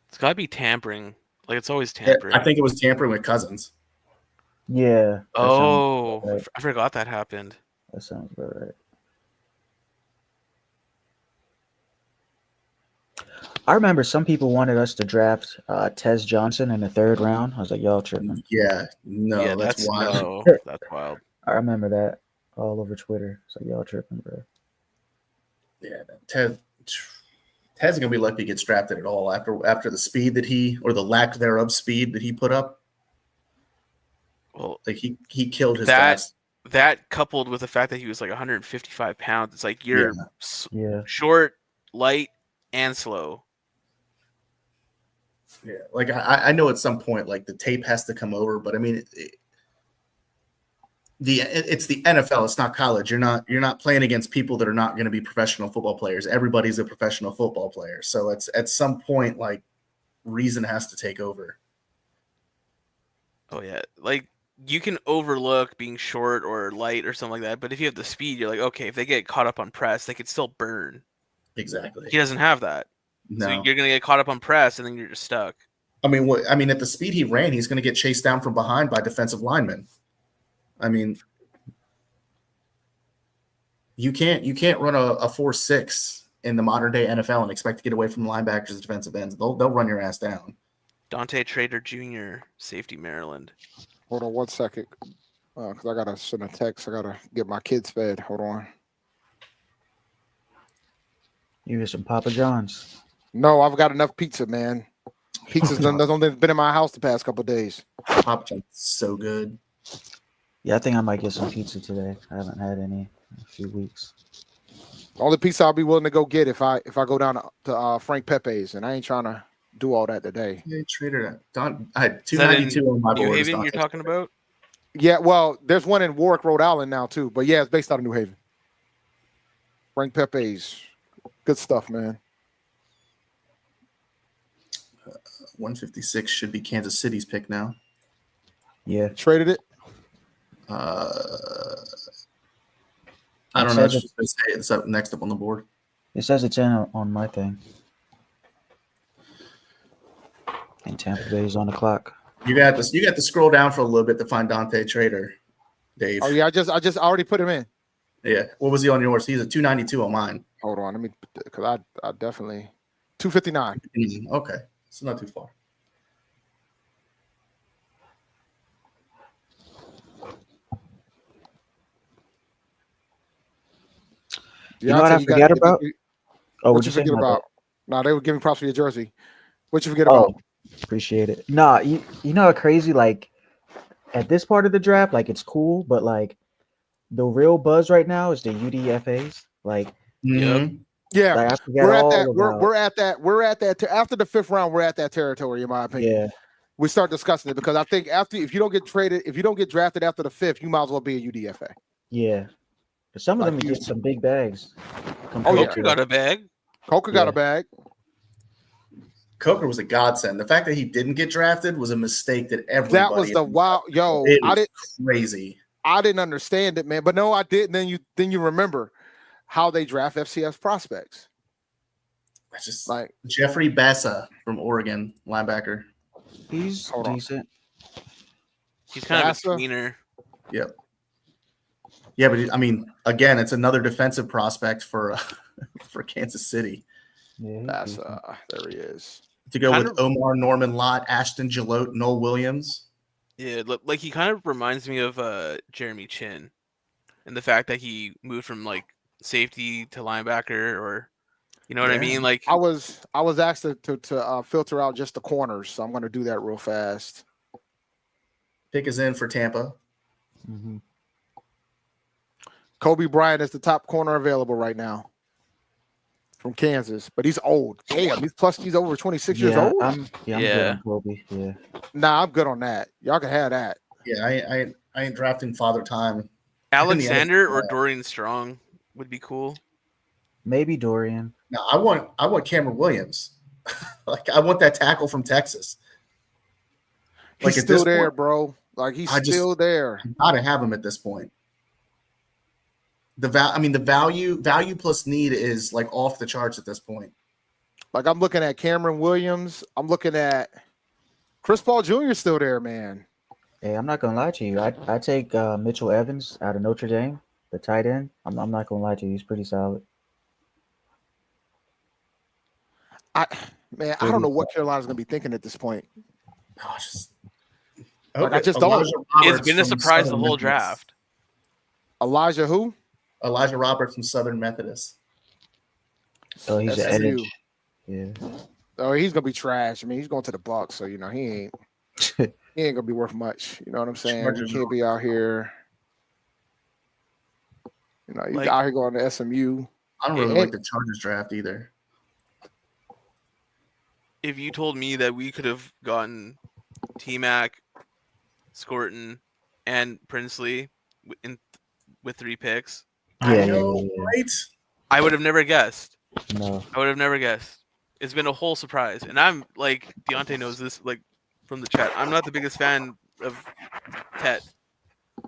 It's got to be tampering. Like, it's always tampering. I think it was tampering with Cousins. Yeah. Oh, right. I forgot that happened. That sounds about right. I remember some people wanted us to draft Tez Johnson in the 3rd round. I was like, y'all tripping. Yeah, no, yeah, that's wild. no, that's wild. I remember that all over Twitter. So y'all tripping, bro. Yeah, Ted's gonna be lucky he gets drafted at all after the speed that he or the lack thereof speed that he put up. Well, Like he killed his that stats. that coupled with the fact that he was like 155 pounds, it's like you're Yeah. short, light, and slow. Yeah, like I know at some point like the tape has to come over, but I mean it's the NFL. It's not college. You're not playing against people that are not going to be professional football players. Everybody's a professional football player. So it's at some point like reason has to take over. Oh yeah, like you can overlook being short or light or something like that, but if you have the speed, you're like, okay, if they get caught up on press, they could still burn. Exactly. He doesn't have that, so No. you're gonna get caught up on press, and then you're just stuck. I mean, at the speed he ran, he's going to get chased down from behind by defensive linemen. I mean, you can't run a 4.6 in the modern day NFL and expect to get away from linebackers and defensive ends. They'll run your ass down. Dante Trader Jr., safety, Maryland. Hold on 1 second, because I gotta send a text. I gotta get my kids fed. Hold on. You get some Papa John's. No, I've got enough pizza, man. Pizza's only been in my house the past couple of days. Pop John's so good. Yeah, I think I might get some pizza today. I haven't had any in a few weeks. The only pizza I'll be willing to go get if I go down to Frank Pepe's, and I ain't trying to do all that today. Yeah, Trader I had Is that in 292 on my New board. Haven you're talking about? Yeah, well, there's one in Warwick, Rhode Island now too, but yeah, it's based out of New Haven. Frank Pepe's, good stuff, man. 156 should be Kansas City's pick now. Yeah. Traded it. I don't know. It's just gonna say it's up next up on the board. It says it's in on my thing. And Tampa Bay's on the clock. You got this. You got to scroll down for a little bit to find Dante Trader, Dave. Oh yeah, I just already put him in. Yeah. What was he on yours? He's a 292 on mine. Hold on, let me, because I definitely 259. Okay, so not too far. You know what I forget about? Oh, What you forget about? No, they were giving props for your jersey. What you forget about? Appreciate it. Nah, you know how crazy, like, at this part of the draft, like, it's cool, but, like, the real buzz right now is the UDFAs. Like, Yep. Yeah, like, I forget we're at all that. about, We're at that. After the 5th round, we're at that territory, in my opinion. yeah, We start discussing it because I think if you don't get traded, if you don't get drafted after the 5th, you might as well be a UDFA. yeah. But some of Like them you- get some big bags. Oh, yeah. Coker got a bag. Coker got Yeah. a bag. Coker was a godsend. The fact that he didn't get drafted was a mistake that everybody. That was the wild. Yo, It I was didn't. crazy. I didn't understand it, man. But no, I didn't. Then you remember how they draft FCS prospects. That's just Like Jeffrey Bassa from Oregon, linebacker. He's Hold on. decent. He's kind of Bassa? a tweener. Yep. Yeah, but I mean, again, it's another defensive prospect for for Kansas City Yeah, he's that's decent. there he is. to go Kind with Omar Norman Lott, Ashton Gillot, Noel Williams. Yeah, like he kind of reminds me of Jeremy Chin, and the fact that he moved from like safety to linebacker, or you know what I Yeah. mean? Like I was asked to filter out just the corners, so I'm going to do that real fast. Pick is in for Tampa. Mhm. Kobe Bryant is the top corner available right now from Kansas, but he's old. Damn, he's over 26 years Yeah, old. I'm good Yeah. on Kobe. Yeah. Nah, I'm good on that. Y'all can have that. Yeah, I ain't drafting Father Time. Alexander or NFL. Dorian Strong would be cool. Maybe Dorian. No, I want Cameron Williams. Like I want that tackle from Texas. Like, He's at this still there, point, bro. Like he's I just- still there. Gotta have him at this point. The value plus need is like off the charts at this point. Like I'm looking at Cameron Williams. I'm looking at Chris Paul Jr. still there, man. Hey, I'm not gonna lie to you. I take Mitchell Evans out of Notre Dame, the tight end. I'm not gonna lie to you. He's pretty solid. Man, I don't know what Carolina's going to be thinking at this point. Gosh, Like, I just don't. It's been a surprise the whole draft. Elijah who? Elijah Roberts from Southern Methodist. Oh, he's an SMU. edge. Yeah. Oh, he's gonna be trash. I mean, he's going to the Bucs, so he ain't gonna be worth much. You know what I'm saying? Chargers He can't be out here. He's Like- out here going to SMU. I don't really like the Chargers draft either. If you told me that we could have gotten T-Mac, Scorton, and Princely with 3 picks, I know, right? I would have never guessed. No. I would have never guessed. It's been a whole surprise, and I'm like Deontay knows this from the chat. I'm not the biggest fan of Tet.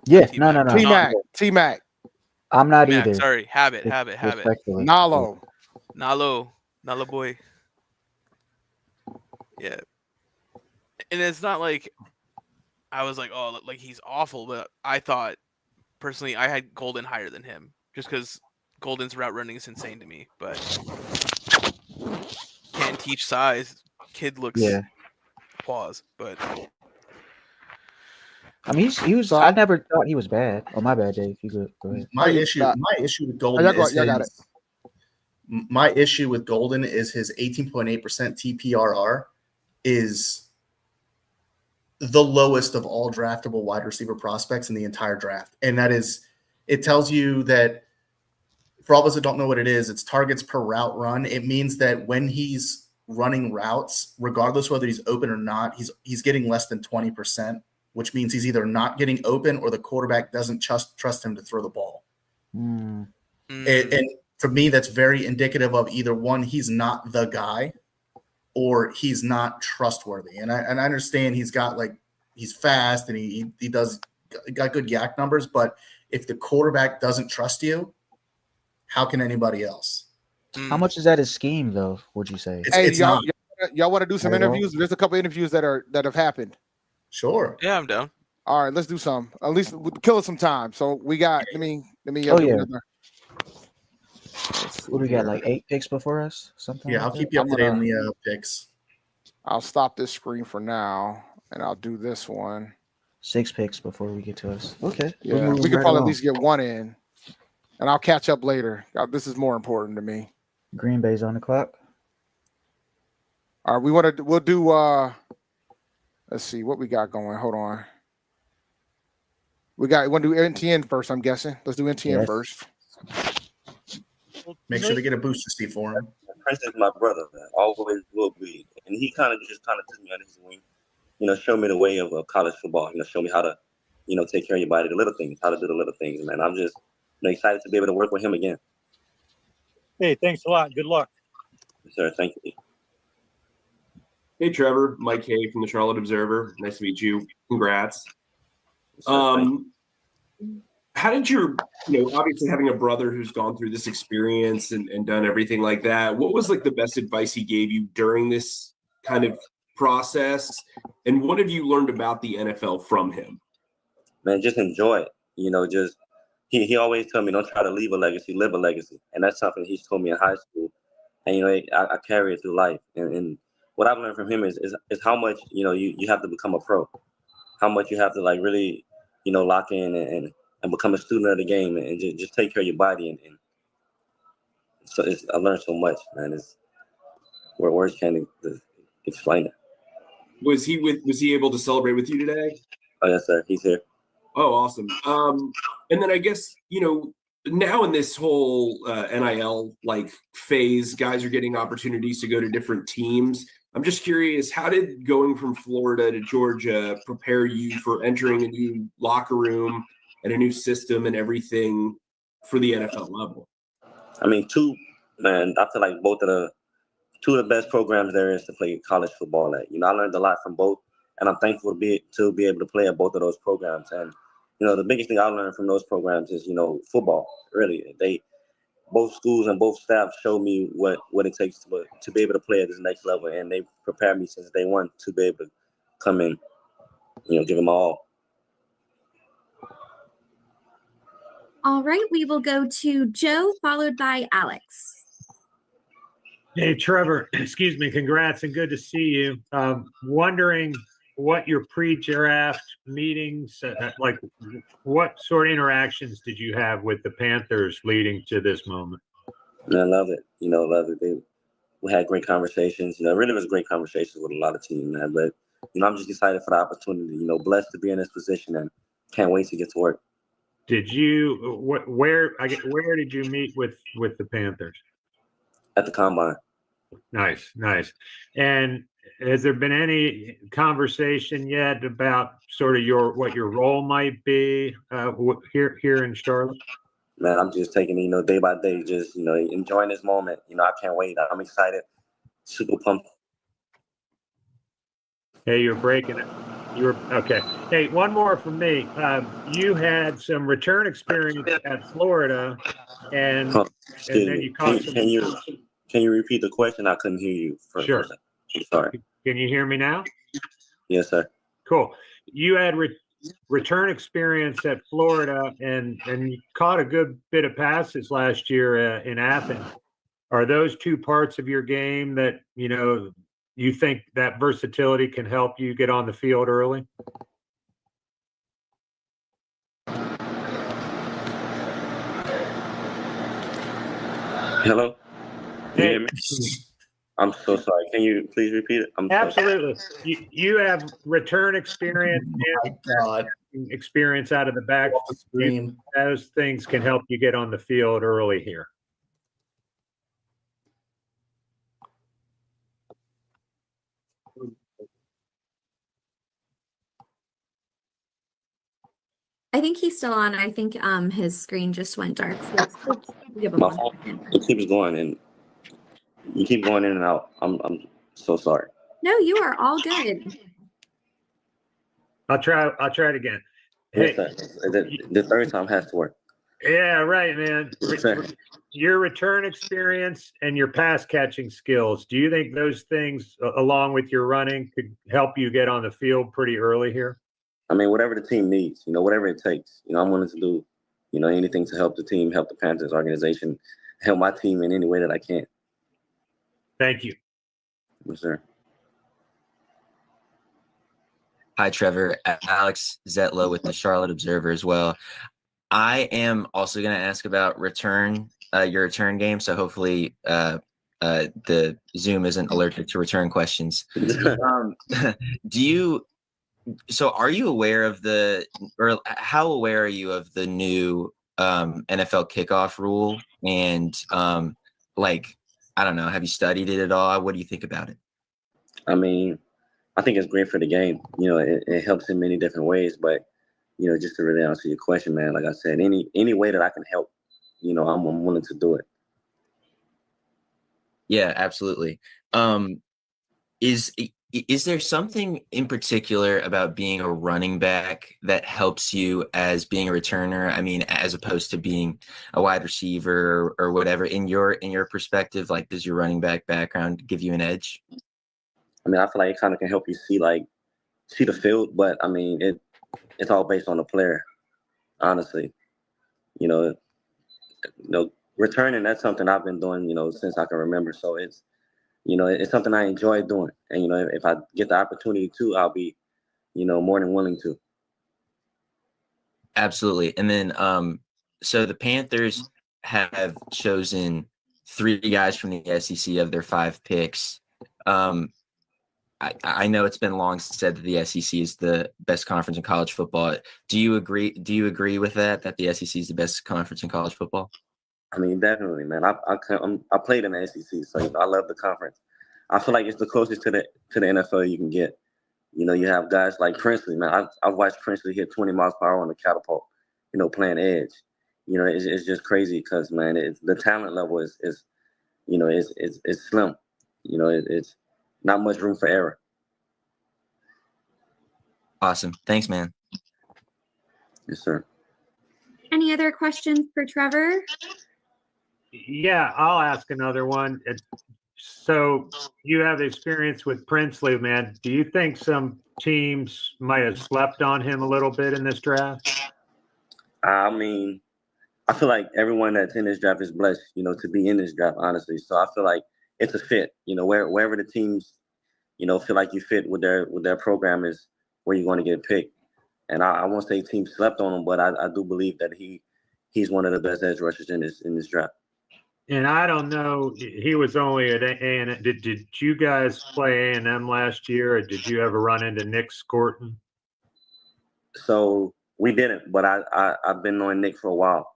Yeah, no. T-Mac. I'm not Mac, either. sorry, habit. Respectfully. Nalo boy. Yeah, and it's not like I was like, oh, like he's awful, but I thought personally I had Golden higher than him just because Golden's route running is insane to me, but can't teach size. Kid looks pause, but I mean, he was. I never thought he was bad. Oh, my bad, Dave. You go ahead. My issue with Golden is my issue with Golden is his 18.8% TPRR is the lowest of all draftable wide receiver prospects in the entire draft, and that is, it tells you that. For all of us that don't know what it is, it's targets per route run. It means that when he's running routes, regardless whether he's open or not, he's getting less than 20%, which means he's either not getting open or the quarterback doesn't trust him to throw the ball. And for me, that's very indicative of either one, he's not the guy, or he's not trustworthy. And I understand he's fast and he got good yak numbers, but if the quarterback doesn't trust you, how can anybody else? How much is that his scheme, though? Would you say? Hey, y'all want to do some interviews? There's a couple interviews that have happened. Sure. Yeah, I'm down. All right, let's do some. At least kill us some time. So we got. Let me. Oh yeah. What do we got? Like 8 picks before us? Something. Yeah, I'll keep you up to date on the picks. I'll stop this screen for now, and I'll do this one. 6 picks before we get to us. Okay. Yeah, we could probably at least get one in. And I'll catch up later. This is more important to me. Green Bay's on the clock. All right, we'll do let's see what we got going. Hold on. We want to do NTN first, I'm guessing. Let's do NTN first. Make sure to get a booster seat for him. Prince is my brother, man. Always will be. And he kind of took me under his wing, show me the way of college football, show me how to, take care of your body, the little things, how to do the little things, man. I'm just excited to be able to work with him again. Hey, thanks a lot. Good luck. Yes, sir. Thank you. Hey, Trevor. Mike Hay from the Charlotte Observer. Nice to meet you. Congrats. Yes, sir, how did your, obviously having a brother who's gone through this experience and done everything like that, what was like the best advice he gave you during this kind of process? And what have you learned about the NFL from him? Man, just enjoy it. He always told me, don't try to leave a legacy, live a legacy. And that's something he's told me in high school. And, I carry it through life. And what I've learned from him is how much, you have to become a pro. How much you have to, really, lock in and become a student of the game and just take care of your body. And so I learned so much, man. It's where words can't explain it. Was he able to celebrate with you today? Oh, yes, sir. He's here. Oh, awesome. And then I guess, now in this whole NIL phase, guys are getting opportunities to go to different teams. I'm just curious, how did going from Florida to Georgia prepare you for entering a new locker room and a new system and everything for the NFL level? I mean, I feel like two of the best programs there is to play college football at. I learned a lot from both, and I'm thankful to be able to play at both of those programs. And the biggest thing I learned from those programs is football. Really, both schools and both staff showed me what it takes to be able to play at this next level, and they prepared me since day one to be able to come in, give them all. All right, we will go to Joe, followed by Alex. Hey, Trevor, excuse me, congrats and good to see you. Wondering what your pre-draft meetings, like what sort of interactions did you have with the Panthers leading to this moment? I love it. Love it. We had great conversations. It really was great conversations with a lot of teams, man. But, I'm just excited for the opportunity, blessed to be in this position and can't wait to get to work. Did you, where did you meet with the Panthers? At the combine. Nice. And has there been any conversation yet about sort of what your role might be here in Charlotte? Man, I'm just taking it, day by day, just, enjoying this moment. I can't wait. I'm excited. Super pumped. Hey, you're breaking it. Okay. Hey, one more from me. You had some return experience at Florida, and then you caught some. Can you repeat the question? I couldn't hear you. Sure. I'm sorry. Can you hear me now? Yes, sir. Cool. You had return experience at Florida, and you caught a good bit of passes last year in Athens. Are those two parts of your game that you think that versatility can help you get on the field early? Hello? Can you Hey, hear me? I'm so sorry. Can you please repeat it? Absolutely. You have return experience and experience out of the back. Those things can help you get on the field early here. I think he's still on. I think his screen just went dark. So give him My phone, it keeps going and you keep going in and out. I'm so sorry. No, you are all good. I'll try it again. Hey, the third time has to work. Yeah, right, man. Your return experience and your pass catching skills, do you think those things, along with your running, could help you get on the field pretty early here? I mean, whatever the team needs, whatever it takes, I'm willing to do, anything to help the team, help the Panthers organization, help my team in any way that I can. Thank you. Yes, sir. Hi, Trevor. Alex Zetlow with the Charlotte Observer as well. I am also going to ask about your return game. So hopefully the Zoom isn't allergic to return questions. Are you aware of how aware are you of the new NFL kickoff rule? And I don't know, have you studied it at all? What do you think about it? I mean, I think it's great for the game. It helps in many different ways, but just to really answer your question, man, like I said, any way that I can help, I'm willing to do it. Yeah, absolutely. Is there something in particular about being a running back that helps you as being a returner? I mean, as opposed to being a wide receiver or whatever, in your perspective, like, does your running back background give you an edge? I mean, I feel like it kind of can help you see the field, but I mean, it's all based on the player, honestly. Returning, that's something I've been doing, since I can remember. So it's something I enjoy doing. And, if I get the opportunity to, I'll be, more than willing to. Absolutely. And then, so the Panthers have chosen 3 guys from the SEC of their 5 picks. I know it's been long said that the SEC is the best conference in college football. Do you agree? Do you agree with that the SEC is the best conference in college football? I mean, definitely, man. I played in the SEC, so I love the conference. I feel like it's the closest to the NFL you can get. You have guys like Princely, man. I've watched Princely hit 20 miles per hour on the catapult. Playing edge. It's just crazy because, man, the talent level is slim. It's not much room for error. Awesome. Thanks, man. Yes, sir. Any other questions for Trevor? Yeah, I'll ask another one. So you have experience with Princely, man. Do you think some teams might have slept on him a little bit in this draft? I mean, I feel like everyone that's in this draft is blessed, to be in this draft, honestly. So I feel like, it's a fit. You know, wherever the teams, you know, feel like you fit with their program is where you're going to get picked. And I won't say teams slept on him, but I do believe that he's one of the best edge rushers in this draft. And I don't know, he was only at A&M. Did you guys play A&M last year, or did you ever run into Nick Scorton? So we didn't, but I've been knowing Nick for a while.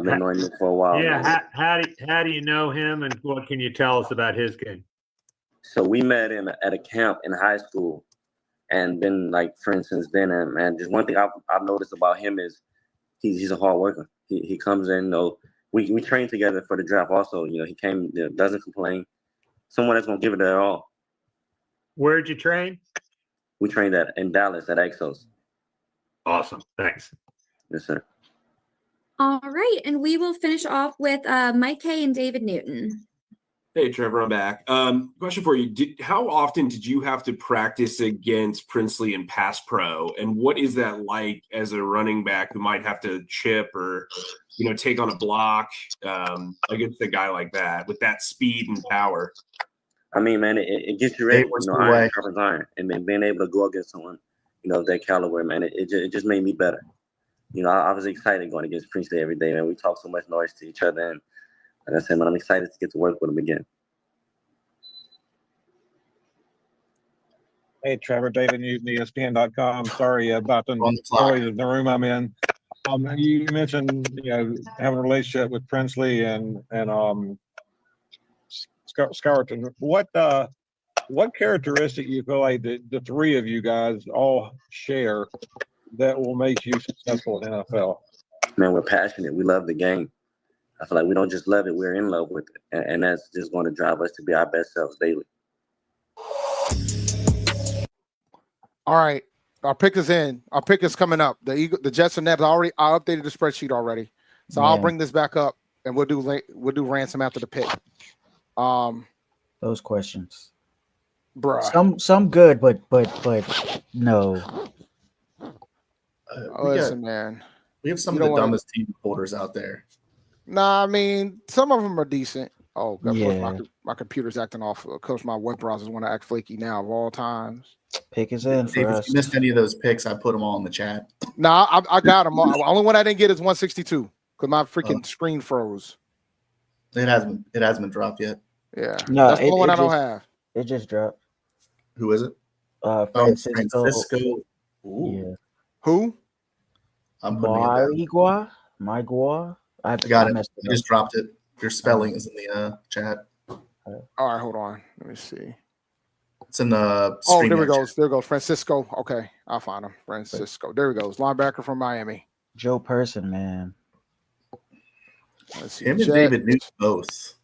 Yeah, how do you know him, and what can you tell us about his game? So we met at a camp in high school, and been like friends since then. And man, just one thing I've noticed about him is he's a hard worker. He comes in. You know, we trained together for the draft. Also, you know, he came, you know, doesn't complain. Someone that's gonna give it their all. Where'd you train? We trained in Dallas at Exos. Awesome, thanks. Yes, sir. All right, and we will finish off with Mike K and David Newton. Hey, Trevor, I'm back. Question for you. How often did you have to practice against Princely in pass pro? And what is that like as a running back who might have to chip or, you know, take on a block against a guy like that with that speed and power? I mean, man, it gets you ready. You know, iron sharpens iron. And then being able to go against someone, you know, of that caliber, man, it just made me better. You know, I was excited going against Princely every day, man. We talk so much noise to each other. And like I said, man, I'm excited to get to work with him again. Hey, Trevor, David Newton, ESPN.com. Sorry about the noise in the room I'm in. You mentioned, you know, having a relationship with Princely and Scourton. What characteristic you feel like the three of you guys all share that will make you successful in NFL? Man, we're passionate. We love the game. I feel like we don't just love it, we're in love with it. And that's just going to drive us to be our best selves daily. All right. Our pick is in. Our pick is coming up. The Jets and Nets I updated the spreadsheet already. So I'll bring this back up and we'll do ransom after the pick. Those questions. Bruh. Some good, but no. Listen, man. We have some of the dumbest team reporters out there. Nah, I mean, some of them are decent. Oh, of Yeah. course, my computer's acting off. Of course, my web browsers want to act flaky now of all times. Pick is in for us. If you missed any of those picks, I put them all in the chat. Nah, I got them. The only one I didn't get is 162 because my freaking screen froze. It hasn't been dropped yet. Yeah, No, that's the one I don't have. It just dropped. Who is it? Francisco. Francisco. Yeah. Who? I'm putting it down. Maigua. I got it. I just dropped it. Your spelling is in the chat. All right, hold on. Let me see. It's in the. Oh, there we go. There we go. Francisco. Okay, I'll find him. Francisco. There we go. Linebacker from Miami. Joe Person, man. Let's see. Him and David Newton both.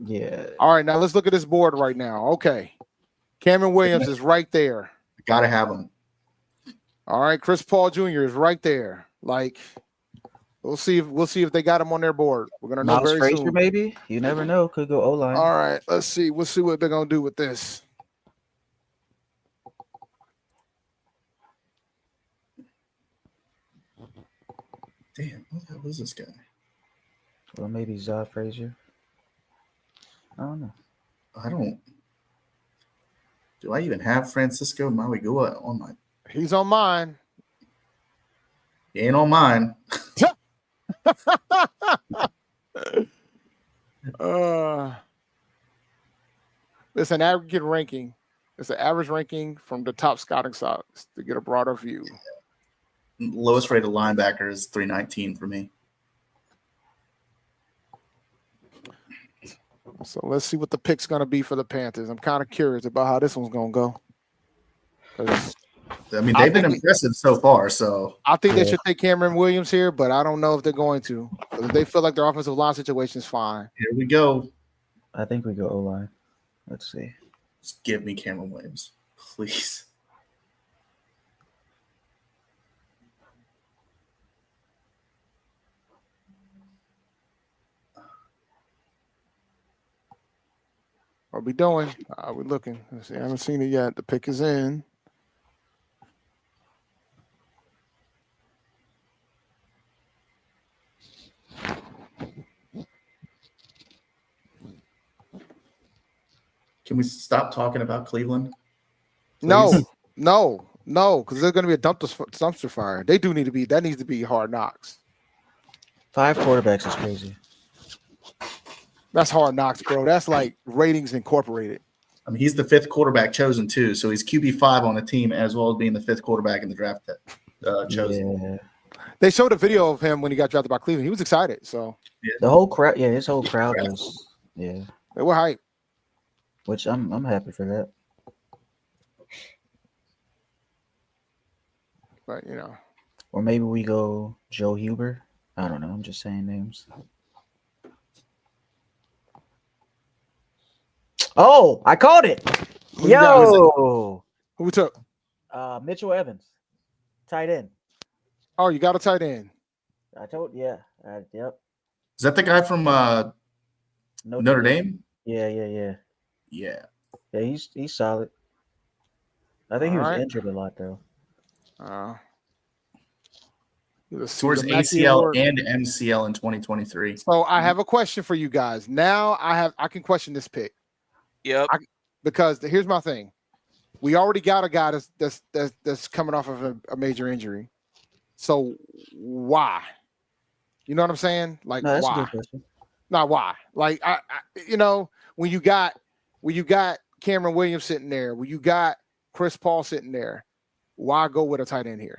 Yeah. All right, now let's look at this board right now. Okay, Cameron Williams is right there. Gotta have him. All right, Chris Paul Jr. is right there. Like, we'll see if they got him on their board. We're gonna know Miles very Frazier, soon. maybe. You never know. Could go O-line. All right, let's see. We'll see what they're gonna do with this. Damn, who the hell is this guy? Well, maybe Zaw Frazier. I don't know. Do I even have Francisco Mauigua on my? He's on mine. He ain't on mine. It's an aggregate ranking. It's an average ranking from the top scouting sites to get a broader view. Lowest rated linebacker is 319 for me. So let's see what the pick's going to be for the Panthers. I'm kind of curious about how this one's going to go. I mean, they've been impressive so far. So I think they should take Cameron Williams here, but I don't know if they're going to. If they feel like their offensive line situation is fine. Here we go. I think we go O-line. Let's see. Just give me Cameron Williams, please. What are we doing? We're looking. Let's see. I haven't seen it yet. The pick is in. Can we stop talking about Cleveland? No, because there's going to be a dumpster fire. They do need to be. That needs to be Hard Knocks. 5 quarterbacks is crazy. That's Hard Knocks, bro. That's like Ratings Incorporated. I mean, he's the 5th quarterback chosen too, so he's QB5 on the team as well as being the 5th quarterback in the draft chosen. Yeah. They showed a video of him when he got drafted by Cleveland. He was excited. So The whole crowd, his whole crowd was, they were hyped. Which I'm happy for that. But or maybe we go Joe Huber. I don't know. I'm just saying names. Oh, I called it. Who we took? Mitchell Evans, tight end. Oh, you got a tight end. I told yep. Is that the guy from Notre Dame? Yeah. Yeah, he's solid. I think he was injured a lot though. Towards ACL and MCL in 2023. So I have a question for you guys. Now I can question this pick. Yep. Because here's my thing. We already got a guy that's coming off of a major injury. So why? You know what I'm saying? Like no, that's why? a good question. Not why. Like I when you got Cameron Williams sitting there, when you got Chris Paul sitting there, why go with a tight end here?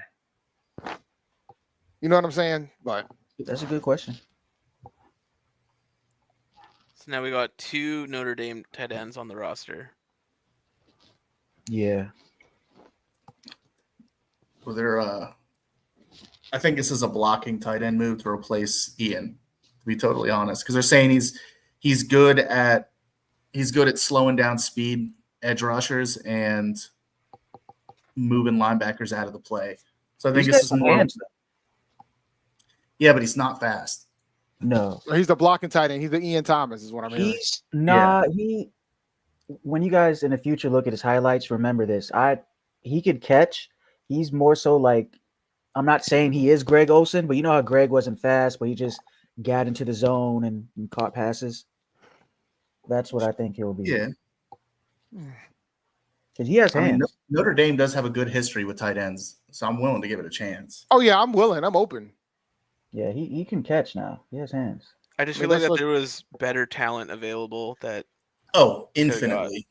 You know what I'm saying? But that's a good question. So now we got 2 Notre Dame tight ends on the roster. Yeah. Well, they're I think this is a blocking tight end move to replace Ian, to be totally honest, because they're saying he's good at slowing down speed edge rushers and moving linebackers out of the play. So I think this is more. Yeah, but he's not fast. No, he's the blocking tight end. He's the Ian Thomas, is what I'm hearing. When you guys in the future look at his highlights, remember this. He could catch. He's more so like, I'm not saying he is Greg Olsen, but you know how Greg wasn't fast, but he just got into the zone and caught passes. That's what I think he'll be. Yeah. Because he has hands. I mean, Notre Dame does have a good history with tight ends, so I'm willing to give it a chance. Oh yeah, I'm willing. I'm open. Yeah, he can catch now. He has hands. I just feel like that there was better talent available that. Oh, infinitely.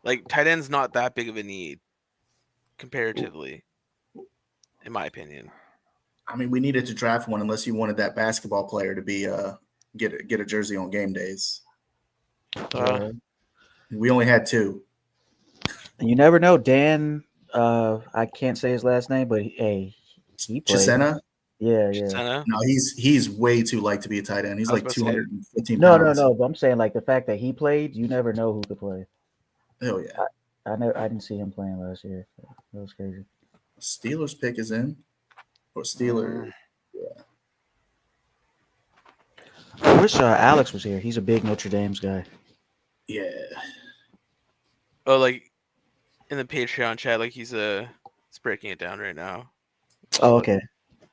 Like tight end's not that big of a need comparatively, in my opinion. I mean, we needed to draft one unless you wanted that basketball player to be get a jersey on game days. We only had 2. You never know. Dan, I can't say his last name, but he played. Chisena? Yeah. No, he's way too light to be a tight end. He's like 215 pounds. No. But I'm saying like the fact that he played, you never know who could play. Oh yeah. I didn't see him playing last year. That was crazy. Steelers pick is in. Or Steelers. Yeah. I wish Alex was here. He's a big Notre Dame's guy. Yeah. Oh, like in the Patreon chat, like he's breaking it down right now. Oh, okay.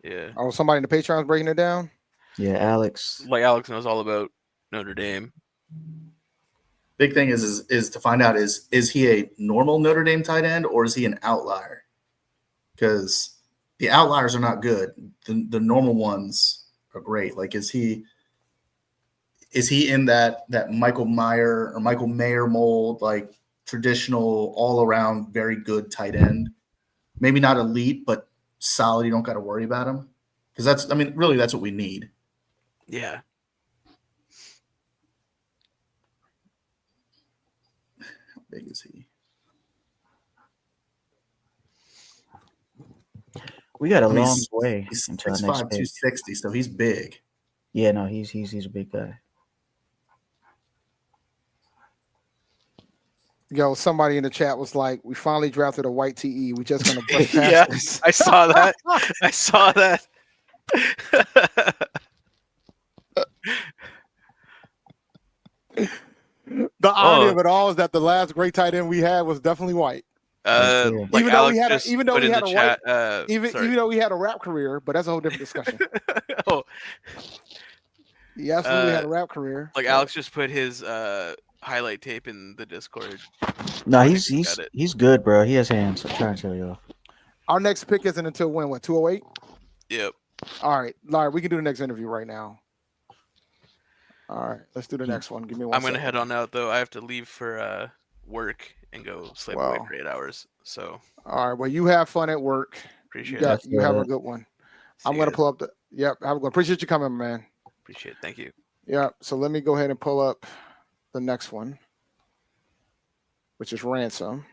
Yeah. Oh, somebody in the Patreon's breaking it down? Yeah, Alex. Like Alex knows all about Notre Dame. Big thing is to find out is he a normal Notre Dame tight end or is he an outlier? Because the outliers are not good. The normal ones are great. Like is he in that Michael Mayer mold, like traditional all around very good tight end? Maybe not elite, but solid. You don't got to worry about him because that's what we need. Yeah. How big is he? We got a long way He's until 6'5", next pick. 260, so he's big. Yeah, no, he's a big guy. Yo, somebody in the chat was like, "We finally drafted a white TE. We just gonna brush past Yeah, this." I saw that. I saw that. The irony of it all is that the last great tight end we had was definitely white. Like even though we had a rap career, but that's a whole different discussion. Oh, he absolutely had a rap career. Like Alex just put his highlight tape in the Discord. No, Tony he's got it. he's good, bro. He has hands. I'm trying to tell y'all. Our next pick isn't until when? What, 208? Yep. All right, Larry, we can do the next interview right now. All right, let's do the next one. Give me one I'm gonna second. head on out though. I have to leave for work and go sleep away Wow. for 8 hours. So All right, well, you have fun at work. appreciate You it. you have a good one. See I'm you gonna guys. pull up the. Yep, have a good. Appreciate you coming, man. Appreciate it. Thank you. Yeah. So let me go ahead and pull up the next one, which is Ransom.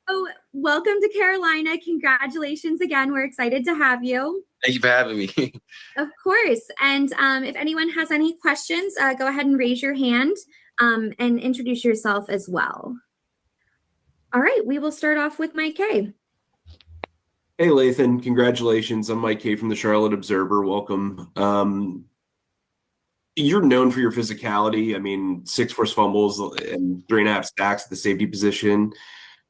Oh, welcome to Carolina. Congratulations again. We're excited to have you. Thank you for having me. Of course. And if anyone has any questions, go ahead and raise your hand and introduce yourself as well. All right, we will start off with Mike K. Hey, Lathan, congratulations. I'm Mike K from the Charlotte Observer. Welcome. You're known for your physicality. I mean, 6 forced fumbles and 3.5 sacks at the safety position.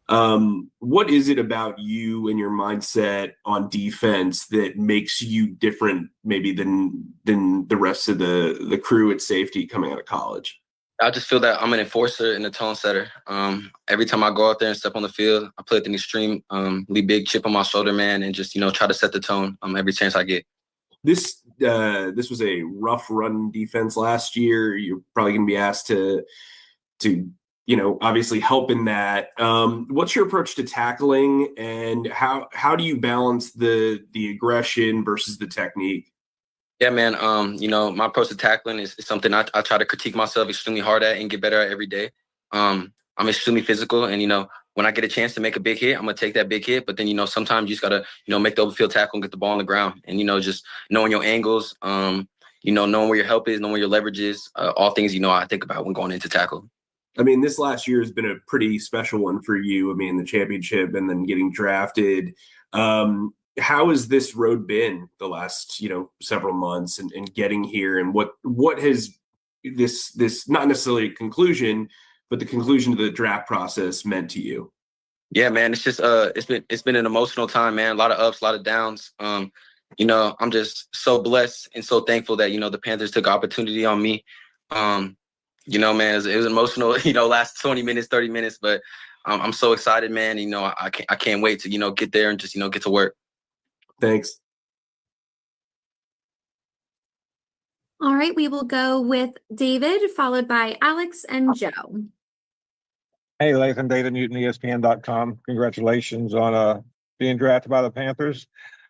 What is it about you and your mindset on defense that makes you different maybe than the rest of the crew at safety coming out of college? I just feel that I'm an enforcer and a tone setter. Every time I go out there and step on the field, I play with an extremely big chip on my shoulder, man, and just, try to set the tone every chance I get. This was a rough run defense last year. You're probably going to be asked to obviously help in that. What's your approach to tackling, and how do you balance the aggression versus the technique? Yeah, man. My approach to tackling is something I try to critique myself extremely hard at and get better at every day. I'm extremely physical, and when I get a chance to make a big hit, I'm gonna take that big hit. But then sometimes you just gotta make the open field tackle and get the ball on the ground, and just knowing your angles, knowing where your help is, knowing where your leverage is, all things I think about when going into tackle. I mean, this last year has been a pretty special one for you. I mean, the championship and then getting drafted. How has this road been the last, several months and getting here, and what has this not necessarily a conclusion, but the conclusion of the draft process meant to you? Yeah, man, it's just it's been an emotional time, man. A lot of ups, a lot of downs. I'm just so blessed and so thankful that the Panthers took opportunity on me. Man, it was emotional, last 20 minutes, 30 minutes, but I'm so excited, man. I can't wait to get there and just get to work. Thanks. All right, we will go with David, followed by Alex and Joe. Hey, Lathan, David Newton, ESPN.com. Congratulations on being drafted by the Panthers.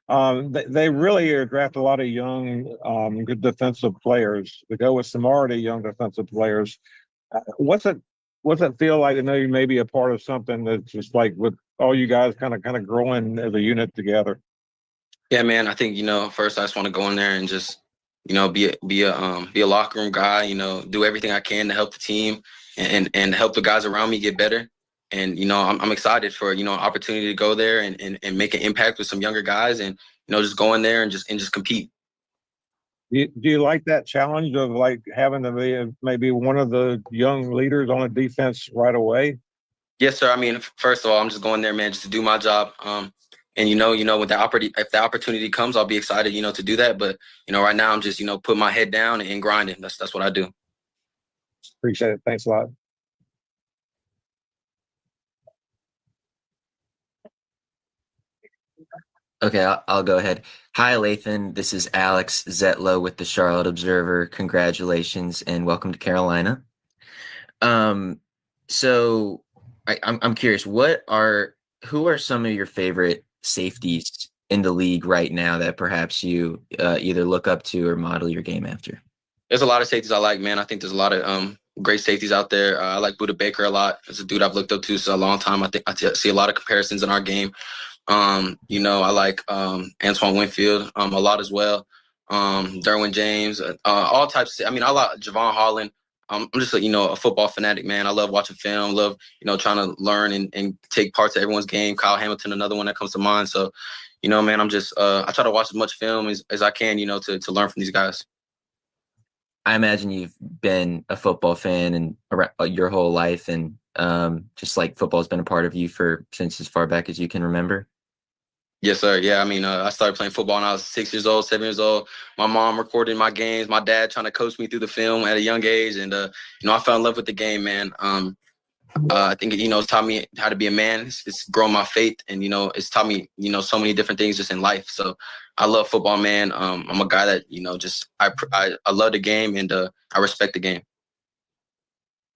They really draft a lot of young, good defensive players to go with some already young defensive players. What's it feel like? I know you may be a part of something that's just like with all you guys kind of growing as a unit together. Yeah, man. I think first I just want to go in there and just be a locker room guy. Do everything I can to help the team and help the guys around me get better. And I'm excited for opportunity to go there and make an impact with some younger guys and just go in there and just compete. Do you like that challenge of like having to be maybe one of the young leaders on a defense right away? Yes, sir. I mean, first of all, I'm just going there, man, just to do my job. And with if the opportunity comes, I'll be excited, to do that. But right now I'm just putting my head down and grinding. That's what I do. Appreciate it. Thanks a lot. Okay, I'll go ahead. Hi, Lathan. This is Alex Zetlow with the Charlotte Observer. Congratulations and welcome to Carolina. So I'm curious, who are some of your favorite safeties in the league right now that perhaps you either look up to or model your game after? There's a lot of safeties I like, man. I think there's a lot of great safeties out there. I like Budda Baker a lot. It's a dude I've looked up to for a long time. I think I see a lot of comparisons in our game. I like Antoine Winfield a lot as well. Derwin James, all types. I like Javon Holland. I'm just a football fanatic, man. I love watching film, love trying to learn and take parts of everyone's game. Kyle Hamilton, another one that comes to mind. So, man, I'm just I try to watch as much film as I can, to learn from these guys. I imagine you've been a football fan and your whole life, and just like football's been a part of you since as far back as you can remember. Yes, sir. Yeah, I mean, I started playing football when I was 6 years old, 7 years old. My mom recorded my games. My dad trying to coach me through the film at a young age, and I fell in love with the game, man. I think it's taught me how to be a man. It's grown my faith, and it's taught me so many different things just in life. So I love football, man. I'm a guy that I love the game, and I respect the game.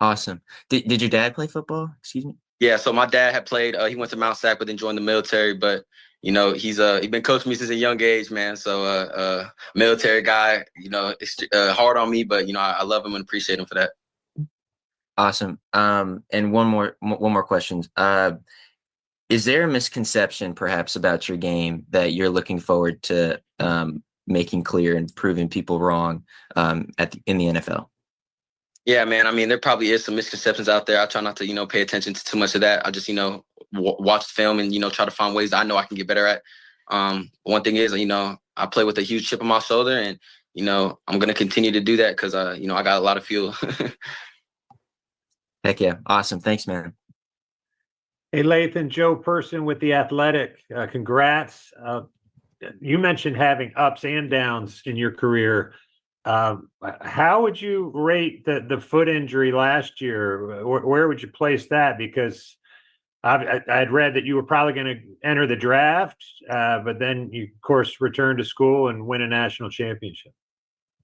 Awesome. Did your dad play football? Excuse me. Yeah, so my dad had played. He went to Mount Sac, but then joined the military. But he's been coaching me since a young age, man. So military guy. It's hard on me, but I love him and appreciate him for that. Awesome. And one more question. Is there a misconception perhaps about your game that you're looking forward to making clear and proving people wrong in the NFL? Yeah, man. I mean, there probably is some misconceptions out there. I try not to, pay attention to too much of that. I just, watch the film and, try to find ways that I know I can get better at. One thing is, I play with a huge chip on my shoulder, and, I'm going to continue to do that because, I got a lot of fuel. Heck yeah. Awesome. Thanks, man. Hey, Lathan, Joe Person with The Athletic. Congrats. You mentioned having ups and downs in your career. How would you rate the foot injury last year? Where would you place that? Because I'd read that you were probably going to enter the draft, but then you, of course, return to school and win a national championship.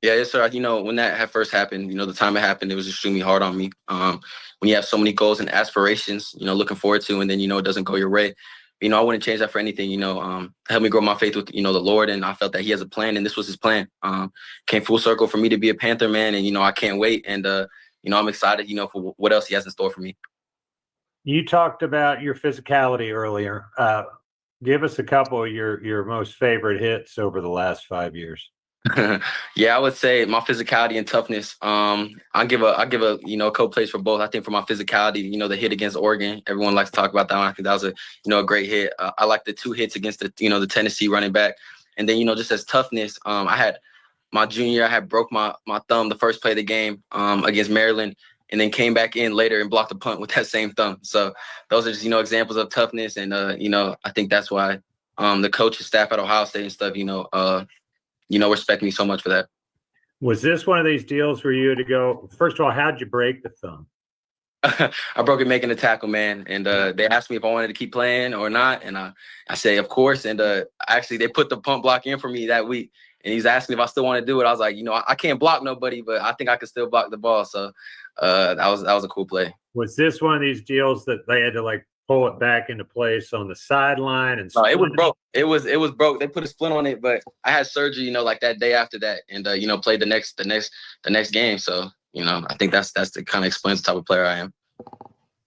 Yeah, yes, sir. When that had first happened, the time it happened, it was extremely hard on me. When you have so many goals and aspirations, looking forward to, and then, it doesn't go your way. I wouldn't change that for anything. Helped me grow my faith with, the Lord, and I felt that He has a plan, and this was His plan. Came full circle for me to be a Panther, man, and I can't wait, and I'm excited, for what else He has in store for me. You talked about your physicality earlier. Give us a couple of your most favorite hits over the last 5 years. Yeah, I would say my physicality and toughness. I give a couple plays for both. I think for my physicality, the hit against Oregon, everyone likes to talk about that one. I think that was a great hit. I like the 2 hits against the Tennessee running back, and then just as toughness. I had my junior year, I had broke my thumb the first play of the game against Maryland, and then came back in later and blocked a punt with that same thumb. So those are just examples of toughness, and I think that's why the coaching staff at Ohio State and stuff respect me so much for that. Was this one of these deals where you had to go, first of all, how'd you break the thumb? I broke it making a tackle, man. And they asked me if I wanted to keep playing or not. And I say, of course. And actually, they put the punt block in for me that week. And he's asking me if I still want to do it. I was like, I can't block nobody, but I think I can still block the ball. So that was a cool play. Was this one of these deals that they had to pull it back into place on the sideline? And no, it was broke. It was broke. They put a splint on it, but I had surgery, that day after that, and played the next game. So I think that's the kind of explains the type of player I am.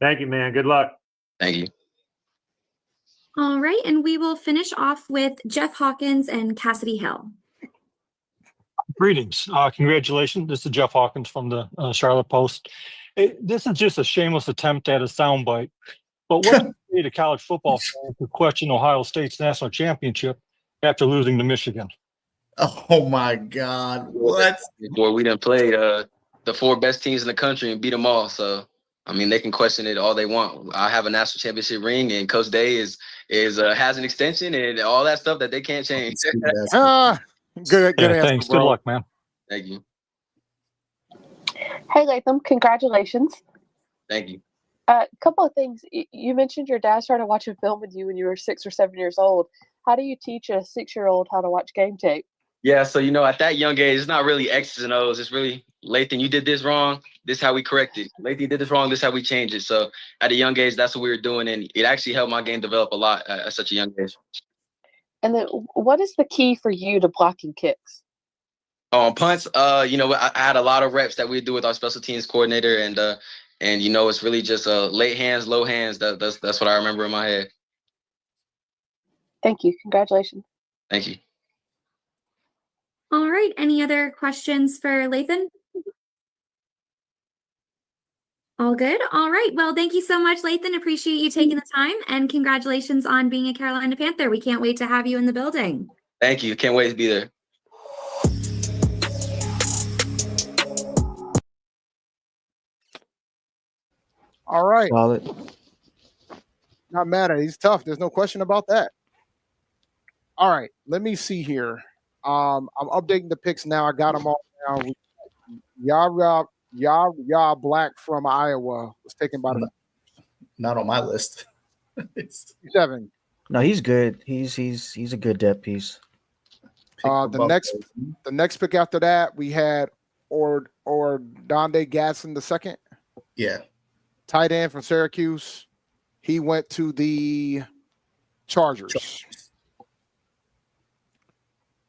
Thank you, man. Good luck. Thank you. All right, and we will finish off with Jeff Hawkins and Cassidy Hill. Greetings. Congratulations. This is Jeff Hawkins from the Charlotte Post. This is just a shameless attempt at a soundbite. But what do you say to college football fans who question Ohio State's national championship after losing to Michigan? Oh my God! What? Boy, we done played the 4 best teams in the country and beat them all. So I mean, they can question it all they want. I have a national championship ring, and Coach Day has an extension and all that stuff that they can't change. Good answer, thanks. bro. Good luck, man. Thank you. Hey, Latham, congratulations. Thank you. A couple of things. You mentioned your dad started watching film with you when you were 6 or 7 years old. How do you teach a 6-year-old how to watch game tape? Yeah, so at that young age, it's not really X's and O's. It's really, Lathan, you did this wrong. This is how we correct it. Lathan, you did this wrong. This is how we change it. So at a young age, that's what we were doing, and it actually helped my game develop a lot at such a young age. And then, what is the key for you to blocking kicks? On punts, I had a lot of reps that we do with our special teams coordinator, and it's really just late hands, low hands. That's what I remember in my head. Thank you. Congratulations. Thank you. All right. Any other questions for Lathan? All good. All right. Well, thank you so much, Lathan. Appreciate you taking the time, and congratulations on being a Carolina Panther. We can't wait to have you in the building. Thank you. Can't wait to be there. All right. Solid. Not mad at it. He's tough. There's no question about that. All right, let me see here. I'm updating the picks now. I got them all now. Yah Black from Iowa was taken by the Not on my list. 7. No, he's good. He's a good depth piece. The next pick after that, we had or Donde Gatson II. Yeah. Tight end from Syracuse. He went to the Chargers.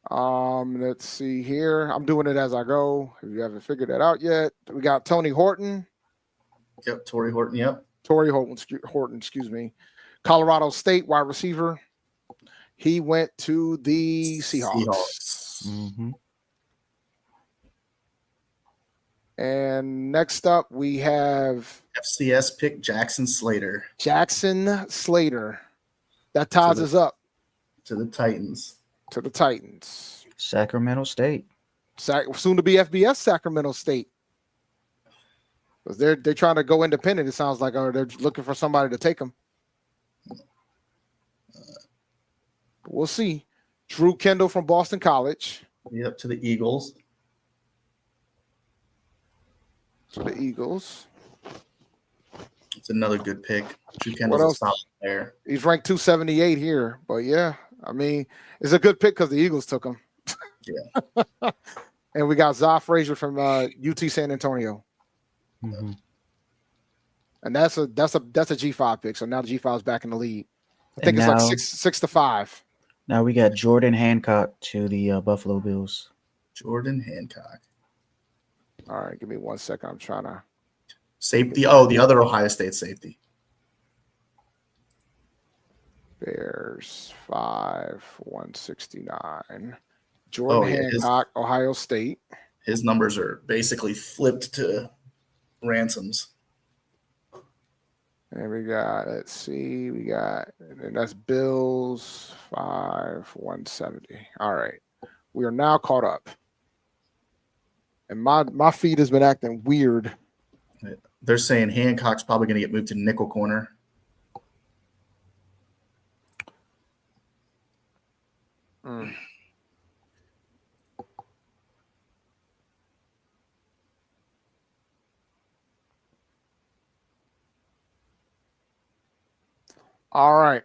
Let's see here. I'm doing it as I go. If you haven't figured that out yet, we got Tony Horton. Yep, Torrey Horton. Yep. Torrey Horton, excuse me. Colorado State wide receiver. He went to the Seahawks. Mm-hmm. And next up, we have FCS pick Jackson Slater. Jackson Slater. That ties us up to the Titans. To the Titans. Sacramento State. Soon to be FBS Sacramento State. Because they're trying to go independent, it sounds like, or they're looking for somebody to take them. We'll see. Drew Kendall from Boston College. Yep, to the Eagles. To the Eagles. It's another good pick. Drew Kendall's a solid player. He's ranked 278 here, but yeah, I mean, it's a good pick because the Eagles took him. Yeah. And we got Za Frazier from UT San Antonio. Mm-hmm. And that's a G5 pick. So now the G5 is back in the lead. I think And it's now- like 6-5. Now we got Jordan Hancock to the Buffalo Bills. Jordan Hancock. All right, give me 1 second. I'm trying to. Safety. Oh, the other Ohio State safety. Bears 169. Jordan Hancock, Ohio State. His numbers are basically flipped to ransoms. And we got, let's see, and that's Bills 170. All right. We are now caught up. And my feed has been acting weird. They're saying Hancock's probably going to get moved to nickel corner. All right.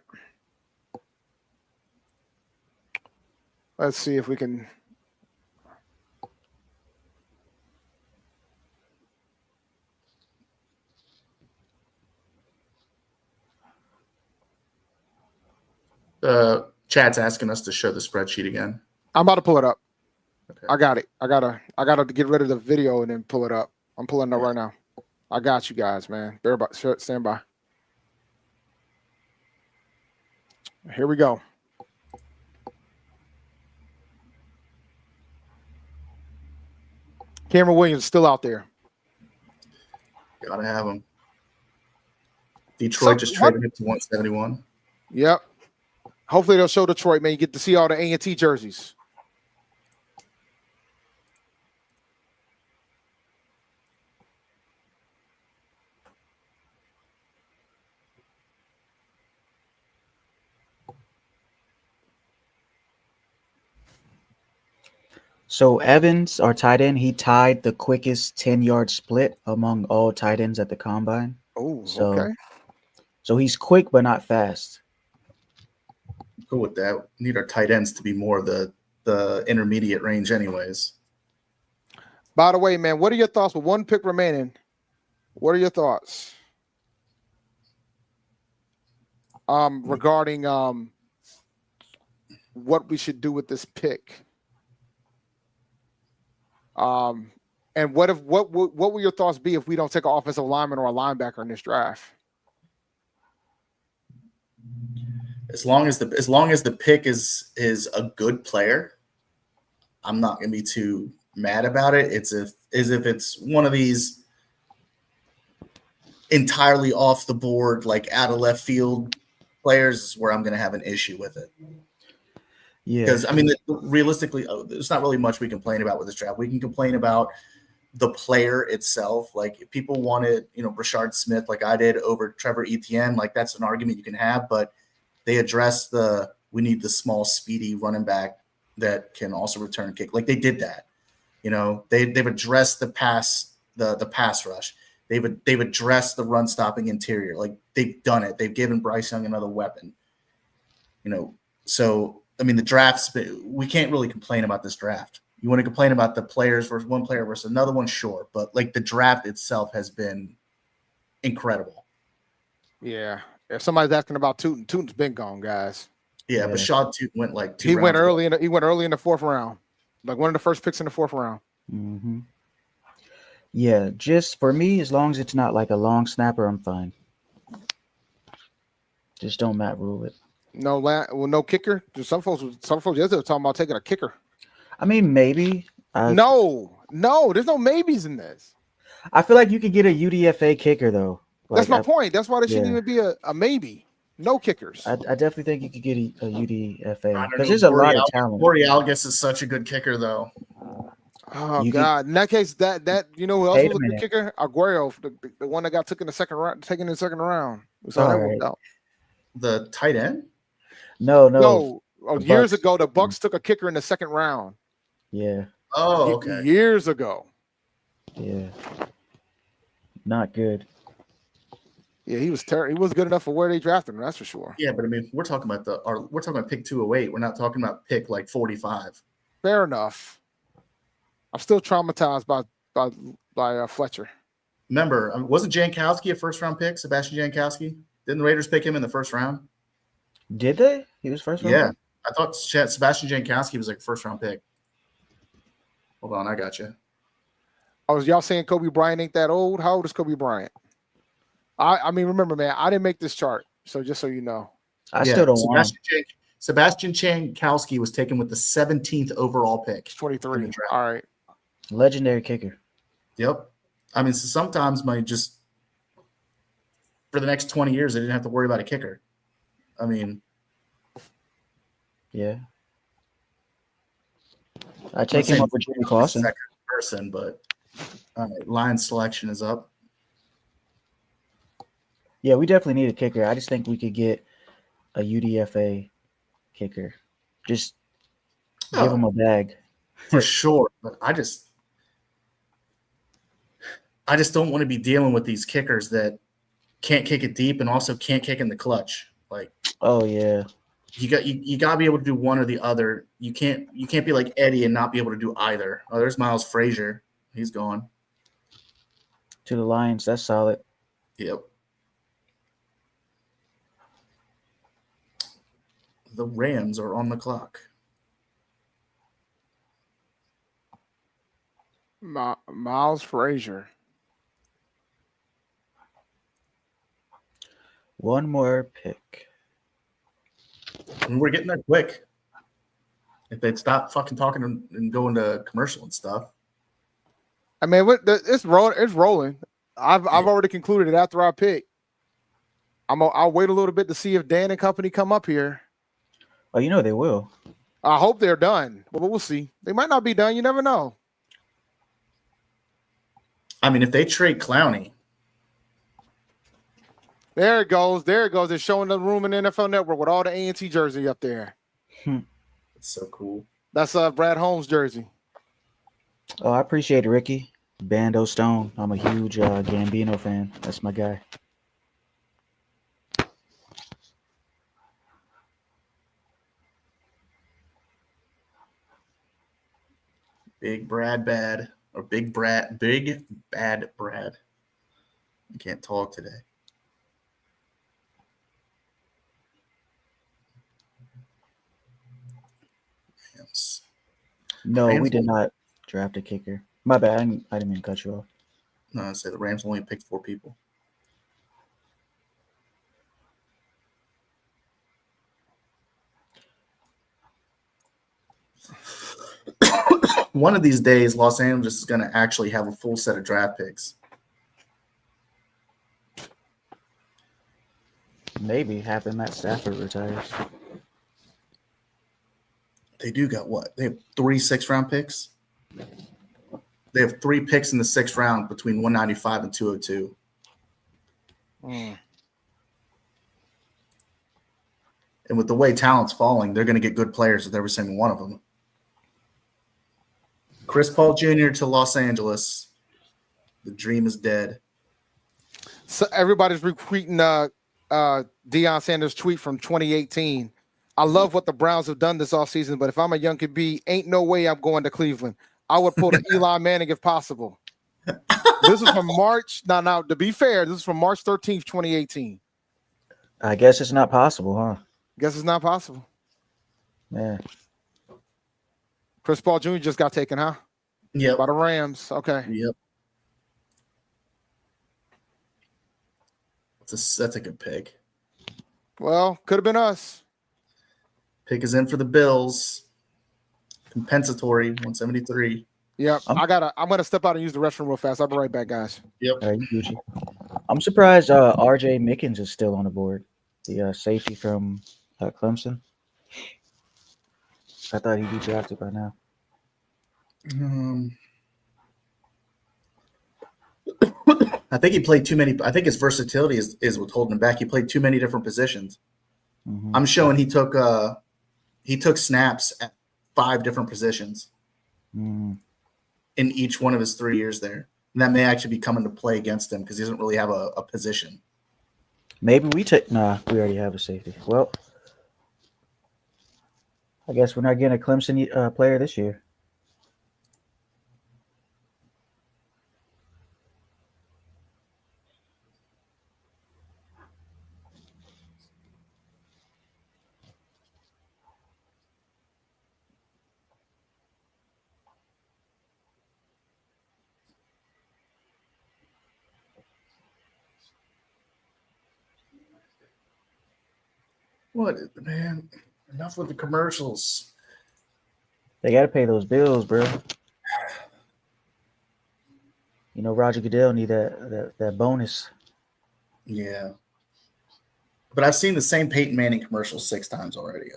Let's see if we can. Chat's asking us to show the spreadsheet again. I'm about to pull it up. Okay. I got it. I gotta get rid of the video and then pull it up. I'm pulling it up right now. I got you guys, man. Stand by. Here we go. Cameron Williams is still out there. Gotta have him. Detroit just traded him to 171. Yep. Hopefully they'll show Detroit, man. You get to see all the A&T jerseys. So Evans, our tight end, he tied the quickest 10-yard split among all tight ends at the combine. Oh, okay. So he's quick but not fast. Cool with that. We need our tight ends to be more the intermediate range anyways. By the way, man, what are your thoughts with one pick remaining? What are your thoughts? Regarding what we should do with this pick. And what will your thoughts be if we don't take an offensive lineman or a linebacker in this draft? As long as the pick is a good player, I'm not gonna be too mad about it. It's if it's one of these entirely off the board, like out of left field players, is where I'm gonna have an issue with it. Yeah, because I mean, realistically, there's not really much we complain about with this draft. We can complain about the player itself. Like if people wanted, Brashard Smith, like I did, over Trevor Etienne, like that's an argument you can have, but they address the we need the small, speedy running back that can also return kick. Like they did that. You know, they've addressed the pass rush. They've addressed the run stopping interior. Like they've done it. They've given Bryce Young another weapon. You know, so I mean the drafts. We can't really complain about this draft. You want to complain about the players versus one player versus another one, sure. But like the draft itself has been incredible. Yeah. If somebody's asking about Tootin, Tootin's been gone, guys. Yeah, but Shaw Tootin went like two. He went early in the 4th round, like one of the first picks in the 4th round. Mm-hmm. Yeah, just for me, as long as it's not like a long snapper, I'm fine. Just don't Matt rule it. No kicker. Some folks yesterday were talking about taking a kicker. I mean, maybe. No, there's no maybes in this. I feel like you could get a UDFA kicker though. That's my point. That's why there shouldn't even be a maybe. No kickers. I definitely think you could get a UDFA because there's a lot of talent. Borealis is such a good kicker, though. Oh God! In that case, that you know who else was a good kicker? Aguero, the one that got taken in the second round. So that worked out. The tight end? No. Oh, years ago, the Bucks took a kicker in the 2nd round. Yeah. Oh, okay. Years ago. Yeah. Not good. Yeah, he was terrible. He was good enough for where they drafted him. That's for sure. Yeah, but I mean, we're talking about pick 208. We're not talking about pick like 45. Fair enough. I'm still traumatized by Fletcher. Remember, wasn't Jankowski a 1st-round pick? Sebastian Jankowski? Didn't the Raiders pick him in the 1st round? Did they? He was 1st round. Yeah, I thought Sebastian Jankowski was like a 1st-round pick. Hold on, I got you. Oh, y'all saying Kobe Bryant ain't that old? How old is Kobe Bryant? I mean, remember, man, I didn't make this chart, so just so you know. I still don't want him. Sebastian Jankowski was taken with the 17th overall pick. 23. All right. Legendary kicker. Yep. I mean, so sometimes for the next 20 years, they didn't have to worry about a kicker. I mean, yeah. I take him over Jimmy Clausen. Second person, but Lions selection is up. Yeah, we definitely need a kicker. I just think we could get a UDFA kicker. Just give him a bag. For sure. But I just don't want to be dealing with these kickers that can't kick it deep and also can't kick in the clutch. Like, oh yeah. You got to be able to do one or the other. You can't be like Eddie and not be able to do either. Oh, there's Miles Frazier. He's gone. To the Lions. That's solid. Yep. The Rams are on the clock. Miles Frazier. One more pick. And we're getting there quick. If they'd stop fucking talking and go into commercial and stuff. I mean, it's rolling. I've already concluded it after I pick. I'll wait a little bit to see if Dan and company come up here. Oh, you know they will. I hope they're done, but we'll see. They might not be done. You never know. I mean, if they trade Clowney. There it goes. It's showing the room in the NFL Network with all the A&T jersey up there. It's so cool. That's Brad Holmes jersey. Oh, I appreciate it, Ricky. Bando Stone. I'm a huge Gambino fan. That's my guy. Big Bad Brad. I can't talk today. Yes. No, we did not draft a kicker. My bad. I didn't mean to cut you off. No, I say the Rams only picked 4 people. One of these days, Los Angeles is going to actually have a full set of draft picks. Maybe after Matt Stafford retires. They do got what? They have 3 6th-round picks. They have 3 picks in the 6th round between 195 and 202. And with the way talent's falling, they're going to get good players with every single one of them. Chris Paul Jr. to Los Angeles. The dream is dead. So everybody's retweeting Deion Sanders' tweet from 2018. I love what the Browns have done this offseason, but if I'm a young QB, ain't no way I'm going to Cleveland. I would pull the Eli Manning if possible. This is from March. Now, to be fair, this is from March 13th, 2018. I guess it's not possible, huh? Guess it's not possible. Yeah. Chris Paul Jr. just got taken, huh? Yep. By the Rams. Okay. Yep. That's a good pick. Well, could have been us. Pick is in for the Bills. Compensatory 173. Yep. I'm gonna step out and use the restroom real fast. I'll be right back, guys. Yep. All right, Gucci. I'm surprised RJ Mickens is still on the board. The safety from Clemson. I thought he'd be drafted by now. I think he played too many. I think his versatility is what's holding him back. He played too many different positions. Mm-hmm. I'm showing he took snaps at 5 different positions in each one of his 3 years there. And that may actually be coming to play against him because he doesn't really have a position. Maybe we we already have a safety. Well, I guess we're not getting a Clemson player this year. What, man? Enough with the commercials. They got to pay those bills, bro. You know, Roger Goodell need that bonus. Yeah. But I've seen the same Peyton Manning commercial 6 times already.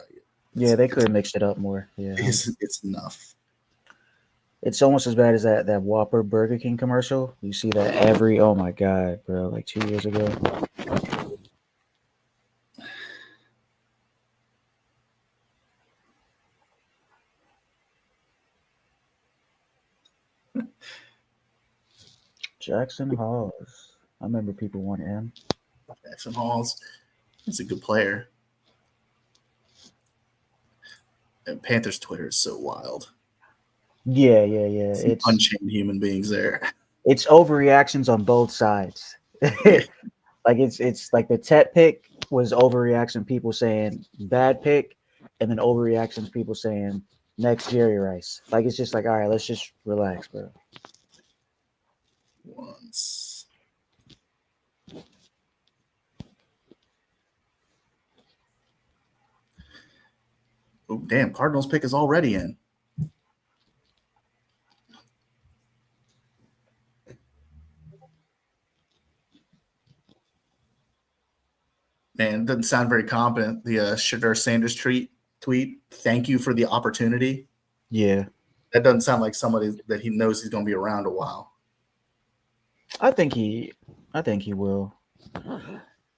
Yeah, they could have mixed it up more. Yeah, it's enough. It's almost as bad as that Whopper Burger King commercial. You see that oh my God, bro, like 2 years ago. Jackson Halls. I remember people wanting him. Jackson Halls. He's a good player. And Panthers Twitter is so wild. Yeah. It's unchained human beings there. It's overreactions on both sides. Like it's like the Tet pick was overreaction, people saying bad pick, and then overreactions, people saying next Jerry Rice. Like it's just like, all right, let's just relax, bro. Once. Oh, damn, Cardinals pick is already in. Man, it doesn't sound very competent. The Shedeur Sanders tweet, thank you for the opportunity. Yeah. That doesn't sound like somebody that he knows he's going to be around a while. I think he will.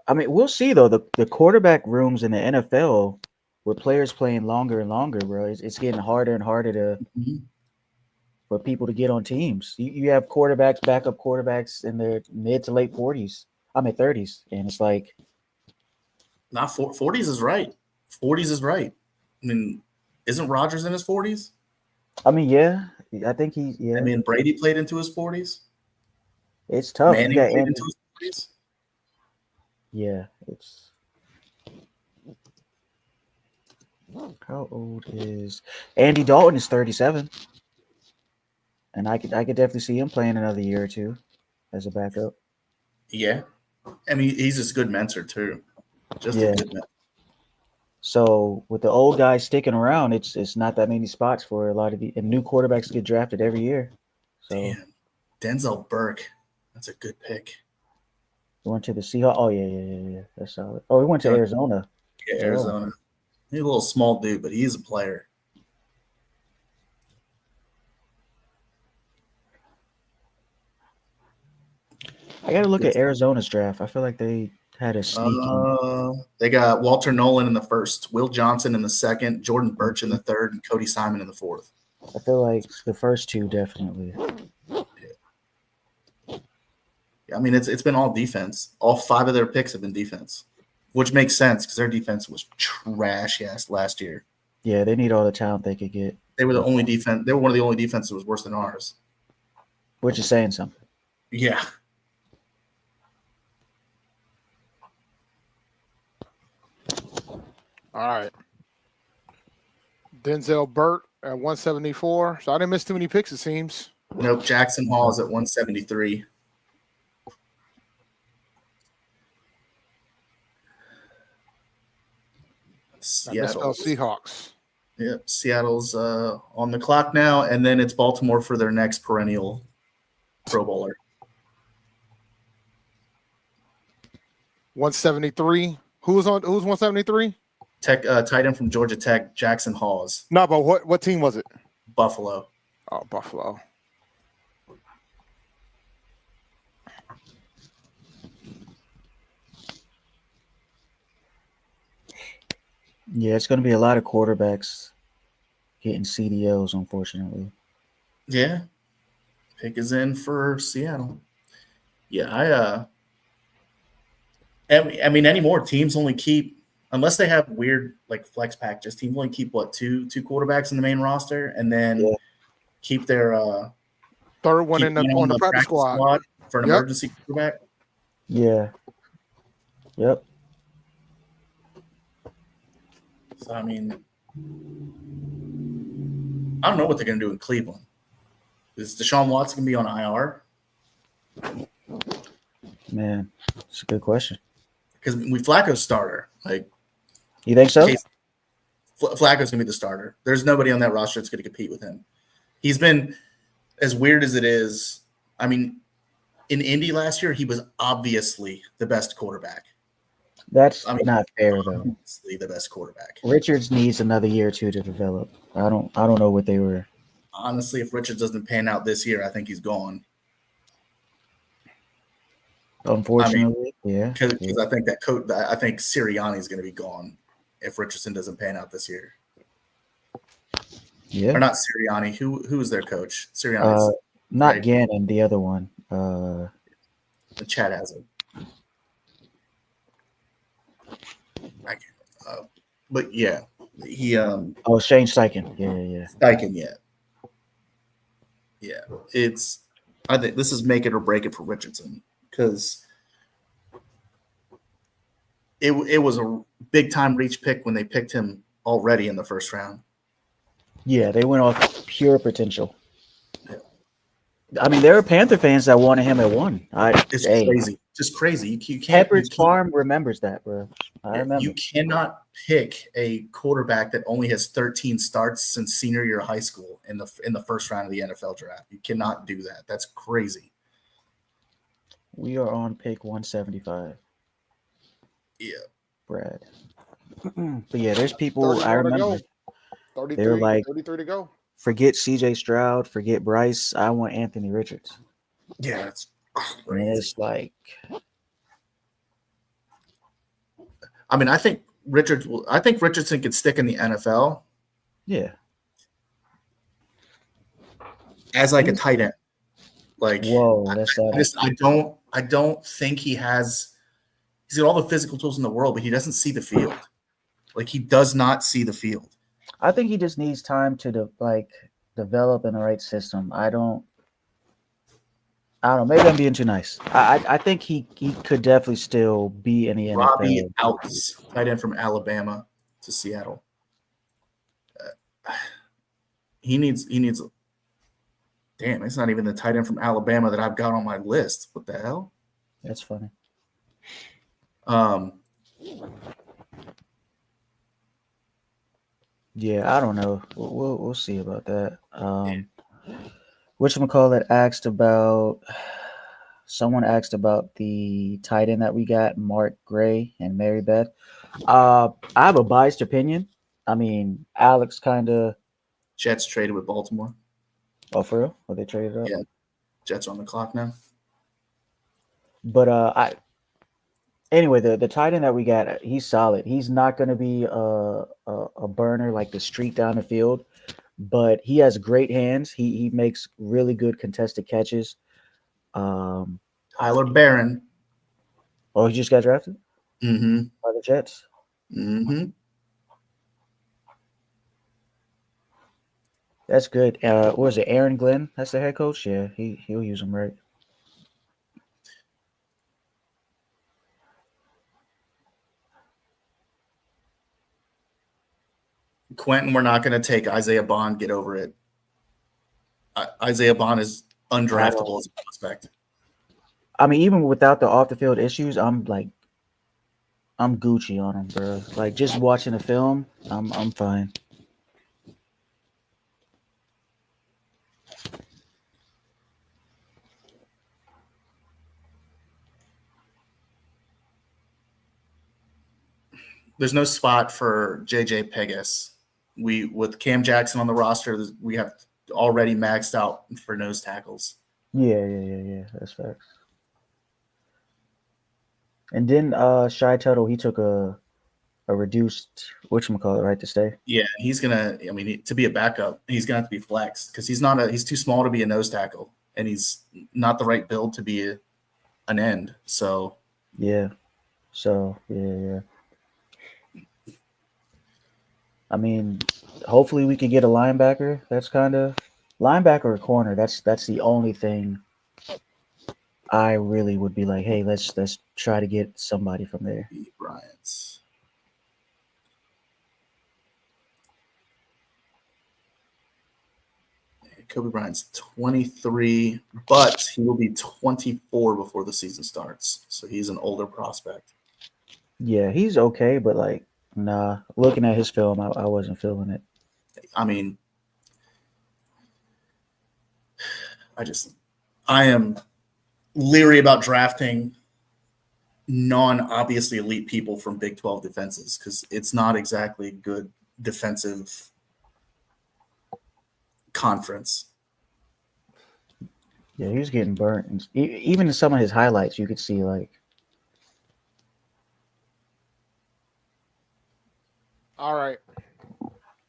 I mean, we'll see though. The quarterback rooms in the NFL with players playing longer and longer, bro. It's getting harder and harder for people to get on teams. You have quarterbacks, backup quarterbacks in their mid to late 30s, and it's like not 40s is right. 40s is right. I mean, isn't Rodgers in his 40s? I mean, yeah, I think I mean, Brady played into his 40s. It's tough. Manning played into his 40s. Yeah, it's. How old is Andy Dalton? Is 37, and I could definitely see him playing another year or two as a backup. Yeah, I mean he's just a good mentor too. Just a good mentor. So with the old guys sticking around, it's not that many spots for a lot of the new quarterbacks get drafted every year. So damn. Denzel Burke, that's a good pick. He went to the Seahawks. Oh yeah, that's solid. Oh, he went to Arizona. Yeah, Arizona. He's a little small dude, but he's a player. I got to look at Arizona's draft. I feel like they Had a sneaky. They got Walter Nolan in the first, Will Johnson in the second, Jordan Birch in the third, and Cody Simon in the fourth. I feel like the first two definitely. I mean, it's been all defense. All 5 of their picks have been defense, which makes sense because their defense was trash ass last year. Yeah, they need all the talent they could get. They were the only defense. They were one of the only defenses that was worse than ours. Which is saying something. Yeah. All right. Denzel Burt at 174. So I didn't miss too many picks, it seems. Nope. Jackson Hall is at 173. Misspelled Seahawks. Yep. Seattle's on the clock now, and then it's Baltimore for their next perennial Pro Bowler. 173. Who's 173? Tight end from Georgia Tech, Jackson Hawes. No, but what team was it? Buffalo. Oh, Buffalo. Yeah, it's going to be a lot of quarterbacks getting CDLs, unfortunately. Yeah. Pick is in for Seattle. Yeah, I mean, anymore teams only keep, unless they have weird like flex packages, teams only keep two quarterbacks in the main roster, and then keep their third one on the practice squad for an emergency quarterback. Yeah. Yep. So I mean, I don't know what they're going to do in Cleveland. Is Deshaun Watson going to be on IR? Man, it's a good question. Because Flacco's starter. Like, you think so? Flacco's going to be the starter. There's nobody on that roster that's going to compete with him. He's been, as weird as it is, I mean, in Indy last year, he was obviously the best quarterback. That's not fair, though. Obviously the best quarterback. Richards needs another year or two to develop. I don't know what they were. Honestly, if Richards doesn't pan out this year, I think he's gone. Unfortunately, yeah. Because I think I think Sirianni is going to be gone if Richardson doesn't pan out this year. Yeah. Or not Sirianni. Who is their coach? Sirianni. Not right? Gannon, the other one. The chat has it. But yeah, he. Shane Steichen. Yeah. Steichen, yeah. I think this is make it or break it for Richardson because it was a big time reach pick when they picked him already in the first round. Yeah, they went off pure potential. Yeah. I mean, there were Panther fans that wanted him at 1. It's crazy. Just crazy. You can't. Pepperidge Farm remembers that, bro. I remember. You cannot pick a quarterback that only has 13 starts since senior year of high school in the first round of the NFL draft. You cannot do that. That's crazy. We are on pick 175. Yeah, Brad. But yeah, there's people I remember. 33, they're like 33 to go. Forget CJ Stroud, forget Bryce. I want Anthony Richards. Yeah, that's crazy. And it's like, I mean, I think Richardson could stick in the NFL. Yeah. As like a tight end. Like, whoa, that's I don't think he's got all the physical tools in the world, but he doesn't see the field. Like, he does not see the field. I think he just needs time to develop in the right system. I don't know. Maybe I'm being too nice. I think he could definitely still be in the NFL. Robbie Outs, tight end from Alabama to Seattle. He needs. Damn, it's not even the tight end from Alabama that I've got on my list. What the hell? That's funny. Yeah, I don't know. We'll see about that. Whatchamacallit someone asked about the tight end that we got, Mark Gray and Mary Beth. I have a biased opinion. I mean, Alex kind of. Jets traded with Baltimore. Oh, for real? Are they traded up? Yeah. Jets are on the clock now. But Anyway, the tight end that we got, he's solid. He's not going to be a burner like the streak down the field, but he has great hands. He makes really good contested catches. Tyler Barron. Oh, he just got drafted Mm-hmm. by the Jets. Mm-hmm. That's good. What was it? Aaron Glenn? That's the head coach. Yeah, he'll use him right. Quentin, we're not going to take Isaiah Bond. Get over it. Isaiah Bond is undraftable as a prospect. I mean, even without the off the field issues, I'm Gucci on him, bro. Like just watching the film, I'm fine. There's no spot for JJ Pegas. We with Cam Jackson on the roster, we have already maxed out for nose tackles. Yeah. That's facts. And then Shy Tuttle, he took a reduced whatchamacallit, right, to stay. Yeah, he's gonna. I mean, to be a backup, he's gonna have to be flexed because he's too small to be a nose tackle, and he's not the right build to be an end. So yeah. I mean, hopefully we can get a linebacker. That's kind of linebacker or corner. That's the only thing I really would be like, hey, let's try to get somebody from there. Bryant's. Kobe Bryant's 23, but he will be 24 before the season starts. So he's an older prospect. Yeah, he's okay, but like, nah. Looking at his film, I wasn't feeling it. I mean, I am leery about drafting non-obviously elite people from Big 12 defenses because it's not exactly good defensive conference. Yeah, he was getting burnt. And even in some of his highlights, you could see like. All right.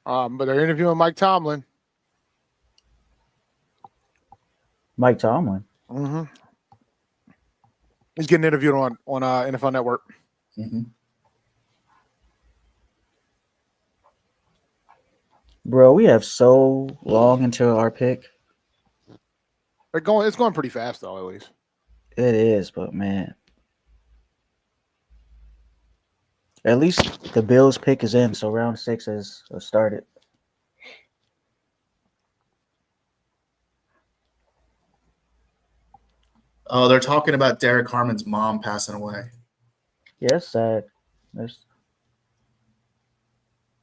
But they're interviewing Mike Tomlin. Mike Tomlin. Mm-hmm. He's getting interviewed on NFL Network. Mm-hmm. Bro, we have so long until our pick. It's going pretty fast though, at least. It is, but man. At least the Bills pick is in, so round 6 has started. Oh, they're talking about Derek Harmon's mom passing away. Yeah, it's sad. But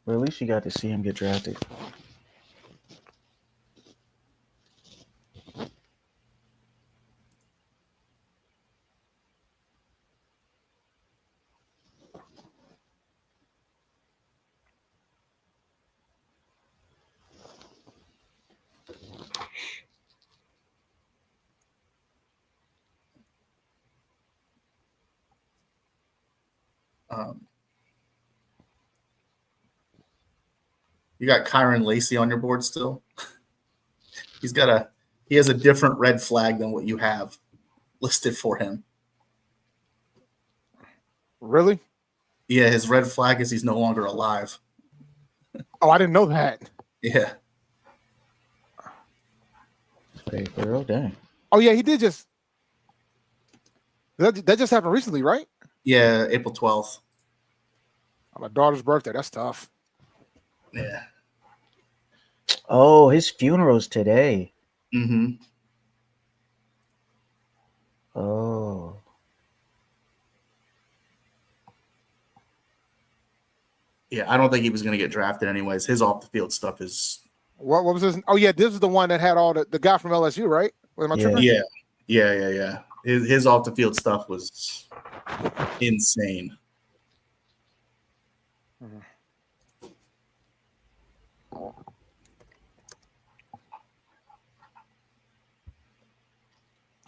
at least you got to see him get drafted. You got Kyron Lacey on your board still? He has a different red flag than what you have listed for him. Really? Yeah, his red flag is he's no longer alive. Oh, I didn't know that. Yeah. Hey, girl, dang. Oh yeah, he did just. That just happened recently, right? Yeah, April 12th. My daughter's birthday. That's tough. Yeah. Oh, his funeral's today. Mm-hmm. Oh. Yeah, I don't think he was going to get drafted anyways. His off-the-field stuff is... What was this? Oh, yeah, this is the one that had all the guy from LSU, right? Am I tripping? Yeah. His off-the-field stuff was insane. Mm-hmm.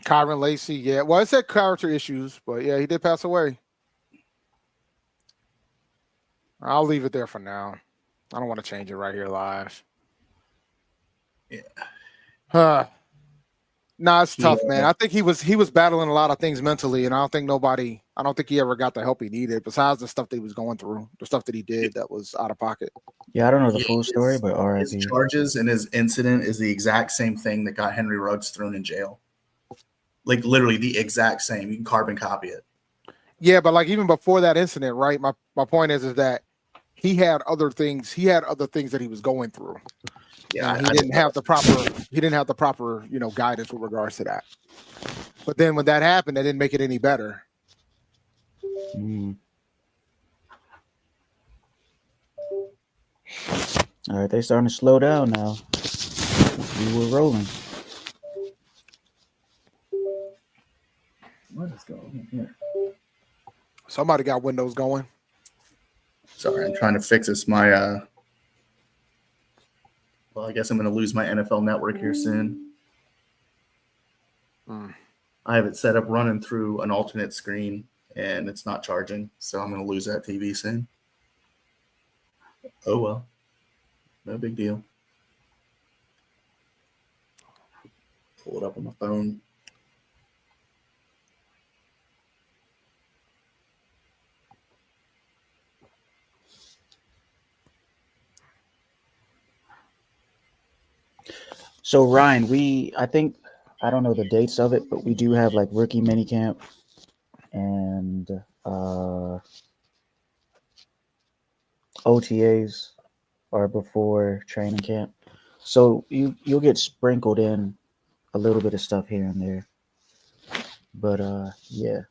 Kyron Lacey, yeah. Well, it said character issues, but yeah, he did pass away. I'll leave it there for now. I don't want to change it right here live. Yeah. No, it's tough, man. I think he was battling a lot of things mentally, and I don't think he ever got the help he needed. Besides the stuff that he was going through, the stuff that he did that was out of pocket. Yeah, I don't know the full story, but His RIP. charges and his incident is the exact same thing that got Henry Ruggs thrown in jail. Like literally the exact same. You can carbon copy it. Yeah, but like even before that incident, right? My point is that he had other things. He had other things that he was going through. Yeah, he didn't have the proper, guidance with regards to that. But then when that happened, it didn't make it any better. Mm. All right, they starting to slow down now. We were rolling. What is going on here? Somebody got Windows going. Sorry, I'm trying to fix this. Well, I guess I'm going to lose my NFL network here soon. I have it set up running through an alternate screen, and it's not charging, so I'm going to lose that TV soon. Oh, well. No big deal. Pull it up on my phone. So Ryan, I don't know the dates of it, but we do have like rookie minicamp and OTAs are before training camp. So you'll get sprinkled in a little bit of stuff here and there. But yeah.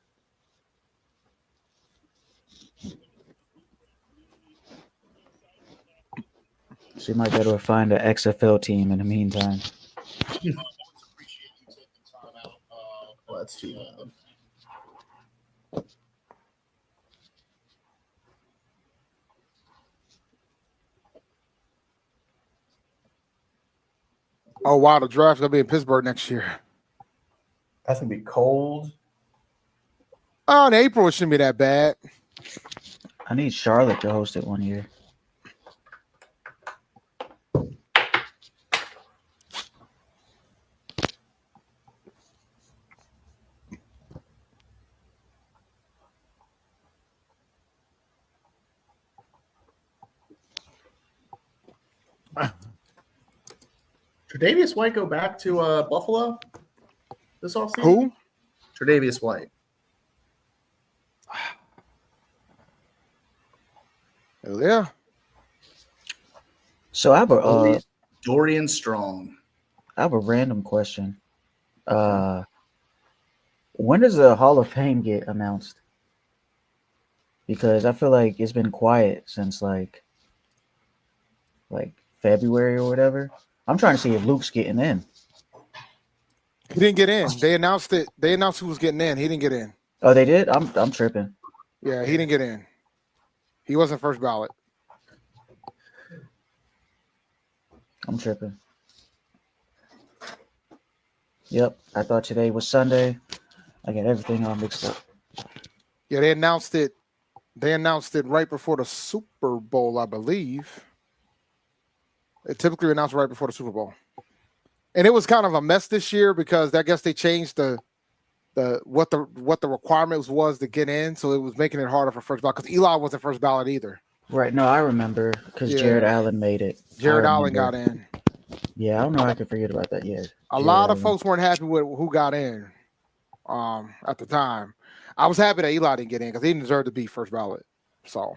So you might better find an XFL team in the meantime. Oh, that's too loud. Oh wow, the draft's gonna be in Pittsburgh next year. That's gonna be cold. Oh, in April it shouldn't be that bad. I need Charlotte to host it one year. Tre'Davious White go back to Buffalo this offseason? Who? Tre'Davious White. Yeah. So I have Dorian Strong. I have a random question. When does the Hall of Fame get announced? Because I feel like it's been quiet since like February or whatever. I'm trying to see if Luke's getting in. He didn't get in. They announced it. They announced who was getting in. He didn't get in. Oh, they did? I'm tripping. Yeah, he didn't get in. He wasn't first ballot. I'm tripping. Yep, I thought today was Sunday. I got everything all mixed up. Yeah, they announced it. They announced it right before the Super Bowl, I believe. It typically announced right before the Super Bowl. And it was kind of a mess this year because I guess they changed what the requirements was to get in, so it was making it harder for first ballot because Eli wasn't first ballot either. Right. No, I remember because Jared Allen made it. Jared Allen got in. Yeah, I don't know. I can forget about that. Yeah. A lot of folks weren't happy with who got in at the time. I was happy that Eli didn't get in because he didn't deserve to be first ballot. So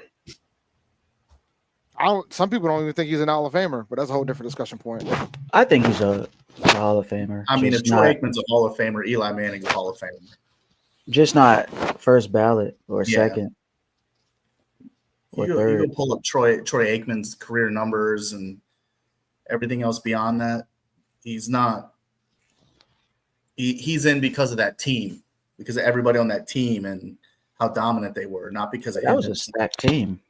some people don't even think he's an Hall of Famer, but that's a whole different discussion point. I think he's a Hall of Famer. I mean, if Troy Aikman's a Hall of Famer, Eli Manning's a Hall of Famer. Just not first ballot or second. You go pull up Troy Aikman's career numbers and everything else beyond that. He's not. He's in because of that team, because of everybody on that team and how dominant they were, not because of that him. was a stacked team.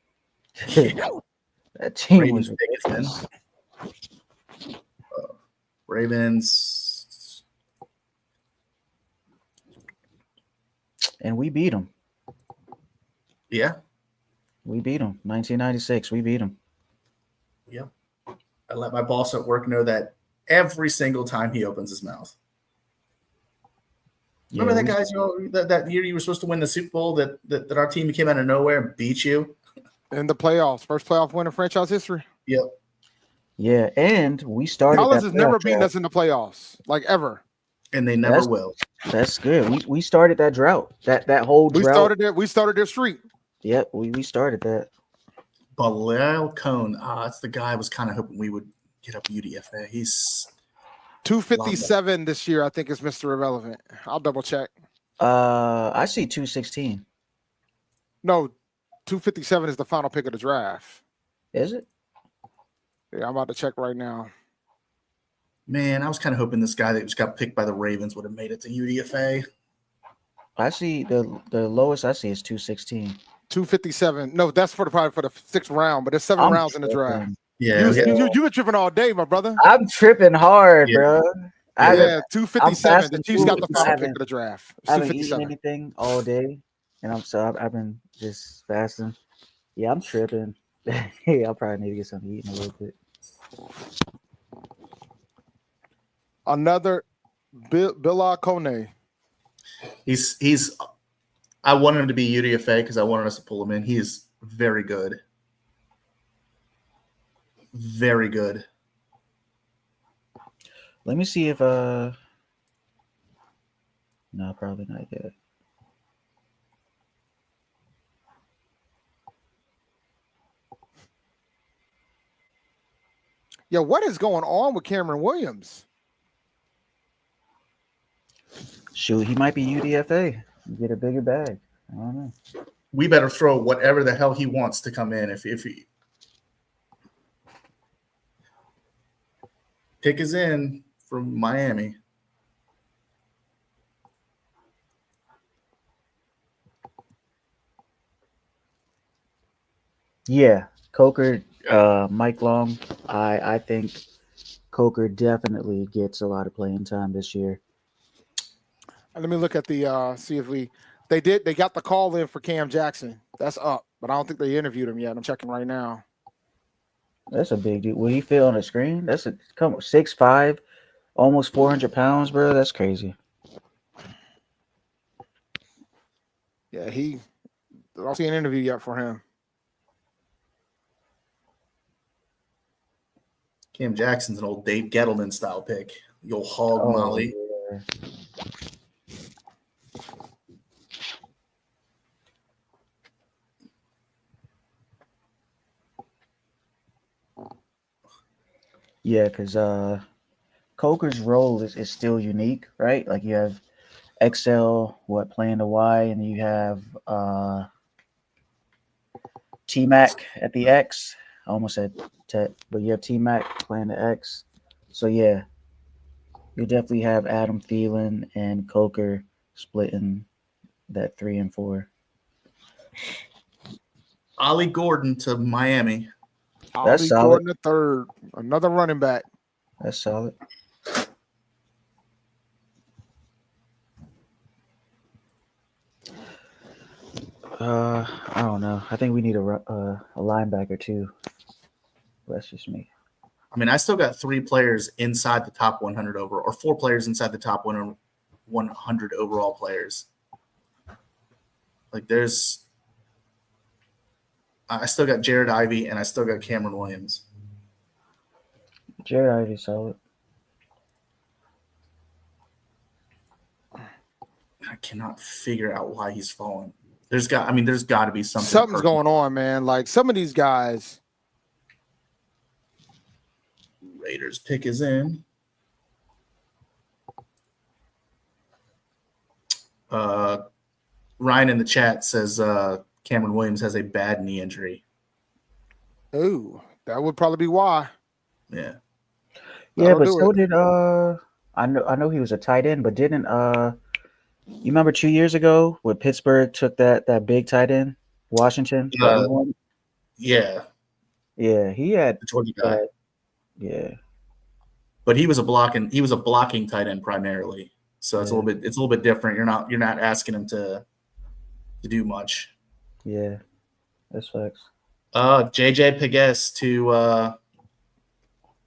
That team Ravens was ridiculous. Ravens. And we beat them. Yeah. We beat them. 1996. We beat them. Yep. I let my boss at work know that every single time he opens his mouth. Remember that, guys? That year you were supposed to win the Super Bowl that our team came out of nowhere and beat you in the playoffs. First playoff win in franchise history. Yep. Yeah, and we started. Dallas has never beaten us in the playoffs, like ever, and they never will. That's good. We started that drought. That whole drought. We started their streak. Yep, we started that. Bilal Cone. That's the guy I was kind of hoping we would get up UDFA. He's 257 this year, I think, is Mr. Irrelevant. I'll double check. I see 216. No, 257 is the final pick of the draft. Is it? Yeah, I'm about to check right now. Man, I was kind of hoping this guy that just got picked by the Ravens would have made it to UDFA. I see the lowest I see is 216. 257. No, that's probably for the 6th round, but there's 7 rounds in the draft. Yeah, you were tripping all day, my brother. I'm tripping hard, bro. Yeah, 257. The Chiefs got the final pick of the draft. I haven't eaten anything all day, and I've been just fasting. Yeah, I'm tripping. Hey, I'll probably need to get something to eat in a little bit. Another Bilal Kone. He's. I wanted him to be UDFA because I wanted us to pull him in. He is very good. Very good. Let me see if no, probably not yet. Yeah, what is going on with Cameron Williams? Shoot, he might be UDFA. Get a bigger bag. I don't know. We better throw whatever the hell he wants to come in. If he pick is in from Miami. Yeah, Coker, Mike Long. I think Coker definitely gets a lot of playing time this year. Let me look at the see if they got the call in for Cam Jackson. That's up, but I don't think they interviewed him yet. I'm checking right now. That's a big deal. Will he fit on the screen? That's 6'5", almost 400 pounds, bro. That's crazy. Yeah, I don't see an interview yet for him. Cam Jackson's an old Dave Gettleman style pick. The old hog molly. Yeah. Yeah, because Coker's role is still unique, right? Like you have XL, playing the Y, and you have T-Mac at the X. I almost said Tet, but you have T-Mac playing the X. So, yeah, you definitely have Adam Thielen and Coker splitting that 3 and 4. Ollie Gordon to Miami. That's Ollie solid. Gordon the third, another running back. That's solid. I don't know. I think we need a linebacker too. That's just me. I mean, I still got 3 players inside the top 100 overall, or 4 players inside the top 100 overall players. Like I still got Jared Ivey and I still got Cameron Williams. Jared Ivey solid. I cannot figure out why he's fallen. There's got to be something. Something's going on, man. Like some of these guys. Raiders pick is in. Ryan in the chat says Cameron Williams has a bad knee injury. Ooh, that would probably be why. Yeah. Yeah, but so did I know he was a tight end, but didn't you remember 2 years ago when Pittsburgh took that big tight end, Washington? Yeah. Yeah, he had the Georgia guy. Yeah. But he was a blocking tight end primarily. So it's a little bit different. You're not asking him to do much. Yeah. That's facts. JJ Pegues to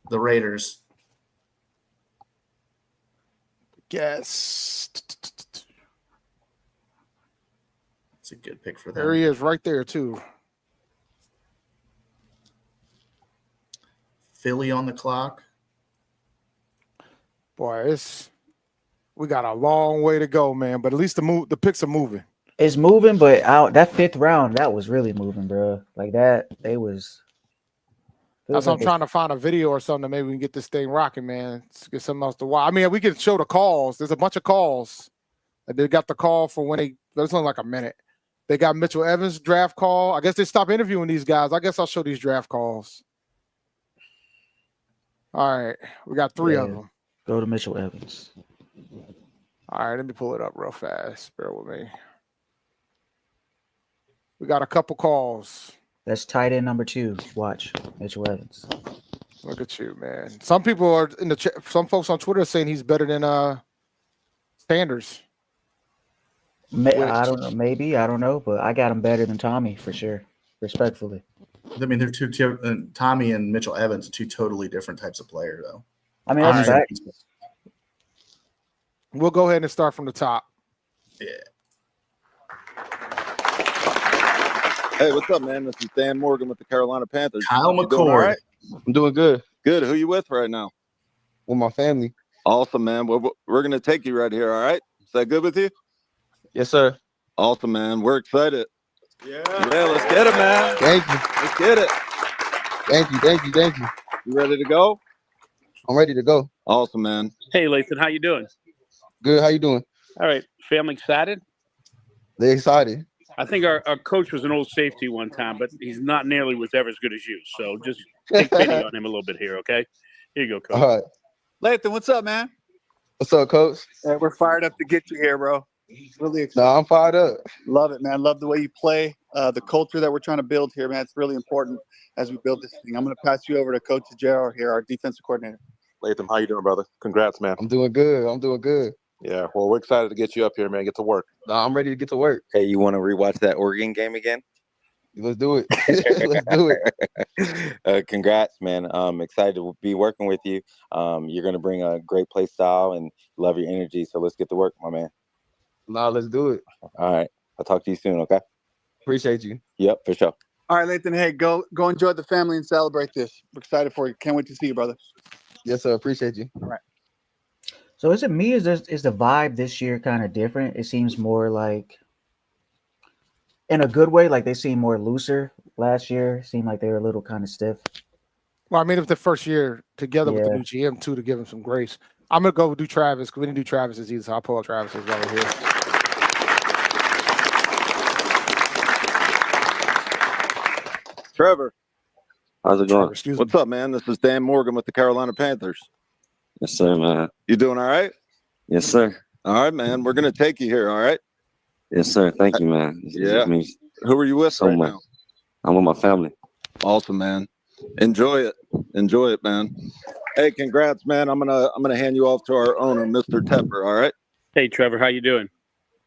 the Raiders. Yes. It's a good pick for them. There he is right there, too. Philly on the clock. Boy, we got a long way to go, man. But at least the picks are moving. It's moving, but that 5th round, that was really moving, bro. Like that, That's why I'm trying to find a video or something. Maybe we can get this thing rocking, man. Let's get something else to watch. I mean, we can show the calls. There's a bunch of calls. They got the call for when there's only like a minute. They got Mitchell Evans draft call. I guess they stopped interviewing these guys. I guess I'll show these draft calls. All right. We got 3 of them. Go to Mitchell Evans. All right. Let me pull it up real fast. Bear with me. We got a couple calls. That's tight end number 2. Watch Mitchell Evans. Look at you, man. Some people are in the chat. Some folks on Twitter are saying he's better than Sanders. I don't know. Maybe. I don't know. But I got him better than Tommy for sure. Respectfully. I mean, they're Tommy and Mitchell Evans are 2 totally different types of player, though. I mean, that's fact. We'll go ahead and start from the top. Yeah. Hey, what's up, man? This is Dan Morgan with the Carolina Panthers. Kyle You doing McCord. all right? I'm doing good. Good. Who you with right now? With my family. Awesome, man. We're going to take you right here, all right? Is that good with you? Yes, sir. Awesome, man. We're excited. Yeah, let's get it, man. Thank you. Let's get it. Thank you. You ready to go? I'm ready to go. Awesome, man. Hey, Lathan, how you doing? Good. How you doing? All right. Family excited? They excited. I think our coach was an old safety one time, but he's not nearly was ever as good as you. So just take pity on him a little bit here, okay? Here you go, coach. All right. Lathan, what's up, man? What's up, coach? We're fired up to get you here, bro. Really excited. No, I'm fired up. Love it, man. Love the way you play. The culture that we're trying to build here, man. It's really important as we build this thing. I'm going to pass you over to Coach Shedeur here, our defensive coordinator. Latham, how you doing, brother? Congrats, man. I'm doing good. Yeah, well, we're excited to get you up here, man. Get to work. No, I'm ready to get to work. Hey, you want to rewatch that Oregon game again? Let's do it. Let's do it. Congrats, man. I'm excited to be working with you. You're going to bring a great play style and love your energy. So let's get to work, my man. No, let's do it. All right. I'll talk to you soon, okay? Appreciate you. Yep, for sure. All right, Lathan, hey, go enjoy the family and celebrate this. We're excited for you. Can't wait to see you, brother. Yes, sir. Appreciate you. All right. So is it me? Is the vibe this year kind of different? It seems more like, in a good way, like they seem more looser. Last year seemed like they were a little kind of stiff. Well, I mean, it's the first year together with the new GM too, to give him some grace. I'm gonna go do Travis because we didn't do Travis as either. So I'll pull up Travis as well here. Trevor. How's it going? What's up, man? This is Dan Morgan with the Carolina Panthers. Yes, sir, man. You doing all right? Yes, sir. All right, man. We're going to take you here, all right? Yes, sir. Thank you, man. Yeah. Who are you with right now? I'm with my family. Awesome, man. Enjoy it, man. Hey, congrats, man. I'm gonna hand you off to our owner, Mr. Tepper, all right? Hey, Trevor, how you doing?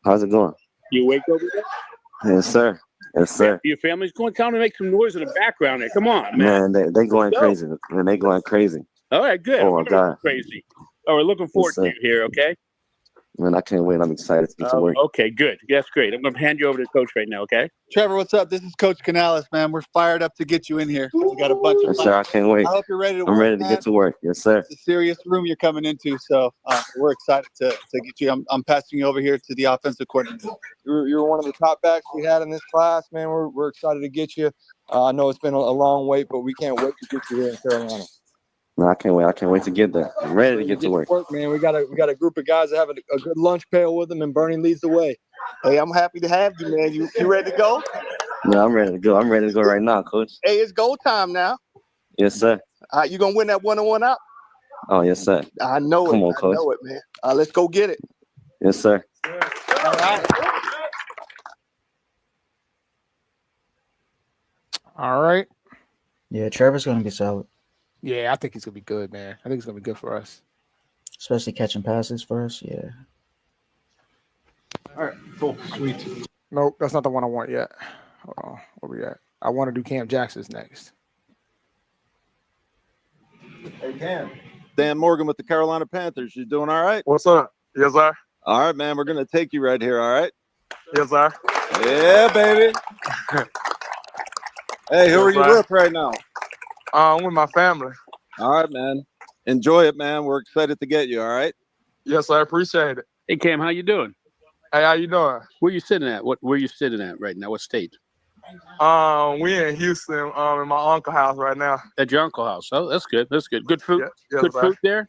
How's it going? You awake over there? Yes, sir. Yes, sir. Your family's going. Tell them to make some noise in the background there. Come on, man. Man, they going crazy. Man, they going crazy. All right, good. Oh, my God. Crazy. All right, looking forward to sir. you here, okay? Man, I can't wait. I'm excited to get to work. Okay, good. That's great. I'm going to hand you over to Coach right now, okay? Trevor, what's up? This is Coach Canales, man. We're fired up to get you in here. We got a bunch of Yes, sir. I can't wait. I hope you're ready to I'm work, ready to man. get to work. Yes, sir. It's a serious room you're coming into, so we're excited to get you. I'm passing you over here to the offensive coordinator. You're one of the top backs we had in this class, man. We're excited to get you. I know it's been a long wait, but we can't wait to get you here in Carolina. No, I can't wait. I can't wait to get there. I'm ready to get to work. Man. We got a group of guys that have a good lunch pail with them, and Bernie leads the way. Hey, I'm happy to have you, man. You ready to go? No, I'm ready to go. I'm ready to go right now, Coach. Hey, it's go time now. Yes, sir. You gonna win that 1-on-1 out? Oh, yes, sir. I know it. Come on, Coach. I know it, man. Let's go get it. Yes, sir. All right. All right. Yeah, Trevor's going to be solid, Yeah, I think he's gonna be good, man. I think he's gonna be good for us. especially catching passes for us. Yeah. All right, cool, sweet. Nope, that's not the one I want yet. Hold on, where we at? I want to do Cam Jackson's next. Hey, Cam. Dan Morgan with the Carolina Panthers. You doing all right? What's up? Yes, sir. All right, man. We're going to take you right here, all right? Yes, sir. Yeah, baby. Hey, who are you with right now? I'm with my family. All right, man. Enjoy it, man. We're excited to get you, all right? Yes, sir. Appreciate it. Hey, Cam, how you doing? Hey, how you doing? Where you sitting at? Where you sitting at right now? What state? We in Houston, in my uncle's house right now. At your uncle's house. Oh, that's good. That's good. Good food. Yes, Good sir. food there.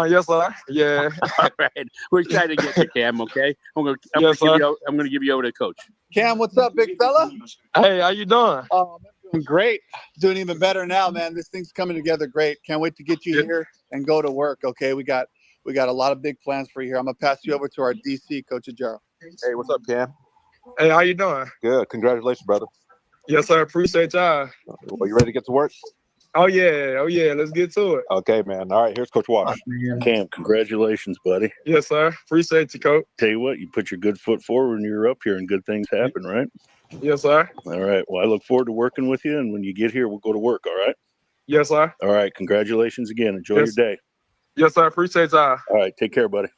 Yes, sir. Yeah. All right. We're excited to get you, Cam. Okay. I'm gonna give you over to Coach. Cam, what's up, big fella? Hey, how you doing? Oh, I'm doing great. Doing even better now, man. This thing's coming together great. Can't wait to get you here and go to work. Okay, we got a lot of big plans for you here. I'm gonna pass you over to our DC, Coach Shedeur. Hey, what's up, Cam? Hey, how you doing? Good. Congratulations, brother. Yes, sir. Appreciate y'all. Well, you ready to get to work? Oh yeah. Let's get to it. Okay, man. All right, here's Coach Wash. Cam, congratulations, buddy. Yes, sir. Appreciate you, Coach. Tell you what, you put your good foot forward and you're up here and good things happen, right? Yes, sir. All right. Well, I look forward to working with you. And when you get here, we'll go to work. All right. Yes, sir. All right. Congratulations again. Enjoy your day. Yes, sir. Appreciate y'all. All right. Take care, buddy.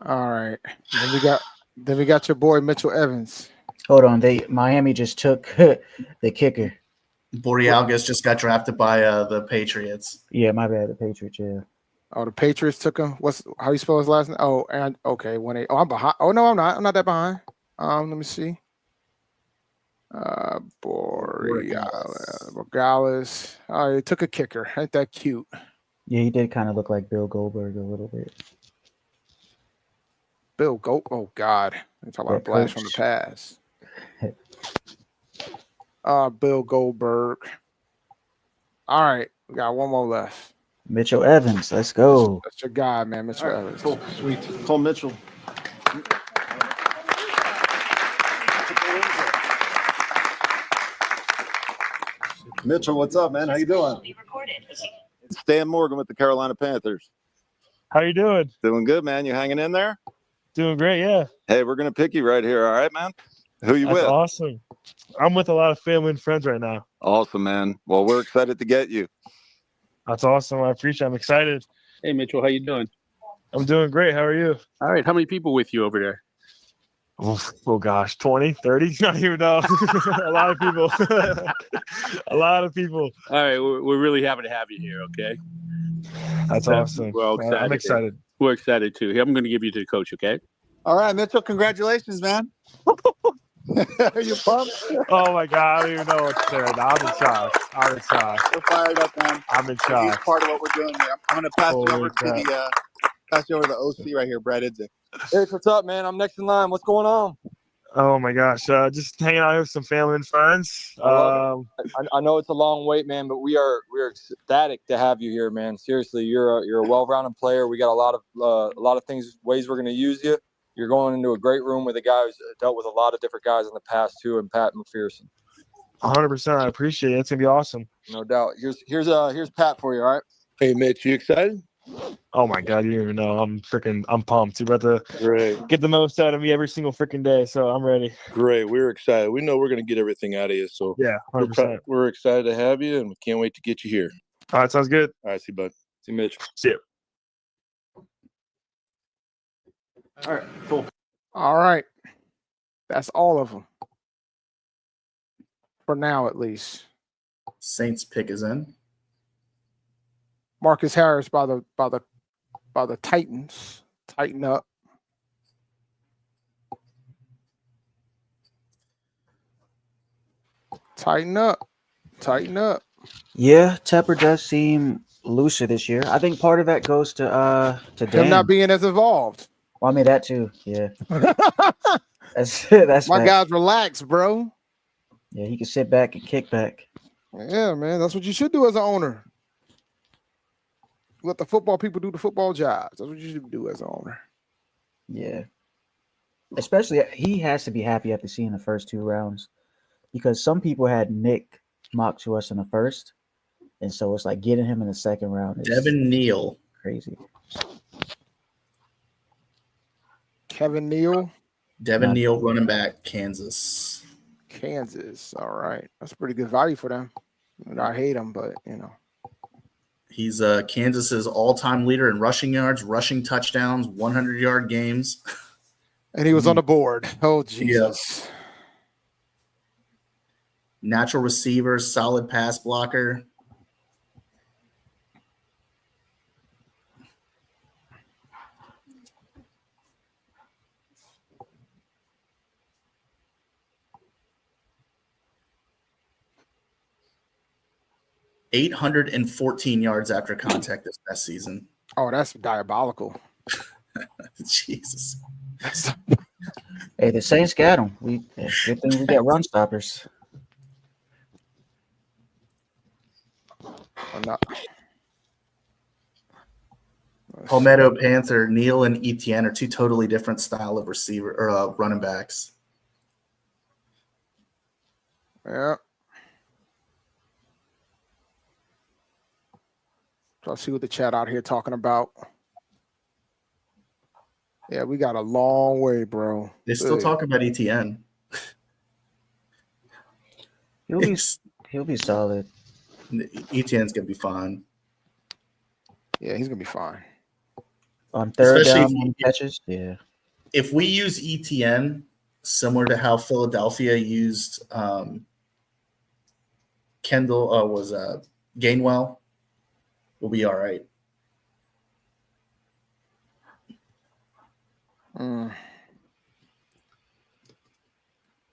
All right. Then we got your boy Mitchell Evans. Hold on, Miami just took the kicker. Borealgas just got drafted by the Patriots. Yeah, my bad. The Patriots. Yeah. Oh, the Patriots took him. How you spell his last name? Oh, and okay, 1-8. Oh, I'm behind. Oh no, I'm not. I'm not that behind. Let me see. Borealis. Oh, he took a kicker. Ain't that cute? Yeah, he did kind of look like Bill Goldberg a little bit. Bill Gold. Oh God, they talk about a blast from the past. Bill Goldberg. All right, we got one more left. Mitchell Evans, let's go. That's your guy, man, Mitchell Evans. Cool, sweet. Call Mitchell. Mitchell, what's up, man? How you doing? It's Dan Morgan with the Carolina Panthers. How you doing? Doing good, man. You hanging in there? Doing great, yeah. Hey, we're gonna pick you right here, all right, man? Who you with? Awesome. I'm with a lot of family and friends right now. Awesome, man. Well, we're excited to get you. That's awesome. I appreciate it. I'm excited. Hey, Mitchell, how you doing? I'm doing great. How are you? All right. How many people with you over there? Oh gosh, 20, 30? I don't even know. A lot of people. A lot of people. All right. We're really happy to have you here, okay? That's awesome. Well, excited. I'm excited. We're excited too. I'm going to give you to the coach, okay? All right, Mitchell, congratulations, man. Are you pumped? Oh my God, I don't even know what to say right now. I'm in shock. We're fired up, man. I'm in He's shock. part of what we're doing here. I'm going to pass you over to the OC right here, Brad Idzik. Hey, what's up, man? I'm next in line. What's going on? Oh my gosh, just hanging out here with some family and friends. I know it's a long wait, man, but we're ecstatic to have you here, man. Seriously, you're a well-rounded player. We got a lot of ways we're going to use you. You're going into a great room with a guy who's dealt with a lot of different guys in the past too, and Pat McPherson. 100%. I appreciate it. It's gonna be awesome. No doubt. Here's Pat for you. All right. Hey, Mitch, you excited? Oh my God, you don't even know. I'm pumped. You're about to get the most out of me every single freaking day, so I'm ready. Great. We're excited. We know we're going to get everything out of you. So yeah, 100%. We're excited to have you, and we can't wait to get you here. All right, sounds good. All right, see you, bud. See you, Mitch. See you. All right, cool. All right, that's all of them for now, at least. Saints pick is in. Marcus Harris by the Titans. Tighten up. Tighten up. Tighten up. Yeah, Tepper does seem looser this year. I think part of that goes to Dan. Him not being as involved. Well, I mean that too. Yeah. that's my fact. guy's relaxed, bro. Yeah, he can sit back and kick back. Yeah, man. That's what you should do as an owner. Let the football people do the football jobs. That's what you should do as an owner. Yeah. Especially, he has to be happy after seeing the first two rounds, because some people had Nick mocked to us in the first, and so it's like getting him in the second round is Devin Neal. Crazy. Kevin Neal. Devin Neal, running back, Kansas. Kansas. All right. That's pretty good value for them. I hate him, but, He's Kansas's all-time leader in rushing yards, rushing touchdowns, 100-yard games. And he was on the board. Oh, Jesus. Yep. Natural receiver, solid pass blocker. $814 yards after contact this past season. Oh, that's diabolical. Jesus. Hey, the Saints got him. Good thing we got run stoppers. Palmetto Panther, Neal and Etienne are two totally different style of receiver or running backs. Yeah. So I'll see what the chat out here talking about. Yeah, we got a long way, bro. They still talk about Etienne. He'll be solid. Etienne's gonna be fine. Yeah, he's gonna be fine. On third Especially down on catches, yeah. If we use Etienne similar to how Philadelphia used Gainwell, we'll be all right.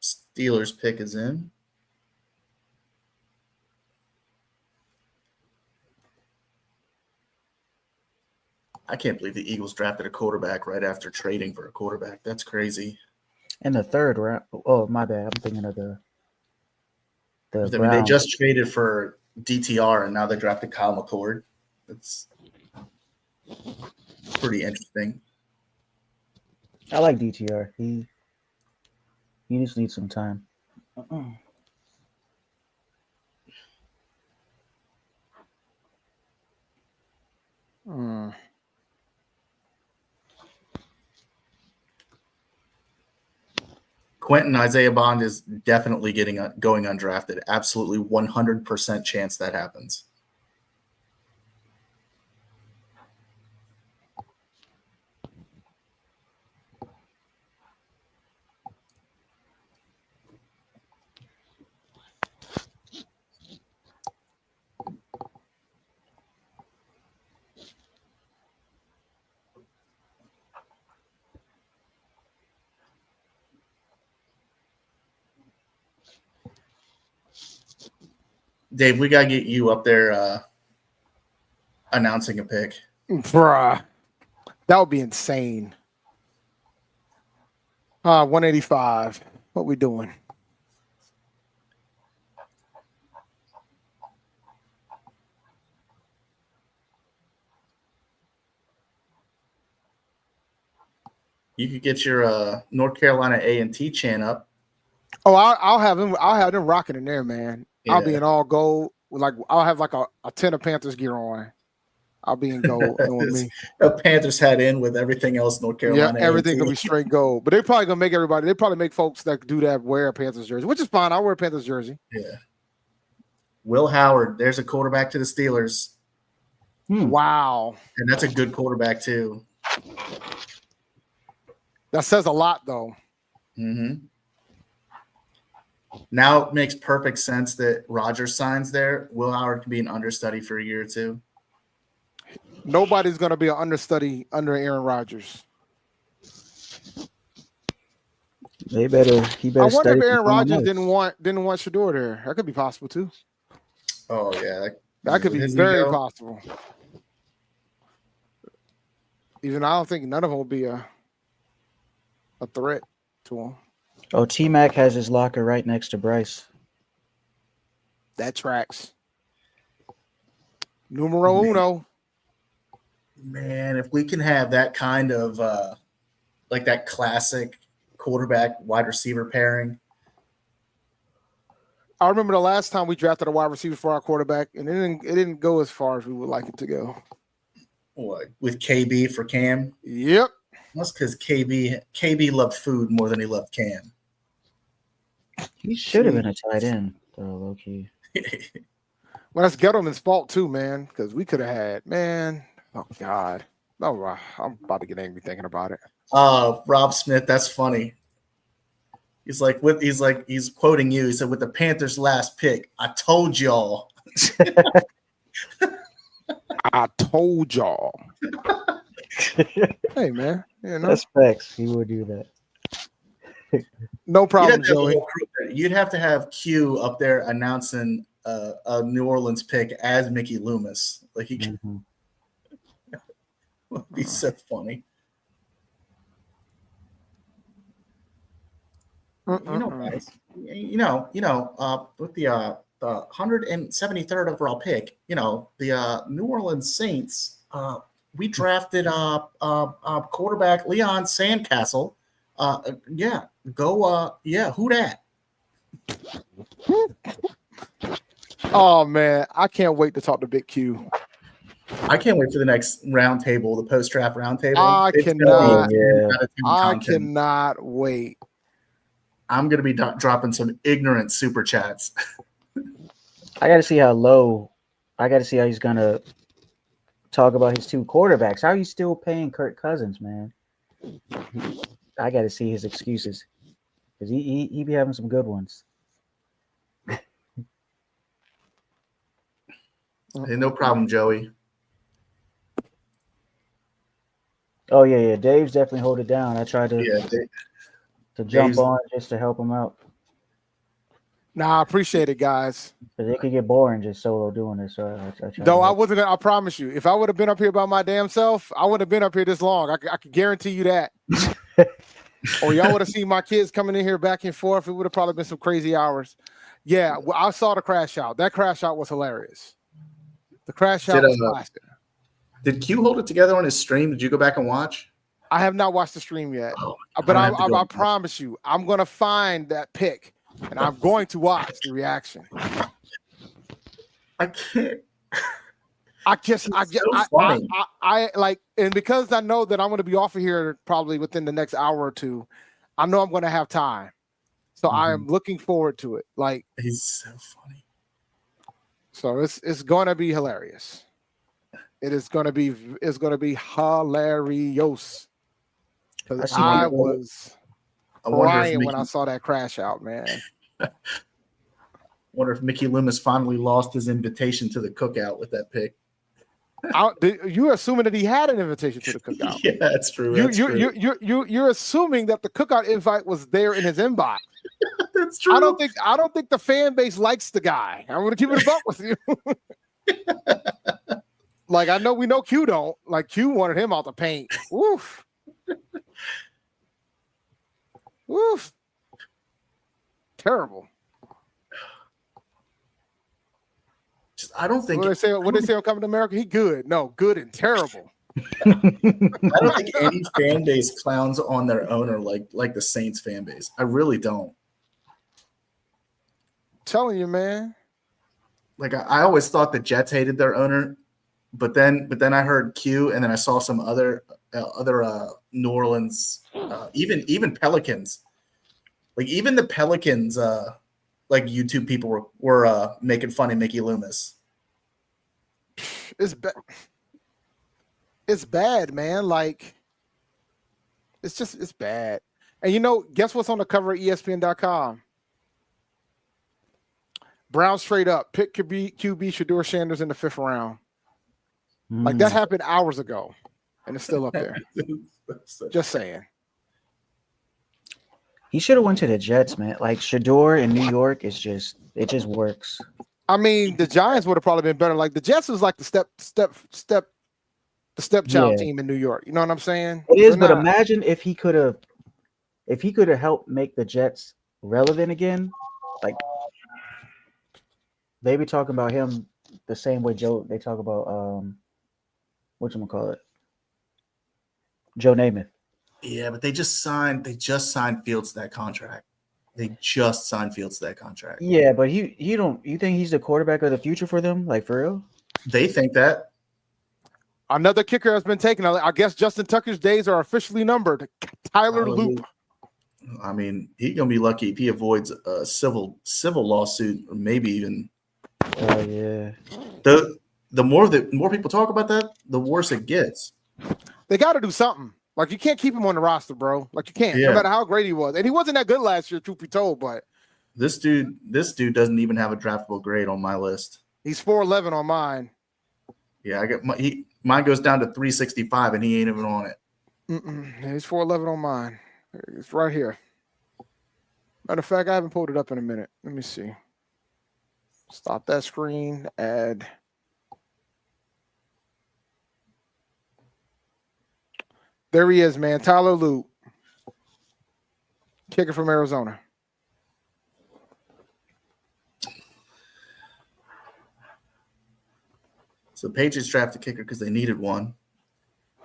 Steelers pick is in. I can't believe the Eagles drafted a quarterback right after trading for a quarterback. That's crazy. In the third round. Oh, my bad. I'm thinking of the they just traded for DTR and now they drafted Kyle McCord. That's pretty interesting. I like DTR. He just needs some time. Quentin Isaiah Bond is definitely going undrafted. Absolutely 100% chance that happens. Dave, we got to get you up there announcing a pick. Bruh. That would be insane. 185. What we doing? You could get your North Carolina A&T chant up. Oh, I'll have them rocking in there, man. Yeah. I'll be in all gold. Like I'll have like a 10 of Panthers gear on. I'll be in gold doing me. A Panthers hat in with everything else North Carolina. Yeah, everything gonna be straight gold. But they're probably gonna make everybody. They probably make folks that do that wear a Panthers jersey, which is fine. I'll wear a Panthers jersey. Yeah. Will Howard, there's a quarterback to the Steelers. Wow. And that's a good quarterback too. That says a lot, though. Mm-hmm. Now it makes perfect sense that Rodgers signs there. Will Howard can be an understudy for a year or two. Nobody's going to be an understudy under Aaron Rodgers. He better. I wonder if Aaron Rodgers didn't want Shedeur there. That could be possible too. Oh yeah, that could be very possible. Even I don't think none of them will be a threat to him. Oh, T-Mac has his locker right next to Bryce. That tracks. Numero uno. Man, if we can have that kind of like that classic quarterback wide receiver pairing. I remember the last time we drafted a wide receiver for our quarterback, and it didn't go as far as we would like it to go. What, with KB for Cam? Yep. That's because KB loved food more than he loved Cam. He should have been a tight end, though, low key. Well, that's Gettleman's fault too, man. Because we could have had, man. Oh God. Oh, I'm about to get angry thinking about it. Rob Smith, that's funny. He's quoting you. He said, "With the Panthers' last pick, I told y'all." I told y'all. Hey, man. You know, that's facts. He would do that. No problem, Joey. You'd have to have Q up there announcing a New Orleans pick as Mickey Loomis. Like he could would be so funny. You know, guys. With the 173rd overall pick, the New Orleans Saints. We drafted quarterback Leon Sandcastle. Who that? Oh man, I can't wait to talk to Big Q. I can't wait for the next round table, the post-draft round table. I cannot wait. I'm going to be dropping some ignorant super chats. I got to see how he's going to talk about his two quarterbacks. How are you still paying Kirk Cousins, man? I got to see his excuses because he be having some good ones. Hey, no problem, Joey. Oh yeah. Dave's definitely hold it down. I tried to jump on just to help him out. Nah, I appreciate it, guys. Because it could get boring just solo doing this. So I wasn't. I promise you, if I would have been up here by my damn self, I would have been up here this long. I could guarantee you that. Or y'all would have seen my kids coming in here back and forth. It would have probably been some crazy hours. Yeah, well, I saw the crash out. That crash out was hilarious. The crash out was classic. Did Q hold it together on his stream? Did you go back and watch? I have not watched the stream yet, but I promise you, I'm going to find that pick and I'm going to watch the reaction. I can't. I like, and because I know that I'm going to be off of here probably within the next hour or two, I know I'm going to have time. So I am looking forward to it. Like, he's so funny. So it's going to be hilarious. It's going to be hilarious. Because I was crying when I saw that crash out, man. Wonder if Mickey Loomis finally lost his invitation to the cookout with that pick. You're assuming that he had an invitation to the cookout. Yeah, that's true. You're assuming that the cookout invite was there in his inbox. That's true. I don't think the fan base likes the guy. I'm going to keep it a buck with you. Like, we know Q don't. Like, Q wanted him out the paint. Woof. Woof. Terrible. I don't think what they say on Coming to America. He good. No, good and terrible. I don't think any fan base clowns on their owner like the Saints fan base. I really don't. Telling you, man. Like I always thought the Jets hated their owner, but then I heard Q, and then I saw some other New Orleans, even Pelicans, like even the Pelicans, like YouTube people were making fun of Mickey Loomis. It's bad, man. Like it's bad. And guess what's on the cover of ESPN.com? Brown straight up pick QB Shedeur Sanders in the 5th round. Like that happened hours ago, and it's still up there. Just saying. He should have went to the Jets, man. Like Shedeur in New York it just works. I mean, the Giants would have probably been better. Like the Jets was like the stepchild team in New York. You know what I'm saying? It is, but imagine if he could have helped make the Jets relevant again. Like they be talking about him the same way they talk about whatchamacallit? Joe Namath. Yeah, but they just signed Fields to that contract. Yeah, but you think he's the quarterback of the future for them? Like for real? They think that. Another kicker has been taken. I guess Justin Tucker's days are officially numbered. Tyler Loop. I mean, he's gonna be lucky if he avoids a civil lawsuit, or maybe even. Oh yeah. The more people talk about that, the worse it gets. They got to do something. Like, you can't keep him on the roster, bro. Like, you can't, Yeah. no matter how great he was. And he wasn't that good last year, truth be told. But this dude doesn't even have a draftable grade on my list. He's 4'11" on mine. Yeah, I get mine goes down to 365, and he ain't even on it. He's 4'11" on mine. It's right here. Matter of fact, I haven't pulled it up in a minute. Let me see. Stop that screen. Add. There he is, man. Tyler Loop. Kicker from Arizona. So the Patriots drafted kicker because they needed one.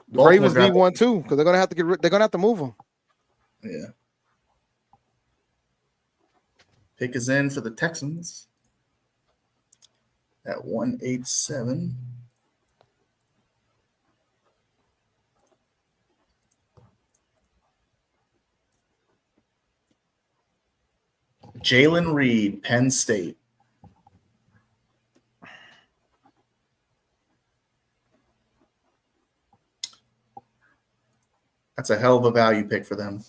The Ravens need one too, because they're gonna have to move him. Yeah. Pick is in for the Texans at 187. Jalen Reed, Penn State. That's a hell of a value pick for them.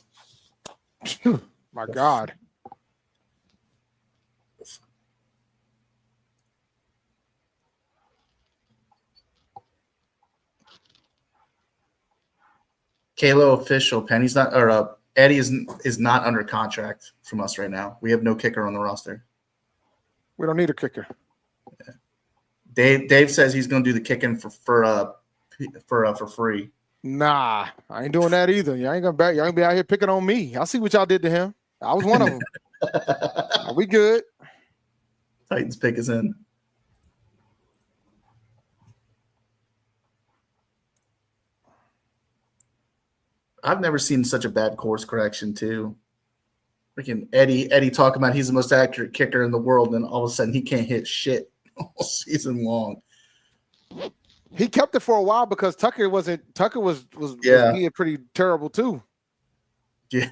My God. Kalo official, Penny's not, or Eddie is not under contract from us right now. We have no kicker on the roster. We don't need a kicker. Yeah. Dave says he's going to do the kicking for free. Nah, I ain't doing that either. Y'all ain't gonna be out here picking on me. I see what y'all did to him. I was one of them. Are we good? Titans pick is in. I've never seen such a bad course correction too. Freaking Eddie talking about he's the most accurate kicker in the world, and all of a sudden he can't hit shit all season long. He kept it for a while because Tucker was being pretty terrible too. Yeah.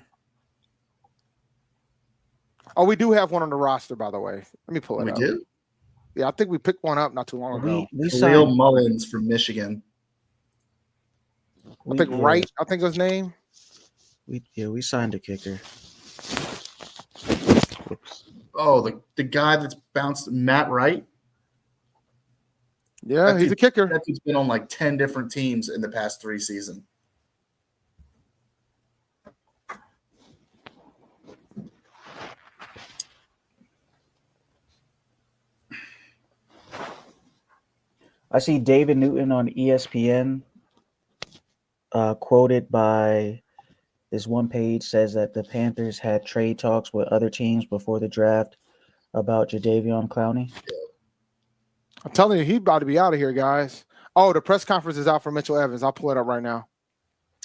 Oh, we do have one on the roster, by the way. Let me pull it up. We do? Yeah, I think we picked one up not too long ago. Khalil Mullins from Michigan. I think Wright, I think his name. We signed a kicker. Oh, the guy that's bounced, Matt Wright. Yeah, he's a kicker. That dude's been on like 10 different teams in the past 3 seasons. I see David Newton on ESPN quoted by this one page says that the Panthers had trade talks with other teams before the draft about Jadeveon Clowney. I'm telling you, he's about to be out of here, guys. Oh, the press conference is out for Mitchell Evans. I'll pull it up right now.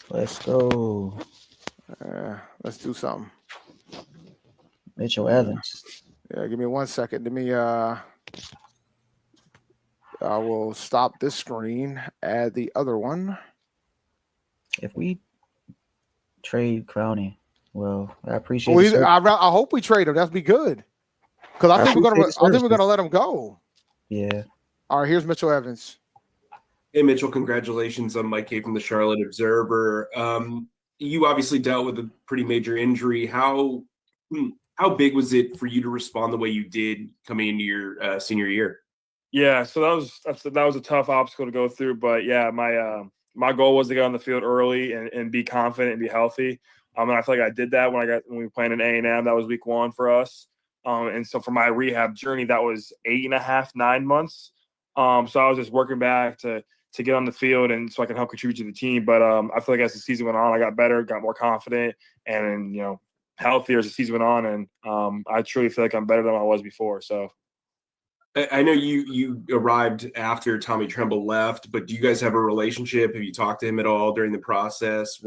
Let's go. Let's do something. Mitchell Evans. Yeah, give me 1 second. Let me I will stop this screen, add the other one. If we trade Clowney, well, I appreciate it. I hope we trade him. That'd be good. Because I think we're gonna let him go. Yeah. All right, here's Mitchell Evans. Hey, Mitchell, congratulations. I'm Mike K from the Charlotte Observer. You obviously dealt with a pretty major injury. How big was it for you to respond the way you did coming into your senior year? Yeah, so that was a tough obstacle to go through. But yeah, my goal was to get on the field early and be confident and be healthy. And I feel like I did that when we were playing in A&M. That was week 1 for us. And so for my rehab journey, that was 8.5, 9 months. So I was just working back to get on the field and so I can help contribute to the team. But I feel like as the season went on, I got better, got more confident, and healthier as the season went on. And I truly feel like I'm better than I was before. So I know you arrived after Tommy Tremble left, but do you guys have a relationship? Have you talked to him at all during the process?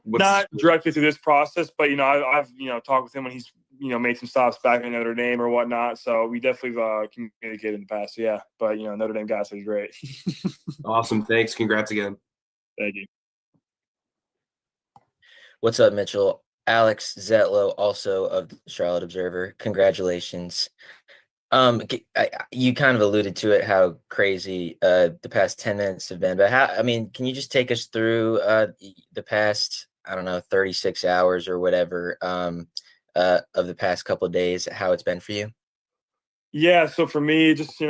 Not directly through this process, but I've talked with him when he's made some stops back in Notre Dame or whatnot. So we definitely communicated in the past. So, yeah, but Notre Dame guys is great. Awesome. Thanks. Congrats again. Thank you. What's up, Mitchell? Alex Zetlow, also of the Charlotte Observer. Congratulations. You kind of alluded to it, how crazy the past 10 minutes have been, but can you just take us through the past, I don't know, 36 hours or whatever of the past couple of days, how it's been for you? Yeah, so for me, just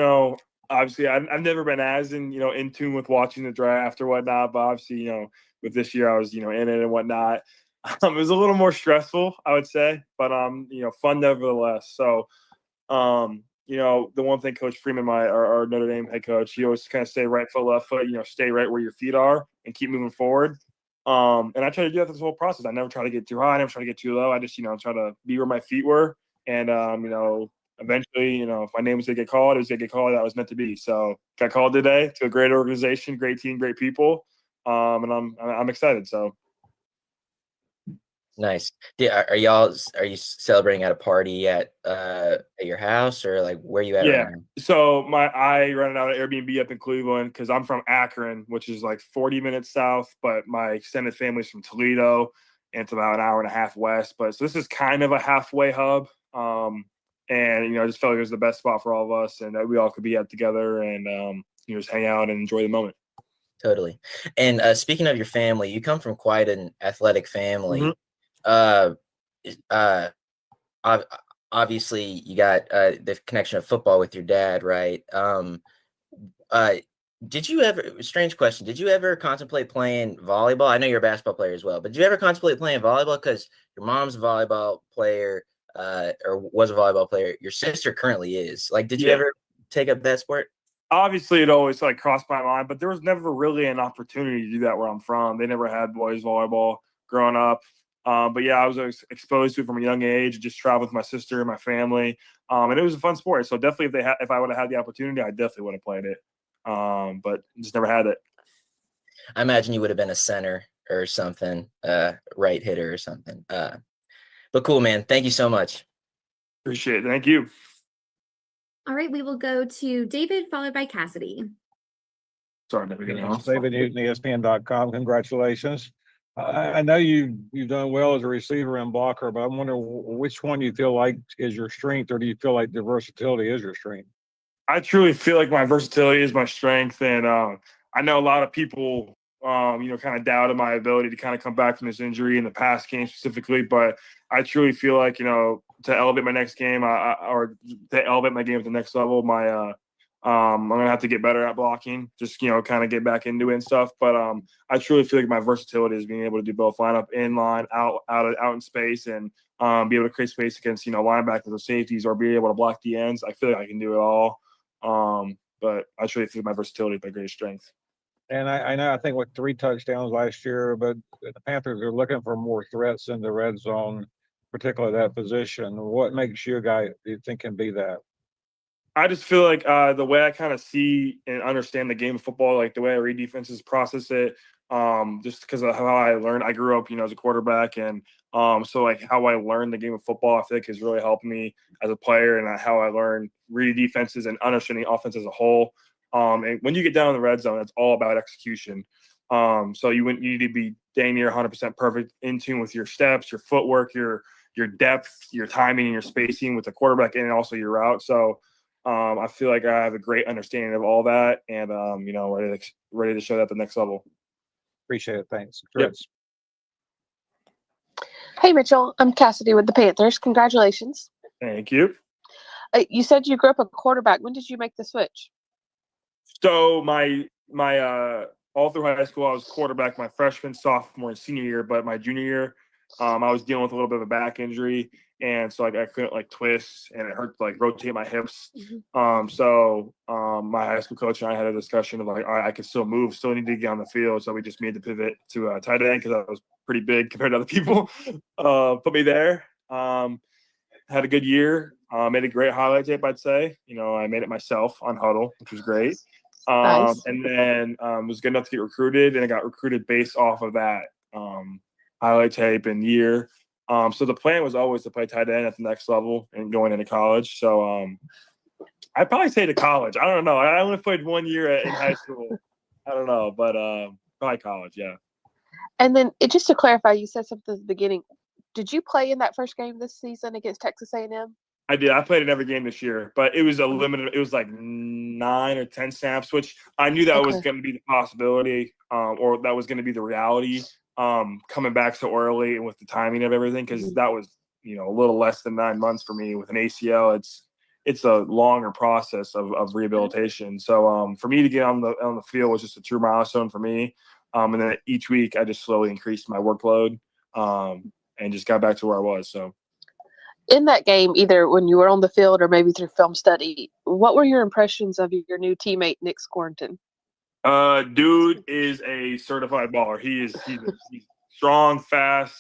obviously I've never been as in tune with watching the draft or whatnot, but obviously with this year I was in it and whatnot. It was a little more stressful, I would say, but fun nevertheless. So the one thing Coach Freeman, our Notre Dame head coach, he always kind of say right foot, left foot, stay right where your feet are and keep moving forward. And I try to do that this whole process. I never try to get too high, I never try to get too low. I just try to be where my feet were, and eventually, if my name was going to get called, it was going to get called. That was meant to be. So got called today to a great organization, great team, great people. And I'm excited. So. Nice. Are you celebrating at a party at your house, or like where you at right now? So I rented out an Airbnb up in Cleveland because I'm from Akron, which is like 40 minutes south, but my extended family's from Toledo, and it's about an hour and a half west. But so this is kind of a halfway hub. And I just felt like it was the best spot for all of us, and that we all could be out together and just hang out and enjoy the moment. Totally. And speaking of your family, you come from quite an athletic family. Mm-hmm. Obviously you got the connection of football with your dad, right? Did you ever, strange question, did you ever contemplate playing volleyball? I know you're a basketball player as well, but did you ever contemplate playing volleyball? Because your mom's a volleyball player, or was a volleyball player. Your sister currently is. Like, did you ever take up that sport? Obviously, it always crossed my mind, but there was never really an opportunity to do that where I'm from. They never had boys volleyball growing up. But yeah, I was exposed to it from a young age. Just traveled with my sister and my family, and it was a fun sport. So definitely, if I would have had the opportunity, I definitely would have played it. But just never had it. I imagine you would have been a center or something, right hitter or something. But cool, man. Thank you so much. Appreciate it. Thank you. All right, we will go to David, followed by Cassidy. Sorry, never getting off. David Newton, ESPN.com. Congratulations. I know you've done well as a receiver and blocker, but I'm wondering which one you feel like is your strength, or do you feel like the versatility is your strength? I truly feel like my versatility is my strength, and I know a lot of people, kind of doubted my ability to kind of come back from this injury in the past game specifically. But I truly feel like to elevate my next game, or to elevate my game at the next level, I'm gonna have to get better at blocking, just kind of get back into it and stuff. But I truly feel like my versatility is being able to do both, line up in line, out in space, and be able to create space against linebackers or safeties, or be able to block the ends. I feel like I can do it all. But I truly feel my versatility is my greatest strength. And I know, I think with 3 touchdowns last year, but the Panthers are looking for more threats in the red zone, particularly that position. What makes you a guy you think can be that? I just feel like the way I kind of see and understand the game of football, like the way I read defenses, process it, just because of how I learned. I grew up, as a quarterback, and so like how I learned the game of football, I think has really helped me as a player, and how I learned reading defenses and understanding offense as a whole. And when you get down in the red zone, it's all about execution. So you need to be dang near 100% perfect, in tune with your steps, your footwork, your depth, your timing, and your spacing with the quarterback, and also your route. So I feel like I have a great understanding of all that, and ready to show that at the next level. Appreciate it. Thanks. Yep. Hey, Mitchell. I'm Cassidy with the Panthers. Congratulations. Thank you. You said you grew up a quarterback. When did you make the switch? So my all through high school, I was quarterback my freshman, sophomore, and senior year. But my junior year, I was dealing with a little bit of a back injury, and so I couldn't twist, and it hurt to rotate my hips. So my high school coach and I had a discussion of all right, I could still move, still need to get on the field. So we just made the pivot to tight end because I was pretty big compared to other people. Put me there. Had a good year. Made a great highlight tape, I'd say. I made it myself on Huddle, which was great. Nice. And then was good enough to get recruited, and I got recruited based off of that highlight tape and year. So the plan was always to play tight end at the next level and going into college. So I'd probably say to college. I don't know. I only played 1 year in high school. I don't know, but probably college, yeah. And then just to clarify, you said something at the beginning. Did you play in that first game this season against Texas A&M? I did. I played in every game this year, but it was a limited. It was like 9 or 10 snaps, which I knew that was going to be the possibility, or that was going to be the reality. Coming back so early and with the timing of everything, because that was a little less than 9 months for me with an ACL. It's a longer process of rehabilitation. So for me to get on the field was just a true milestone for me. And then each week I just slowly increased my workload and just got back to where I was. So. In that game, either when you were on the field or maybe through film study, what were your impressions of your new teammate, Nick Scornton? Dude is a certified baller. He's strong, fast.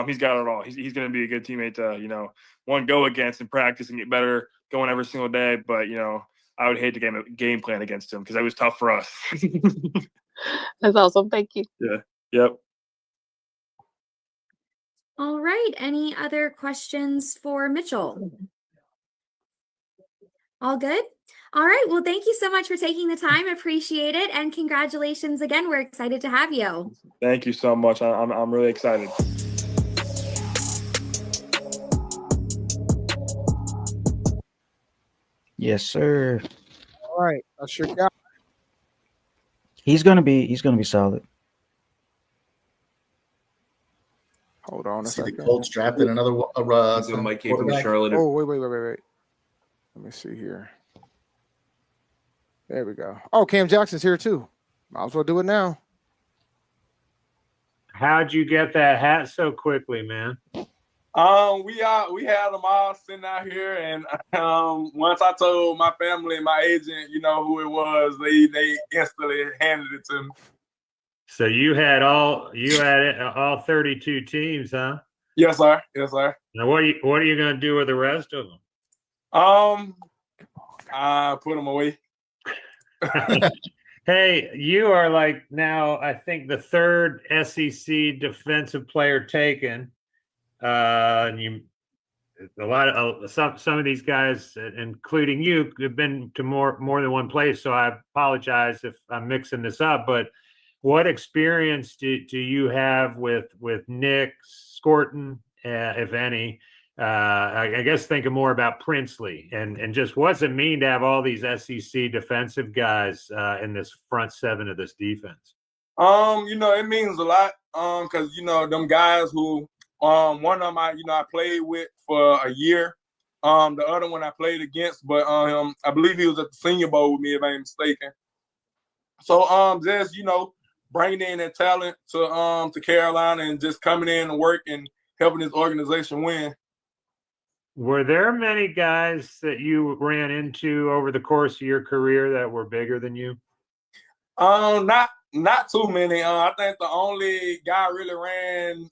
He's got it all. He's going to be a good teammate to, one, go against and practice and get better going every single day. But, I would hate to game plan against him because that was tough for us. That's awesome. Thank you. Yeah. Yep. All right. Any other questions for Mitchell? All good? All right. Well, thank you so much for taking the time. Appreciate it. And congratulations again. We're excited to have you. Thank you so much. I'm really excited. Yes, sir. All right. I sure got. He's gonna be solid. Hold on a See second. the Colts drafted another Mike K from Charlotte. Oh, wait. Let me see here. There we go. Oh, Cam Jackson's here too. Might as well do it now. How'd you get that hat so quickly, man? We had them all sitting out here, and once I told my family and my agent, who it was, they instantly handed it to me. So you had all 32 teams, huh? Yes, sir. Yes, sir. Now what are you going to do with the rest of them? I put them away. Hey, you are like now, I think, the third SEC defensive player taken. And some of these guys, including you, have been to more than one place. So I apologize if I'm mixing this up. But what experience do you have with Nick Scorton, if any? I guess thinking more about Princely and just what's it mean to have all these SEC defensive guys in this front seven of this defense? It means a lot. Because them guys who one of them I played with for a year. The other one I played against, but I believe he was at the Senior Bowl with me, if I ain't mistaken. So just bringing in that talent to Carolina and just coming in and work and helping this organization win. Were there many guys that you ran into over the course of your career that were bigger than you? Not too many. I think the only guy I really ran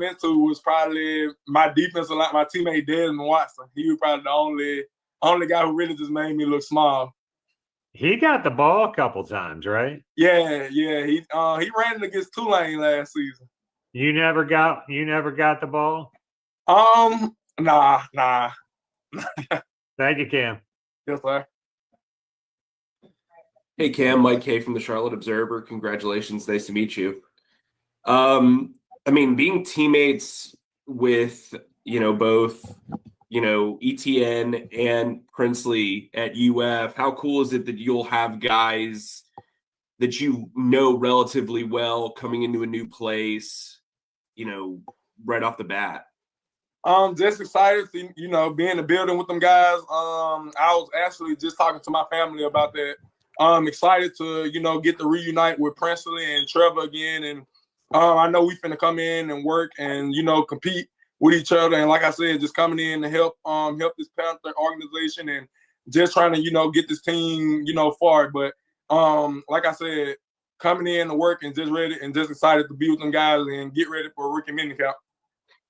into was probably my defensive line, my teammate Desmond Watson. He was probably the only guy who really just made me look small. He got the ball a couple times, right? Yeah. He ran it against Tulane last season. You never got the ball? Nah. Thank you, Cam. Yes, sir. Hey, Cam, Mike K from the Charlotte Observer. Congratulations. Nice to meet you. Being teammates with, both, ETN and Princely at UF, how cool is it that you'll have guys that you know relatively well coming into a new place, right off the bat? Just excited to, be in the building with them guys. I was actually just talking to my family about that. I'm excited to, get to reunite with Princely and Trevor again. And I know we finna come in and work and, compete with each other. And like I said, just coming in to help this Panther organization and just trying to, get this team, far. But like I said, coming in to work and just ready and just excited to be with them guys and get ready for a rookie minicamp.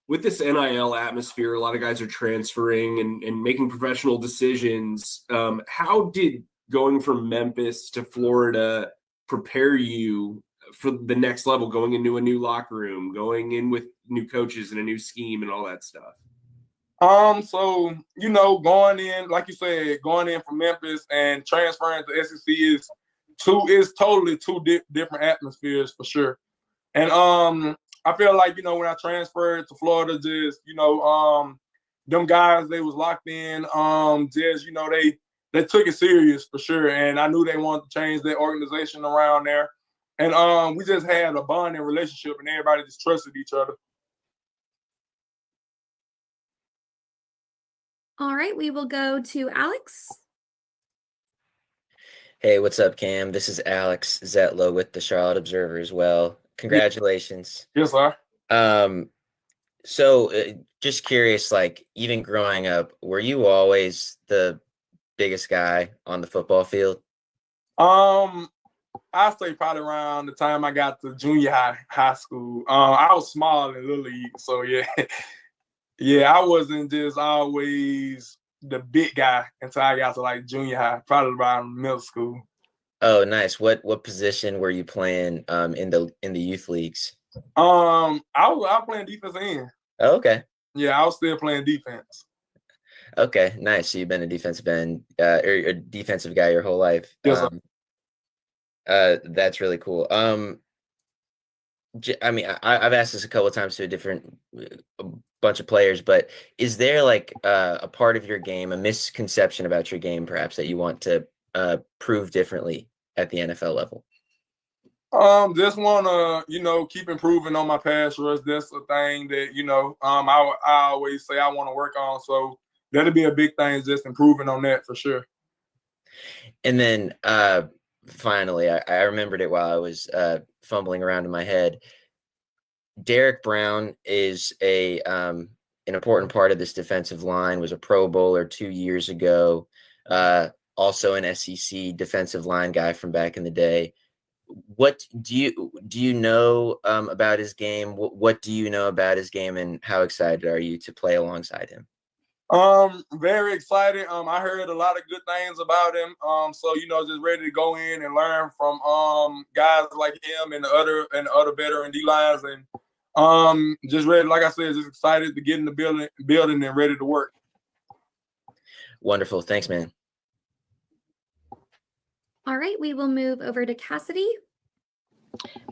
With this NIL atmosphere, a lot of guys are transferring and making professional decisions. How did going from Memphis to Florida prepare you for the next level, going into a new locker room, going in with new coaches and a new scheme and all that stuff? So going in, like you said, going in from Memphis and transferring to SEC is totally two different atmospheres for sure. And I feel like when I transferred to Florida, just them guys, they was locked in. Just they took it serious for sure, and I knew they wanted to change their organization around there. And we just had a bonding relationship, and everybody just trusted each other. All right, we will go to Alex. Hey, what's up, Cam? This is Alex Zetlow with the Charlotte Observer as well. Congratulations. Yes, sir. So just curious, like even growing up, were you always the biggest guy on the football field? I say probably around the time I got to junior high school. I was small in Little League, so yeah. Yeah, I wasn't just always the big guy until I got to like junior high, probably around middle school. Oh, nice. What position were you playing in the youth leagues? I was playing defense end. Oh, okay. Yeah, I was still playing defense. Okay, nice. So you've been a defensive end or a defensive guy your whole life. Yes, sir. That's really cool. I mean, I've asked this a couple of times to a bunch of players, but is there like a part of your game, a misconception about your game, perhaps that you want to prove differently at the NFL level? Just wanna, keep improving on my pass rush. That's a thing that, I always say I want to work on. So that'll be a big thing, just improving on that for sure. And then finally, I remembered it while I was fumbling around in my head. Derek Brown is an important part of this defensive line, was a Pro Bowler 2 years ago, also an SEC defensive line guy from back in the day. What do you know about his game? What do you know about his game, and how excited are you to play alongside him? Very excited. I heard a lot of good things about him. So just ready to go in and learn from guys like him and the other veteran D lines, and just ready, like I said, just excited to get in the building and ready to work. Wonderful. Thanks, man. All right, we will move over to Cassidy.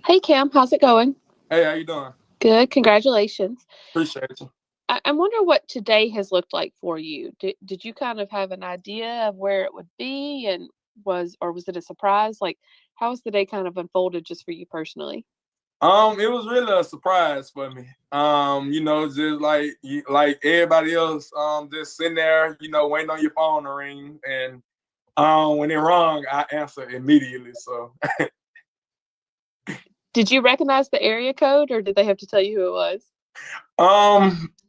Hey, Cam, how's it going? Hey, how you doing? Good. Congratulations. Appreciate you. I wonder what today has looked like for you. Did you kind of have an idea of where it would be, and was it a surprise? Like, how has the day kind of unfolded just for you personally? It was really a surprise for me. Just like everybody else, just sitting there, waiting on your phone to ring, and when it rung, I answered immediately. So. Did you recognize the area code, or did they have to tell you who it was?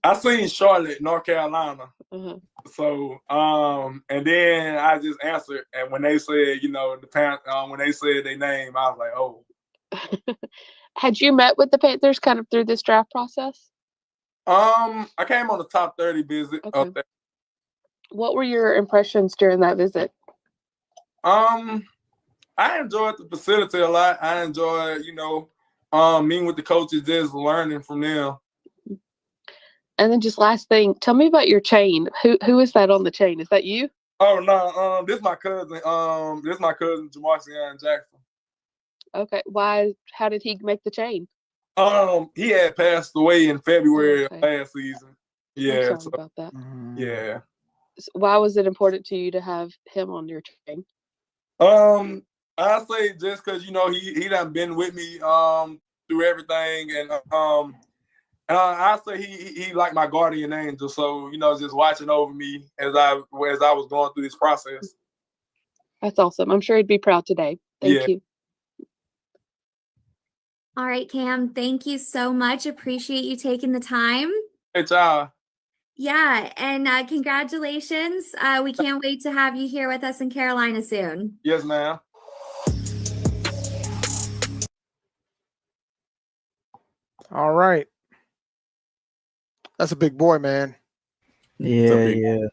I seen Charlotte, North Carolina. Mm-hmm. So, and then I just answered, and when they said, when they said their name, I was like, oh. Had you met with the Panthers kind of through this draft process? I came on the top 30 visit. Okay. What were your impressions during that visit? I enjoyed the facility a lot. I enjoyed, meeting with the coaches, just learning from them. And then just last thing, tell me about your chain. Who is that on the chain? Is that you? Oh no, this is my cousin. This is my cousin Jamarcion Jackson. Okay. Why? How did he make the chain? He had passed away in February of last season. Yeah. I'm sorry about that. Yeah. So why was it important to you to have him on your chain? I say just because he done been with me through everything, and I say he like my guardian angel. So just watching over me as I was going through this process. That's awesome. I'm sure he'd be proud today. Thank you. All right, Cam, thank you so much. Appreciate you taking the time. Hey, y'all. Yeah, and congratulations. We can't wait to have you here with us in Carolina soon. Yes, ma'am. All right. That's a big boy, man. Yeah. Here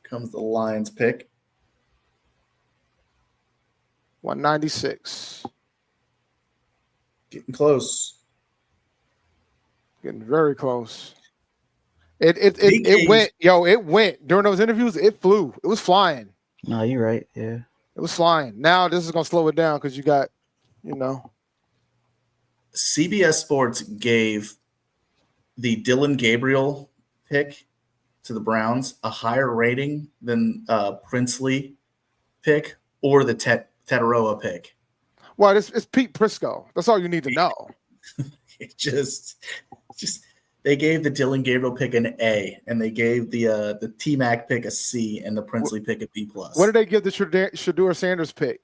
comes the Lions pick. 196. Getting close. Getting very close. It went, it went during those interviews. It flew. It was flying. No, you're right. Yeah. It was flying. Now this is gonna slow it down because you got, CBS Sports gave the Dylan Gabriel pick to the Browns a higher rating than Princely pick or the Tataroa pick. Well, it's Pete Prisco. That's all you need to know. It just they gave the Dylan Gabriel pick an A, and they gave the T-Mac pick a C, and the Princely pick a B+. What did they give the Shedeur Sanders pick?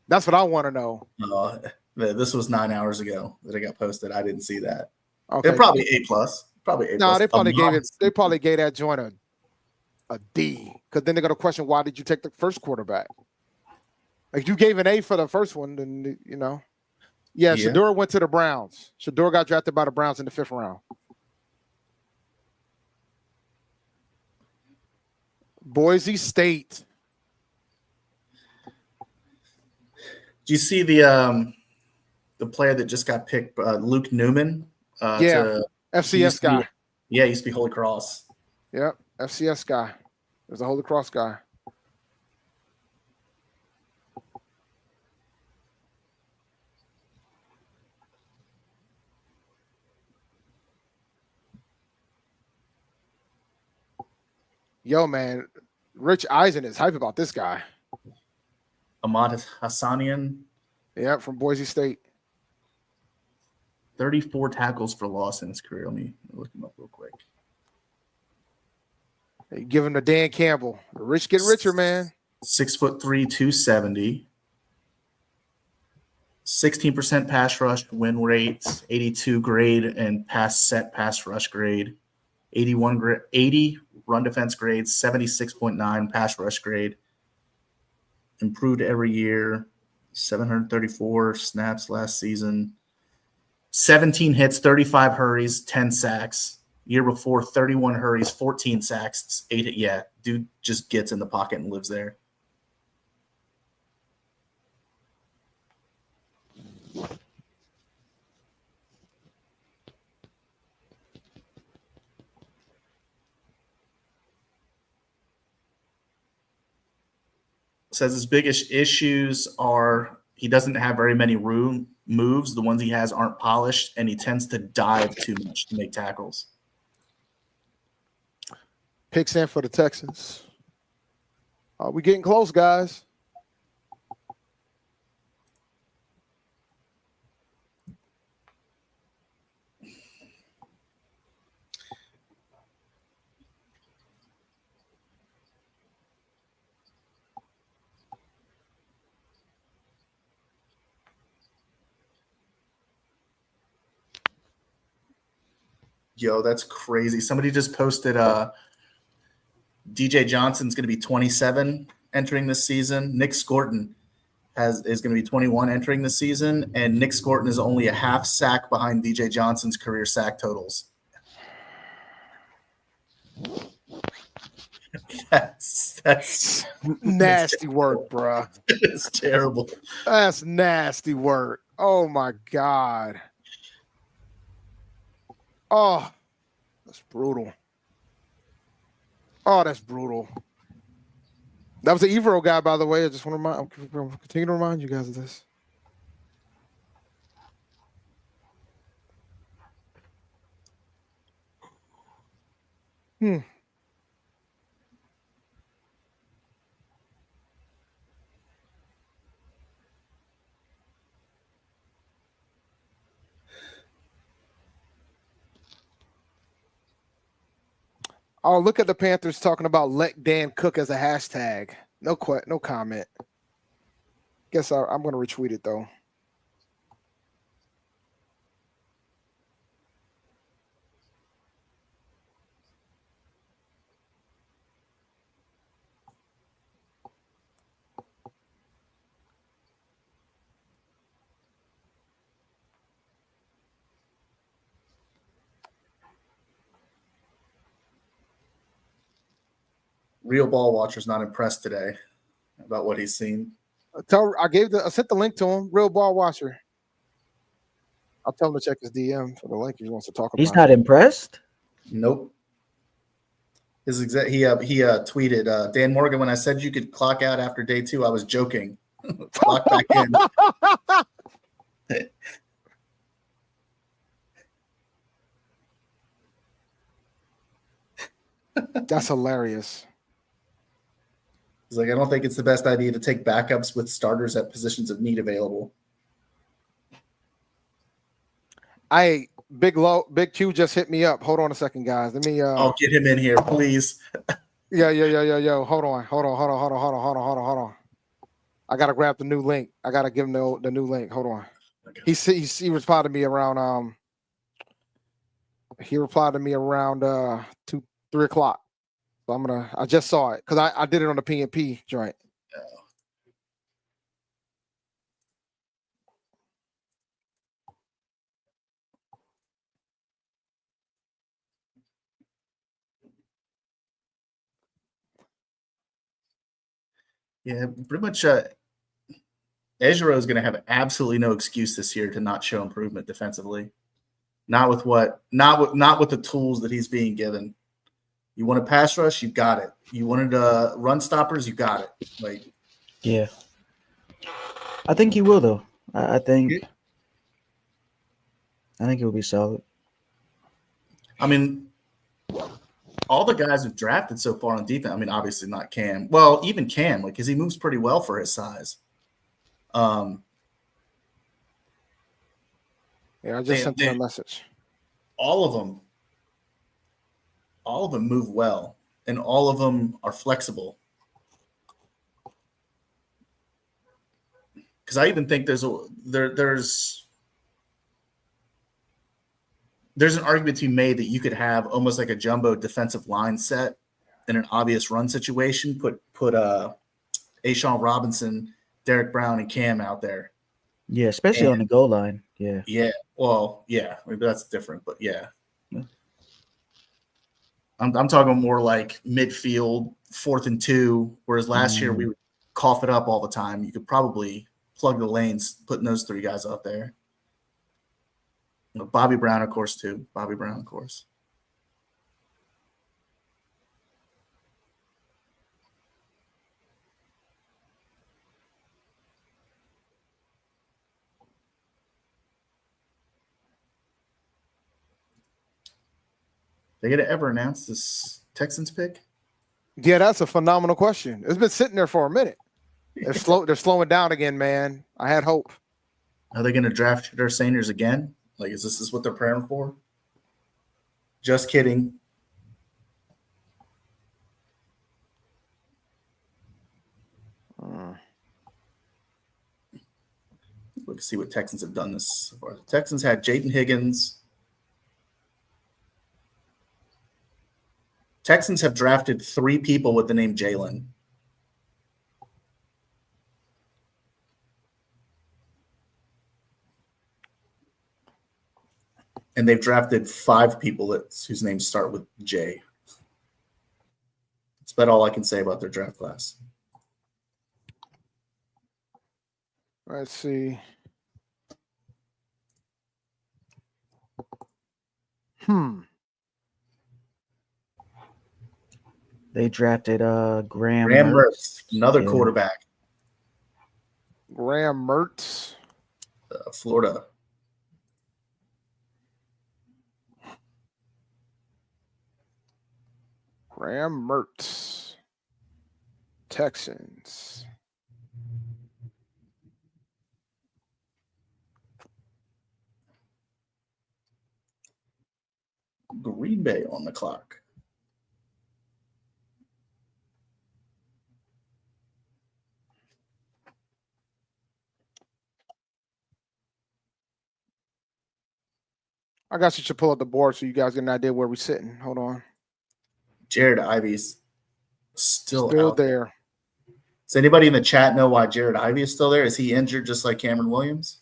That's what I want to know. This was 9 hours ago that it got posted. I didn't see that. Okay. They're probably A+. Probably A+. No, they probably gave it. They probably gave that joint a D, because then they're gonna question, why did you take the first quarterback? Like, you gave an A for the first one, then Yeah, Shedeur went to the Browns. Shedeur got drafted by the Browns in the 5th round. Boise State. Do you see the player that just got picked, Luke Newman? FCS guy. He used to be Holy Cross. Yep, FCS guy. There's a Holy Cross guy. Yo, man, Rich Eisen is hype about this guy. Ahmad Hassanian. Yeah, from Boise State. 34 tackles for loss in his career. Let me look him up real quick. Hey, give him to Dan Campbell. The rich get richer, man. 6'3", 270. 16% pass rush win rate, 82 grade and pass rush grade, 80 run defense grade, 76.9 pass rush grade. Improved every year, 734 snaps last season, 17 hits, 35 hurries, 10 sacks. Year before, 31 hurries, 14 sacks, 8. Yeah, dude just gets in the pocket and lives there. Says his biggest issues are he doesn't have very many moves. The ones he has aren't polished, and he tends to dive too much to make tackles. Picks in for the Texans. We getting close, guys. Yo, that's crazy. Somebody just posted DJ Johnson's going to be 27 entering this season. Nick Scorton is going to be 21 entering the season, and Nick Scorton is only a half sack behind DJ Johnson's career sack totals. That's nasty work, bro. It's terrible. That's nasty work. Oh my God. Oh, that's brutal. Oh, that's brutal. That was the Evero guy, by the way. I just want to continue to remind you guys of this. Oh, look at the Panthers talking about "let Dan cook" as a hashtag. No comment. Guess I'm going to retweet it though. Real Ball Watcher's not impressed today about what he's seen. I sent the link to him. Real ball watcher. I'll tell him to check his DM for the link if he wants to talk about. He's not impressed. Nope. He tweeted, Dan Morgan, when I said you could clock out after day 2, I was joking. Clock back in. That's hilarious. He's like, I don't think it's the best idea to take backups with starters at positions of need available. Big Q just hit me up. Hold on a second, guys. Let me I'll get him in here, please. Yo. Hold on. I gotta grab the new link. I gotta give him the new link. Hold on. Okay. He replied to me around 2-3 o'clock. So I just saw it because I did it on the PNP joint. Yeah, pretty much. Ejiro is going to have absolutely no excuse this year to not show improvement defensively. Not with the tools that he's being given. You want a pass rush, you got it. You wanted run stoppers, you got it. Yeah, I think he will though. I think he will be solid. I mean, all the guys who've drafted so far on defense. I mean, obviously not Cam. Well, even Cam, because he moves pretty well for his size. Yeah, I just sent him a message. All of them move well, and all of them are flexible. Because I even think there's an argument to be made that you could have almost like a jumbo defensive line set in an obvious run situation. Put Ashawn Robinson, Derek Brown, and Cam out there. Yeah, especially on the goal line. Yeah. Yeah. Well, yeah. Maybe that's different, but yeah. I'm talking more like midfield, 4th and 2, whereas last year we would cough it up all the time. You could probably plug the lanes, putting those 3 guys out there. Bobby Brown, of course, too. They gonna ever announce this Texans pick? Yeah, that's a phenomenal question. It's been sitting there for a minute. They're slowing down again, man. I had hope. Are they gonna draft Shedeur Sanders again? Is this what they're praying for? Just kidding. Let's see what Texans have done this so far. The Texans had Jaden Higgins. Texans have drafted 3 people with the name Jalen. And they've drafted 5 people whose names start with J. That's about all I can say about their draft class. Let's see. They drafted Graham Mertz, another quarterback. Graham Mertz, Florida. Graham Mertz, Texans. Green Bay on the clock. I guess you should pull up the board so you guys get an idea where we're sitting. Hold on. Jared Ivey's still out there. Does anybody in the chat know why Jared Ivey is still there? Is he injured just like Cameron Williams?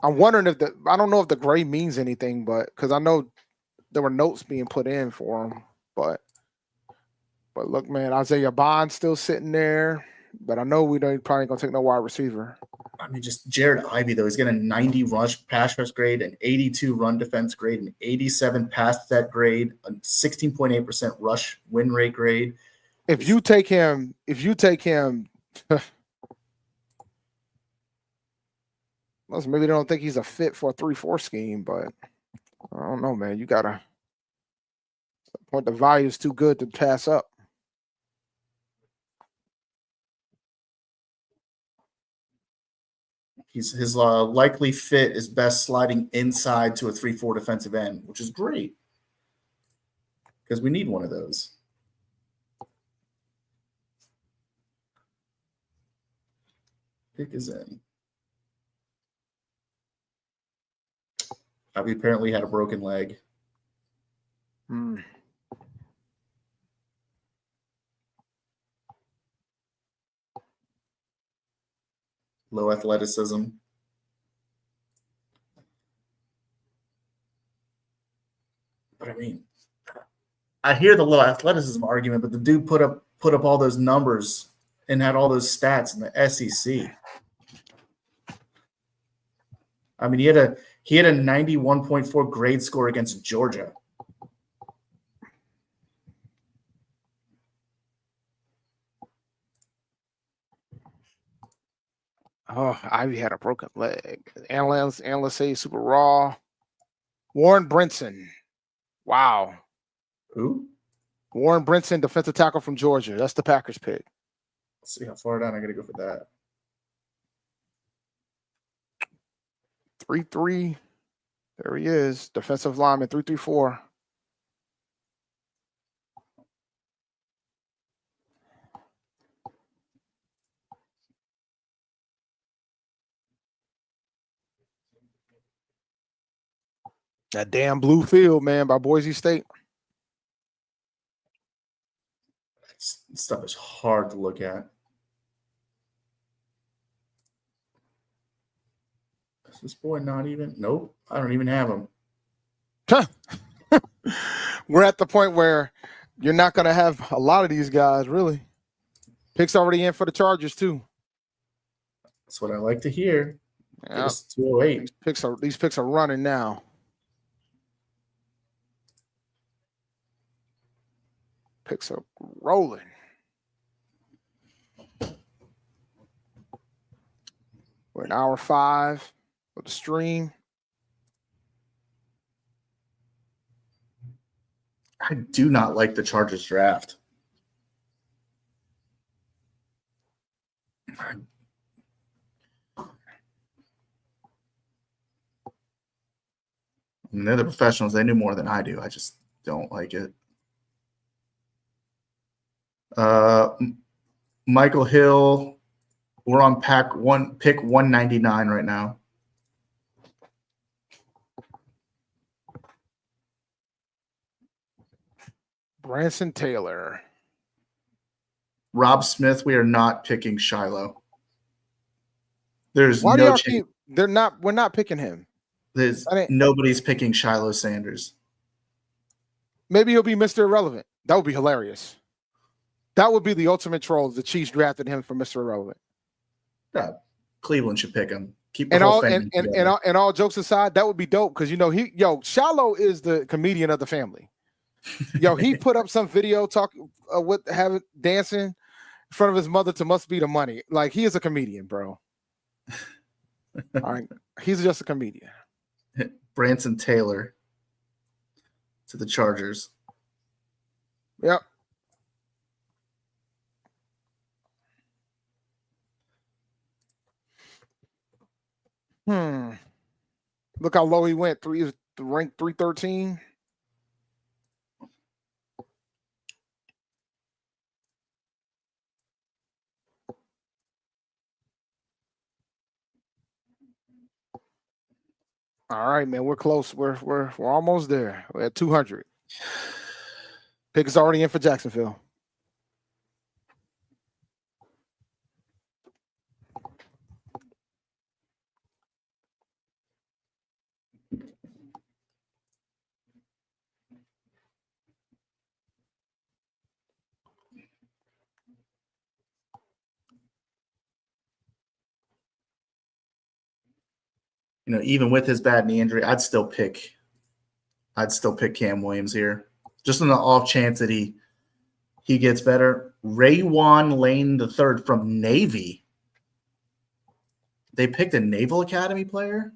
I'm wondering I don't know if the gray means anything, but because I know there were notes being put in for him, but But look, man, Isaiah Bond's still sitting there. But I know we don't probably gonna take no wide receiver. I mean, just Jared Ivey, though. He's got a 90 pass rush grade, an 82 run defense grade, an 87 pass set grade, a 16.8% rush win rate grade. If you take him, well, maybe they don't think he's a fit for a 3-4 scheme, but I don't know, man. You gotta point the value is too good to pass up. His likely fit is best sliding inside to a 3-4 defensive end, which is great because we need one of those. Pick is in. He apparently had a broken leg. Low athleticism. But I mean, I hear the low athleticism argument, but the dude put up all those numbers and had all those stats in the SEC. I mean, he had a 91.4 grade score against Georgia. Oh, Ivy had a broken leg. Analysts say he's super raw. Warren Brinson. Wow. Who? Warren Brinson, defensive tackle from Georgia. That's the Packers pick. Let's see how far down I got to go for that. 3-3. There he is. Defensive lineman, 3-3-4. That damn blue field, man, by Boise State. This stuff is hard to look at. Is this boy not even? Nope. I don't even have him. We're at the point where you're not going to have a lot of these guys, really. Picks already in for the Chargers, too. That's what I like to hear. Yeah. It's 208. These picks are running now. Picks are rolling. We're in hour 5 of the stream. I do not like the Chargers draft. I mean, they're the professionals. They knew more than I do. I just don't like it. Michael Hill, we're on pick 199 right now. Branson Taylor. Rob Smith, we are not picking Shiloh. There's Why no do chance. we're not picking him. Nobody's picking Shiloh Sanders. Maybe he'll be Mr. Irrelevant. That would be hilarious. That would be the ultimate troll if the Chiefs drafted him for Mr. Irrelevant. Yeah, Cleveland should pick him. Keep the And whole all family together. and all jokes aside, that would be dope because Shiloh is the comedian of the family. He put up some video talking dancing in front of his mother to Must Be the Money. Like, he is a comedian, bro. All right, he's just a comedian. Branson Taylor to the Chargers. Yep. Look how low he went. Ranked 313. All right, man. We're close. We're almost there. We're at 200. Pick is already in for Jacksonville. even with his bad knee injury, I'd still pick Cam Williams here, just on the off chance that he gets better. Raywan Lane III from Navy. They picked a Naval Academy player.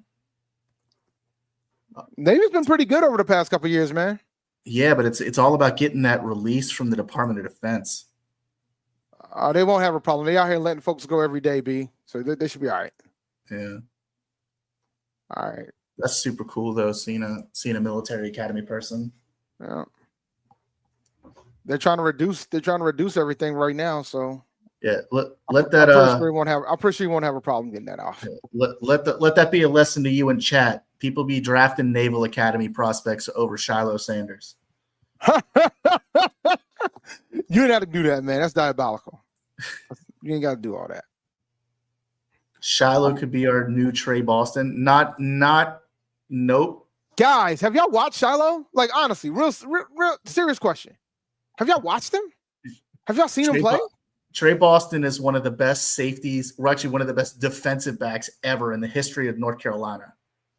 Navy's been pretty good over the past couple of years, man. Yeah, but it's all about getting that release from the Department of Defense. They won't have a problem. They out here letting folks go every day, B. So they should be all right. Yeah. All right. That's super cool though, seeing a military academy person. Yeah. They're trying to reduce everything right now. So yeah, let that I'm pretty sure you won't have a problem getting that off. Let that be a lesson to you in chat. People be drafting Naval Academy prospects over Shiloh Sanders. You ain't have to do that, man. That's diabolical. You ain't got to do all that. Shiloh could be our new Trey Boston. Nope. Guys, have y'all watched Shiloh? Like, honestly, real serious question. Have y'all watched him? Have y'all seen him play? Trey Boston is one of the best safeties. We're actually one of the best defensive backs ever in the history of North Carolina.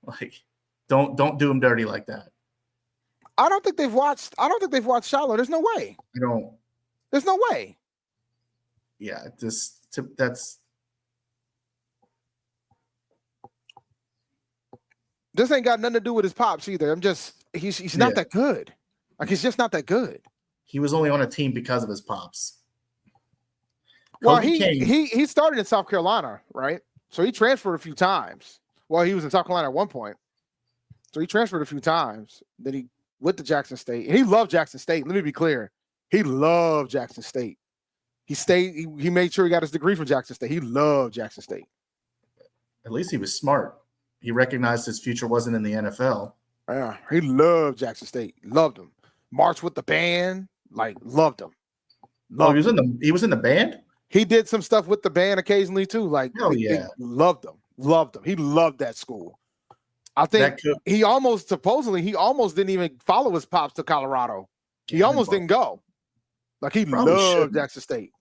Like, don't do him dirty like that. I don't think they've watched Shiloh. There's no way. There's no way. Yeah, that's this ain't got nothing to do with his pops either. He's not that good. Like, he's just not that good. He was only on a team because of his pops. Well, he started in South Carolina, right? So he transferred a few times. Well, he was in South Carolina at one point. So he transferred a few times. Then he went to Jackson State. And he loved Jackson State. Let me be clear. He loved Jackson State. He stayed. He made sure he got his degree from Jackson State. He loved Jackson State. At least he was smart. He recognized his future wasn't in the NFL. Yeah, he loved Jackson State. Loved him. Marched with the band. Like, loved him. He was in the band? He did some stuff with the band occasionally too. Like, yeah. Loved him. Loved him. He loved that school. I think he almost didn't even follow his pops to Colorado. He almost didn't go. Like, he loved Jackson State.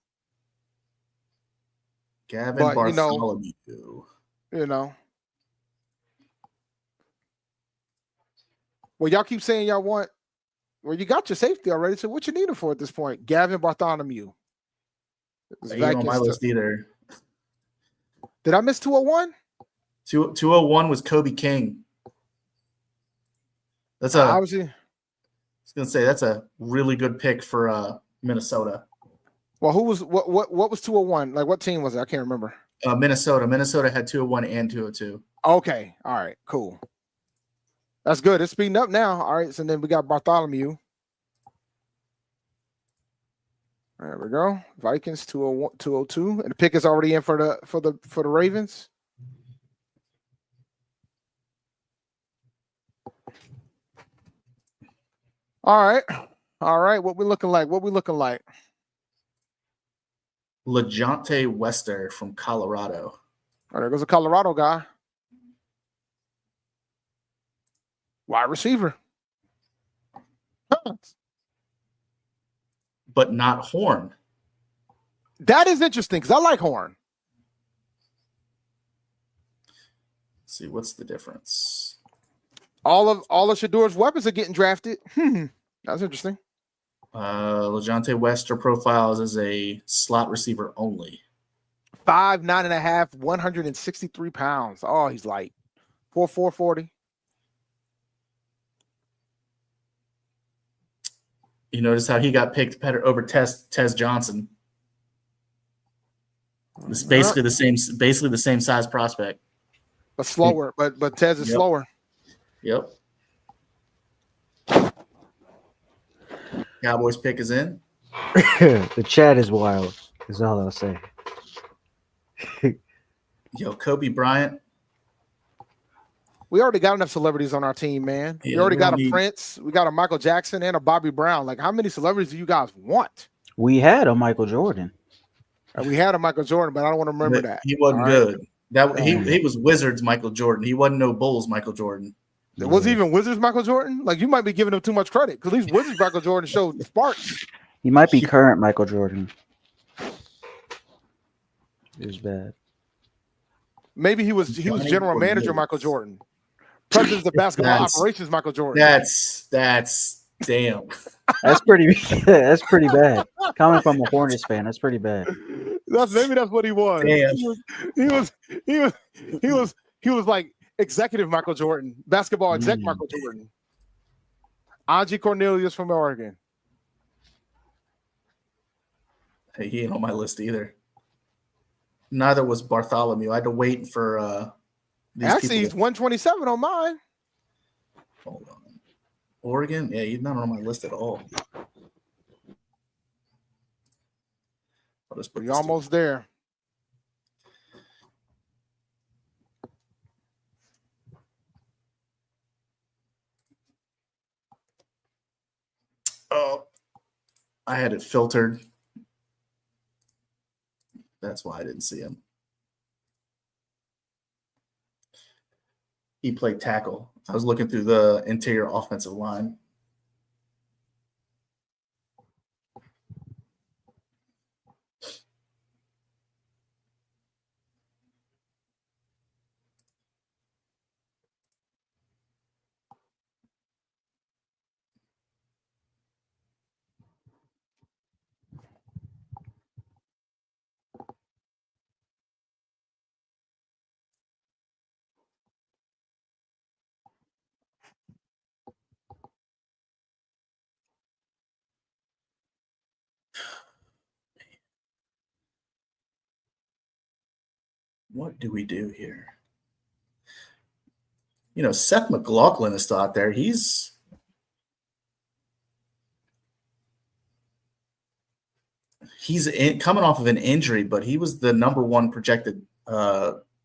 Gavin Bartholomew. Well, y'all keep saying y'all want. Well, you got your safety already. So what you need him for at this point? Gavin Bartholomew. He ain't on my list either. Did I miss 201? 201 was Kobe King. I was gonna say that's a really good pick for Minnesota. Well, what was 201? Like, what team was it? I can't remember. Minnesota. Minnesota had 201 and 202. Okay. All right. Cool. That's good. It's speeding up now. All right. So then we got Bartholomew. There we go. Vikings 201, 202. And the pick is already in for the Ravens. All right. What we looking like? LeJontay Wester from Colorado. Oh, there goes a Colorado guy. Wide receiver. But not Horn. That is interesting because I like Horn. Let's see, what's the difference? All of Shedeur's weapons are getting drafted. That's interesting. LeJontay Wester profiles as a slot receiver only. 5'9" and a half, 163 pounds. Oh, he's light. 4'40". You notice how he got picked over Tez Johnson. It's basically the same size prospect. But slower. But Tez is slower. Yep. Cowboys pick is in. The chat is wild. Is all I'll say. Yo, Kobe Bryant. We already got enough celebrities on our team, man. Yeah, we already got a Prince, we got a Michael Jackson, and a Bobby Brown. Like, how many celebrities do you guys want? We had a Michael Jordan. We had a Michael Jordan, but I don't want to remember that. He wasn't good. He was Wizards Michael Jordan. He wasn't no Bulls Michael Jordan. Was he even Wizards Michael Jordan? Like, you might be giving him too much credit because these Wizards Michael Jordan showed sparks. He might be current Michael Jordan. It was bad. Maybe he was Johnny general manager Cornelius. Michael Jordan. President of basketball operations Michael Jordan. That's damn. That's pretty that's pretty bad. Coming from a Hornets fan, that's pretty bad. Maybe that's what he was. Damn. He was like executive Michael Jordan, basketball exec Michael Jordan. Angie Cornelius from Oregon. Hey, he ain't on my list either. Neither was Bartholomew. I had to wait for these Actually, people. he's 127 on mine. Hold on. Oregon? Yeah, he's not on my list at all. You're almost there. Oh, I had it filtered. That's why I didn't see him. He played tackle. I was looking through the interior offensive line. What do we do here? You know, Seth McLaughlin is still out there. He's coming off of an injury, but he was the number one projected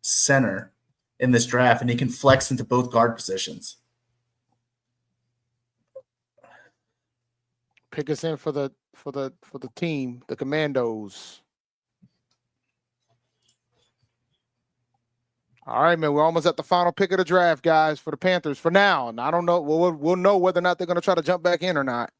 center in this draft, and he can flex into both guard positions. Pick us in for the team, the Commandos. All right, man. We're almost at the final pick of the draft, guys, for the Panthers. For now, and I don't know. We'll know whether or not they're going to try to jump back in or not.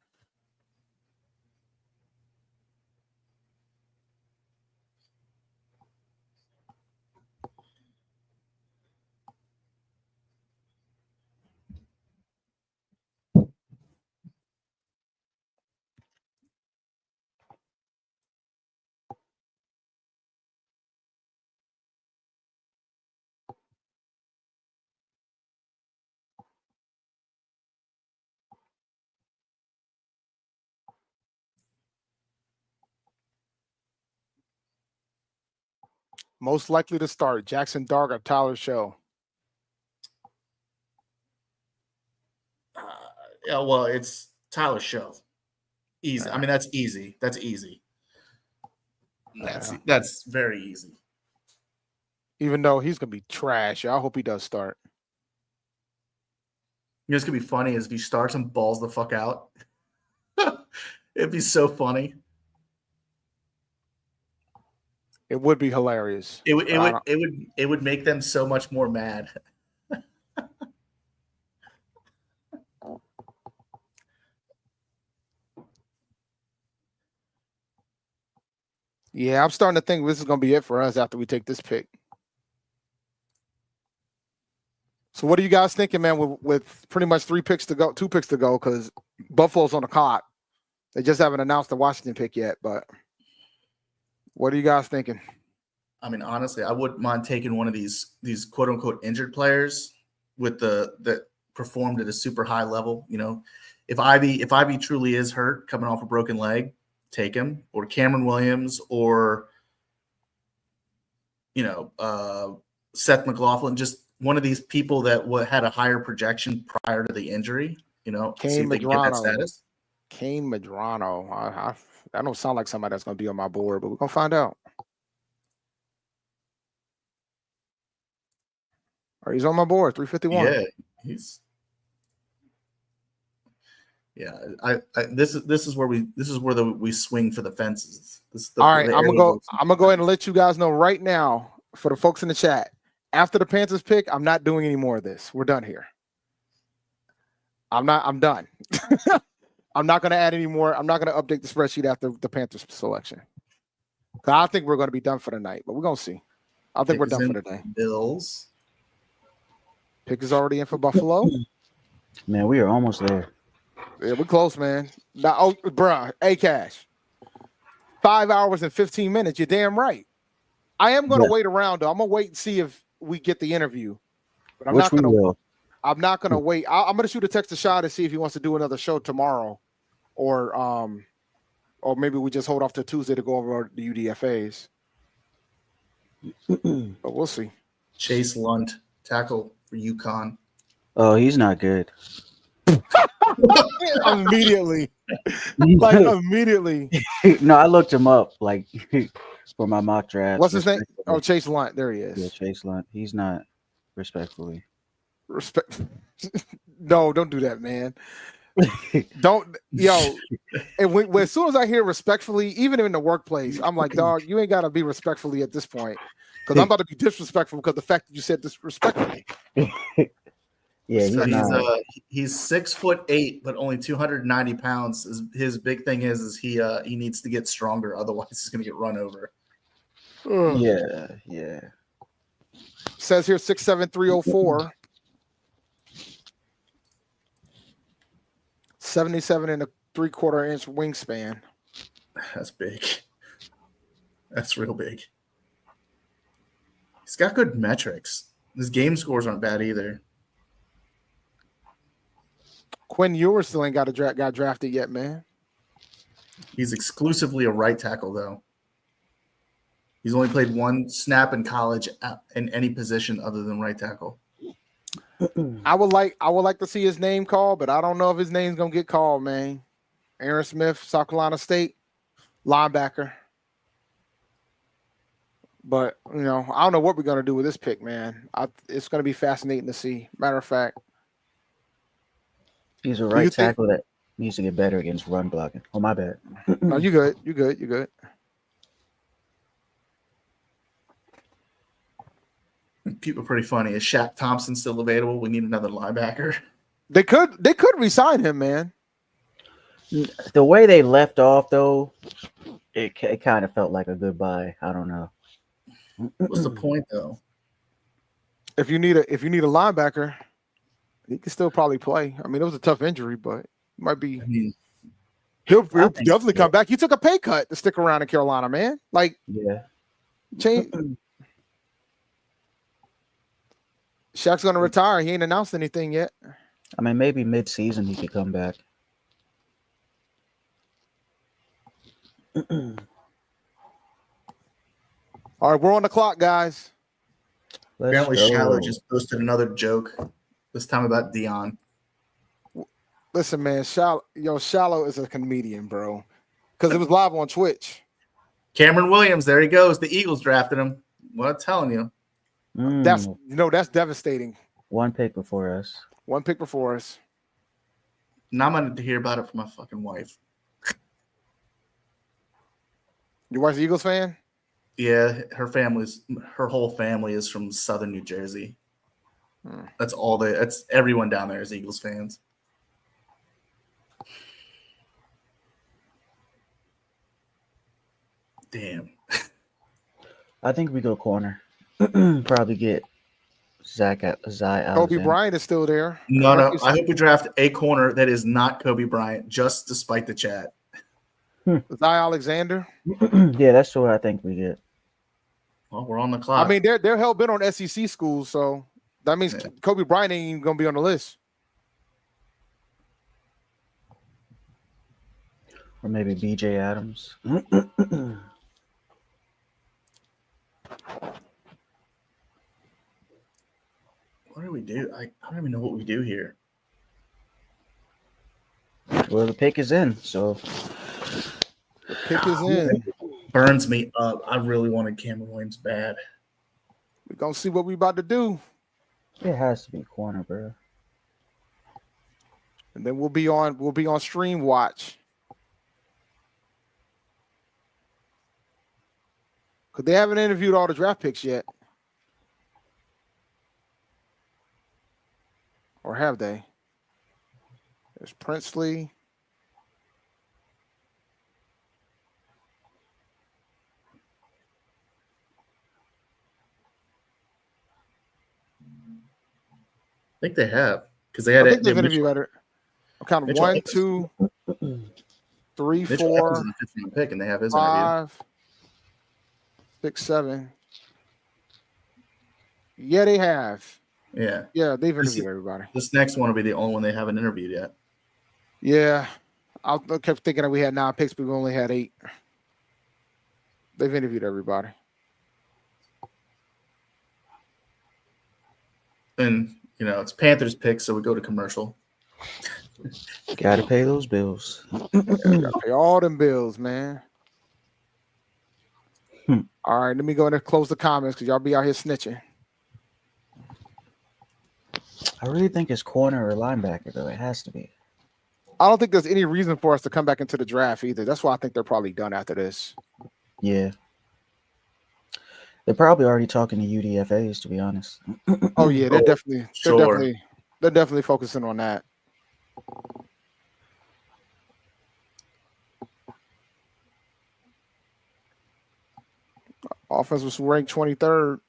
Most likely to start, Jackson Dart or Tyler Show. Yeah, well, it's Tyler Show. Easy. I mean, that's easy. That's easy. That's very easy. Even though he's going to be trash. I hope he does start. You know, it's going to be funny is if he starts and balls the fuck out. It'd be so funny. It would be hilarious. It would make them so much more mad. Yeah, I'm starting to think this is going to be it for us after we take this pick. So what are you guys thinking, man, with pretty much 2 picks to go, because Buffalo's on the clock. They just haven't announced the Washington pick yet, but what are you guys thinking? I mean, honestly, I wouldn't mind taking one of these quote unquote injured players with that performed at a super high level. You know, if Ivy truly is hurt, coming off a broken leg, take him, or Cameron Williams, or Seth McLaughlin, just one of these people that had a higher projection prior to the injury. You know, see if they can get that status. Kane Medrano. That don't sound like somebody that's going to be on my board, but we're going to find out. Or he's on my board, 351. Yeah, this is where we swing for the fences. All right, I'm gonna go ahead and let you guys know right now, for the folks in the chat. After the Panthers pick, I'm not doing any more of this. We're done here. I'm done. I'm not going to add any more. I'm not going to update the spreadsheet after the Panthers selection. I think we're going to be done for the night, but we're going to see. I think we're done for today. Bills. Pick is already in for Buffalo. Man, we are almost there. Yeah, we're close, man. Now, bruh, Cash. 5 hours and 15 minutes. You're damn right. I am going to wait around, though. I'm going to wait and see if we get the interview. But I'm not going to. I'm not going to wait. I'm going to shoot a text to Shaw to see if he wants to do another show tomorrow, or maybe we just hold off to Tuesday to go over the UDFAs. But we'll see. Chase Lunt, tackle for UConn. Oh, he's not good. Immediately. Like, immediately. No, I looked him up, like, for my mock draft. What's his name? Oh, Chase Lunt. There he is. Yeah, Chase Lunt. He's not, respectfully. No, don't do that, man. Don't, yo. And as soon as I hear respectfully, even in the workplace, I'm like, dog, you ain't got to be respectfully at this point, because I'm about to be disrespectful because the fact that you said disrespectfully. Yeah, he's 6'8", but only 290 pounds. His big thing is he needs to get stronger, otherwise he's gonna get run over. Yeah. Says here 6'7", 304. 77 and a 3/4 inch wingspan. That's big. That's real big. He's got good metrics. His game scores aren't bad either. Quinn Ewers still ain't got drafted yet, man. He's exclusively a right tackle, though. He's only played one snap in college in any position other than right tackle. I would like to see his name called, but I don't know if his name's gonna get called, man. Aaron Smith, South Carolina State, linebacker. But I don't know what we're gonna do with this pick, man. It's gonna be fascinating to see. Matter of fact, he's a right tackle that needs to get better against run blocking. Oh, my bad. No, you good. You good. People are pretty funny. Is Shaq Thompson still available? We need another linebacker. They could re-sign him, man. The way they left off, though, it kind of felt like a goodbye. I don't know. What's the point, though? If you need a linebacker, he can still probably play. I mean, it was a tough injury, but it might be. He'll definitely come back. He took a pay cut to stick around in Carolina, man. Like, change. Shaq's going to retire. He ain't announced anything yet. I mean, maybe mid-season he could come back. All right, we're on the clock, guys. Apparently, Shallow just posted another joke, this time about Dion. Listen, man, Shallow is a comedian, bro, because it was live on Twitch. Cameron Williams, there he goes. The Eagles drafted him. Well, I'm telling you. That's devastating. One pick before us. Now I'm going to hear about it from my fucking wife. Your wife's an Eagles fan? Yeah, her whole family is from Southern New Jersey. That's everyone down there is Eagles fans. Damn. I think we go corner. Probably get Zai Kobe Bryant is still there. No. I hope we draft a corner that is not Kobe Bryant, just despite the chat. Zai Alexander. Yeah, that's what I think we get. Well, we're on the clock. I mean, they're hell bent on SEC schools, so that means Kobe Bryant ain't even gonna be on the list. Or maybe BJ Adams. What do we do? I don't even know what we do here. Well, the pick is in, so the pick is in. Burns me up. I really wanted Cameron Williams bad. We're gonna see what we about to do. It has to be corner, bro. And then we'll be on stream watch. Because they haven't interviewed all the draft picks yet. Or have they? There's Princely. think they have because they had I think they've Mitchell, interviewed better. I'm counting Mitchell 1, Evans. 2, 3, Mitchell 4, Evans is a different pick, and they have his interview. 5, 6, 7. Yeah, they have. Yeah. Yeah, they've interviewed everybody. This next one will be the only one they haven't interviewed yet. Yeah. I kept thinking that we had 9 picks, but we only had 8. They've interviewed everybody. And, you know, it's Panthers pick, so we go to commercial. Gotta pay those bills. Gotta pay all them bills, man. All right, let me go in and close the comments because y'all be out here snitching. I really think it's corner or linebacker, though. It has to be. I don't think there's any reason for us to come back into the draft either. That's why I think they're probably done after this. Yeah. They're probably already talking to UDFAs, to be honest. Oh yeah, they're sure. definitely focusing on that. Offense was ranked 23rd.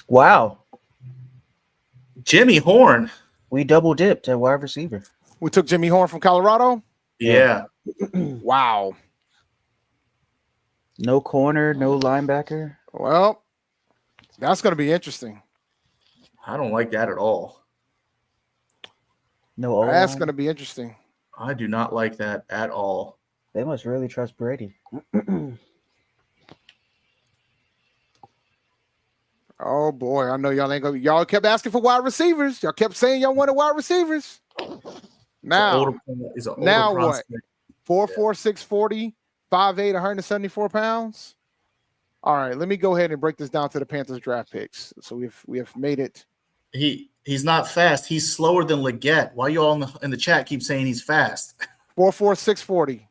Wow. Jimmy Horn. We double dipped at wide receiver. We took Jimmy Horn from Colorado. Yeah. Wow. No corner, no linebacker. Well, that's going to be interesting. I don't like that at all. No O-line. That's going to be interesting. I do not like that at all. They must really trust Brady. Oh boy, I know y'all ain't gonna. Y'all kept asking for wide receivers. Y'all kept saying y'all wanted wide receivers. Now what? 4'4", 640, 5'8", 174 pounds. All right, let me go ahead and break this down to the Panthers draft picks. So we have made it. He's not fast. He's slower than Leggett. Why you all in the chat keep saying he's fast? 4'4", 640.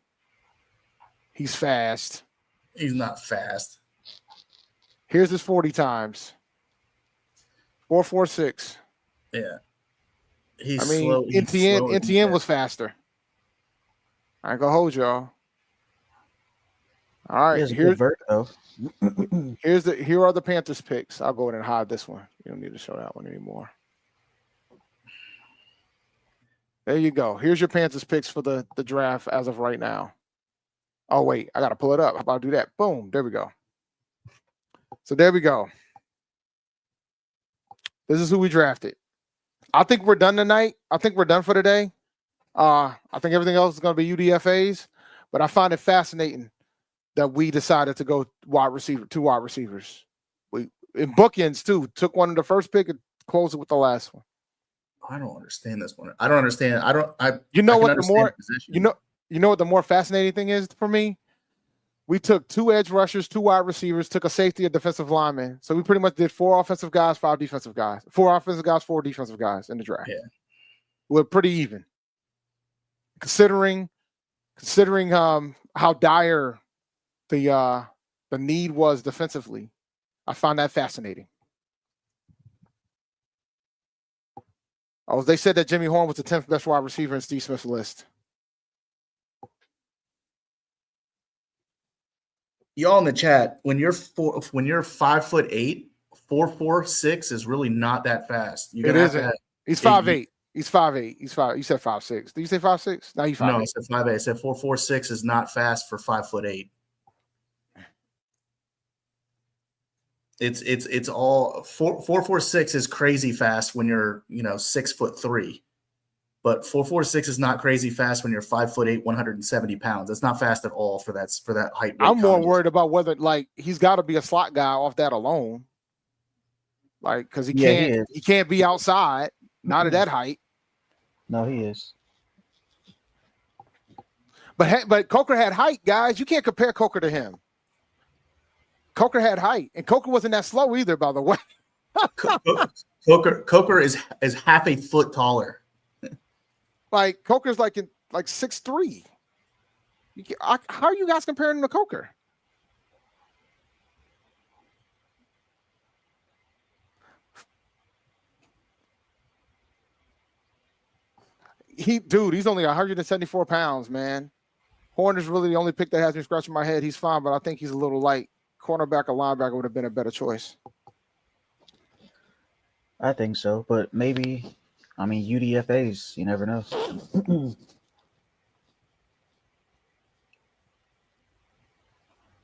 He's fast. He's not fast. Here's his 40 times. 4.46. Yeah. I mean, Etienne was faster. I ain't gonna hold y'all. All right, here are the Panthers picks. I'll go ahead and hide this one. You don't need to show that one anymore. There you go. Here's your Panthers picks for the draft as of right now. Oh wait, I gotta pull it up. How about I do that? Boom. There we go. So there we go. This is who we drafted. I think we're done tonight. I think we're done for today. I think everything else is going to be UDFAs, but I find it fascinating that we decided to go 2 wide receivers. We in bookends too. Took one in the first pick and closed it with the last one. I don't understand this one. I don't understand. You know what the more fascinating thing is for me? We took 2 edge rushers, 2 wide receivers, took a safety, a defensive lineman. So we pretty much did 4 offensive guys, 5 defensive guys. 4 offensive guys, 4 defensive guys in the draft. Yeah. We're pretty even. Considering how dire the need was defensively, I found that fascinating. Oh, they said that Jimmy Horn was the 10th best wide receiver in Steve Smith's list. Y'all in the chat, when you're 5'8", 4.46 is really not that fast. It isn't. He's 5'8". He's 5'8". He's 5. You said 5'6". Did you say 5'6"? No, he's 5'8". No, I said 5'8". I said 4.46 is not fast for 5'8". It's all 4.46 is crazy fast when you're 6'3", but 4.46 is not crazy fast when you're 5'8", 170 pounds. It's not fast at all for that height. I'm more worried about whether he's got to be a slot guy off that alone, because he can't be outside, not at that height. No, he is. But Coker had height, guys. You can't compare Coker to him. Coker had height, and Coker wasn't that slow either, by the way. Coker is half a foot taller. Coker's like 6'3". How are you guys comparing him to Coker? He's only 174 pounds, man. Horn is really the only pick that has me scratching my head. He's fine, but I think he's a little light. Cornerback or linebacker would have been a better choice. I think so, but maybe, I mean, UDFAs, you never know.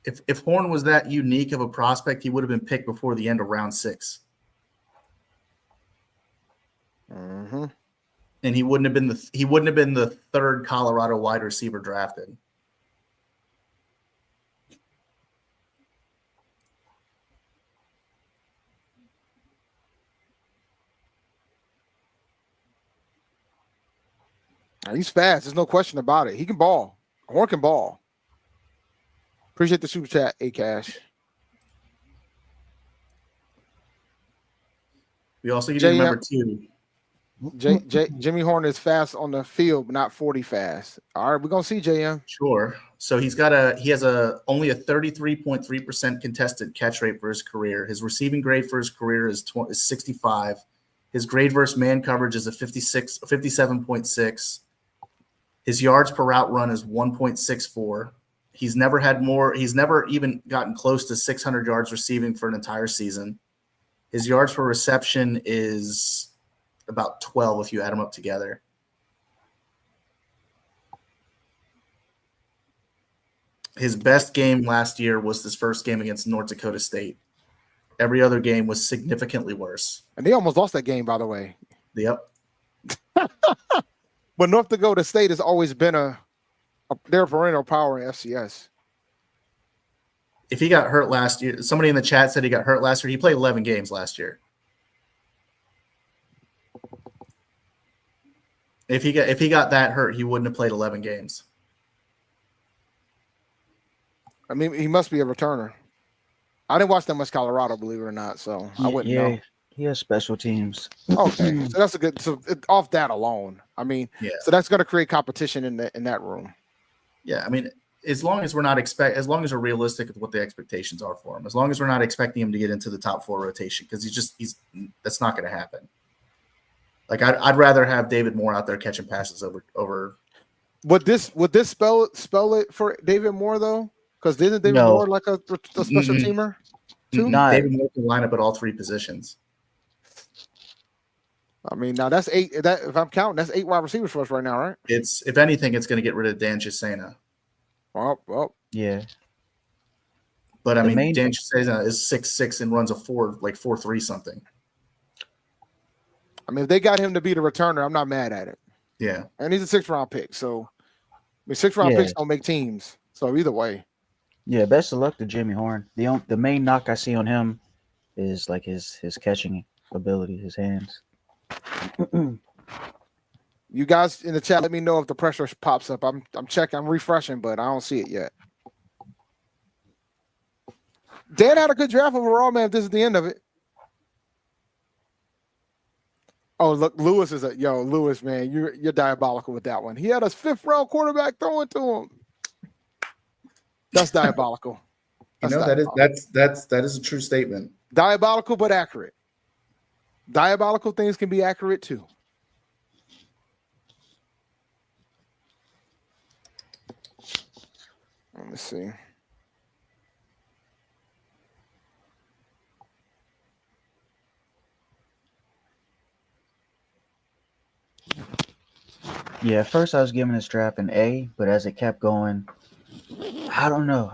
If Horn was that unique of a prospect, he would have been picked before the end of round 6. Mm-hmm. And he wouldn't have been the third Colorado wide receiver drafted. He's fast. There's no question about it. He can ball. Horn can ball. Appreciate the super chat, A-Cash. We also need to remember too. Jimmy Horn is fast on the field, but not 40 fast. All right, we're gonna see JM. Sure. So he has only a 33.3% contested catch rate for his career. His receiving grade for his career is 65. His grade versus man coverage is a 57.6. His yards per route run is 1.64. He's never even gotten close to 600 yards receiving for an entire season. His yards per reception is about 12 if you add them up together. His best game last year was his first game against North Dakota State. Every other game was significantly worse. And they almost lost that game, by the way. Yep. But North Dakota State has always been their perennial power in FCS. If he got hurt last year, somebody in the chat said he got hurt last year. He played 11 games last year. If he got that hurt, he wouldn't have played 11 games. I mean, he must be a returner. I didn't watch that much Colorado, believe it or not, so I wouldn't know. He has special teams. Okay, so that's a good. So off that alone, I mean, so that's going to create competition in that room. Yeah, I mean, as long as we're realistic with what the expectations are for him, as long as we're not expecting him to get into the top 4 rotation, because that's not going to happen. Like I'd rather have David Moore out there catching passes over. Would this spell it for David Moore though? Because isn't David Moore like a special teamer too? David Moore can line up at all 3 positions. I mean, now that's 8. That if I'm counting, that's 8 wide receivers for us right now, right? If anything, it's going to get rid of Dan Chisena. Well, yeah. But I mean, Dan Chisena is 6'6" and runs a 4.3 something. I mean, if they got him to be the returner, I'm not mad at it. Yeah. And he's a 6th-round pick. So, I mean, 6th-round picks don't make teams. So, either way. Yeah, best of luck to Jimmy Horn. The main knock I see on him is like his catching ability, his hands. You guys in the chat, let me know if the pressure pops up. I'm checking, I'm refreshing, but I don't see it yet. Dan had a good draft overall, man. If this is the end of it. Oh, look, Lewis Lewis, man, you're diabolical with that one. He had a 5th-round quarterback throwing to him. That's diabolical. That is a true statement. Diabolical, but accurate. Diabolical things can be accurate too. Let me see. Yeah, at first I was giving this draft an A, but as it kept going, I don't know.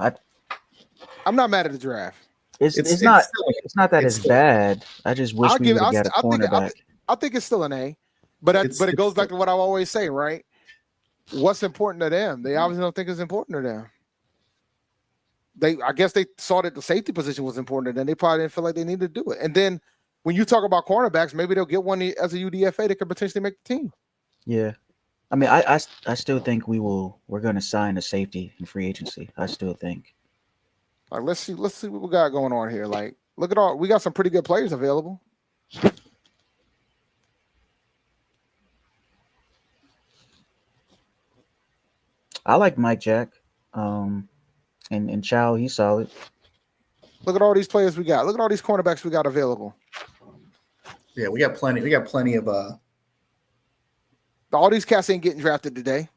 I'm not mad at the draft. It's not that it's bad. I just wish we would have got a cornerback. I think it's still an A, but it goes back to what I always say, right? What's important to them? They obviously don't think it's important to them. I guess they saw that the safety position was important to them. They probably didn't feel like they needed to do it. And then when you talk about cornerbacks, maybe they'll get one as a UDFA that could potentially make the team. Yeah. I mean, I still think we're going to sign a safety in free agency. I still think. Like, let's see what we got going on here. Like, look at we got some pretty good players available. I like Mike Jack. And Chow, he's solid. Look at all these players we got. Look at all these cornerbacks we got available. Yeah, we got plenty. We got plenty of all these cats ain't getting drafted today.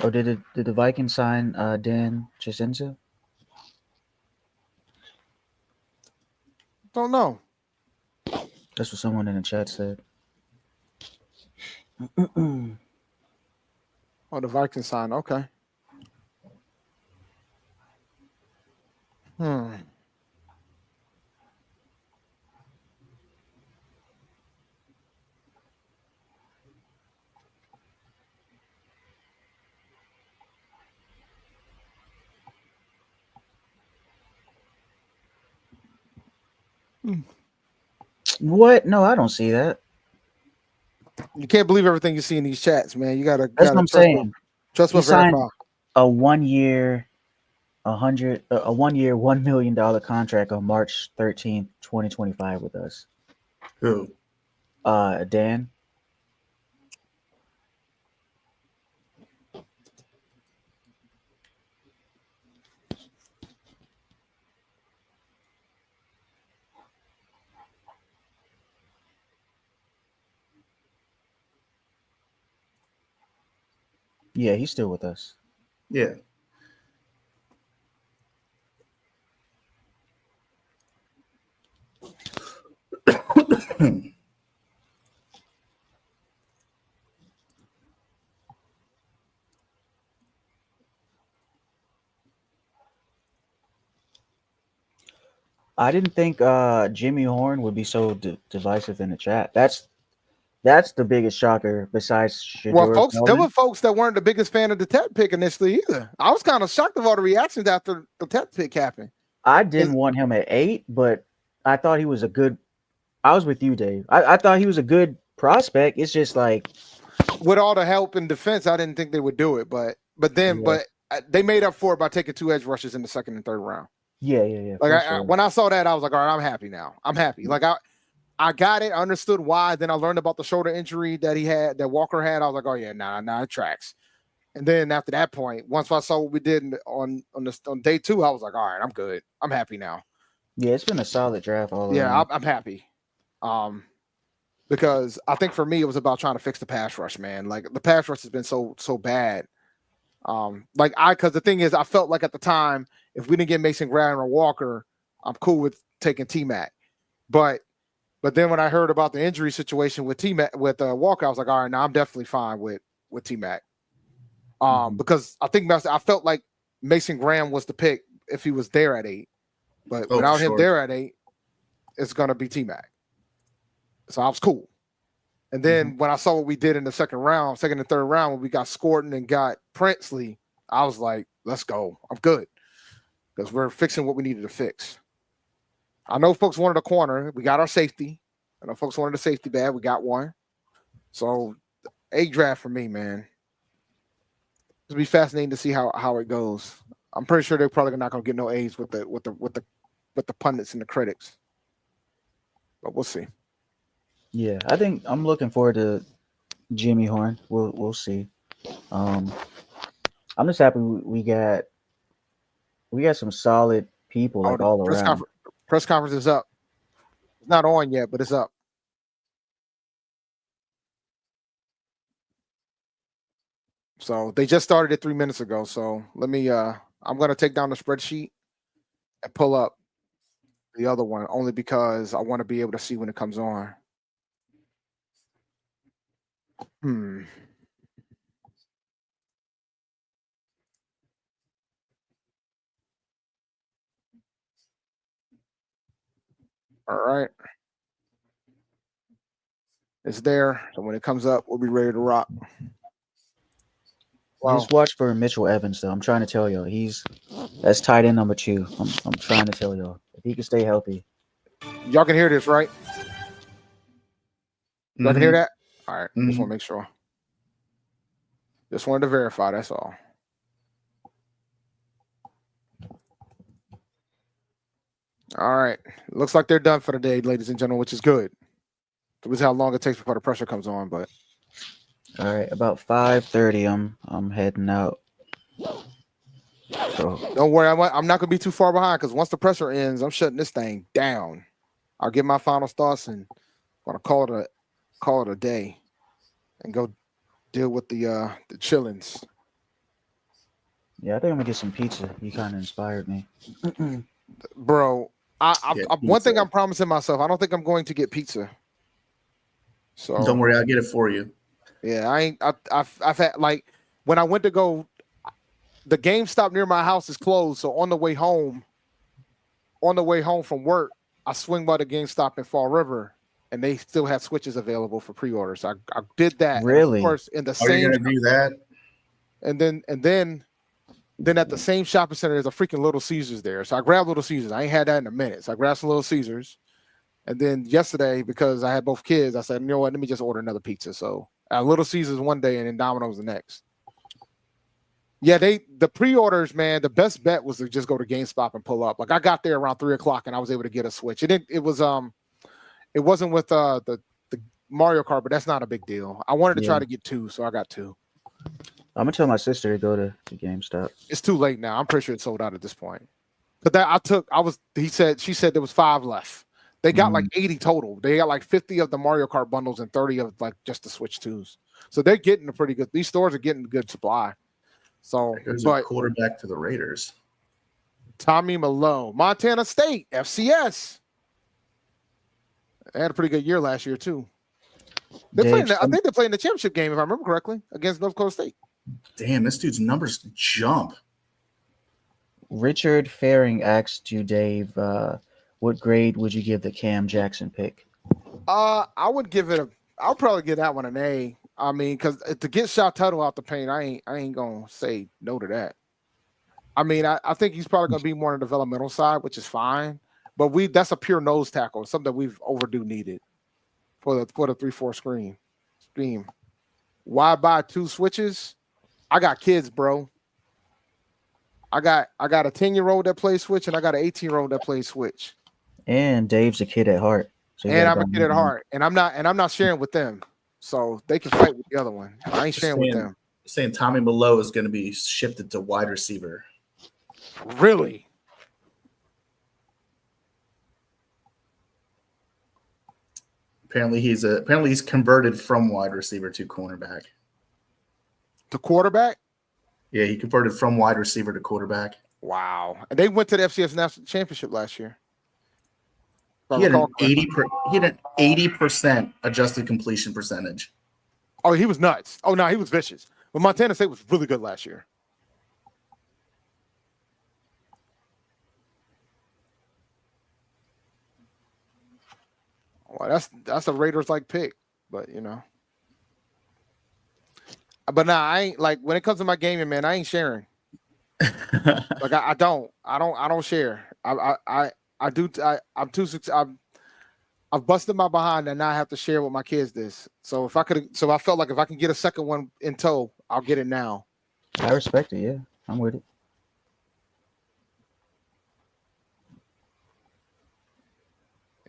Oh, did the Vikings sign Dan Chisenza? Don't know. That's what someone in the chat said. Oh, the Vikings sign. Okay. What? No, I don't see that. You can't believe everything you see in these chats, man. You gotta That's what I'm trust saying. trust He but verify. signed a 1 year, a 1 year, $1 million contract on March 13th, 2025 with us. Who? Dan. Yeah, he's still with us. Yeah. I didn't think Jimmy Horn would be so divisive in the chat. That's the biggest shocker besides Well, Shedeur folks, there Feldman. were folks that weren't the biggest fan of the Tet pick initially either. I was kind of shocked of all the reactions after the Tet pick happened. I didn't want him at 8, but I thought he was a good. I was with you, Dave. I thought he was a good prospect. It's just like with all the help and defense, I didn't think they would do it, but they made up for it by taking 2 edge rushes in the second and third round. Yeah. Like when I saw that, I was like, all right, I'm happy now. I'm happy. Like I got it. I understood why. Then I learned about the shoulder injury that he had, that Walker had. I was like, oh yeah, nah, it tracks. And then after that point, once I saw what we did on day 2, I was like, all right, I'm good. I'm happy now. Yeah, it's been a solid draft all Yeah, around. I'm happy. Because I think for me it was about trying to fix the pass rush, man. Like the pass rush has been so bad. Because the thing is, I felt like at the time, if we didn't get Mason Graham or Walker, I'm cool with taking T-Mac. But then when I heard about the injury situation with T-Mac with Walker, I was like, all right, now I'm definitely fine with T-Mac. Because I felt like Mason Graham was the pick if he was there at 8, but without him there at 8, it's gonna be T-Mac. So I was cool. And then when I saw what we did in the second and third round, when we got Scorton and got Princely, I was like, let's go. I'm good. Because we're fixing what we needed to fix. I know folks wanted a corner. We got our safety. I know folks wanted a safety bad. We got one. So A draft for me, man. It'll be fascinating to see how it goes. I'm pretty sure they're probably not gonna get no A's with the pundits and the critics. But we'll see. Yeah, I think I'm looking forward to Jimmy Horn. We'll see. I'm just happy we got some solid people like all around. Press conference is up. It's not on yet, but it's up. So they just started it 3 minutes ago. So let me I'm gonna take down the spreadsheet and pull up the other one only because I want to be able to see when it comes on. All right. It's there. So when it comes up, we'll be ready to rock. Wow. Just watch for Mitchell Evans, though. I'm trying to tell y'all, that's tight end number 2. I'm trying to tell y'all if he can stay healthy. Y'all can hear this, right? Y'all can hear that? All right. Just want to make sure. Just wanted to verify. That's all. All right. Looks like they're done for the day, ladies and gentlemen, which is good. We'll see how long it takes before the pressure comes on, but. All right, about 5:30, I'm heading out. So don't worry, I'm not gonna be too far behind because once the pressure ends, I'm shutting this thing down. I'll give my final thoughts and I'm gonna call it a day and go deal with the chillings. Yeah, I think I'm gonna get some pizza. You kind of inspired me. Bro, Yeah, one thing pizza. I'm promising myself, I don't think I'm going to get pizza. So Don't worry, I'll get it for you. yeah, I've had like when I went to go, the GameStop near my house is closed. So on the way home from work, I swing by the GameStop in Fall River, and they still had Switches available for pre-orders. I did that, and of Really? course in the Are you same, gonna do that? and then at the same shopping center, there's a freaking Little Caesars there. So I grabbed Little Caesars. I ain't had that in a minute. So I grabbed some Little Caesars. And then yesterday, because I had both kids, I said, you know what, let me just order another pizza. So Little Caesars one day and then Domino's the next. Yeah, the pre-orders, man, the best bet was to just go to GameStop and pull up. Like I got there around 3:00 and I was able to get a Switch. It wasn't with the Mario Kart, but that's not a big deal. I wanted to try to get 2, so I got 2. I'm gonna tell my sister to go to GameStop. It's too late now. I'm pretty sure it's sold out at this point. But she said there was 5 left. They got like 80 total. They got like 50 of the Mario Kart bundles and 30 of like just the Switch 2s. So they're getting a pretty good. These stores are getting a good supply. So, There's a quarterback to the Raiders. Tommy Malone, Montana State, FCS. They had a pretty good year last year too. I think they're playing the championship game, if I remember correctly, against North Dakota State. Damn, this dude's numbers jump. Richard Faring asked you, Dave, what grade would you give the Cam Jackson pick? I'll probably give that one an A. I mean, because to get Shot Tuttle out the paint, I ain't gonna say no to that. I mean, I think he's probably gonna be more on the developmental side, which is fine. But that's a pure nose tackle, something that we've overdue needed for the 3-4 scheme. Why buy 2 switches? I got kids, bro. I got a 10-year-old that plays Switch, and I got an 18-year-old that plays Switch. And Dave's a kid at heart. So and I'm a kid at heart, and I'm not sharing with them, so they can fight with the other one. I ain't sharing with them. Saying Tommy Malone is going to be shifted to wide receiver. Really? Apparently he's converted from wide receiver to cornerback. To quarterback? Yeah, he converted from wide receiver to quarterback. Wow. And they went to the FCS National Championship last year. He had an 80% adjusted completion percentage. Oh, he was nuts. Oh no, he was vicious. But Montana State was really good last year. Well, that's a Raiders like pick, but you know. But nah, I ain't like when it comes to my gaming, man, I ain't sharing. Like I don't share. I've busted my behind and now I have to share with my kids this. So I felt like if I can get a second one in tow, I'll get it now. I respect it. Yeah, I'm with it.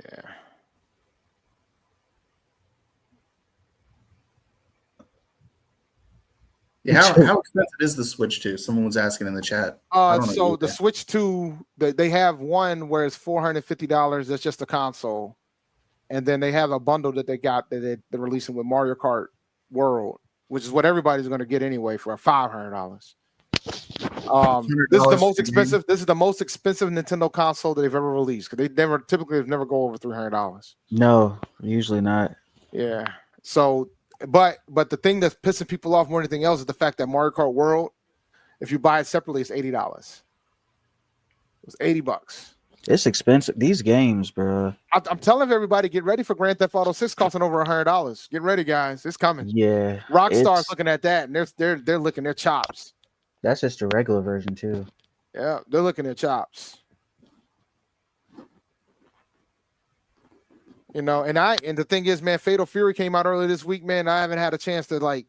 Yeah. Yeah, how expensive is the Switch 2? Someone was asking in the chat. So the Switch 2, they have one where it's $450. That's just a console. And then they have a bundle that they're releasing with Mario Kart World, which is what everybody's going to get anyway for $500. This is the most expensive. This is the most expensive Nintendo console that they've ever released because they never go over $300. No, usually not. Yeah. So, but the thing that's pissing people off more than anything else is the fact that Mario Kart World, if you buy it separately, it's $80. It's $80. It's expensive. These games, bro. I'm telling everybody, get ready for Grand Theft Auto 6 costing over $100. Get ready, guys. It's coming. Yeah. Rockstar's looking at that, and they're licking their chops. That's just the regular version too. Yeah, they're looking at chops. You know, and the thing is, man, Fatal Fury came out earlier this week, man. I haven't had a chance to like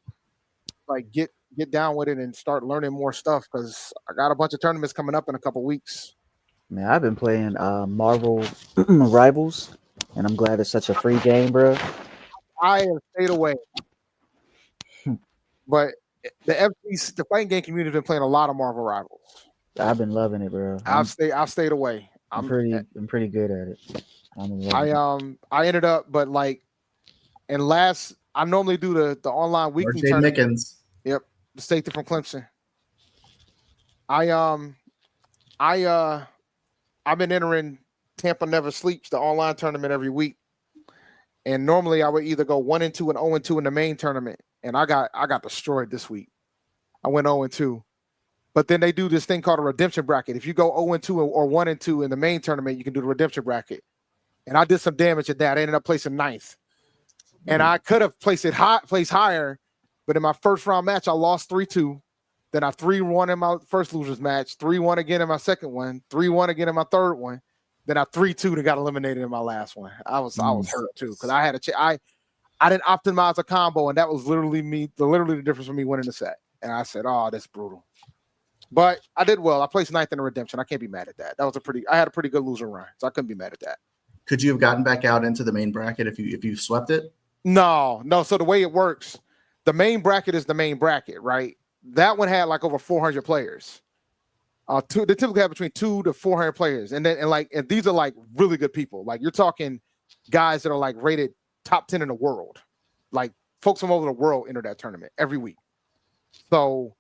get down with it and start learning more stuff because I got a bunch of tournaments coming up in a couple weeks. Man, I've been playing Marvel Rivals, and I'm glad it's such a free game, bro. I have stayed away, but the fighting game community has been playing a lot of Marvel Rivals. I've been loving it, bro. I've stayed away. I'm pretty good at it. I ended up, but like, I normally do the online weekly tournament. Yep, the safety from Clemson. I've been entering Tampa Never Sleeps, the online tournament, every week. And normally I would either go 1-2 and 0-2 in the main tournament. And I got destroyed this week. I went 0-2. But then they do this thing called a redemption bracket. If you go 0-2 or 1-2 in the main tournament, you can do the redemption bracket. And I did some damage at that. I ended up placing ninth. And I could have placed higher, but in my first round match, I lost 3-2. Then I 3-1 in my first losers match, 3-1 again in my second one, 3-1 again in my third one. Then I 3-2 and got eliminated in my last one. I was hurt too because I had I didn't optimize a combo, and that was literally the difference for me winning the set. And I said, "Oh, that's brutal." But I did well. I placed ninth in the redemption. I can't be mad at that. I had a pretty good loser run, so I couldn't be mad at that. Could you have gotten back out into the main bracket if you swept it? No. So the way it works, the main bracket is the main bracket, right? That one had like over 400 players. They typically have between 200 to 400 players, and these are like really good people. Like you're talking guys that are like rated top 10 in the world. Like folks from all over the world enter that tournament every week. So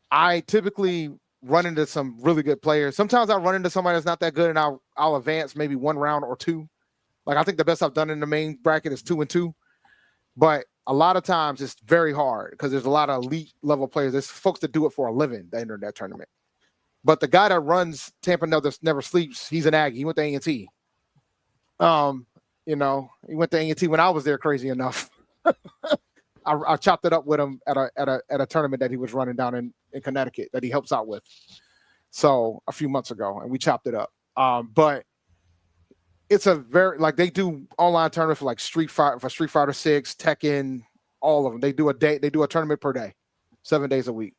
I typically run into some really good players. Sometimes I run into somebody that's not that good, and I'll advance maybe one round or two. Like I think the best I've done in the main bracket is 2-2. But a lot of times it's very hard because there's a lot of elite level players. There's folks that do it for a living that enter that tournament. But the guy that runs Tampa Never Sleeps, he's an Aggie. He went to A&T. He went to A&T when I was there, crazy enough. I chopped it up with him at a tournament that he was running down in Connecticut that he helps out with. So a few months ago, and we chopped it up. But it's a very they do online tournament for like Street Fighter 6, Tekken, all of them. They do a tournament per day, 7 days a week.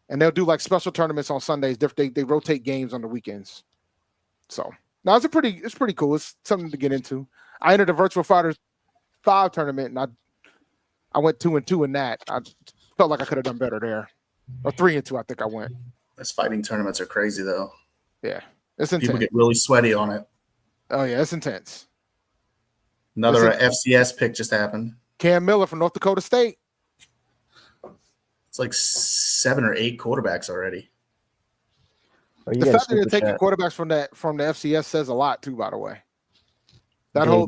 And they'll do like special tournaments on Sundays. They rotate games on the weekends. So now it's pretty cool. It's something to get into. I entered the Virtual Fighter 5 tournament, and I went 2-2 in that. I felt like I could have done better there, or 3-2. I think I went. Those fighting tournaments are crazy though. Yeah, it's intense. People get really sweaty on it. Oh yeah, it's intense. Another FCS pick just happened. Cam Miller from North Dakota State. It's like 7 or 8 quarterbacks already. The fact that they're taking quarterbacks from the FCS says a lot too. By the way, that whole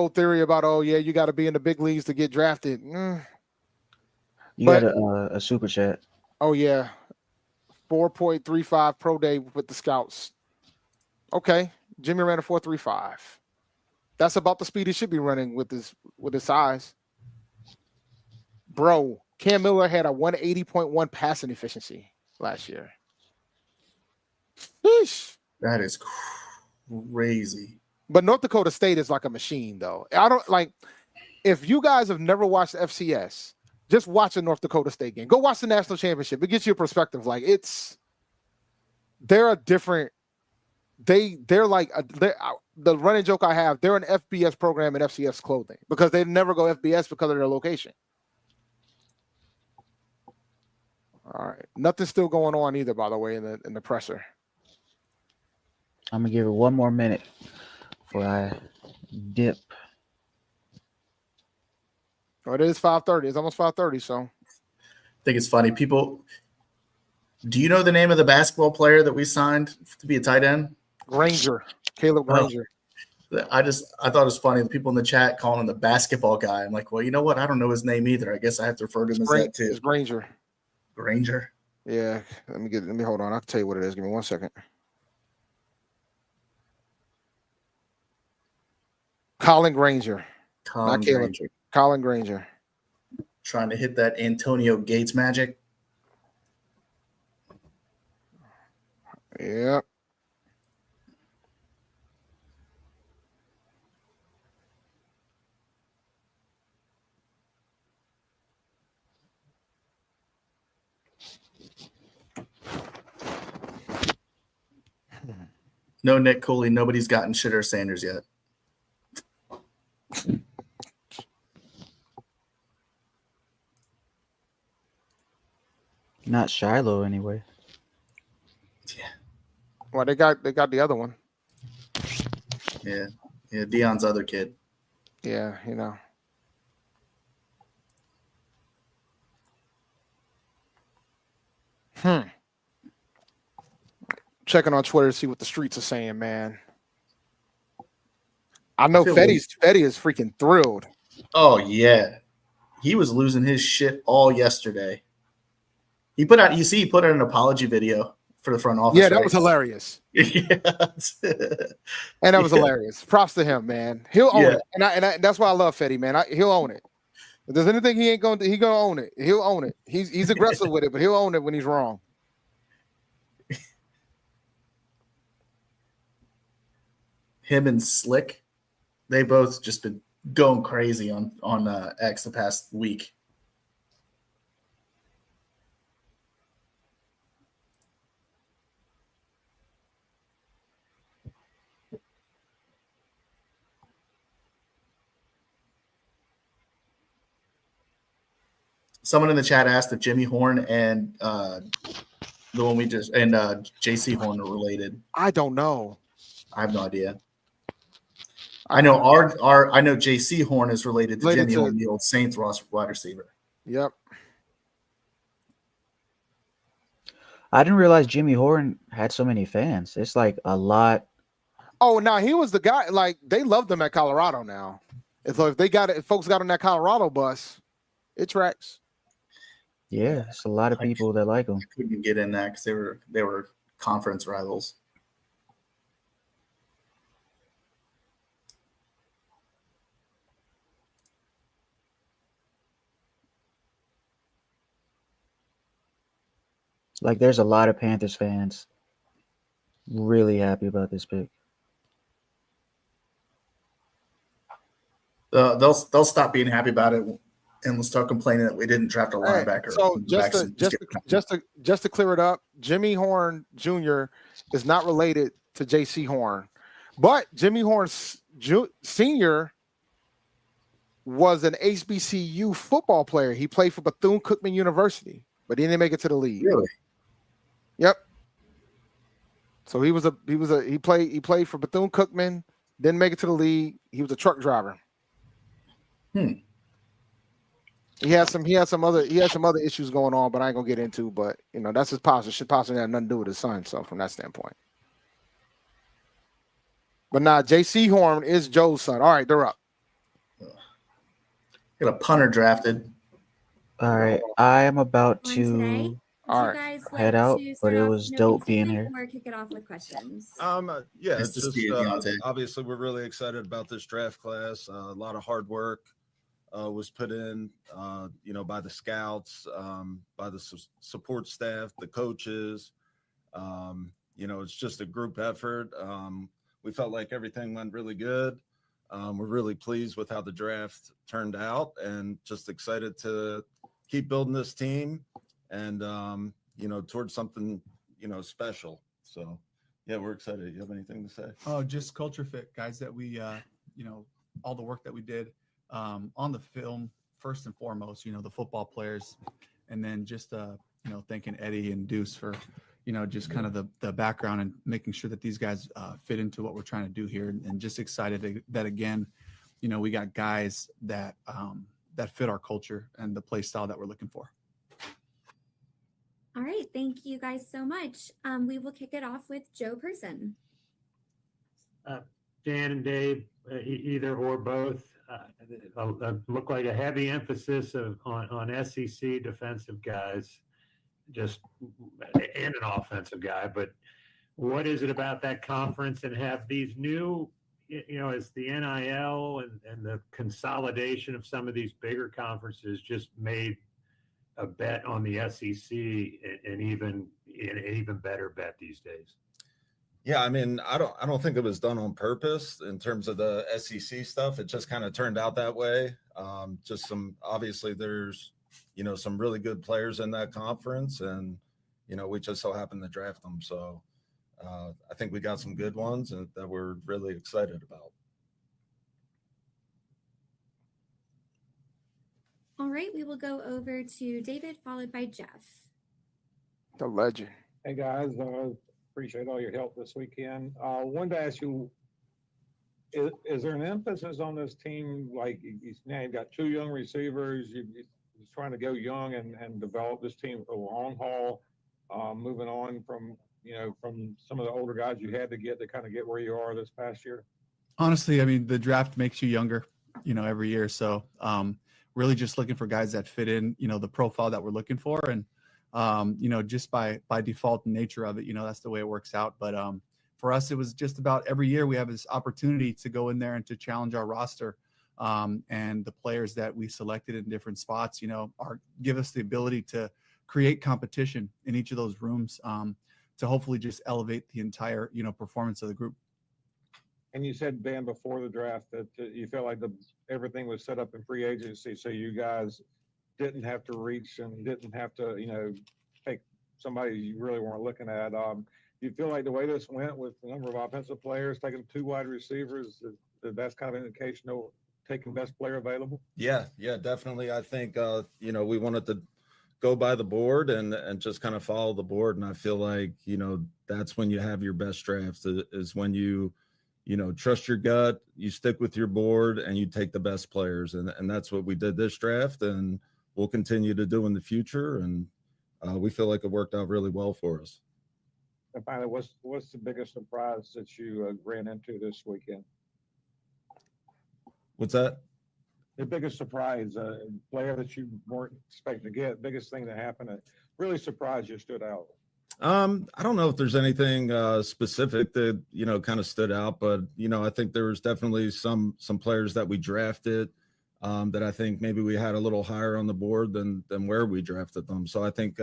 theory about you got to be in the big leagues to get drafted. You got a super chat. Oh yeah, 4.35 pro day with the scouts. Okay, Jimmy ran a 4.35. That's about the speed he should be running with his size. Bro, Cam Miller had a 180.1 passing efficiency last year. Sheesh. That is crazy. But North Dakota State is like a machine, though. I don't like. If you guys have never watched FCS, just watch a North Dakota State game. Go watch the national championship. It gets you a perspective. Like they're a different. They're like the running joke I have. They're an FBS program in FCS clothing because they never go FBS because of their location. All right, nothing's still going on either. By the way, in the presser. I'm gonna give it one more minute before I dip. Oh, it is 5:30. It's almost 5:30. So, I think it's funny. People, do you know the name of the basketball player that we signed to be a tight end? Granger, Caleb Granger. I thought it was funny. The people in the chat calling him the basketball guy. I'm like, well, you know what? I don't know his name either. I guess I have to refer to him as that too. It's Granger. Granger. Yeah. Let me hold on. I'll tell you what it is. Give me 1 second. Colin Granger. Not Caleb. Colin Granger. Trying to hit that Antonio Gates magic. Yep. No Nick Cooley. Nobody's gotten Shedeur Sanders yet. Not Shiloh anyway. Yeah. Well, they got the other one. Yeah. Dion's other kid. Yeah, checking on Twitter to see what the streets are saying, man. I know feel Fetty is freaking thrilled. Oh yeah, he was losing his shit all yesterday. He put out an apology video for the front office. Yeah, that right? was hilarious. Yeah. And that was hilarious. Props to him, man. He'll own Yeah. it, and that's why I love Fetty, man. He'll own it. If there's anything he ain't gonna do, he gonna own it. He'll own it. He's aggressive with it, but he'll own it when he's wrong. Him and Slick, they both just been going crazy on X the past week. Someone in the chat asked if Jimmy Horn and the one we just and JC Horn are related. I don't know. I have no idea. I know I know JC Horn is related to Jimmy Horn, the old Saints wide receiver. Yep. I didn't realize Jimmy Horn had so many fans. It's like a lot. Oh, now he was the guy. Like they loved him at Colorado. Now, if they got it, if folks got on that Colorado bus, it tracks. Yeah, it's a lot of people that like him. Couldn't get in that because they were conference rivals. Like, there's a lot of Panthers fans really happy about this pick. They'll stop being happy about it and we'll start complaining that we didn't draft a linebacker. Right, so just to clear it up, Jimmy Horn Jr. is not related to JC Horn, but Jimmy Horn Sr. was an HBCU football player. He played for Bethune-Cookman University, but he didn't make it to the league. Really? Yep. So he played for Bethune-Cookman, didn't make it to the league. He was a truck driver. He had some other issues going on, but I ain't gonna get into. But that's his pops. It should possibly have nothing to do with his son. So from that standpoint, but now JC Horn is Joe's son. All right, they're up. Got a punter drafted. All right, I am about today. to head out, but it was dope being here. Or kick it off with questions. Yeah, Nice it's to just see you, Deontay. obviously we're really excited about this draft class. A lot of hard work was put in, by the scouts, by the support staff, the coaches. It's just a group effort. We felt like everything went really good. We're really pleased with how the draft turned out and just excited to keep building this team and, towards something, special. So, yeah, we're excited. You have anything to say? Oh, just culture fit, guys, that we, all the work that we did on the film, first and foremost, the football players, and then just, thanking Eddie and Deuce for, just kind of the background and making sure that these guys fit into what we're trying to do here, and just excited that again, we got guys that fit our culture and the play style that we're looking for. All right, thank you guys so much. We will kick it off with Joe Person. Dan and Dave, either or both, look like a heavy emphasis on SEC defensive guys, and an offensive guy. But what is it about that conference and have these new, as the NIL and the consolidation of some of these bigger conferences just made a bet on the SEC an even better bet these days? Yeah, I mean, I don't think it was done on purpose in terms of the SEC stuff. It just kind of turned out that way. Obviously there's, some really good players in that conference, and, we just so happened to draft them. So I think we got some good ones and that we're really excited about. All right, we will go over to David, followed by Jeff. The legend. Hey guys, appreciate all your help this weekend. Wanted to ask you, is there an emphasis on this team? Like now you've got two young receivers. You're trying to go young and develop this team for the long haul, moving on from from some of the older guys you had to get to kind of get where you are this past year? Honestly, I mean, the draft makes you younger, every year. So really just looking for guys that fit in, the profile that we're looking for. And, just by default nature of it, that's the way it works out. But for us, it was just about every year we have this opportunity to go in there and to challenge our roster. And the players that we selected in different spots, give us the ability to create competition in each of those rooms to hopefully just elevate the entire, performance of the group. And you said, Dan, before the draft that you felt like everything was set up in free agency, so you guys didn't have to reach and didn't have to, take somebody you really weren't looking at. Do you feel like the way this went with the number of offensive players, taking 2 wide receivers, that's kind of an indication of taking best player available? Yeah, definitely. I think, we wanted to go by the board and just kind of follow the board. And I feel like, that's when you have your best drafts is when you trust your gut, you stick with your board, and you take the best players. And that's what we did this draft, and we'll continue to do in the future. And we feel like it worked out really well for us. And finally, what's the biggest surprise that you ran into this weekend? What's that? The biggest surprise, player that you weren't expecting to get, biggest thing that happened that really surprised you, stood out? I don't know if there's anything specific that kind of stood out, but I think there was definitely some players that we drafted that I think maybe we had a little higher on the board than where we drafted them. So I think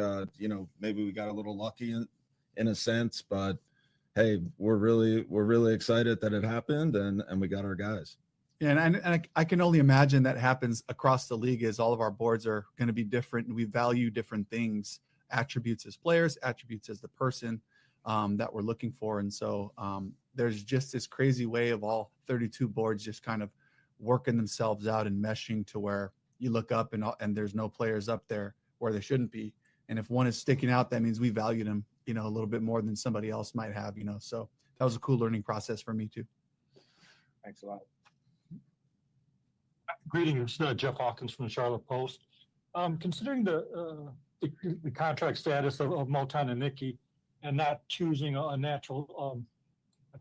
maybe we got a little lucky in a sense, but hey, we're really excited that it happened and we got our guys. Yeah, and I can only imagine that happens across the league as all of our boards are going to be different and we value different things. Attributes as players, attributes as the person that we're looking for. And so there's just this crazy way of all 32 boards just kind of working themselves out and meshing to where you look up and there's no players up there where they shouldn't be. And if one is sticking out, that means we value them, a little bit more than somebody else might have, So that was a cool learning process for me too. Thanks a lot. Greetings, Jeff Hawkins from the Charlotte Post. Considering the contract status of Motown and Nicky and not choosing a natural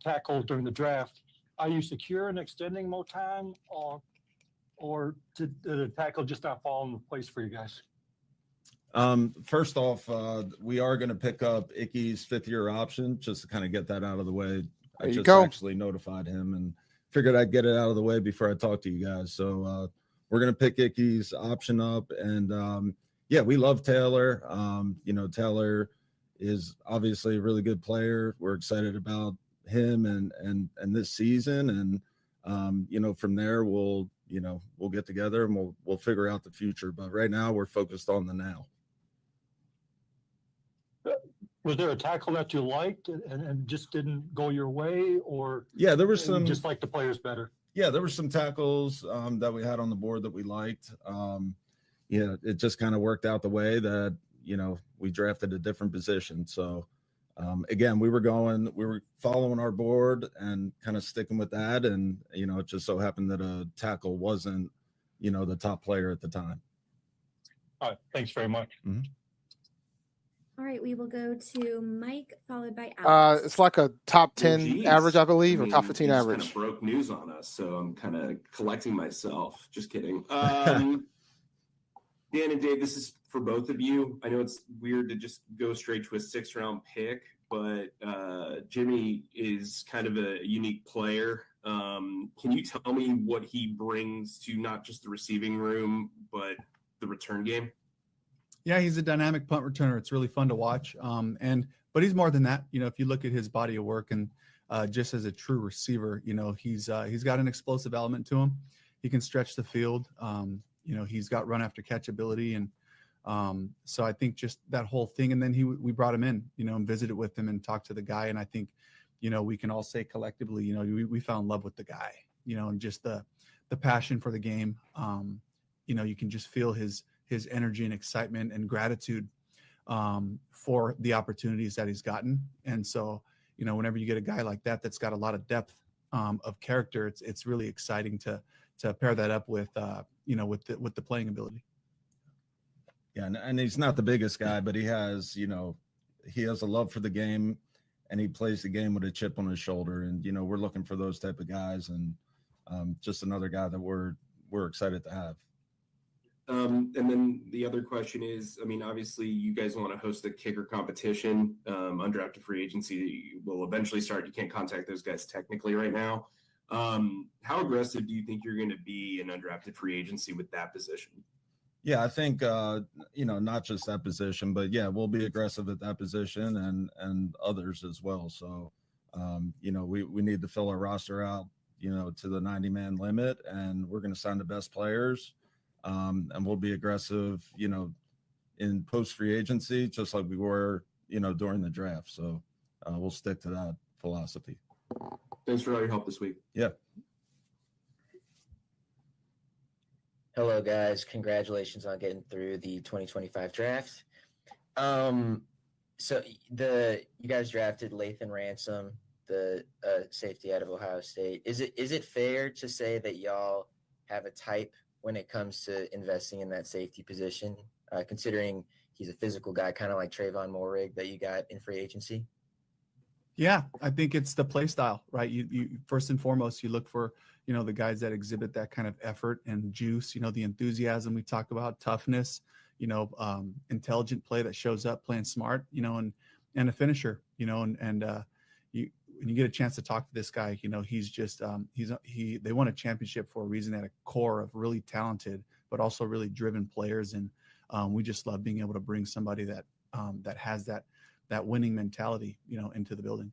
tackle during the draft, are you secure in extending Motown or did the tackle just not fall into place for you guys? First off, we are going to pick up Icky's 5th-year option just to kind of get that out of the way. I just actually notified him and figured I'd get it out of the way before I talk to you guys. So we're going to pick Icky's option up. And yeah, we love Taylor. Taylor is obviously a really good player. We're excited about him and this season. And, from there, we'll get together and we'll figure out the future. But right now we're focused on the now. Was there a tackle that you liked and just didn't go your way, or yeah, there was some just like the players better? Yeah, there were some tackles that we had on the board that we liked. It just kind of worked out the way that we drafted a different position. So again, we were following our board and kind of sticking with that, and it just so happened that a tackle wasn't the top player at the time. All right, thanks very much. Mm-hmm. All right, we will go to Mike, followed by Alex. It's like a top 10 average, I believe, or top 15 average. Kind of broke news on us, so I'm kind of collecting myself. Just kidding. Dan and Dave, this is for both of you. I know it's weird to just go straight to a 6th-round pick, but Jimmy is kind of a unique player. Can you tell me what he brings to not just the receiving room, but the return game? Yeah, he's a dynamic punt returner. It's really fun to watch. But he's more than that. If you look at his body of work and just as a true receiver, he's got an explosive element to him. He can stretch the field. He's got run after catch ability. And so I think just that whole thing. And then we brought him in, and visited with him and talked to the guy. And I think, we can all say collectively, we fell in love with the guy, and just the passion for the game. You can just feel his energy and excitement and gratitude for the opportunities that he's gotten. And so, whenever you get a guy like that, that's got a lot of depth of character, it's really exciting to pair that up with, with the playing ability. Yeah. And he's not the biggest guy, but he has a love for the game. and he plays the game with a chip on his shoulder. And, you know, we're looking for those type of guys, and just another guy that we're excited to have. And then the other question is, I mean, obviously you guys want to host the kicker competition. Undrafted free agency will eventually start. You can't contact those guys technically right now. How aggressive do you think you're going to be in undrafted free agency with that position? Yeah, I think, you know, not just that position, but yeah, we'll be aggressive at that position and others as well. So, you know, we need to fill our roster out, you know, to the 90-man limit, and we're going to sign the best players. And we'll be aggressive, you know, in post free agency, just like we were, you know, during the draft. So we'll stick to that philosophy. Thanks for all your help this week. Yeah. Hello, guys. Congratulations on getting through the 2025 draft. So you guys drafted Lathan Ransom, the safety out of Ohio State. Is it fair to say that y'all have a type when it comes to investing in that safety position, considering he's a physical guy, kind of like Trayvon Moehrig that you got in free agency? Yeah, I think it's the play style, right? You first and foremost, you look for, you know, the guys that exhibit that kind of effort and juice, you know, the enthusiasm we talk about, toughness, you know, intelligent play that shows up playing smart, you know, and a finisher, you know, and when you get a chance to talk to this guy, you know, he's just they won a championship for a reason, at a core of really talented but also really driven players, and we just love being able to bring somebody that that has that winning mentality, you know, into the building.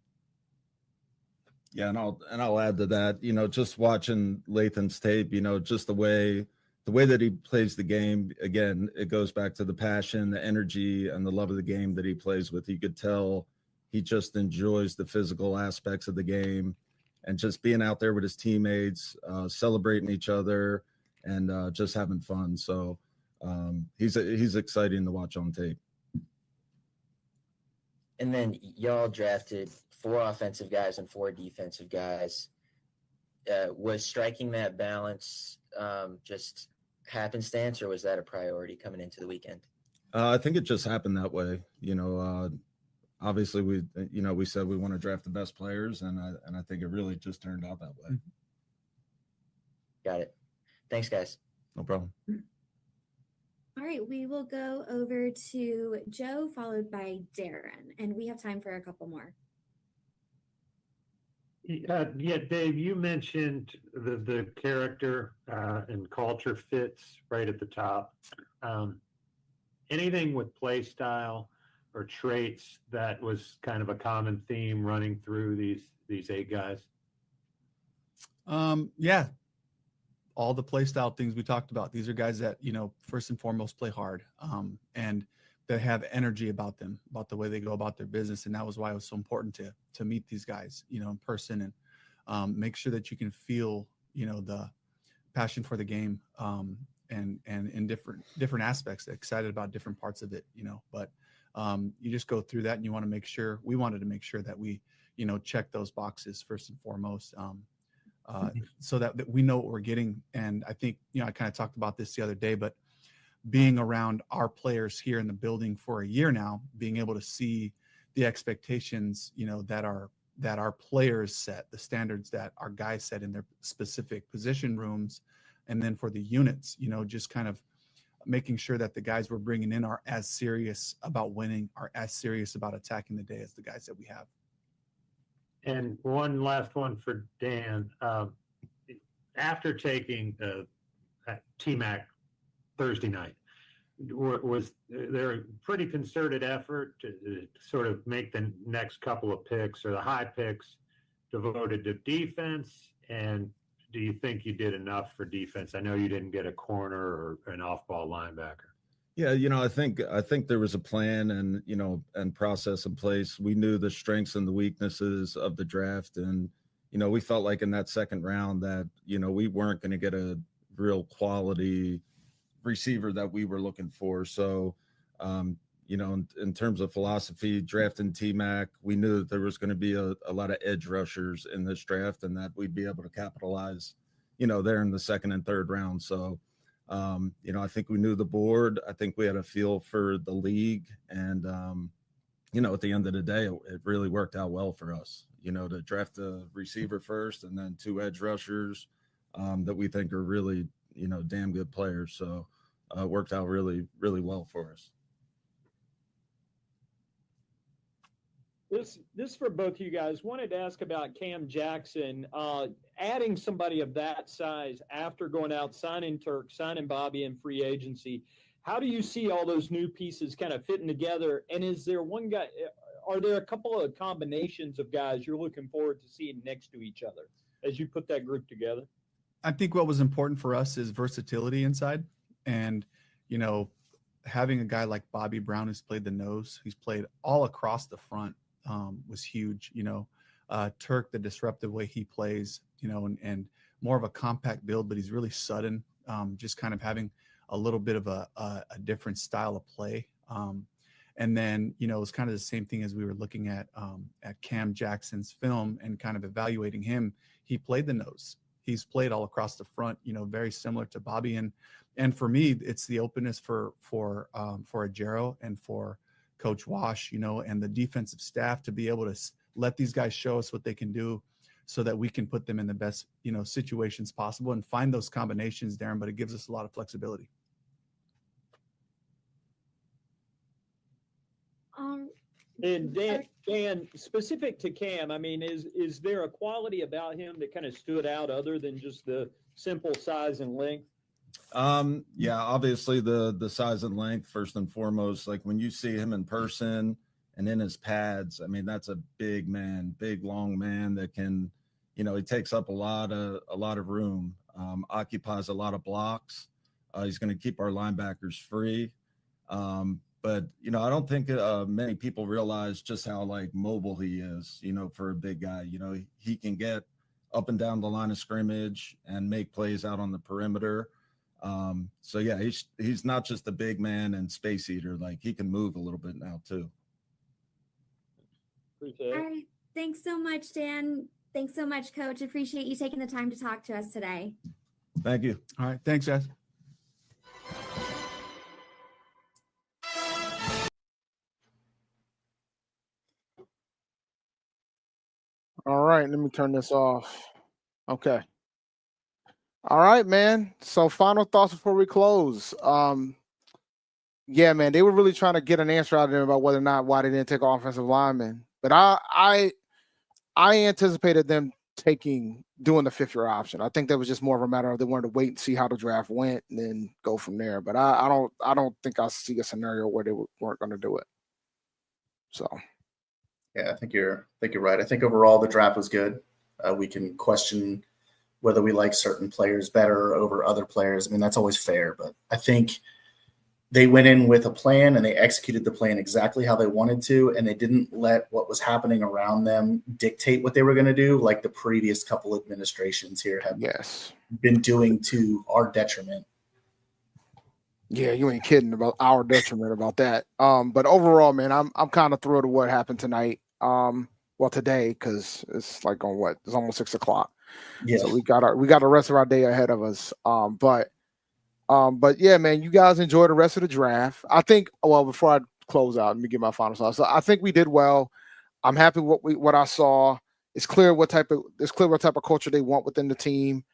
Yeah, and I'll add to that, you know, just watching Lathan's tape, you know, just the way that he plays the game. Again, it goes back to the passion, the energy, and the love of the game that he plays with. You could tell he just enjoys the physical aspects of the game, and just being out there with his teammates, celebrating each other, and just having fun. So he's exciting to watch on tape. And then y'all drafted 4 offensive guys and 4 defensive guys. Was striking that balance just happenstance, or was that a priority coming into the weekend? I think it just happened that way. You know, obviously we said we want to draft the best players, and I think it really just turned out that way. Got it. Thanks, guys. No problem. All right, we will go over to Joe, followed by Darren, and we have time for a couple more. Yeah, Dave, you mentioned the character and culture fits right at the top. Anything with play style or traits that was kind of a common theme running through these 8 guys? Yeah, all the play style things we talked about. These are guys that, you know, first and foremost play hard, and that have energy about them, about the way they go about their business. And that was why it was so important to meet these guys, you know, in person, and make sure that you can feel, you know, the passion for the game, and in different aspects, excited about different parts of it, you know. But you just go through that, and we wanted to make sure that we, you know, check those boxes first and foremost, so that we know what we're getting. And I think, you know, I kind of talked about this the other day, but being around our players here in the building for a year now, being able to see the expectations, you know, that our players set, the standards that our guys set in their specific position rooms, and then for the units, you know, just kind of making sure that the guys we're bringing in are as serious about winning, are as serious about attacking the day as the guys that we have. And one last one for Dan. After taking T-Mac Thursday night, was there a pretty concerted effort to sort of make the next couple of picks, or the high picks, devoted to defense? And do you think you did enough for defense? I know you didn't get a corner or an off-ball linebacker. Yeah, you know, I think there was a plan and, you know, and process in place. We knew the strengths and the weaknesses of the draft, and, you know, we felt like in that second round that, you know, we weren't going to get a real quality receiver that we were looking for. So, you know, in terms of philosophy, drafting T-Mac, we knew that there was going to be a lot of edge rushers in this draft, and that we'd be able to capitalize, you know, there in the second and third round. So, you know, I think we knew the board. I think we had a feel for the league, and at the end of the day, it really worked out well for us, to draft a receiver first and then 2 edge rushers that we think are really, damn good players. So it worked out really, really well for us. This for both of you guys. Wanted to ask about Cam Jackson, adding somebody of that size after going out, signing Turk, signing Bobby in free agency. How do you see all those new pieces kind of fitting together? And is there one guy, are there a couple of combinations of guys you're looking forward to seeing next to each other as you put that group together? I think what was important for us is versatility inside. And, having a guy like Bobby Brown who's played the nose, who's played all across the front, was huge. Turk, the disruptive way he plays, and more of a compact build, but he's really sudden, just kind of having a little bit of a different style of play. And then, it's kind of the same thing as we were looking at Cam Jackson's film and kind of evaluating him. He played the nose. He's played all across the front, very similar to Bobby. And for me, it's the openness for Ajero and for Coach Wash, and the defensive staff to be able to let these guys show us what they can do so that we can put them in the best, situations possible and find those combinations, Darren, but it gives us a lot of flexibility. And Dan, specific to Cam, I mean, is there a quality about him that kind of stood out other than just the simple size and length? Yeah, obviously the size and length first and foremost. Like when you see him in person and in his pads, I mean, that's a big man, big long man that can, he takes up a lot of room, occupies a lot of blocks. He's going to keep our linebackers free. But, I don't think many people realize just how mobile he is, for a big guy. He can get up and down the line of scrimmage and make plays out on the perimeter. So yeah, he's not just a big man and space eater. He can move a little bit now too. All right. Thanks so much, Dan. Thanks so much, Coach. Appreciate you taking the time to talk to us today. Thank you. All right. Thanks, guys. All right, let me turn this off. Okay. All right, man. So final thoughts before we close. Yeah, man, they were really trying to get an answer out of them about whether or not why they didn't take offensive linemen. But I anticipated them doing the 5th-year option. I think that was just more of a matter of they wanted to wait and see how the draft went and then go from there. But I don't think I see a scenario where they weren't going to do it. So. Yeah, I think you're right. I think overall the draft was good. We can question whether we like certain players better over other players. I mean, that's always fair, but I think they went in with a plan and they executed the plan exactly how they wanted to, and they didn't let what was happening around them dictate what they were going to do, like the previous couple administrations here have been doing to our detriment. Yeah, you ain't kidding about our detriment about that. But overall, man, I'm kind of thrilled at what happened tonight. Well, today, because it's it's almost 6 o'clock. Yeah. So we got the rest of our day ahead of us. But yeah, man, you guys enjoy the rest of the draft. I think. Well, before I close out, let me get my final thoughts. So I think we did well. I'm happy with what I saw. It's clear what type of culture they want within the team.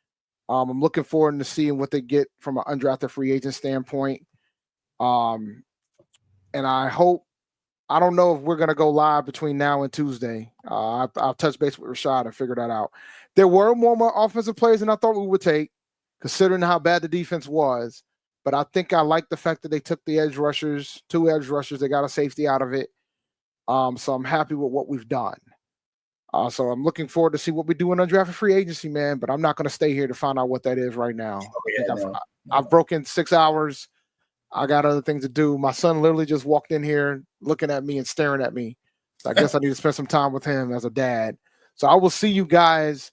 I'm looking forward to seeing what they get from an undrafted free agent standpoint. And I don't know if we're going to go live between now and Tuesday. I'll touch base with Rashad and figure that out. There were more offensive players than I thought we would take, considering how bad the defense was. But I think I like the fact that they took the edge rushers, 2 edge rushers. They got a safety out of it. So I'm happy with what we've done. So I'm looking forward to see what we do in undrafted free agency, man. But I'm not going to stay here to find out what that is right now. I've broken 6 hours. I got other things to do. My son literally just walked in here looking at me and staring at me. So I guess I need to spend some time with him as a dad. So I will see you guys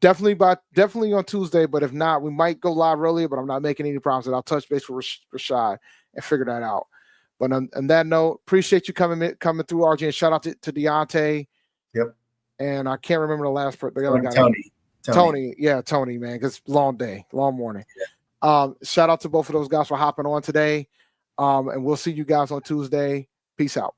definitely on Tuesday. But if not, we might go live earlier, but I'm not making any promises. I'll touch base with Rashad and figure that out. But on that note, appreciate you coming through, RJ, and shout out to Deontay. Yep. And I can't remember the last part. Tony. Yeah, Tony, man, because long day, long morning. Yeah. Shout out to both of those guys for hopping on today. And we'll see you guys on Tuesday. Peace out.